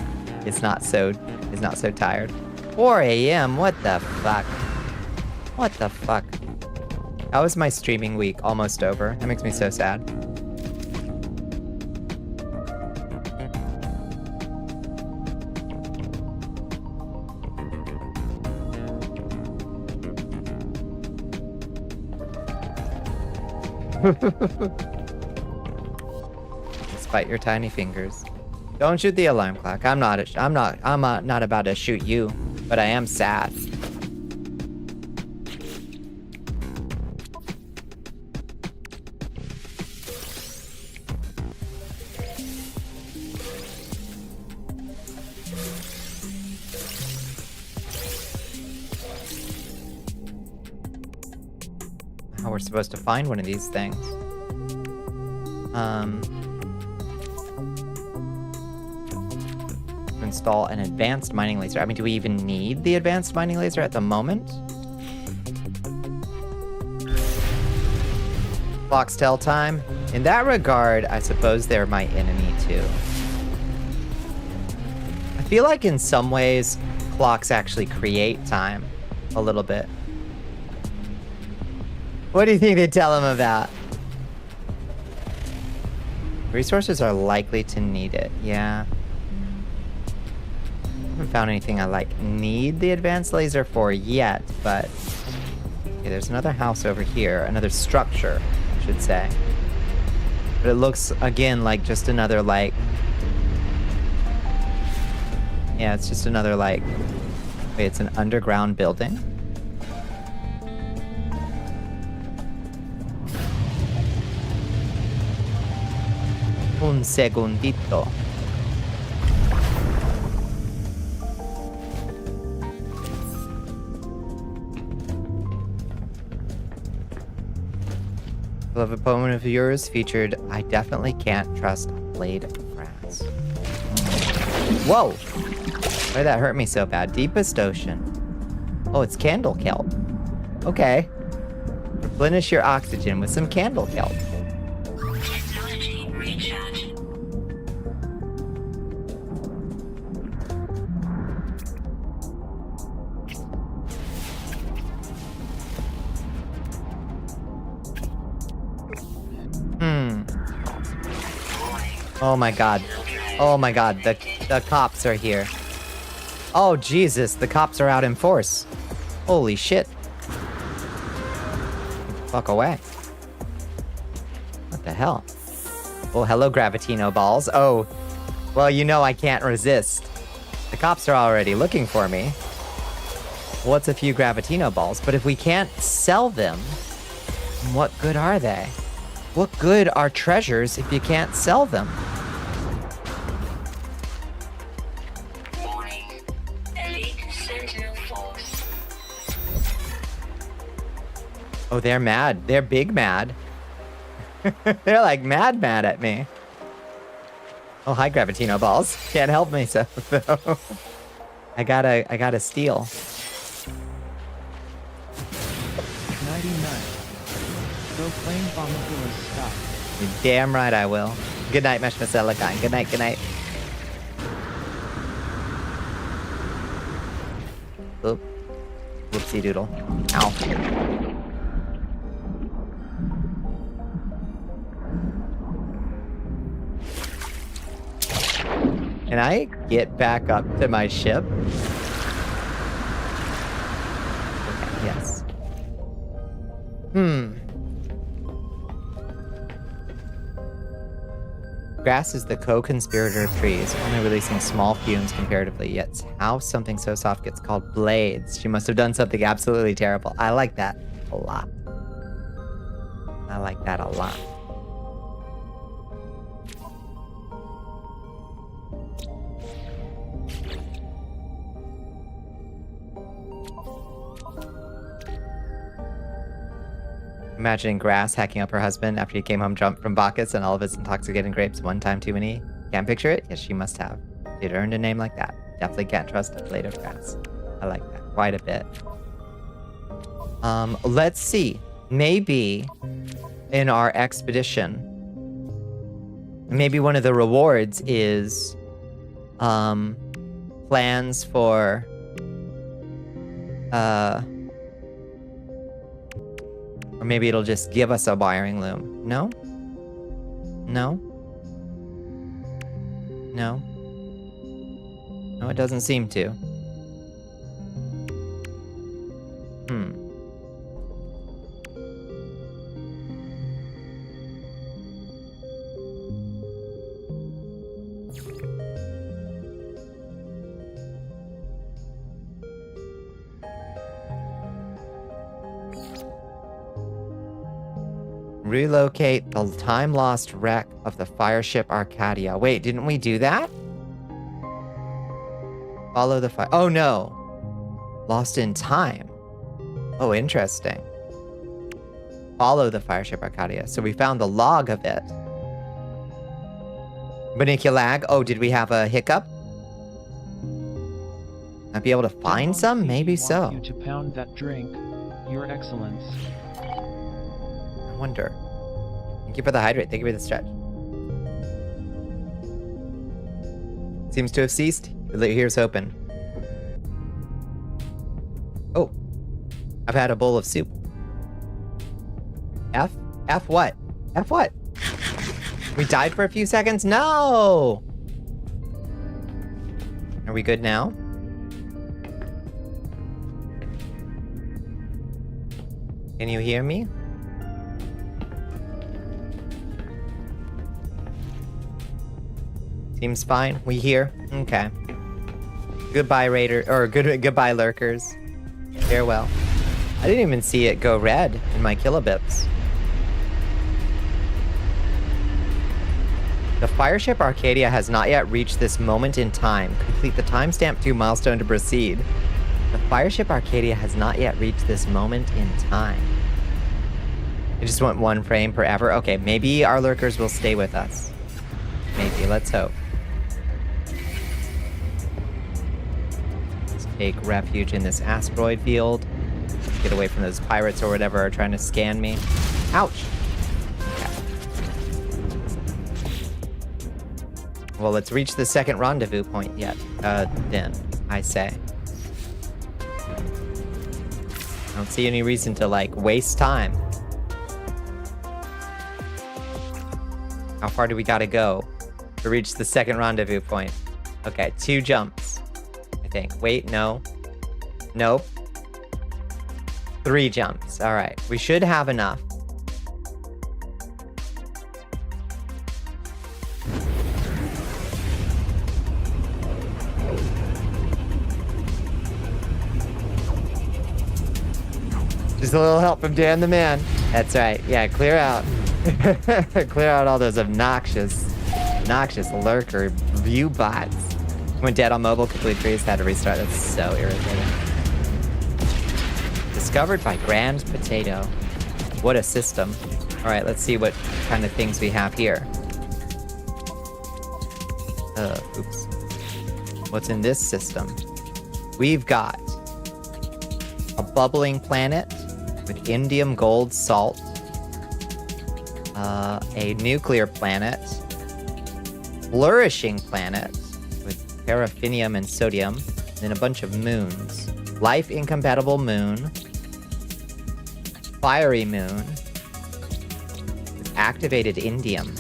is not so tired. 4 a.m. What the fuck? What the fuck? How was my streaming week? Almost over. That makes me so sad. Despite your tiny fingers. Don't shoot the alarm clock. I'm not about to shoot you, but I am sad. How we're supposed to find one of these things. Install an advanced mining laser. I mean, do we even need the advanced mining laser at the moment? Clocks tell time. In that regard, I suppose they're my enemy too. I feel like in some ways, clocks actually create time a little bit. What do you think they tell them about? Resources are likely to need it. Yeah. I haven't found anything I need the advanced laser for yet, but okay, there's another house over here, another structure, I should say. But it looks again like just another yeah, it's just another wait, it's an underground building. Un segundito. Beloved poem of yours featured, I definitely can't trust a blade of grass. Whoa! Why did that hurt me so bad? Deepest ocean. Oh, it's candle kelp. Okay. Replenish your oxygen with some candle kelp. Technology recharge. Oh my god. Oh my god, the cops are here. Oh Jesus, the cops are out in force. Holy shit. Fuck away. What the hell? Oh, hello, Gravitino balls. Oh, well, you know I can't resist. The cops are already looking for me. What's a few Gravitino balls? But if we can't sell them, what good are they? What good are treasures if you can't sell them? Warning. Elite Sentinel Force. Oh, they're mad. They're big mad. They're like mad at me. Oh, hi, Gravitino balls. Can't help myself though. I gotta steal. 99. Go claim Bonnicula's stuff. You're damn right I will. Good night, Mesh Maselican. Good night, good night. Oop. Whoopsie doodle. Ow. Can I get back up to my ship? Okay, yes. Grass is the co-conspirator of trees, only releasing small fumes comparatively, yet how something so soft gets called blades. She must have done something absolutely terrible. I like that a lot. I like that a lot. Imagining Grass hacking up her husband after he came home drunk from Bacchus and all of his intoxicating grapes one time too many. Can't picture it? Yes, she must have. She'd earned a name like that. Definitely can't trust a blade of grass. I like that quite a bit. Let's see. Maybe in our expedition, maybe one of the rewards is plans for or maybe it'll just give us a wiring loom. No? No? No? No, it doesn't seem to. Relocate the time-lost wreck of the fireship Arcadia. Wait, didn't we do that? Follow the fire. Oh, no. Lost in time. Oh, interesting. Follow the fireship Arcadia. So we found the log of it. Bonnicula. Oh, did we have a hiccup? Might be able to find some? Maybe so. You to pound that drink, Your Excellence. I wonder. Thank you for the hydrate. Thank you for the stretch. Seems to have ceased. Here's hoping. Oh. I've had a bowl of soup. F? F what? F what? We died for a few seconds? No! Are we good now? Can you hear me? Seems fine. We here? Okay. Goodbye, Raider, or goodbye, lurkers. Farewell. I didn't even see it go red in my kilobips. The fireship Arcadia has not yet reached this moment in time. Complete the timestamp 2 milestone to proceed. The fireship Arcadia has not yet reached this moment in time. I just want 1 frame forever. Okay, maybe our lurkers will stay with us. Maybe, let's hope. Let's take refuge in this asteroid field. Get away from those pirates or whatever are trying to scan me. Ouch! Okay. Well, let's reach the second rendezvous point yet. Then, I say. I don't see any reason to, like, waste time. How far do we gotta go to reach the second rendezvous point? Okay, 2 jumps, I think. Wait, no. Nope. 3 jumps. All right, we should have enough. Just a little help from Dan the Man. That's right. Yeah, clear out. Clear out all those obnoxious lurker view bots. Went dead on mobile, complete freeze, had to restart. That's so irritating. Discovered by Grand Potato. What a system. All right, let's see what kind of things we have here. Oops. What's in this system? We've got a bubbling planet with indium gold salt. A nuclear planet, flourishing planet with paraffinium and sodium, and then a bunch of moons. Life incompatible moon, fiery moon, with activated indium,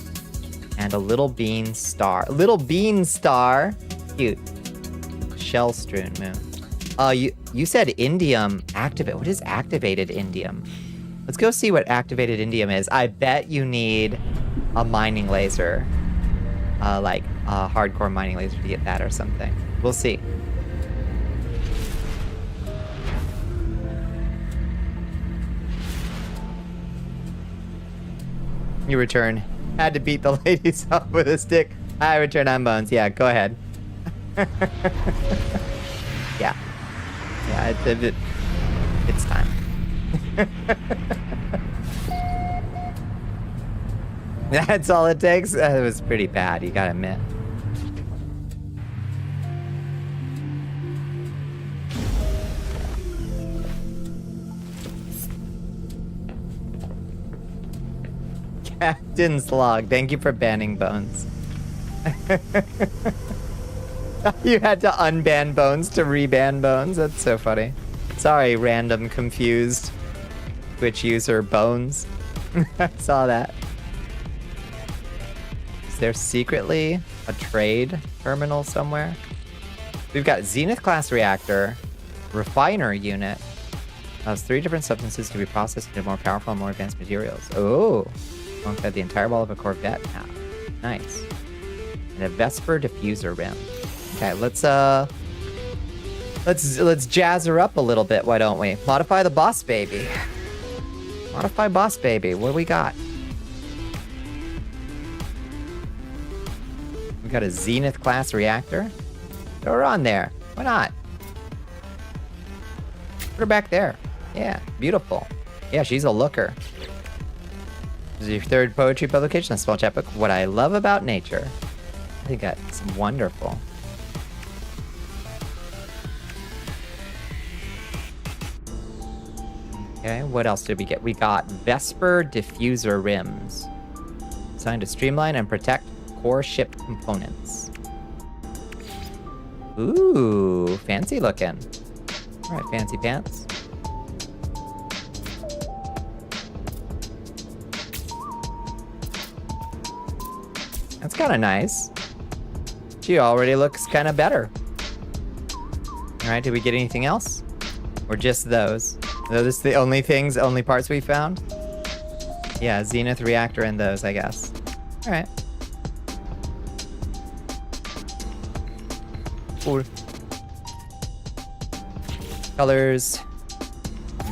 and a little bean star. Little bean star, cute. Shell strewn moon. You said indium activate. What is activated indium? Let's go see what activated indium is. I bet you need a mining laser. Like a hardcore mining laser to get that or something. We'll see. You return. Had to beat the ladies up with a stick. I return on bones. Yeah, go ahead. Yeah. Yeah, it's time. That's all it takes? That was pretty bad, you gotta admit. Captain's log, thank you for banning Bones. You had to unban Bones to reban Bones? That's so funny. Sorry, random confused Twitch user Bones. I saw that. Is there secretly a trade terminal somewhere? We've got Zenith class reactor, refiner unit. Allows 3 different substances to be processed into more powerful and more advanced materials. Oh, alongside the entire wall of a Corvette now. Nice. And a Vesper diffuser rim. Okay, let's jazz her up a little bit, why don't we? Modify the boss baby. Modify boss baby. What do we got? We got a Zenith class reactor. Throw her on there. Why not? Put her back there. Yeah, beautiful. Yeah, she's a looker. This is your third poetry publication, a small chapbook. What I love about nature. I think that's wonderful. Okay, what else did we get? We got Vesper diffuser rims. Designed to streamline and protect core ship components. Ooh, fancy looking. All right, fancy pants. That's kind of nice. She already looks kind of better. All right, did we get anything else? Or just those? Are those the only parts we found? Yeah, Zenith reactor and those, I guess. All right. Cool. Colors.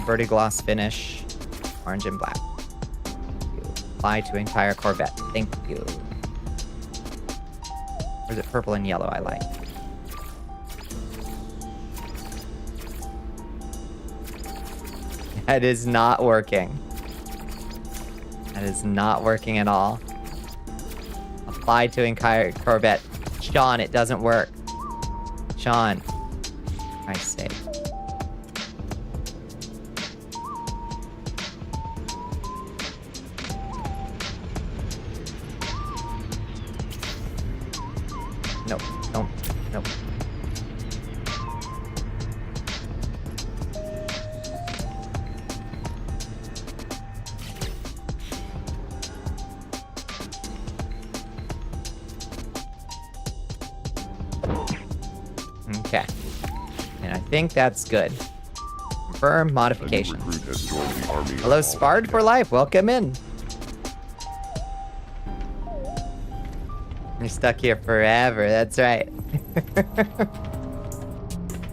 Vertigloss finish. Orange and black. Apply to entire Corvette. Thank you. Or is it purple and yellow I like? That is not working. That is not working at all. Apply to entire Corvette. Sean, it doesn't work. Sean. I say. Nope. Nope. Nope. Okay. And I think that's good. Confirm A new modifications. recruit has joined the army. of Hello, all Sparred for Life. Welcome in. You're stuck here forever. That's right.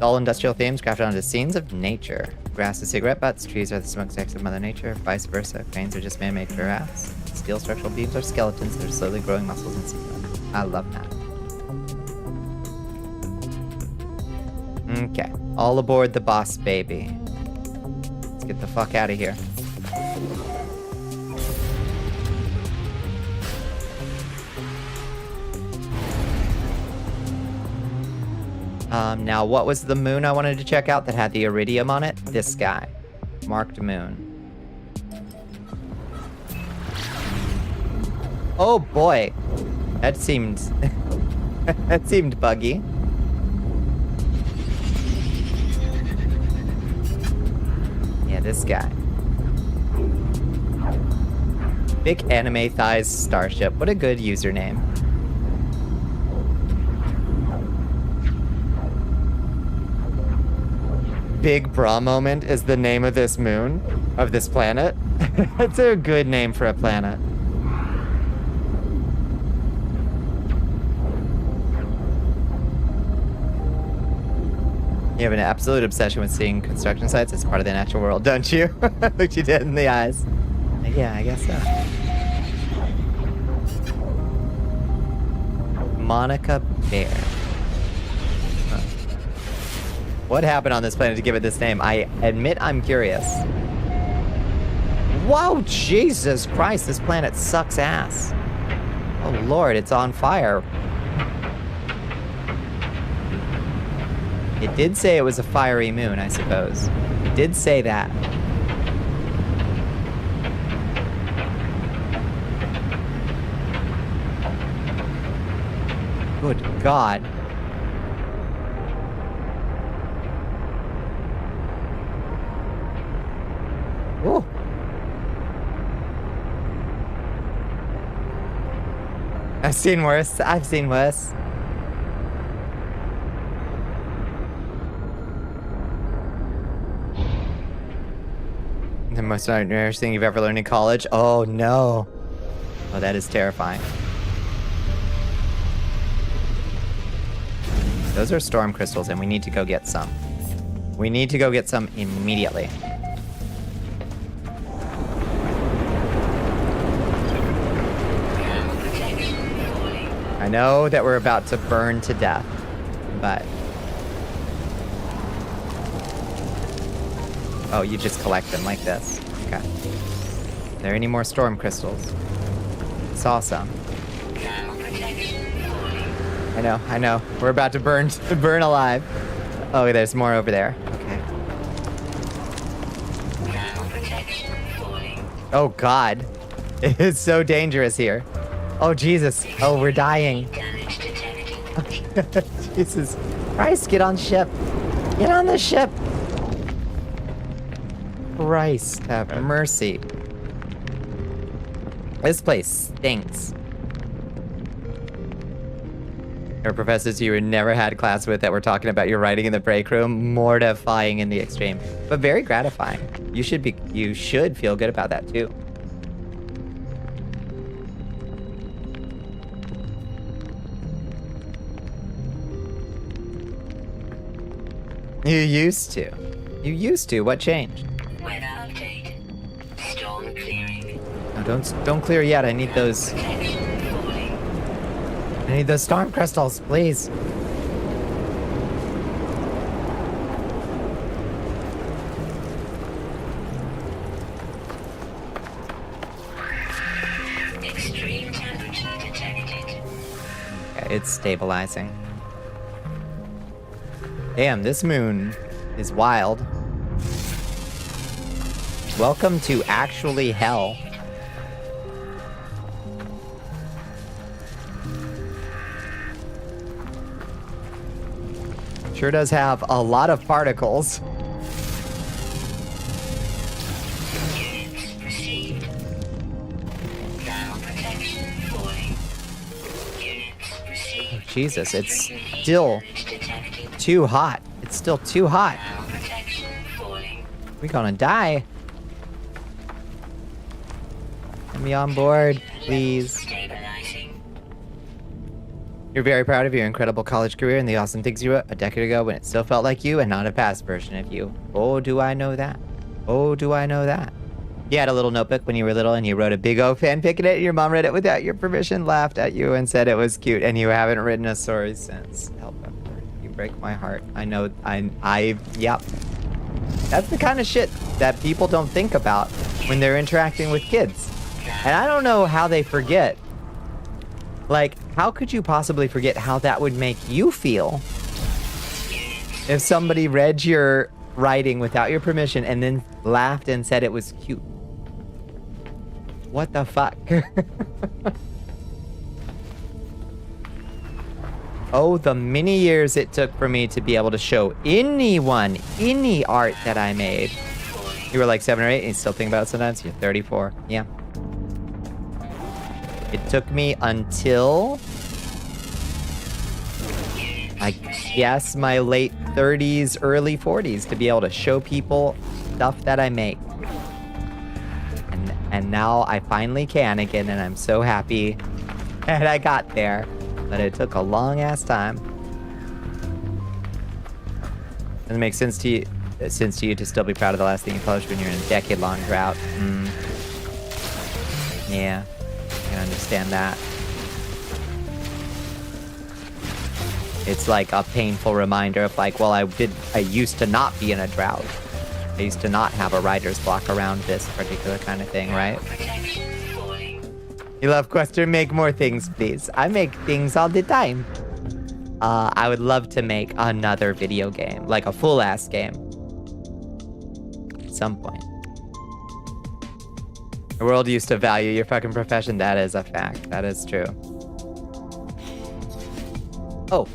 All industrial themes crafted onto scenes of nature. Grass is cigarette butts, trees are the smokestacks of Mother Nature, vice versa. Cranes are just man-made giraffes. Steel structural beams are skeletons that are slowly growing muscles and sequence. I love that. Okay, all aboard the boss baby. Let's get the fuck out of here. Now what was the moon I wanted to check out that had the iridium on it? This guy. Marked moon. Oh boy. That seemed... that seemed buggy. Yeah, this guy. Big anime thighs starship. What a good username. Big bra moment is the name of this moon, of this planet. It's a good name for a planet. You have an absolute obsession with seeing construction sites as part of the natural world, don't you? Look you dead in the eyes. Yeah, I guess so. Monica Bear. Huh. What happened on this planet to give it this name? I admit I'm curious. Whoa, Jesus Christ, this planet sucks ass. Oh Lord, it's on fire. It did say it was a fiery moon, I suppose. It did say that. Good God. Ooh. I've seen worse. I've seen worse. The most nightmarish thing you've ever learned in college? Oh no. Oh, that is terrifying. Those are storm crystals, and we need to go get some. We need to go get some immediately. Alright, I know that we're about to burn to death, but... Oh, you just collect them like this. Okay. Are there any more storm crystals? Saw some. I know. We're about to burn alive. Oh, there's more over there. Okay. Oh God. It's so dangerous here. Oh Jesus. Oh, we're dying. Jesus Christ, get on ship. Get on the ship. Christ have mercy. This place stinks. There are professors you never had class with that were talking about your writing in the break room. Mortifying in the extreme, but very gratifying. You should feel good about that too. You used to. You used to. What changed? Weather update. Storm clearing. No, don't clear yet. I need those. Protection falling. I need those storm crystals, please. Extreme temperature detected. Okay, it's stabilizing. Damn, this moon is wild. Welcome to actually hell. Sure does have a lot of particles. Units received. Thermal protection falling. Units received. Oh, Jesus, it's Extreme heat still damage detected. too hot. It's still too hot. Thermal protection falling. We're gonna die. Get me on board, please. Stabilizing. You're very proud of your incredible college career and the awesome things you wrote a decade ago when it still felt like you and not a past version of you. Oh, do I know that? Oh, do I know that? You had a little notebook when you were little and you wrote a big O fanfic in it and your mom read it without your permission, laughed at you and said it was cute, and you haven't written a story since. Help, you break my heart. I know, yep. That's the kind of shit that people don't think about when they're interacting with kids. And I don't know how they forget. Like, how could you possibly forget how that would make you feel if somebody read your writing without your permission and then laughed and said it was cute? What the fuck? Oh, the many years it took for me to be able to show anyone any art that I made. You were like 7 or 8 and you still think about it sometimes? You're 34. Yeah. It took me until, I guess, my late 30s, early 40s to be able to show people stuff that I make. And now I finally can again, and I'm so happy that I got there. But it took a long ass time. Doesn't make sense to you to still be proud of the last thing you published when you're in a decade-long drought. Yeah. I can understand that. It's like a painful reminder of like, well, I used to not be in a drought. I used to not have a writer's block around this particular kind of thing, right? Protection falling. You love Quester, make more things, please. I make things all the time. I would love to make another video game, like a full-ass game. At some point. The world used to value your fucking profession. That is a fact. That is true. Oh,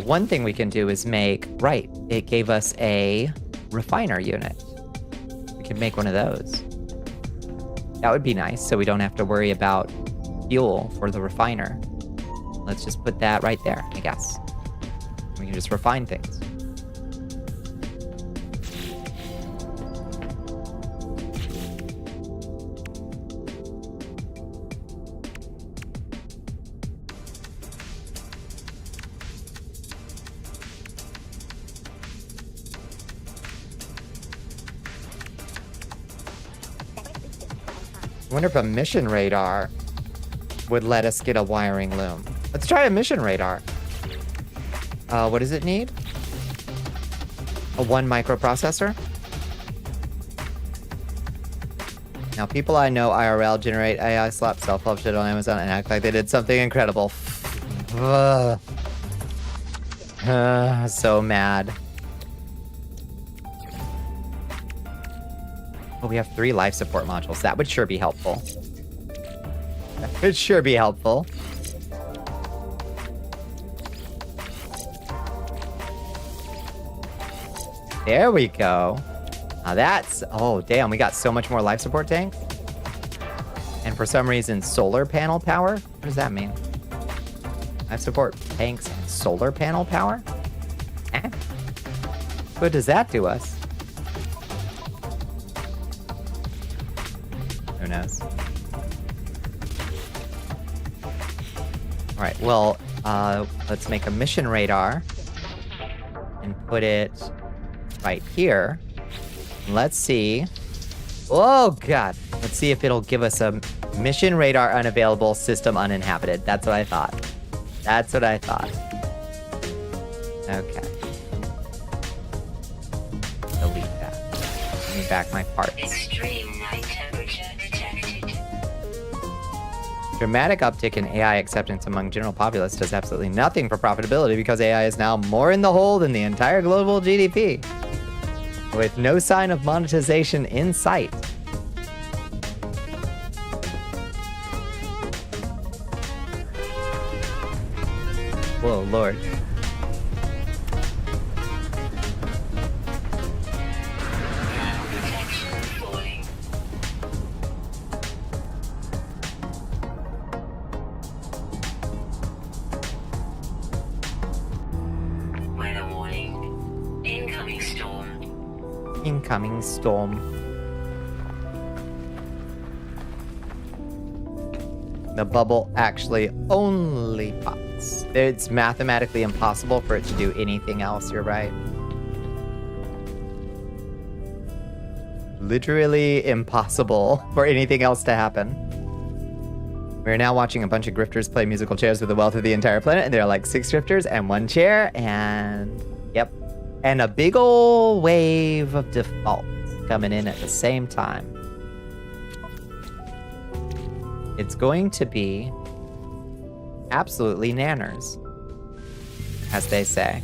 one thing we can do is make, right, it gave us a refiner unit. We can make one of those. That would be nice, so we don't have to worry about fuel for the refiner. Let's just put that right there, I guess. We can just refine things. I wonder if a mission radar would let us get a wiring loom. Let's try a mission radar. What does it need? A 1 microprocessor? Now, people I know IRL generate AI slap self-help shit on Amazon and act like they did something incredible. So mad. Oh, we have 3 life support modules. That would sure be helpful. That would sure be helpful. There we go. Now that's... Oh, damn. We got so much more life support tanks. And for some reason, solar panel power? What does that mean? Life support tanks and solar panel power? Eh? What does that do us? Who knows? Alright, well, let's make a mission radar. And put it right here. Let's see. Oh, God. Let's see if it'll give us a mission radar unavailable, system uninhabited. That's what I thought. That's what I thought. Okay. Delete that. Give me back my parts. Extreme night temperature detected. Dramatic uptick in AI acceptance among general populace does absolutely nothing for profitability because AI is now more in the hole than the entire global GDP. With no sign of monetization in sight. Whoa, Lord. Protection falling. Weather warning. Incoming storm. Incoming storm. The bubble actually only pops. It's mathematically impossible for it to do anything else, you're right. Literally impossible for anything else to happen. We're now watching a bunch of grifters play musical chairs with the wealth of the entire planet, and there are like 6 grifters and 1 chair, and yep. And a big ol' wave of defaults coming in at the same time. It's going to be absolutely nanners, as they say.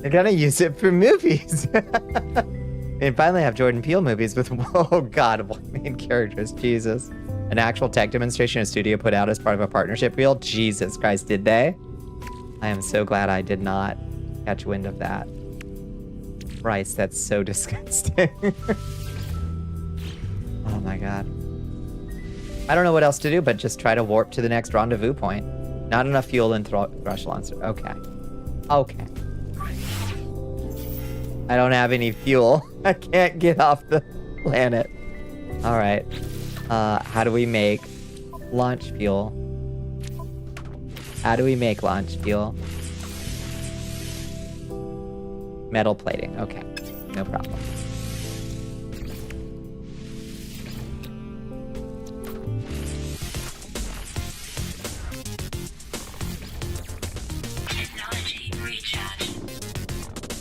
They're gonna use it for movies. And finally have Jordan Peele movies with, oh God, main characters, Jesus. An actual tech demonstration a studio put out as part of a partnership reel. Jesus Christ, did they? I am so glad I did not catch wind of that. Christ, that's so disgusting. Oh my God. I don't know what else to do, but just try to warp to the next rendezvous point. Not enough fuel in Thrush Launcher. Okay. Okay. I don't have any fuel. I can't get off the planet. All right. How do we make launch fuel? How do we make launch fuel? Metal plating. Okay. No problem. Technology recharge.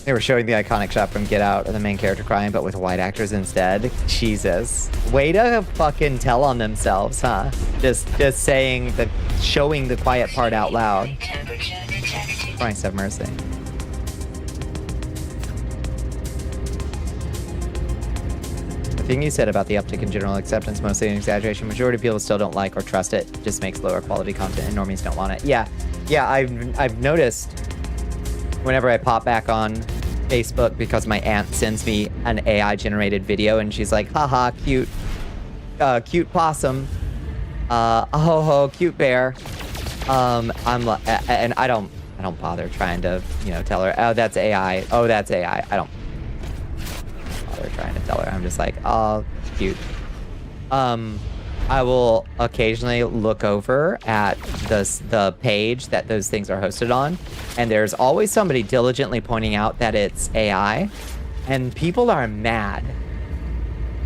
They were showing the iconic shot from Get Out of the main character crying, but with white actors instead. Jesus. Way to fucking tell on themselves, huh? Just saying the, showing the quiet part out loud. Temperature detected. Christ have mercy. The thing you said about the uptick in general acceptance, mostly an exaggeration. Majority of people still don't like or trust it. Just makes lower quality content, and normies don't want it. Yeah, I've noticed whenever I pop back on Facebook because my aunt sends me an AI generated video and she's like, haha, cute possum, ho ho, cute bear. I'm like, and I don't bother trying to, tell her, oh, that's AI. Oh, that's AI. I don't bother trying to tell her. I'm just like, oh, cute. I will occasionally look over at the page that those things are hosted on, and there's always somebody diligently pointing out that it's AI, and people are mad.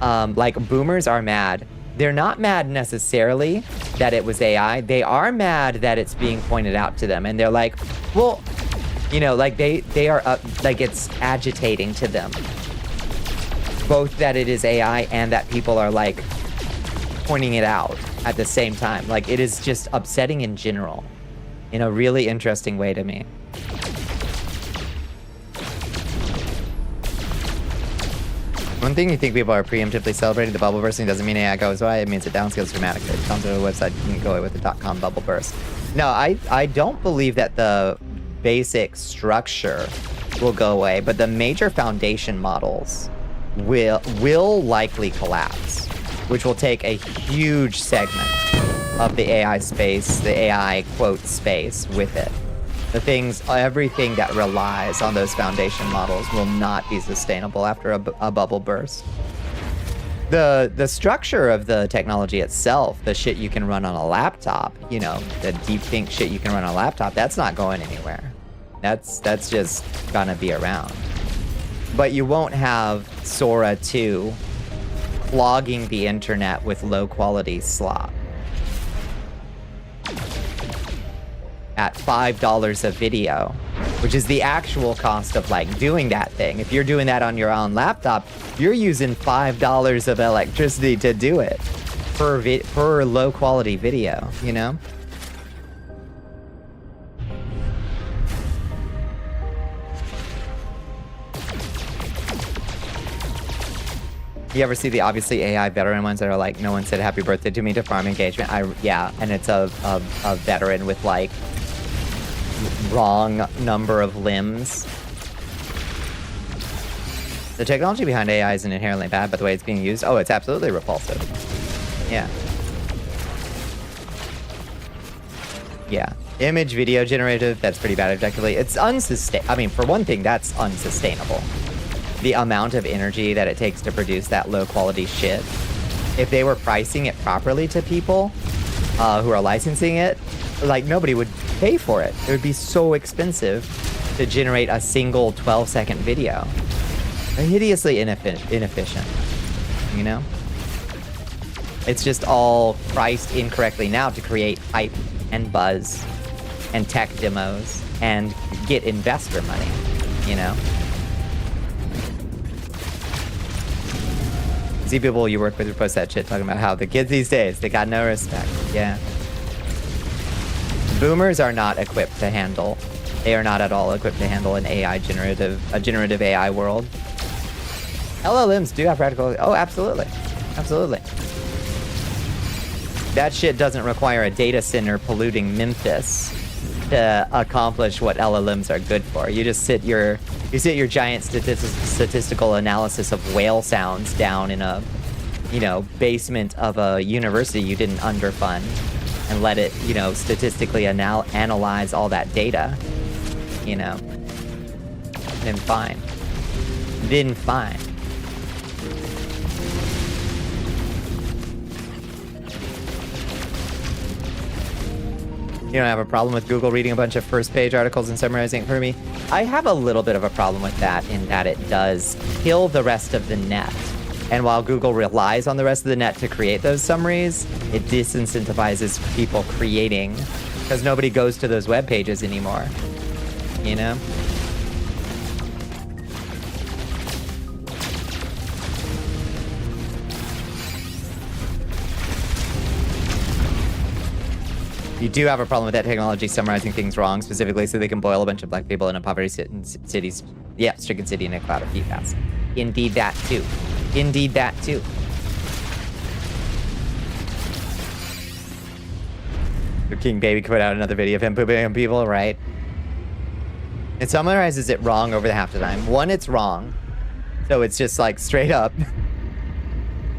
Like, boomers are mad they're not mad necessarily that it was AI. They are mad that it's being pointed out to them. And they're like, well, you know, like they are like it's agitating to them. Both that it is AI and that people are like pointing it out at the same time. Like it is just upsetting in general in a really interesting way to me. One thing you think people are preemptively celebrating the bubble bursting doesn't mean AI goes away. It means it downscales dramatically. It comes to the website, you can go away with the .com bubble burst. No, I don't believe that the basic structure will go away, but the major foundation models will likely collapse, which will take a huge segment of the AI space, the AI quote space with it. Everything that relies on those foundation models will not be sustainable after a bubble burst. The structure of the technology itself, the shit you can run on a laptop, you know, the deep think shit you can run on a laptop, that's not going anywhere. That's just gonna be around. But you won't have Sora 2 clogging the internet with low quality slop. At $5 a video, which is the actual cost of like doing that thing. If you're doing that on your own laptop, you're using $5 of electricity to do it per low quality video, you know? You ever see the obviously AI veteran ones that are like, no one said happy birthday to me to farm engagement? Yeah, and it's a veteran with like wrong number of limbs. The technology behind AI isn't inherently bad, but the way it's being used, oh, it's absolutely repulsive. Yeah. Yeah. Image video generative, that's pretty bad objectively. It's unsustainable. I mean, for one thing, that's unsustainable. The amount of energy that it takes to produce that low quality shit. If they were pricing it properly to people who are licensing it, like nobody would pay for it. It would be so expensive to generate a single 12-second video. Hideously inefficient, you know? It's just all priced incorrectly now to create hype and buzz and tech demos and get investor money, you know? See people you work with who post that shit talking about how the kids these days, they got no respect. Yeah. Boomers are not equipped to handle. They are not at all equipped to handle a generative AI world. LLMs do have practical. Oh, absolutely. Absolutely. That shit doesn't require a data center polluting Memphis to accomplish what LLMs are good for. You just sit your giant statistical analysis of whale sounds down in a, you know, basement of a university you didn't underfund and let it, you know, statistically analyze all that data, you know, then fine. Then fine. You don't have a problem with Google reading a bunch of first-page articles and summarizing it for me? I have a little bit of a problem with that in that it does kill the rest of the net. And while Google relies on the rest of the net to create those summaries, it disincentivizes people creating because nobody goes to those web pages anymore, you know? You do have a problem with that technology summarizing things wrong, specifically so they can boil a bunch of black people in a poverty-stricken cities. Yeah, stricken city in a cloud of PFAS. Indeed that too. Indeed that too. The King Baby put out another video of him pooping on people, right? It summarizes it wrong over the half the time. One, it's wrong. So it's just like straight up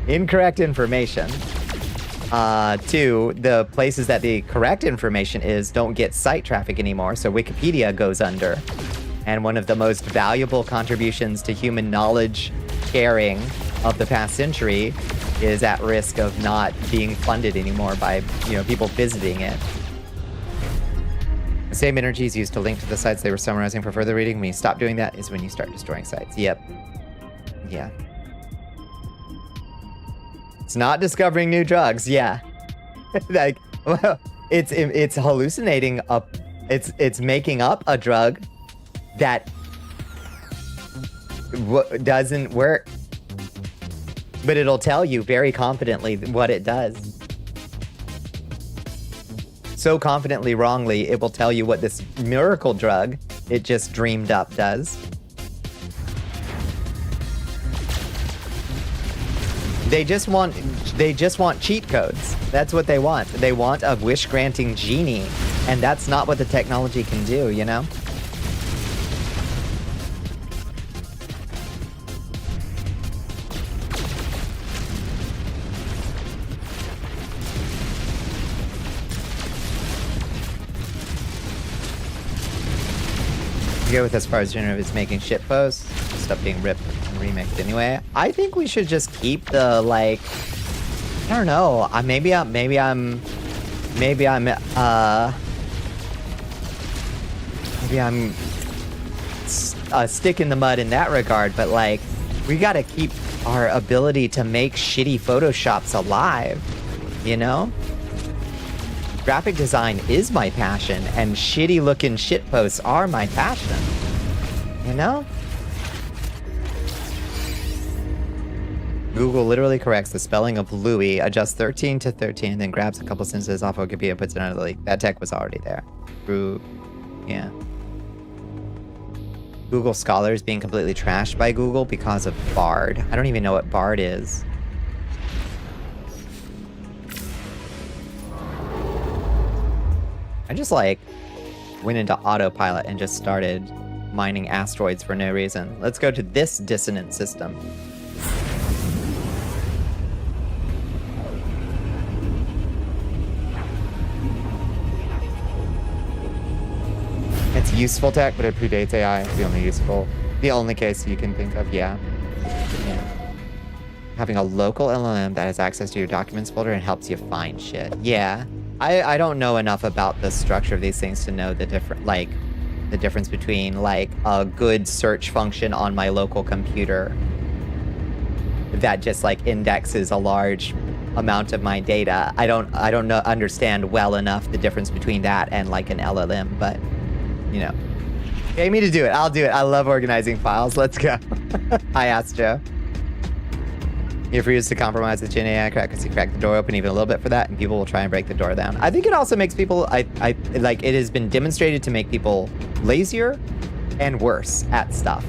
incorrect information. Two, the places that the correct information is don't get site traffic anymore, so Wikipedia goes under. And one of the most valuable contributions to human knowledge sharing of the past century is at risk of not being funded anymore by, you know, people visiting it. The same energy is used to link to the sites they were summarizing for further reading. When you stop doing that is when you start destroying sites. Yep. Yeah. It's not discovering new drugs. Yeah. Like, well, it's hallucinating up. It's making up a drug that doesn't work. But it'll tell you very confidently what it does. So confidently wrongly, it will tell you what this miracle drug it just dreamed up does. They just want cheat codes. That's what they want. They want a wish-granting genie, and that's not what the technology can do, you know? Go with as far as generally it's making shit posts, stuff being ripped and remixed anyway. I think we should just keep the like. I don't know. Maybe I'm a stick in the mud in that regard. But like, we gotta keep our ability to make shitty Photoshops alive. You know. Graphic design is my passion, and shitty looking shitposts are my passion. You know? Google literally corrects the spelling of Louis, adjusts 13 to 13, and then grabs a couple sentences off Wikipedia and puts it under the leak. That tech was already there. Through, yeah. Google Scholars being completely trashed by Google because of Bard. I don't even know what Bard is. I just like went into autopilot and just started mining asteroids for no reason. Let's go to this dissonant system. It's useful tech, but it predates AI. It's the only case you can think of, yeah. Having a local LLM that has access to your documents folder and helps you find shit. Yeah. I don't know enough about the structure of these things to know the difference between like a good search function on my local computer that just like indexes a large amount of my data. I don't understand well enough the difference between that and like an LLM, but you know. Pay me to do it. I'll do it. I love organizing files. Let's go. Hi, Astro. You refuse to compromise with Gen AI crack because you crack the door open even a little bit for that, and people will try and break the door down. I think it also makes people, like, it has been demonstrated to make people lazier and worse at stuff.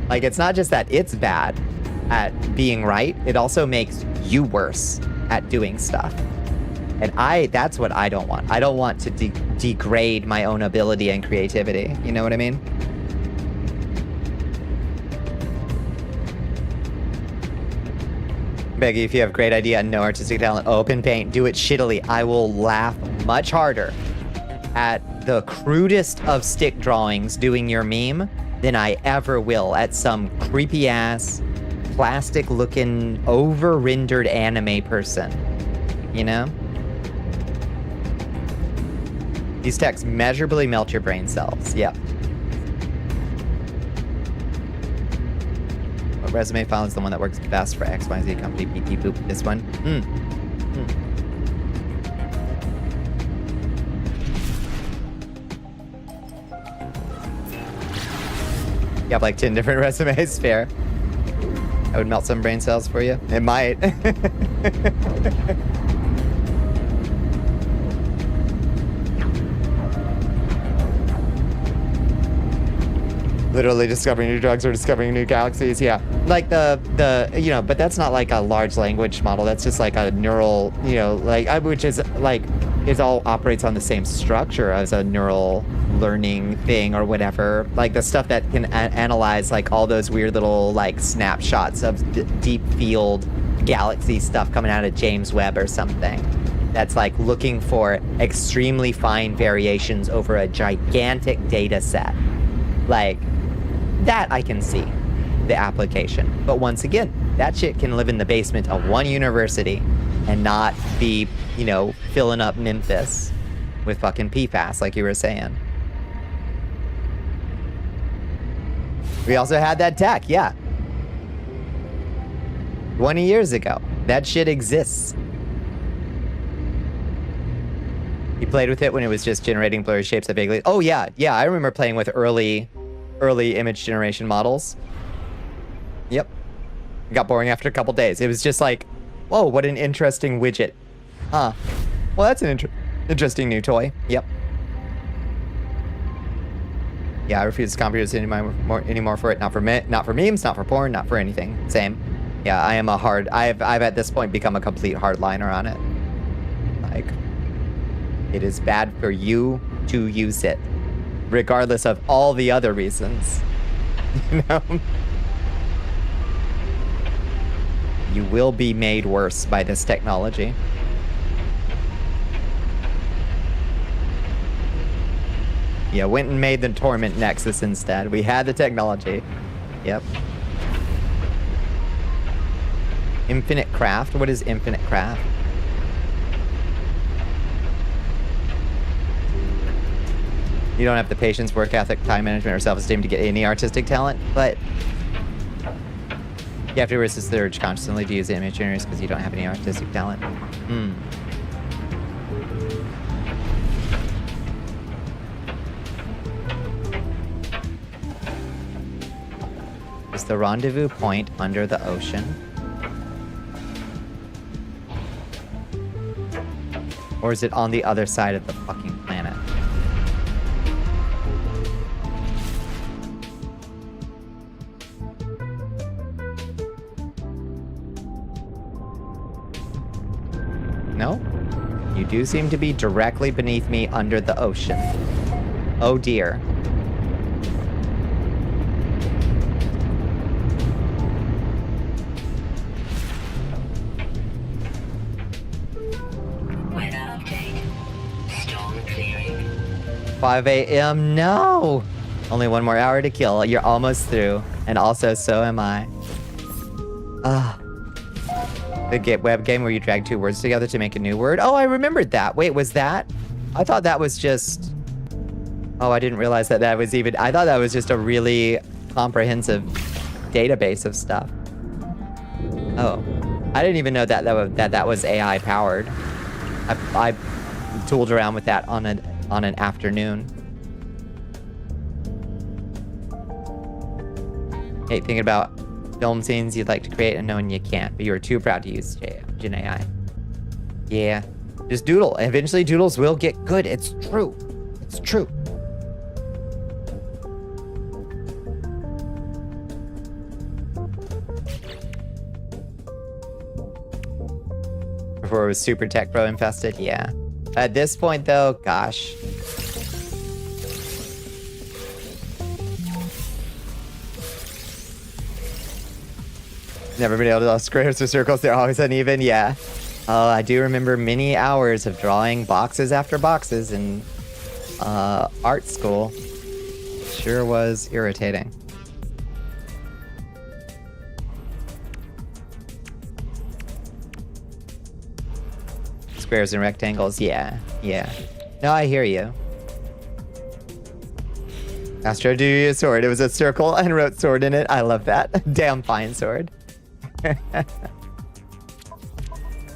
Like, it's not just that it's bad at being right, it also makes you worse at doing stuff. And that's what I don't want. I don't want to degrade my own ability and creativity. You know what I mean? Becky, if you have a great idea and no artistic talent, open paint, do it shittily. I will laugh much harder at the crudest of stick drawings doing your meme than I ever will at some creepy ass, plastic looking, over rendered anime person. You know? These texts measurably melt your brain cells. Yep. Resume file is the one that works best for XYZ company. Beep beep boop. This one. You have like 10 different resumes. Fair. I would melt some brain cells for you. It might. Literally discovering new drugs or discovering new galaxies. Yeah, like the you know, but that's not like a large language model. That's just like a neural, you know, like which is like it all operates on the same structure as a neural learning thing or whatever. Like the stuff that can analyze like all those weird little like snapshots of deep field galaxy stuff coming out of James Webb or something. That's like looking for extremely fine variations over a gigantic data set. Like, that I can see the application. But once again, that shit can live in the basement of one university and not be, you know, filling up Memphis with fucking PFAS like you were saying. We also had that tech, yeah. 20 years ago. That shit exists. You played with it when it was just generating blurry shapes that vaguely... Oh, yeah. Yeah, I remember playing with early image generation models. Yep. It got boring after a couple days. It was just like, whoa, what an interesting widget. Huh. Well, that's an interesting new toy. Yep. Yeah, I refuse to computers anymore for it. Not for memes, not for porn, not for anything. Same. Yeah, I am a hard... I've at this point become a complete hardliner on it. Like, it is bad for you to use it, regardless of all the other reasons. You know? You will be made worse by this technology. Yeah, went and made the Torment Nexus instead. We had the technology. Yep. Infinite Craft? What is Infinite Craft? You don't have the patience, work ethic, time management, or self-esteem to get any artistic talent, but you have to resist the urge constantly to use image generators because you don't have any artistic talent. Is the rendezvous point under the ocean? Or is it on the other side of the fucking planet? No? You do seem to be directly beneath me under the ocean. Oh dear. Weather update. Storm clearing. 5 a.m. No! Only one more hour to kill. You're almost through. And also, so am I. The web game where you drag two words together to make a new word. Oh, I remembered that. Wait, was that? I thought that was just... Oh, I didn't realize that that was even... I thought that was just a really comprehensive database of stuff. Oh. I didn't even know that that was AI powered. I tooled around with that on an afternoon. Hey, thinking about film scenes you'd like to create and knowing you can't, but you are too proud to use Gen AI. Yeah. Just doodle. Eventually doodles will get good. It's true. It's true. Before it was super tech bro infested, yeah. At this point though, gosh. Never been able to draw squares or circles, they're always uneven, yeah. Oh, I do remember many hours of drawing boxes after boxes in art school. Sure was irritating. Squares and rectangles, yeah, yeah. No, I hear you. Astro, do you use sword? It was a circle and wrote sword in it. I love that. Damn fine sword.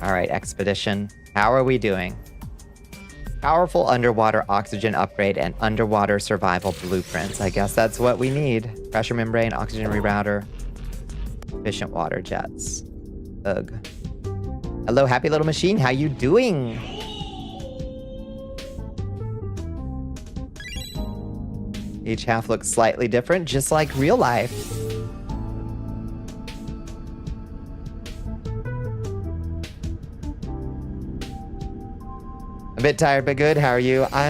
Alright, expedition. How are we doing? Powerful underwater oxygen upgrade and underwater survival blueprints. I guess that's what we need. Pressure membrane, oxygen rerouter, efficient water jets. Ugh. Hello, happy little machine. How you doing? Each half looks slightly different, just like real life. A bit tired, but good. How are you? I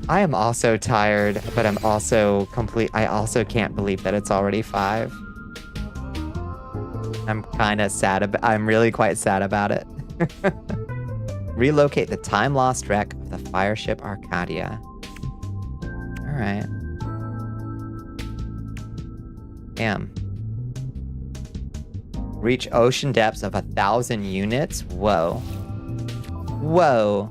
am also tired, but I'm also I also can't believe that it's already 5. I'm kind of sad I'm really quite sad about it. Relocate the time-lost wreck of the fireship Arcadia. Alright. Damn. Reach ocean depths of 1,000 units? Whoa. Whoa.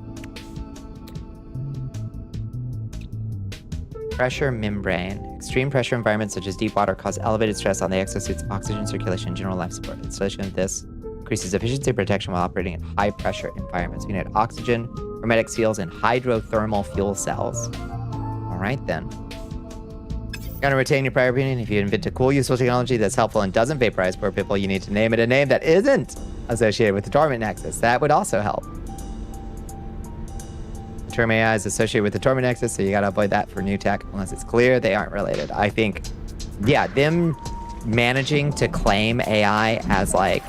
Pressure membrane. Extreme pressure environments such as deep water cause elevated stress on the exosuit's oxygen circulation and general life support. Installation of this increases efficiency and protection while operating in high pressure environments. We need oxygen, hermetic seals, and hydrothermal fuel cells. All right then. Gonna retain your prior opinion. If you invent a cool, useful technology that's helpful and doesn't vaporize poor people, you need to name it a name that isn't associated with the Torment Nexus. That would also help. The term AI is associated with the Torment Nexus, so you gotta avoid that for new tech unless it's clear they aren't related. I think, yeah, them managing to claim AI as like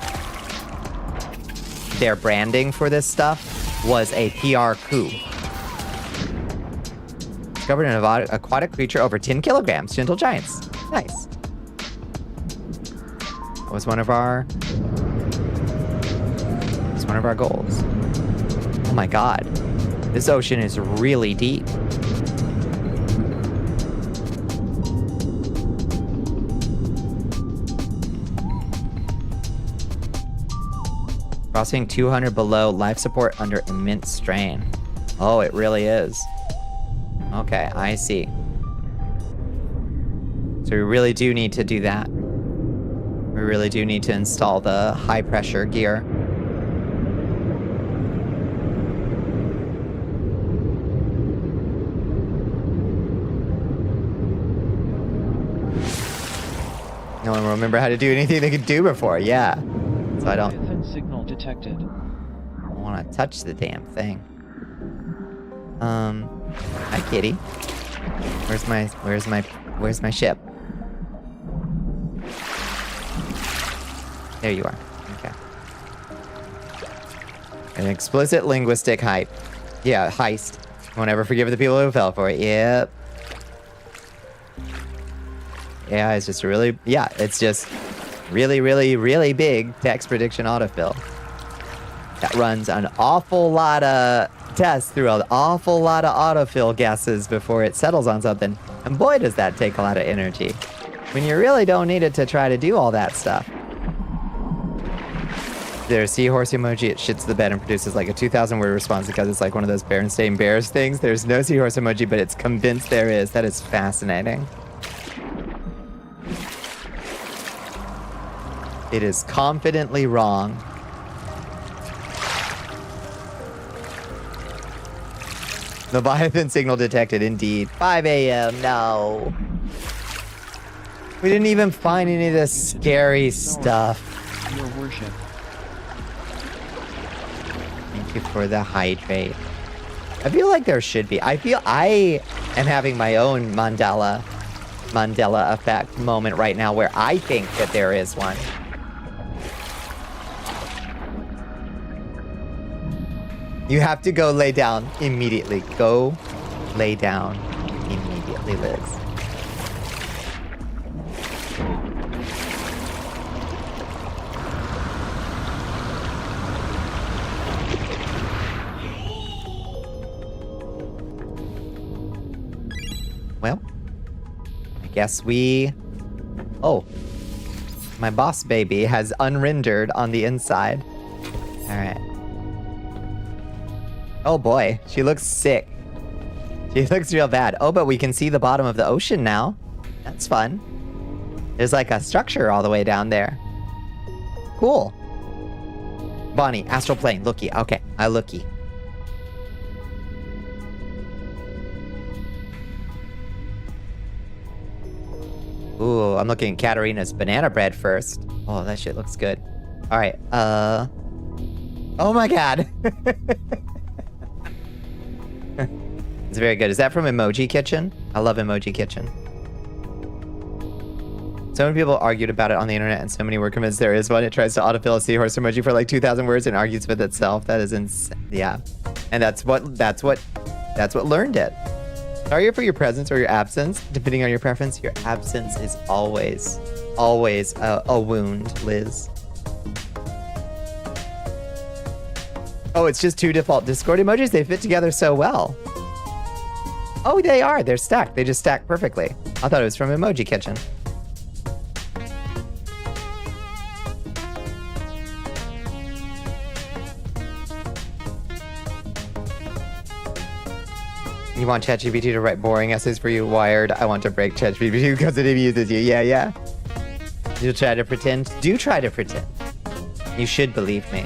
their branding for this stuff was a PR coup. Discovered an aquatic creature over 10 kilograms. Gentle giants. Nice. That was one of our goals. Oh my god. This ocean is really deep. Crossing 200 below, life support under immense strain. Oh, it really is. Okay, I see. So we really do need to do that. We really do need to install the high pressure gear. No one will remember how to do anything they could do before, yeah. So I don't signal detected. want to touch the damn thing. Hi, kitty. Where's my ship? There you are. Okay. An explicit linguistic hype. Yeah, heist. Won't ever forgive the people who fell for it. Yep. Yeah, it's just really, yeah, it's just really, really, really big text prediction autofill. That runs an awful lot of tests through an awful lot of autofill guesses before it settles on something. And boy, does that take a lot of energy. When you really don't need it to try to do all that stuff. There's seahorse emoji, it shits the bed and produces like a 2,000 word response because it's like one of those Berenstain Bears things. There's no seahorse emoji, but it's convinced there is. That is fascinating. It is confidently wrong. Leviathan signal detected, indeed. 5 a.m., no. We didn't even find any of this scary stuff. Your worship. Thank you for the hydrate. I feel like there should be. I feel I am having my own Mandela effect moment right now where I think that there is one. You have to go lay down immediately. Go lay down immediately, Liz. Well, I guess we... Oh. My boss baby has unrendered on the inside. All right. Oh boy, she looks sick. She looks real bad. Oh, but we can see the bottom of the ocean now. That's fun. There's like a structure all the way down there. Cool. Bonnie, astral plane, looky. Okay, I looky. Ooh, I'm looking at Katarina's banana bread first. Oh, that shit looks good. All right, oh my god. It's very good. Is that from Emoji Kitchen? I love Emoji Kitchen. So many people argued about it on the internet, and so many were convinced there is one. It tries to autofill a seahorse emoji for like 2,000 words and argues with itself. That is insane. Yeah, and that's what learned it. Sorry for your presence or your absence, depending on your preference. Your absence is always a wound, Liz. Oh, it's just two default Discord emojis. They fit together so well. Oh, they are. They're stacked. They just stack perfectly. I thought it was from Emoji Kitchen. You want ChatGPT to write boring essays for you? Wired. I want to break ChatGPT because it abuses you. Yeah, yeah. You'll try to pretend. Do try to pretend. You should believe me.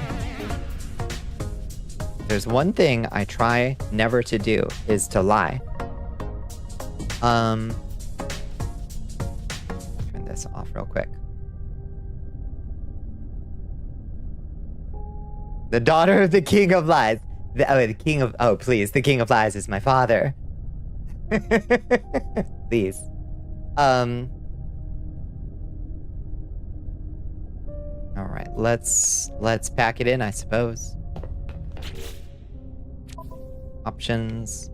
There's one thing I try never to do is to lie. Turn this off real quick. The daughter of the king of lies. The king of... Oh, please. The king of lies is my father. Please. All right. Let's pack it in, I suppose. Options.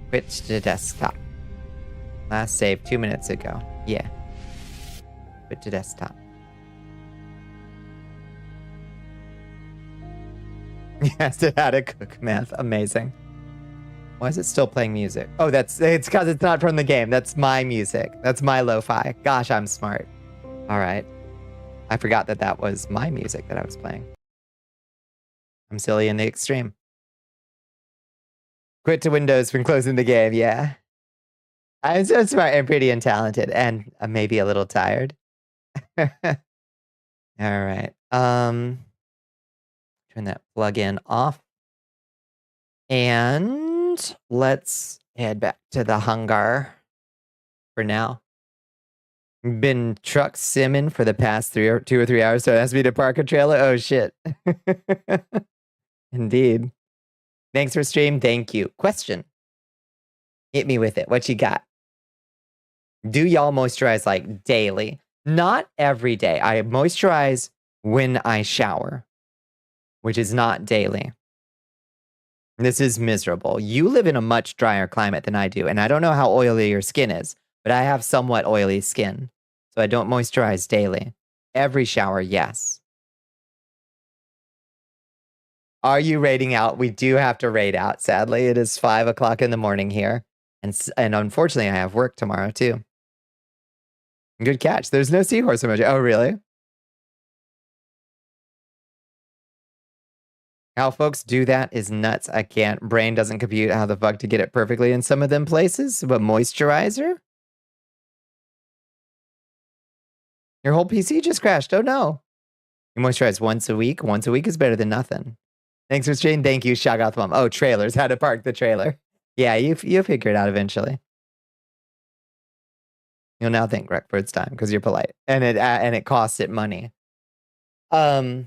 Quit to desktop. Last save 2 minutes ago. Yeah. Quit to desktop. Yes, it how to cook math. Amazing. Why is it still playing music? Oh, it's because it's not from the game. That's my music. That's my lo-fi. Gosh, I'm smart. All right. I forgot that was my music that I was playing. I'm silly in the extreme. Quit to Windows from closing the game. Yeah. I'm so smart and pretty and talented and maybe a little tired. All right. Turn that plug-in off. And let's head back to the hangar for now. Been truck simming for the past 2 or 3 hours, so it has me to park a trailer. Oh, shit. Indeed. Thanks for stream. Thank you. Question. Hit me with it. What you got? Do y'all moisturize like daily? Not every day. I moisturize when I shower, which is not daily. This is miserable. You live in a much drier climate than I do, and I don't know how oily your skin is, but I have somewhat oily skin, so I don't moisturize daily. Every shower, yes. Are you raiding out? We do have to raid out, sadly. It is 5 o'clock in the morning here, and unfortunately, I have work tomorrow, too. Good catch. There's no seahorse emoji. Oh, really? How folks do that is nuts. I can't. Brain doesn't compute how the fuck to get it perfectly in some of them places. But moisturizer? Your whole PC just crashed. Oh no. You moisturize once a week. Once a week is better than nothing. Thanks for streaming. Thank you, Shoggoth Mom. Oh, trailers. How to park the trailer. Yeah, you figure it out eventually. You'll now thank Greg for its time because you're polite. And it costs it money. All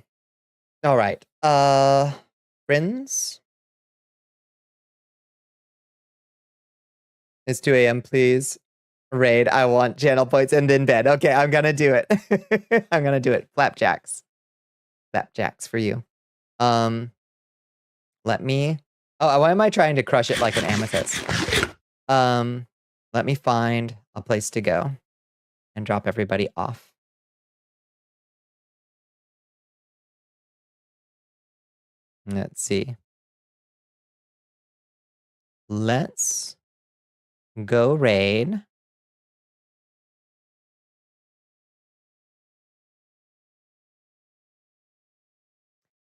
right. Friends? It's 2 a.m. Please. Raid. I want channel points and then bed. Okay, I'm gonna do it. I'm gonna do it. Flapjacks. Flapjacks for you. Let me... Oh, why am I trying to crush it like an amethyst? Let me find a place to go and drop everybody off. Let's see. Let's go raid.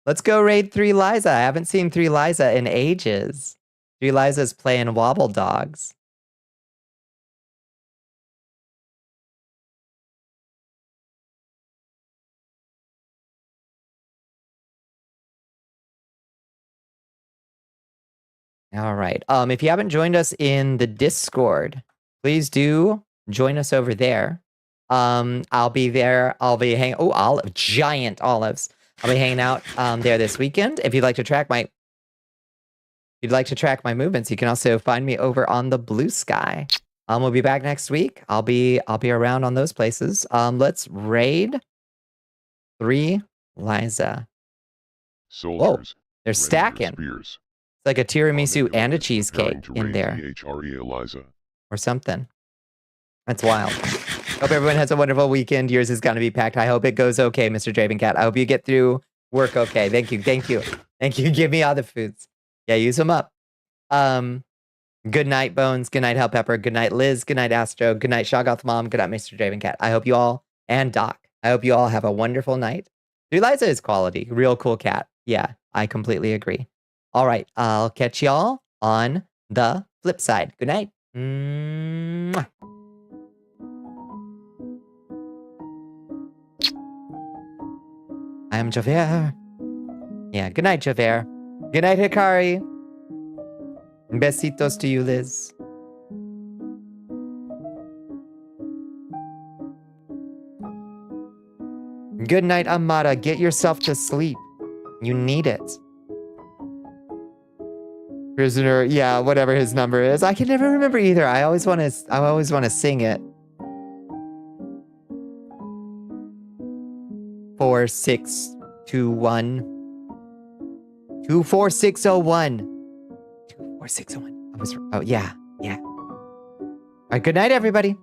Let's go raid 3 Liza. I haven't seen 3 Liza in ages. 3 Liza's playing Wobble Dogs. All right. If you haven't joined us in the Discord, please do join us over there. I'll be there. I'll be hanging. Oh, giant olives. I'll be hanging out there this weekend. If you'd like to track my movements, you can also find me over on the Blue Sky. We'll be back next week. I'll be around on those places. Let's raid 3 Liza. Soldiers. Whoa, they're stacking. Spears. It's like a tiramisu and a cheesecake in there. Eliza. Or something. That's wild. Hope everyone has a wonderful weekend. Yours is going to be packed. I hope it goes okay, Mr. Dravencat. I hope you get through work okay. Thank you. Thank you. Thank you. Give me all the foods. Yeah, use them up. Good night, Bones. Good night, Hell Pepper. Good night, Liz. Good night, Astro. Good night, Shoggoth Mom. Good night, Mr. Dravencat. I hope you all, and Doc, I hope you all have a wonderful night. Liza is quality. Real cool cat. Yeah, I completely agree. All right. I'll catch y'all on the flip side. Good night. Mwah. I am Javert. Yeah, good night, Javert. Good night, Hikari. Besitos to you, Liz. Good night, Amada. Get yourself to sleep. You need it. Prisoner, yeah, whatever his number is. I can never remember either. I always want to sing it. 4621 24601 24601. Oh yeah. All right, good night, everybody.